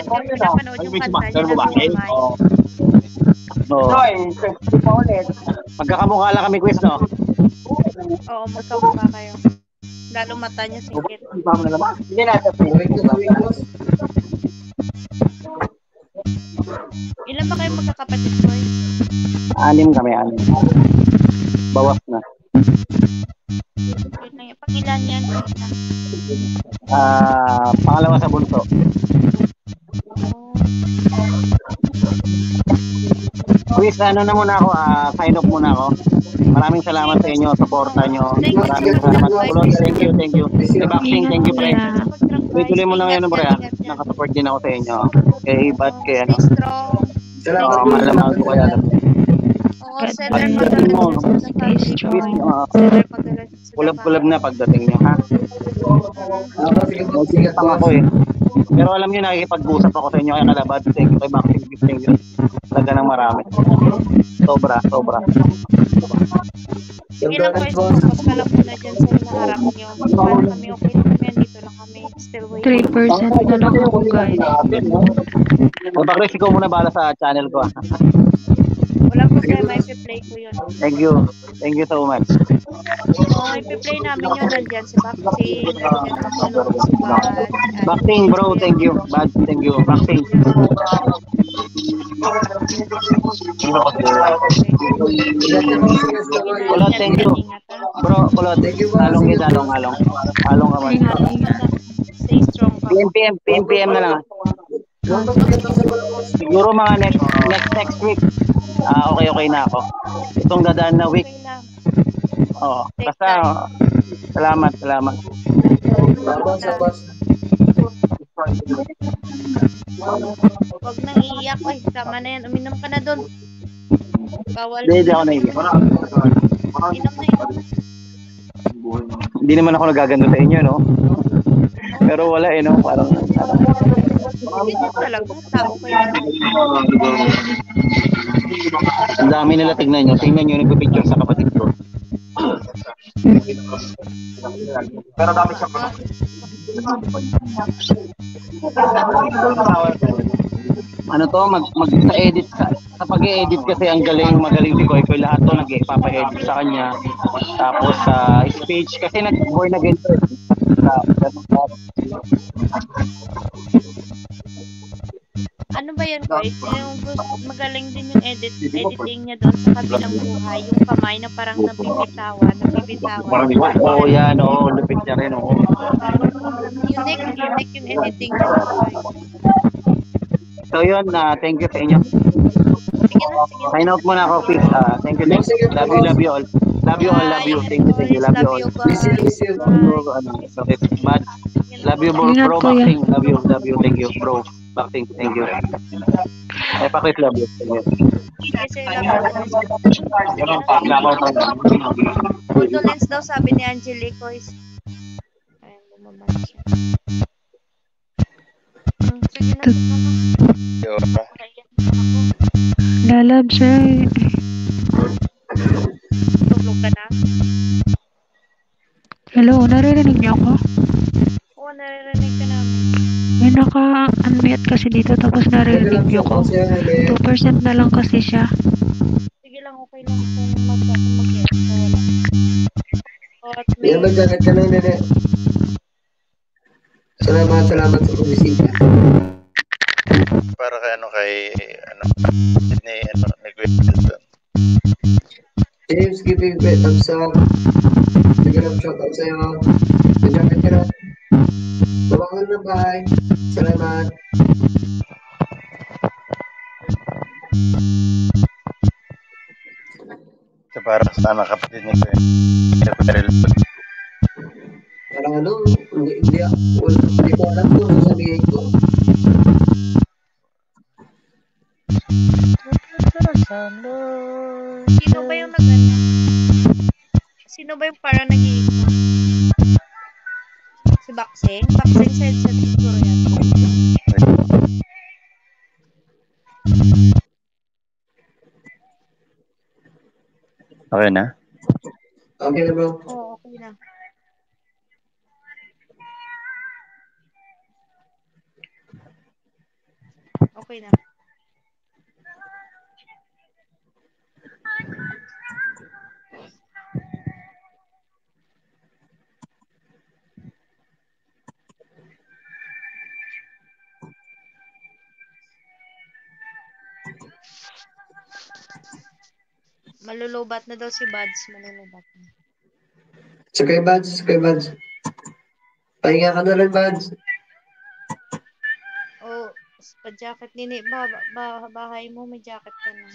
ko pinapanood yung kanta niya na Who Am I? Magkakamukha lang kami, quiz, no? Oo, magkamukha kayo. Lalo mata niya sikit. Ilan ba kayo magkakapatid, boy? 6 kami. Bawas na. Pangilan yan? Pangalawa sa bunso. Quiz, na muna ako, sign off muna ako. Maraming salamat sa inyo, suporta nyo. Maraming salamat. Thank you. Si Boxing, thank you, pre. Tuloy mo lang yun, pre. Nakasupport din ako sa inyo. Kay Ibad, kay malamang ko kaya alam. Oo, seller Kulab-kulab na pagdating nyo, ha? Sige pang ako eh. Pero alam niyo, nakikipag-usap ako sa inyo kaya kalabad. Thank you kay Boxing. Thank you. Talaga ng marami. Sobra. Sige lang po, focus ka lang muna dyan sa hinaharap niyo. Para kami okay lang kami, dito lang kami. Still waiting. 3% na lang ako, guys. Bakit ikaw muna bala sa channel ko. Wala problema, ipi-play ko yun. Thank you so much. Ipi-play namin yun. Nandyan si Boxing, nandyan si Bad. Boxing, bro, thank you. Bad, thank you. Boxing. Kulot, thank you. Bro, Kulot, along kita, along ka man. Stay strong ka. PM na lang. Siguro mga next week. Okay na ako. Itong dadaan na week. Oo, basta salamat. Huwag nang iiyak. Ay, tama na yan. Uminom ka na doon. Bawal. Hindi ako naiiyak. Inom na yun. Hindi naman ako nagaganda sa inyo, no? Pero wala no? Parang hindi talaga. Tao kayo. Ang dami nila, tignan nyo. Tingnan nyo, nagpipicture sa kapatid ko. Pero dami siya. Ano to, sa edit, sa pag-edit kasi ang magaling si Koy. Lahat to nag-ipapa-edit sa kanya. Tapos sa speech, kasi nag-born again to. Ano ba yan, Koy? Magaling din yung editing niya doon sa kabilang buhay. Yung kamay na parang nabibitawan. Oo, yan, lupit niya rin, Unique yung editing niya. So yun, thank you sa inyo. Sige. Sign out muna ako, Pete. Thank you. Love you all. Love you. Thank you. Love you all. Bad. Love you, bro. Boxing. Love you. Thank you, bro. Boxing. Thank you. Pakit, love you. Thank you. Condolence daw sabi ni Angelico is ayun, bumaba siya. Sige na. Lalab siya. Tulog ka na? Hello, naririnig niyo ako? Oo, naririnig ka namin. May naka-unmute kasi dito tapos naririnig niyo ko. 2% na lang kasi siya. Sige lang, okay lang kung mag-get. Wala. Yan, magkakat ka na, nene. Salamat sa pagbisita. Para kay ni Gwendolyn. James, give me a thumbs up. Nagandang shoutout sa'yo. Magkakat ka na. Babangon na, bye. Salamat. So para sa anak kapatid niya Parang hindi ko alam kung ano sabihin ko. Sino ba yung Sino ba yung parang nag-iikot? Si Boxing? Boxing sa headset siguro yan. Okay na? Okay na, bro. Oo, okay na. Okay na. Malulubat na daw si Buds. Malulubat na. Sakay, Buds. Pahinga ka na lang, Buds. Oh, pa-jacket nini. Bahay mo, may jacket ka na.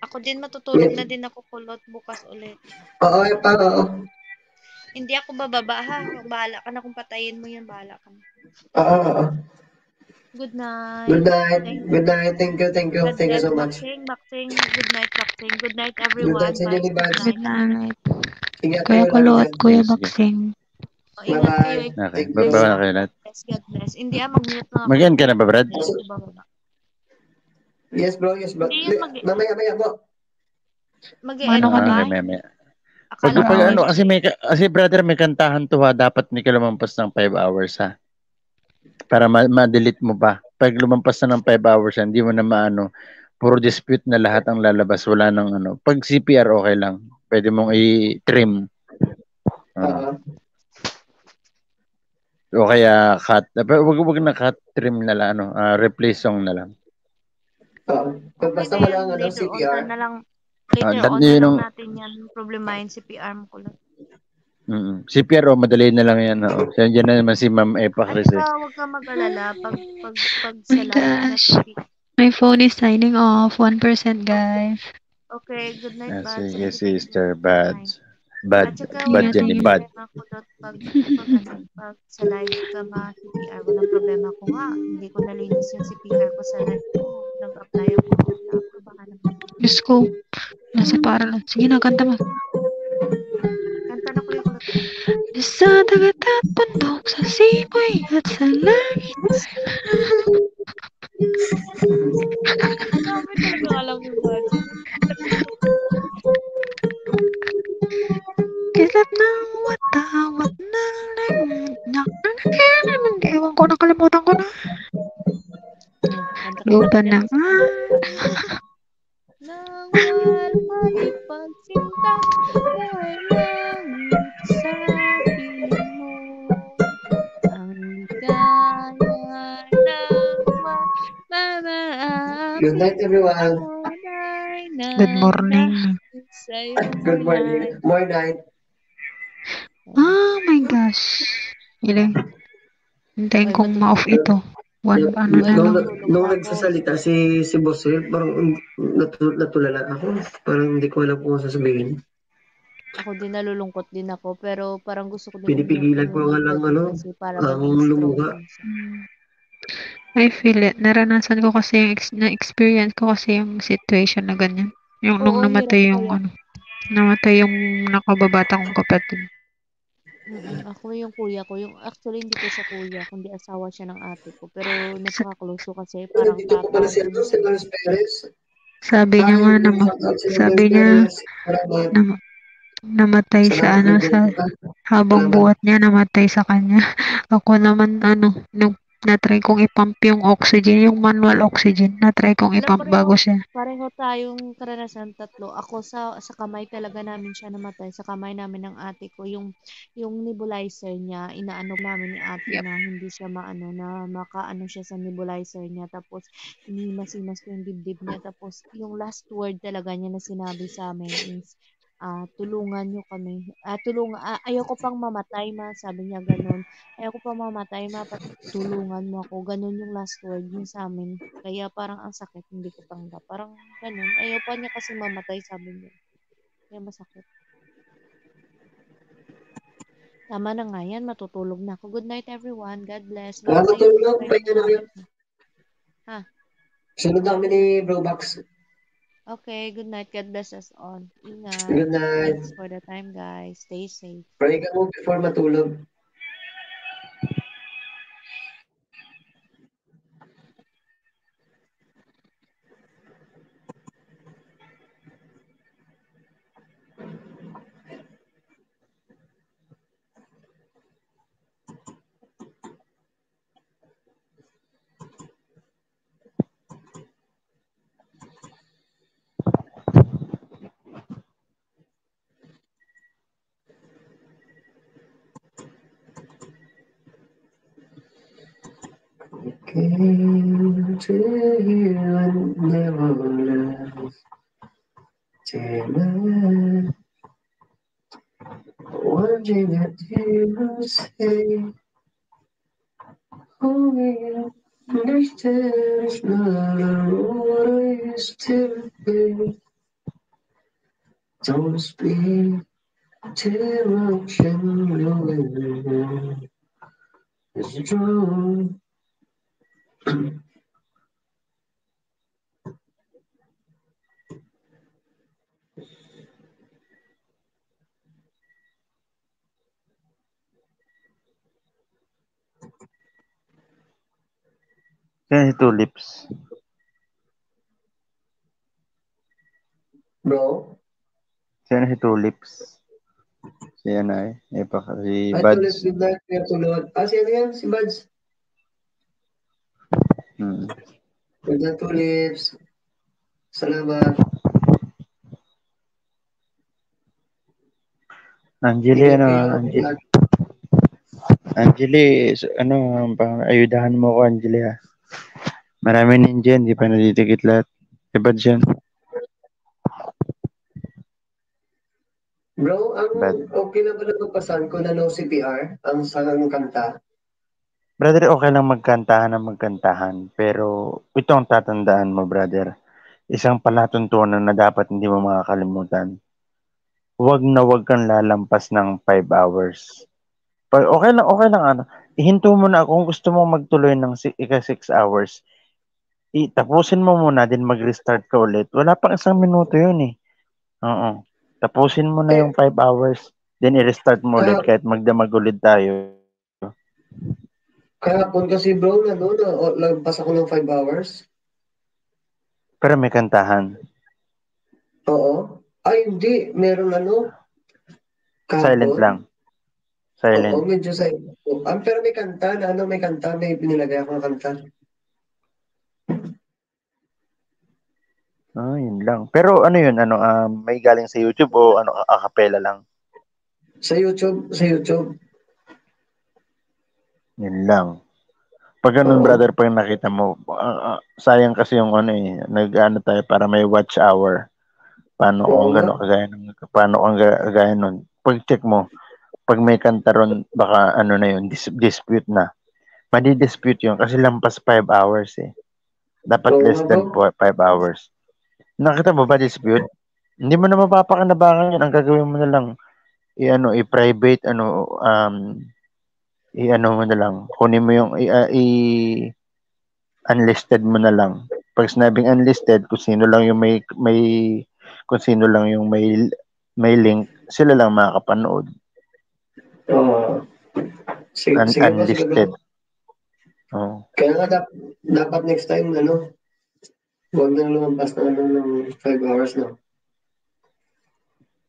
Ako din, matutulog na din ako kulot bukas ulit. Oo. Hindi ako bababa, ha? Bahala ka na kung patayin mo yan. Bahala ka na. Oo. Good night. Good night. Thank you. Thank you so much. Boxing. Good night, Boxing. Good night, everyone. Good night sa inyo ni Buds. Good night. Ingat Kuya kayo Kulot, lagi. Kuya Boxing. Ingat kayo. Okay. Bye-bye na kayo lahat. God bless. Hindi mag-mute na ako. Mag-end ka na ba, Brad? Yes, bro. Yes, bro. Hindi yan Mamaya, bro. Mag-e-end Mano ka ka ba? na? Mamaya. Akala ko Pag ano, mag-e-end. kasi brother, may kantahan to ha, dapat hindi ka lumampas ng 5 hours ha. Para ma-delete mo pa. Pag lumampas na ng 5 hours, hindi mo na maano, puro dispute na lahat ang lalabas, wala nang ano. Pag CPR, okay lang. Pwede mong i-trim. O kaya cut. Wag na cut, trim na lang, replace song na lang. Okay Basta na walang yan. Later on CPR. na lang. Later on na lang natin yan problemahin si PR mo ko lang. CPR, madali na lang yan. Diyan na naman si Ma'am Epa At Chris. saka huwag ka mag-alala pag My gosh. My phone is signing off. 1%, guys. Okay, good night, Bad. Sige, sister, Bad. Bad Walang yan, Bad. problema ko pag sa live ka ma-CPR. Walang problema ko nga. Hindi ko nalinis yung CPR ko sa live ko. Nag-apply ako. Naaprobahan naman. Diyos ko. Nasa para lang. Sige na, kanta mo. Kanta na Kuya Kulot. Sa dagat at bundok, sa simoy at sa langit. Ang dami talaga alam yung budget. Kilat ng watawat ng ewan ko, nakalimutan ko na. Lupa na nga. Nang walay pagsinta, buhay langit sa piling mo. Ang ligaya naman mamaapi. Good night, everyone. Good morning. Good morning. More night. Oh my gosh. Ilang. Hintayin kong ma-off ito. Nung nagsasalita si Boss Will, parang natulala ako. Parang hindi ko alam kung sasabihin. Ako din nalulungkot din ako, pero parang gusto ko din Pinipigilan ko nga lang kasi para maging strong lumuha. din siya. I feel it. Naranasan ko kasi na-experience ko kasi yung situation na ganyan. Yung nung namatay yung namatay yung nakababata kong kapatid. Ako yung kuya ko. Actually, hindi ko siya kuya, kundi asawa siya ng ate ko. Pero napaka-close ko kasi parang tata. Sabi niya nga namatay sa habang buhat niya namatay sa kanya. Ako naman na-try kong i-pump yung oxygen, yung manual oxygen. Na-try kong i-pump bago siya. Pareho tayong karanasan tatlo. Ako sa kamay talaga namin siya namatay. Sa kamay namin ng ate ko. Yung nebulizer niya, inaano namin ni ate na hindi siya na makaano siya sa nebulizer niya. Tapos, inimas-imas ko yung dibdib niya. Tapos, yung last word talaga niya na sinabi sa amin is, tulungan nyo kami. Ayoko pang mamatay, ma. Sabi niya ganun. Ayoko pang mamatay, ma. Tulungan mo ako. Ganun yung last word niya sa amin. Kaya parang ang sakit. Hindi ko tanggap. Parang ganun. Ayaw pa niya kasi mamatay, sabi niya. Kaya masakit. Tama na nga yan. Matutulog na ako. Good night, everyone. God bless. Matulog. Pahinga na kayo. Ha? Sunod namin ni Brobox. Okay, good night. God bless us all. Ingat. Good night. Thanks for the time, guys. Stay safe. Pray ka mo before matulog. Came to you and never left tonight. Wondering that you say, oh yeah, understand it's not what I used to be. Don't speak too much and knowing it's true. Kaya si Tulips. Bro? Sino si Tulips? Si si Ay, Buds. Tulips Midnight, kaya tulad. Si ano yan? Si Buds. Ganda Tulips. Salamat. Angeli, Ingat kayo. Angeli, ayudahan mo ko, Angeli, ha. Marami ninja, hindi pa nadidikit lahat. Diba dyan? Bro, Bad. okay na ba na magpasan ko na no CPR? Ang sangang kanta? Brother, okay lang magkantahan, pero ito ang tatandaan mo, brother. Isang palatuntunan na dapat hindi mo makakalimutan. Huwag na huwag kang lalampas ng 5 hours. Okay lang, ihinto mo na kung gusto mong magtuloy ng 6 hours. Tapusin mo muna, din mag-restart ka ulit. Wala pang 1 minuto yun eh. Oo. Tapusin mo na yung 5 hours, then i-restart mo ulit kahit magdamag ulit tayo. Kahapon kasi bro, lagpas ako ng 5 hours. Pero may kantahan. Oo. Ay, hindi. Meron kahapon. Silent lang. Silent. Oo, medyo silent. Pero may kanta may pinilagay ako ng kanta. Yun lang. Pero ano yun, may galing sa YouTube o acapella lang? Sa YouTube. Yun lang. Pag ganun, brother, pag nakita mo, sayang kasi yung tayo para may watch hour. Paano kung kagaya nun? Pag check mo, pag may kanta ron, baka na yun, dispute na. Madi-dispute yun kasi lampas 5 hours eh. Dapat less than 5 hours. Nakita mo ba dispute? Hindi mo na mapapakanabangan yun. Ang gagawin mo na lang, i-private, mo na lang. Kunin mo yung, unlisted mo na lang. Pag sinabing unlisted, kung sino lang yung may link, sila lang makakapanood. Sige Unlisted. Kaya nga dapat next time, huwag nang lumampas ng 5 hours, no?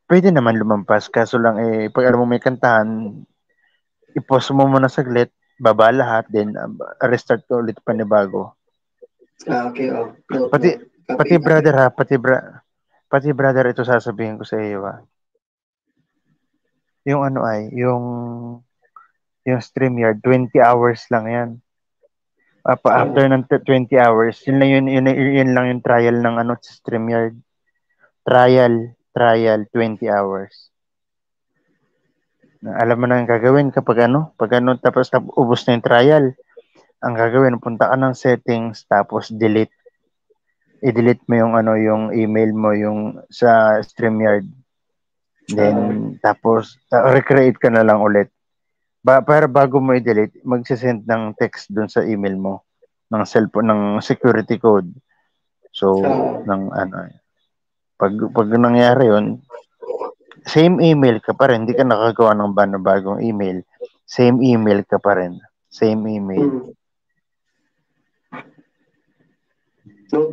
Pwede naman lumampas, kaso lang pag alam mo may kantahan, i-pause mo muna saglit, baba lahat, then restart ko ulit panibago. Okay, Pati brother, ito sasabihin ko sa iyo, yung StreamYard, 20 hours lang yan. After ng 20 hours, yun lang yung trial ng StreamYard. Trial 20 hours. Alam mo na yung gagawin kapag tapos ubos na yung trial. Ang gagawin, punta ka ng settings, tapos delete. I-delete mo yung email mo yung sa StreamYard. Then, tapos, recreate ka na lang ulit. Para bago mo i-delete, magsisend ng text dun sa email mo ng cellphone, ng security code. So, pag nangyari yun, same email ka pa rin. Hindi ka nakagawa ng bagong email. Same email ka pa rin. Same email. No.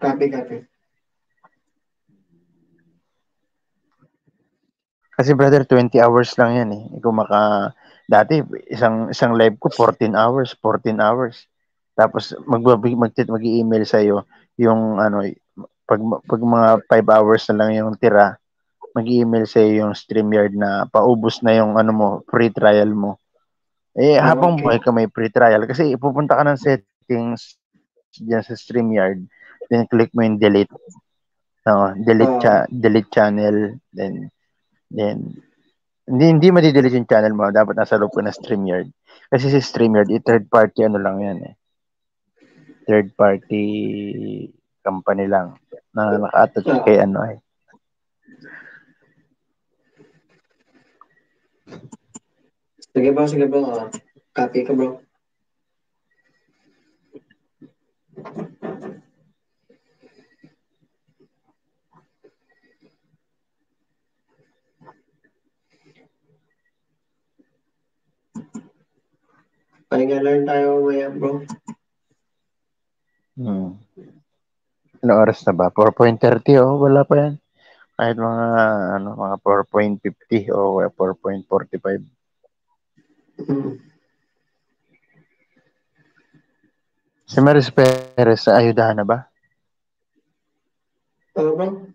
Copy. Kasi brother, 20 hours lang yan eh. Dati, isang live ko, 14 hours. Tapos, mag-i-email sa'yo yung, pag mga 5 hours na lang yung tira, mag-i-email sa'yo yung StreamYard na paubos na yung, free trial mo. Habang buhay ka may free trial. Kasi, pupunta ka ng settings dyan sa StreamYard, then click mo yung delete. Delete channel, then hindi madidelete yung channel mo. Dapat nasa loob ko na StreamYard. Kasi si StreamYard, third party lang yan eh. Third party company lang na naka-attach kay Sige bro. Copy ka bro. Pahinga lang tayo maya bro. Ano oras na ba? 4:30 wala pa yan. Kahit mga 4:50 o 4:45. Si Maris Perez, ayudahan na ba? Bro?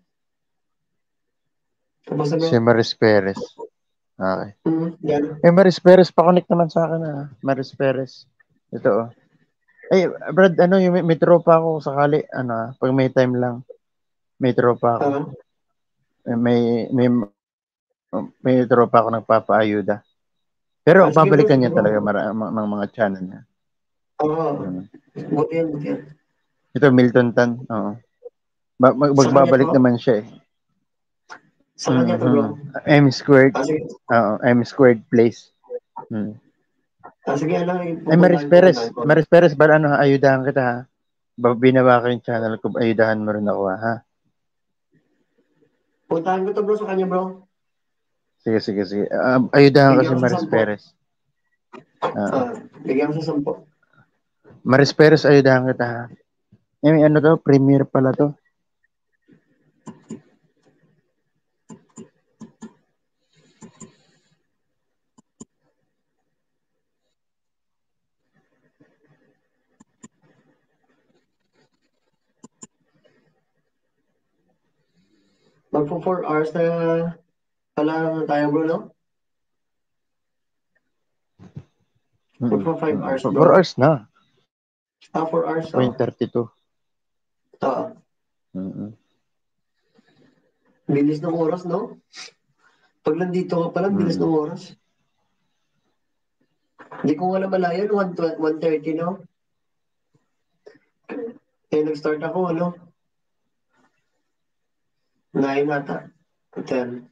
Kamusta, bro? Si Maris Perez. Okay. Yan. Maris Perez, pa-connect naman sa akin Maris Perez. Ito Brad, yung may tropa ako sakali, pag may time lang. May tropa ako. May tropa ako nagpapaayuda. Pero babalikan niya talaga ng mga channel niya. Buti yan. Ito, Milton Tan. Oo. Magbabalik naman siya eh. Sa kanya to, bro. M squared. M squared place. Sige, Maris Perez, ayudahan kita ha. Binawa ko yung channel ko, ayudahan mo rin ako ha. Puntahan ko to, bro, sa kanya, bro. Sige. Ayudahan ko si Maris Perez. Bigyan mo sa 10. Maris Perez, ayudahan kita ha. May premiere pala to. Magpo 4 hours na pala tayo, bro, no? Magpo 5 hours, bro. 4 hours na. 4 hours. 0.32. Bilis ng oras, no? Pag nandito ka pala, bilis ng oras. Hindi ko nga namalayan, 1:30, no? Nag-start ako, 9 ata. 10.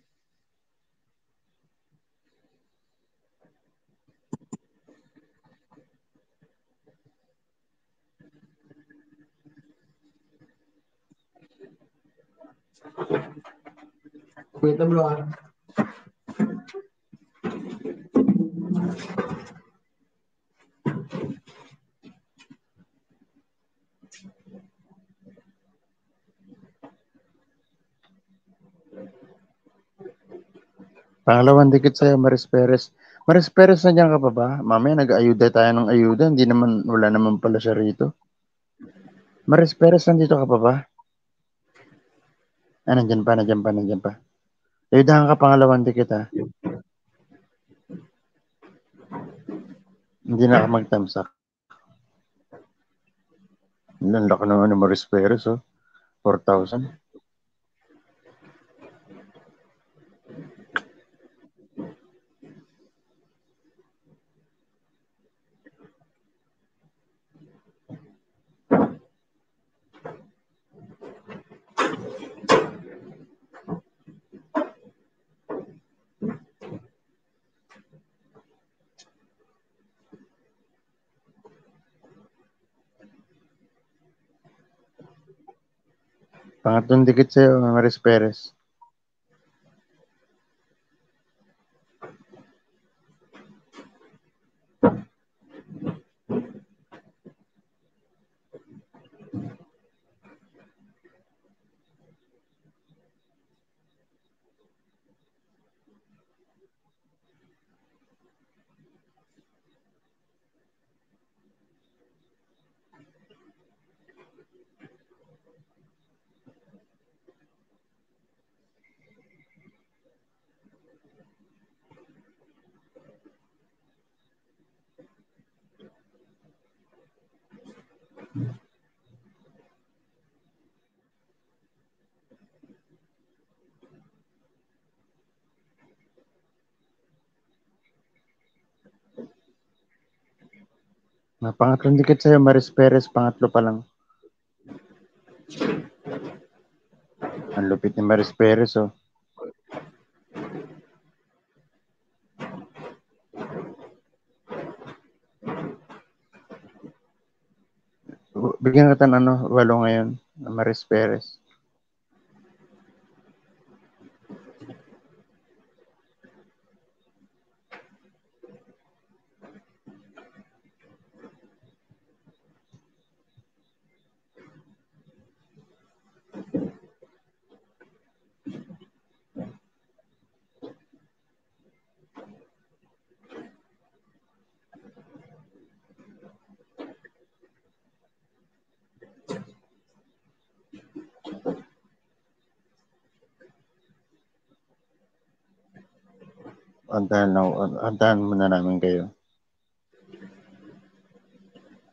Wait na, bro, Pangalawang dikit sa'yo, Maris Perez. Maris Perez, nandiyan ka pa ba? Mamaya nag-ayuda tayo ng ayuda. Wala naman pala siya rito. Maris Perez, nandito ka pa ba? Nandiyan pa. Ayudahan ka pangalawang dikit ha. Hindi na ka mag-tamsak. Ang laki naman ni Maris Perez, 4,000. Pangatlong dikit sa'yo, Maris Perez. Pangatlong dikit sa'yo, Maris Perez. Pangatlo pa lang. Ang lupit ni Maris Perez, Bigyan kita ng 8 ngayon, Maris Perez. Antahan muna namin kayo.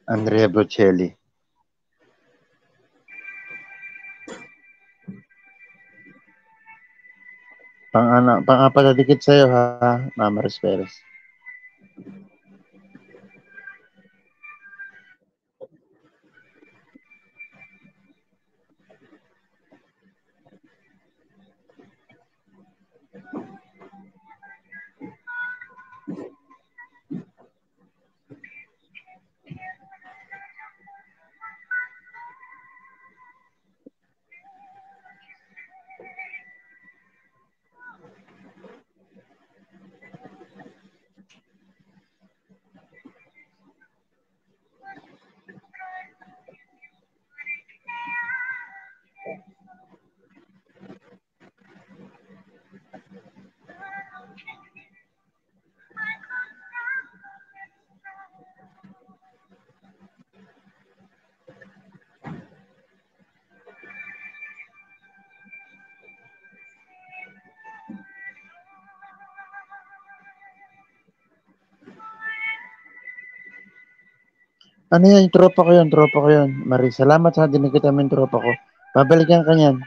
Andrea Bocelli. Pang-apat na dikit sa'yo ha, Mama Resperes. Ano yan? Tropa ko yun. Marie, salamat sa dinikita mo yung tropa ko. Babalikan ka niyan.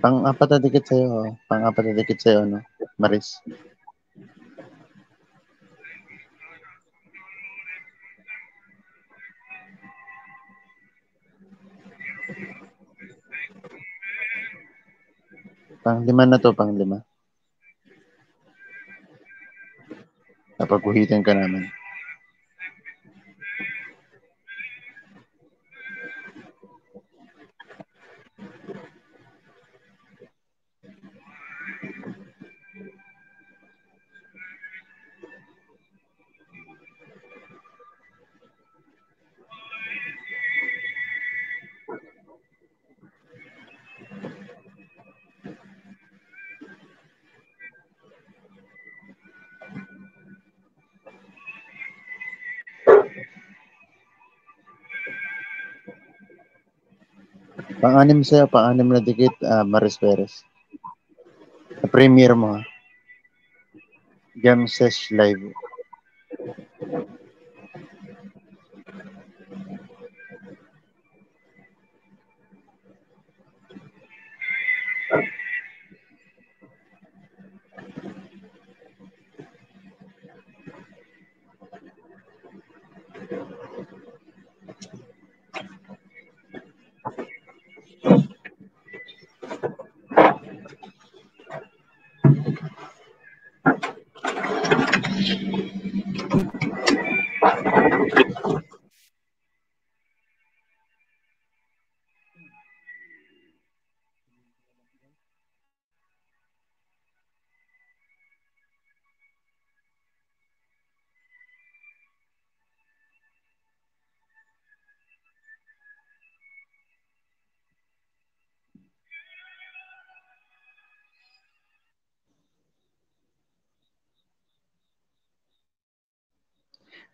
Pang-apat na dikit sa'yo, no? Maris. Pang-lima na to, pang-lima. Napagpuhitan ka namin. Pang-anim na dikit, Maris Perez. Sa premiere mo, ha? Jam Sesh Live.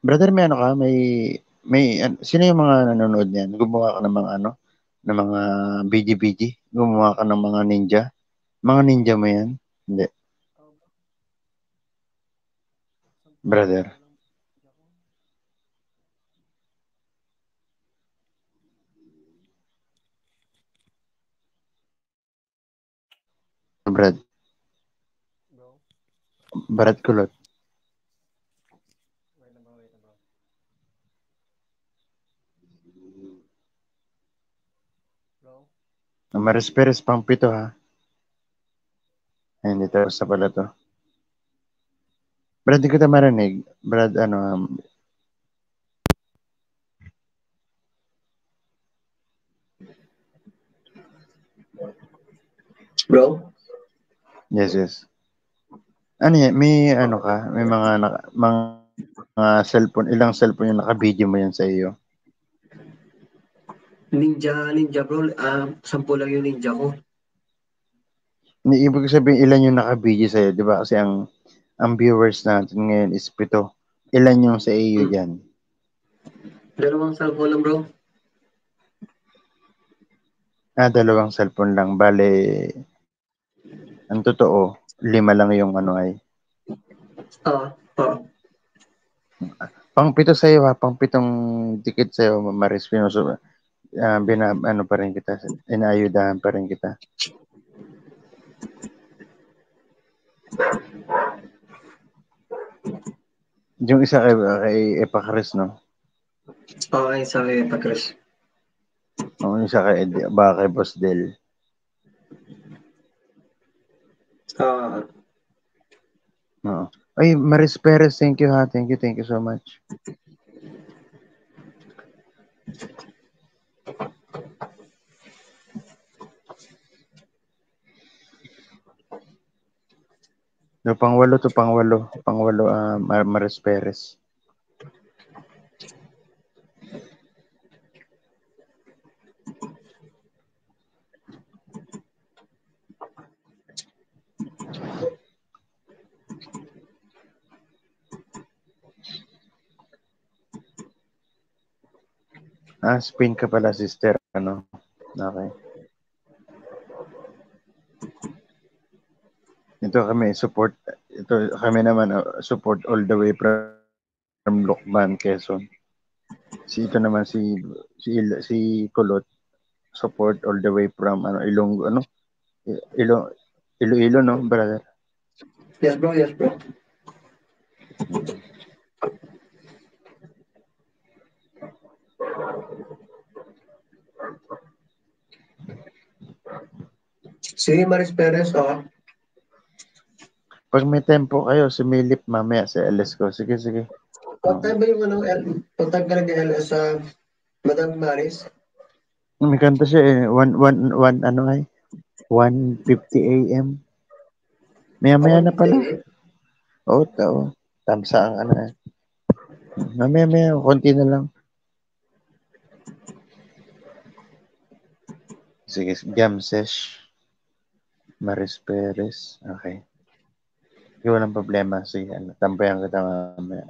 Brother, may ano ka? Sino yung mga nanonood niyan? Gumawa ka ng mga ng mga BG-BG? Gumawa ka ng mga ninja? Mga ninja mo yan? Hindi. Brother. Brad Kulot. Maris Perez pang 7 ha. Ay, hindi tapos na pala to. Brad, di kita marinig. Brad, Bro? Yes. Ano yan? May ano ka? May mga ilang cellphone yung naka-video mo yan sa iyo? Ninja bro. 10 lang yung ninja ko. Ibig sabihin, ilan yung naka-video sa iyo, di ba? Kasi ang viewers natin ngayon is 7. Ilan yung sa iyo dyan? 2 cellphone lang bro. 2 cellphone lang. Bale, ang totoo, 5 lang yung ano ay. Pang-7 sa iyo ha, pang-7 dikit sa iyo, Maris Pinoso. Ano pa rin kita, inaayudahan pa rin kita. Yung isa kay Epacris, no? Okay, isa kay Epacris. Yung isa kay Boss Del. Oo. Ay, Maris Perez, thank you ha. Thank you so much. No, pang-8 to, pang-8. Pang-8, Maris Perez. Spain ka pala, sister. Ano? Okay. Ito kami, support. Ito kami naman, support all the way from Lokban, Quezon. Ito naman si Kulot, support all the way from Iloilo, no, brother? Yes, bro. Si Maris Perez, Pag may tempo kayo, sumilip mamaya sa LS ko. Sige. Pagtag ba yung pagtag ka nag-LS sa Madam Maris? May kanta siya 1:50 AM. Maya na pala. Oo. Tamsa ang Maya, konti na lang. Sige, jam sesh. Maris Perez. Okay. Walang problema. Sige, tambayan kita mamaya.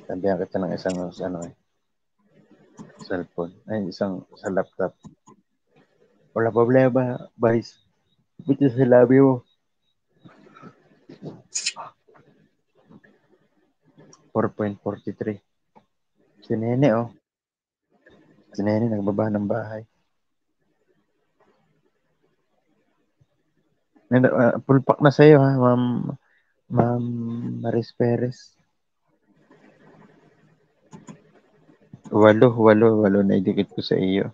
Tambayan kita ng isang cellphone. Ay, isang sa laptop. Wala problema, Vice. Buti sa labi mo. 4.43. Si Nene, Si Nene, nagbaba ng bahay. Full pack na sa'yo, ha, Ma'am Maris Perez. 8 na idikit ko sa iyo.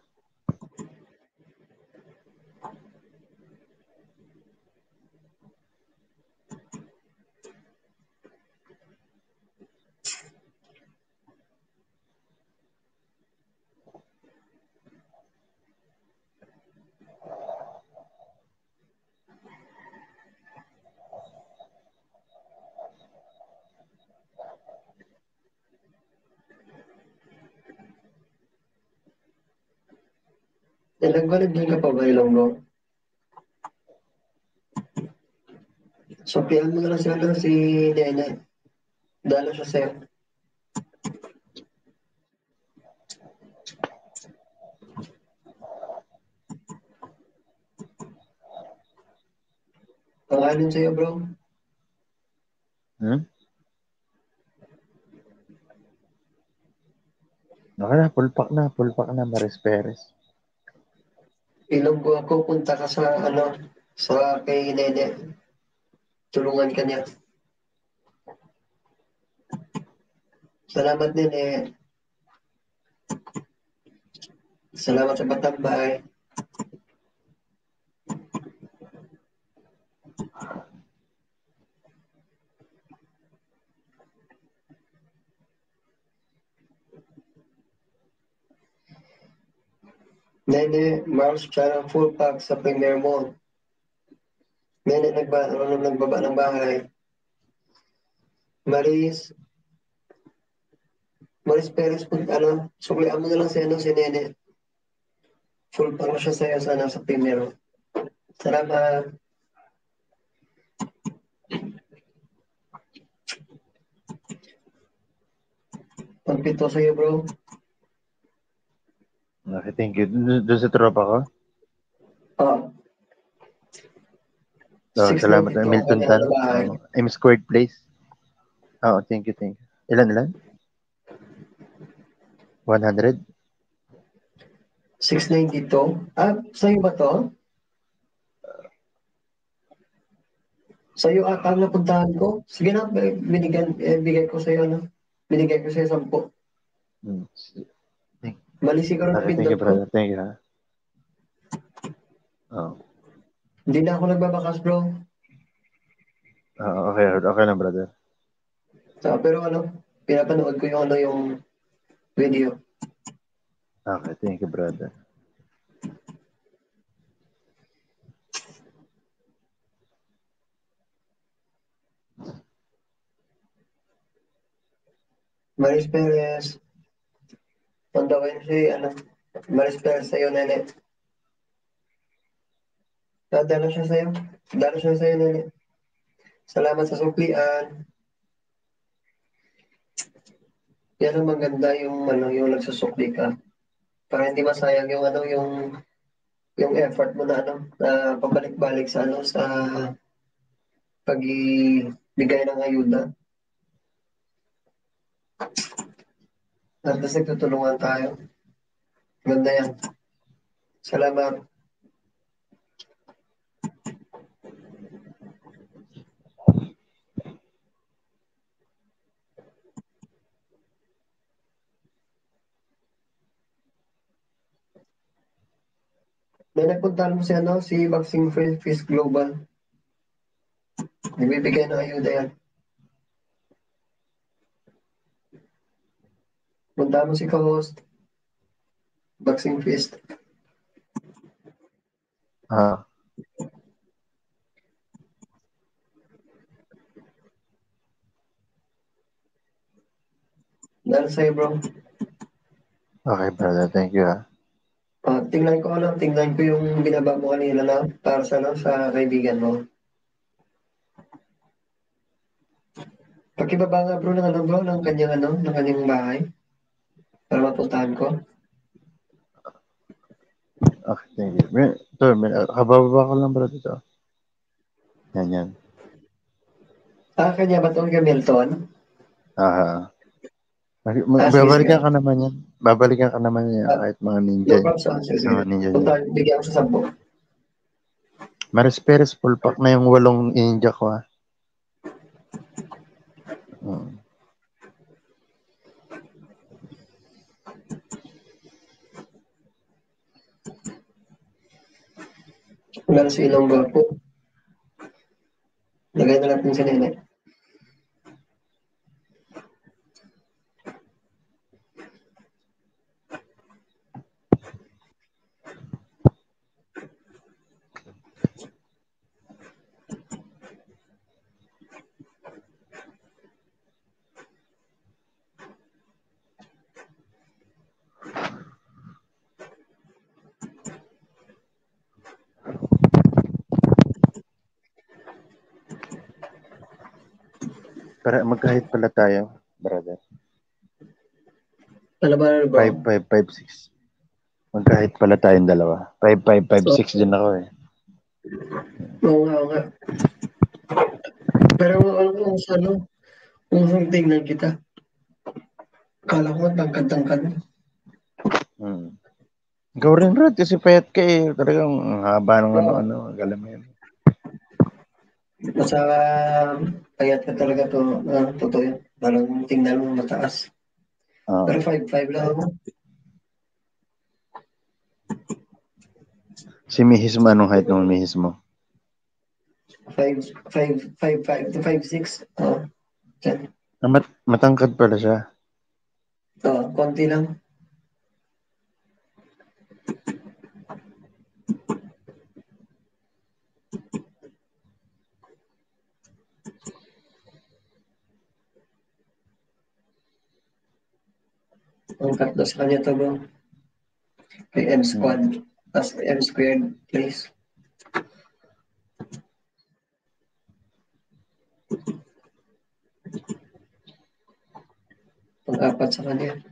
Nagbalagay ka pa ba Ilonggo? So, PM mo na lang si Nene. Dalo siya sa'yo. Pangalan sa'yo, bro? Full pack na, Maris Perez. Ilonggo ako, punta ka sa kay Nene. Tulungan ka niya. Salamat, Nene. Salamat sa patambay. Nene, Mars Channel full pack sa Premier Mall. Nene, nagbaba ng bahay. Maris Perez, suklian mo na lang si Nene. Full pang siya sa'yo sa primero. Salamat. Pagpito sa'yo, bro. Okay, thank you. Doon sa tropa ko? Salamat. 692 Milton kanya Tan. na bahay. M Squared Place. Thank you. Ilan? 100? 692? Sa'yo ba to? Sa'yo ata ang napuntahan ko. Sige na, bigay ko sa'yo, Binigay ko sa'yo 10. Mali siguro na Okay, thank pindot you, ko. brother. Thank you, ha? Hindi na ako nagbabakas, bro. Okay lang, brother. Pero pinapanood ko yung video. Okay, thank you, brother. Maris Perez. On the Wednesday, Maris Perez sa'yo, Nene. Dalo siya sa'yo, Nene. Salamat sa suklian. Yan ang maganda yung nagsusukli ka. Para hindi masayang yung effort mo na pabalik-balik sa pagbibigay ng ayuda. At nagtutulungan tayo. Ganda yan. Salamat. May nagpuntahan mo si Boxing Fish Global. Nagbibigay ng ayuda yan. Punta mo si co-host. Boxing Fist. Dahil sa'yo, bro. Okay, brother. Thank you, ha? Tingnan ko yung binaba mo kanina na para sa kaibigan mo. Pakibaba nga, bro, ng kanyang bahay. Para mapuntahan ko. Okay, thank you. Kababa ko lang, brother, ito. Yan. Kanya ba ito? Milton? Babalikan ka naman yan. Kahit mga ninja. No problem, sige. Mga ninja dyan. Bigyan ko sa 10. Maris Perez, full pack na yung 8 ninja ko, ha? Wala sa ilong gwapo. Lagay na natin sa Nene. Para magkahit pala tayo, brother. Ano ba, bro? 5556. Magkahit pala tayong dalawa. 5556 din ako, eh. Oo nga. Pero kung tingnan kita, kala ko tangkad-tangkad. Ikaw rin, Brad, kasi payat ka, eh. Talagang haba ng galam mo yan. Basta payat ka talaga to. Totoo yun. Parang tingnan mo mataas. Pero 5'5 lang ako. Si Mihis mo, anong height ng Mihis mo? 5'5 to 5'6. Matangkad pala siya. Konti lang. Ang tatlo sa kanya to, bro. Kay M squad. Tapos M squared, please. Pang-apat sa kanya.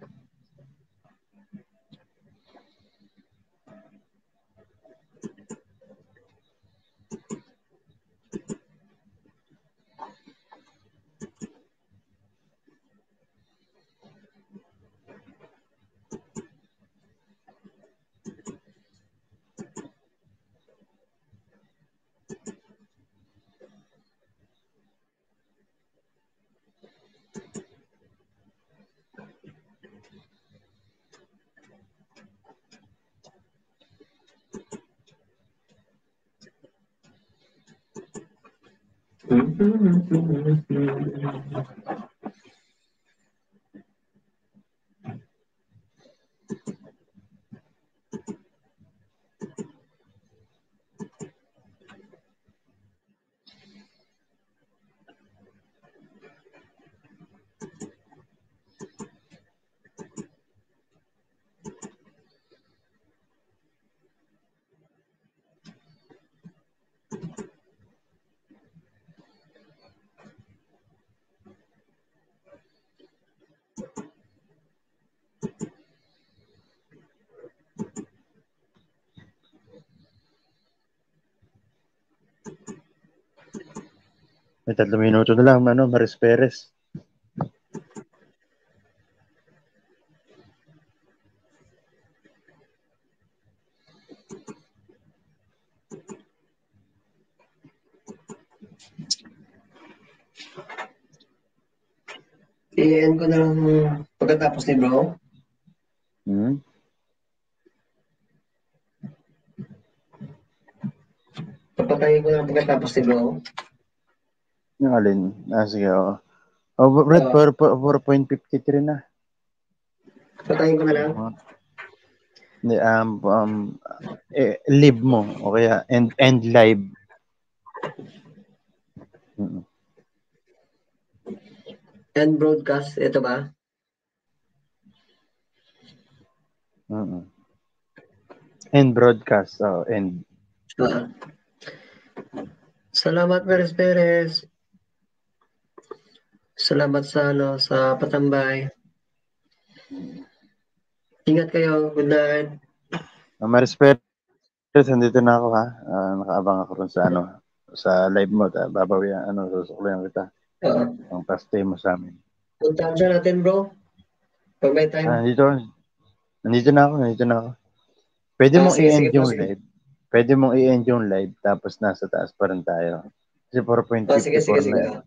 May 3 minuto na lang, Maris Perez. I-end ko na lang pagkatapos ni bro. Papatayin ko na lang pagkatapos ni bro. Yung alin? Sige, oo. Brad, 4.53 na. Patayin ko na lang. Hindi, live mo o kaya end live. End broadcast, ito ba? End broadcast, end. Salamat, Maris Perez. Salamat sa patambay. Ingat kayo. Good night. Maris Perez, nandito na ako ha. Nakaabang ako rin sa live mo. Babawi susuklayan kita. Ang pastay mo sa amin. Puntahan siya natin, bro. Pag may time. Nandito na ako. Pwede mong i-end yung live. Pwede mong i-end yung live tapos nasa taas pa rin tayo. Kasi 4.54 na.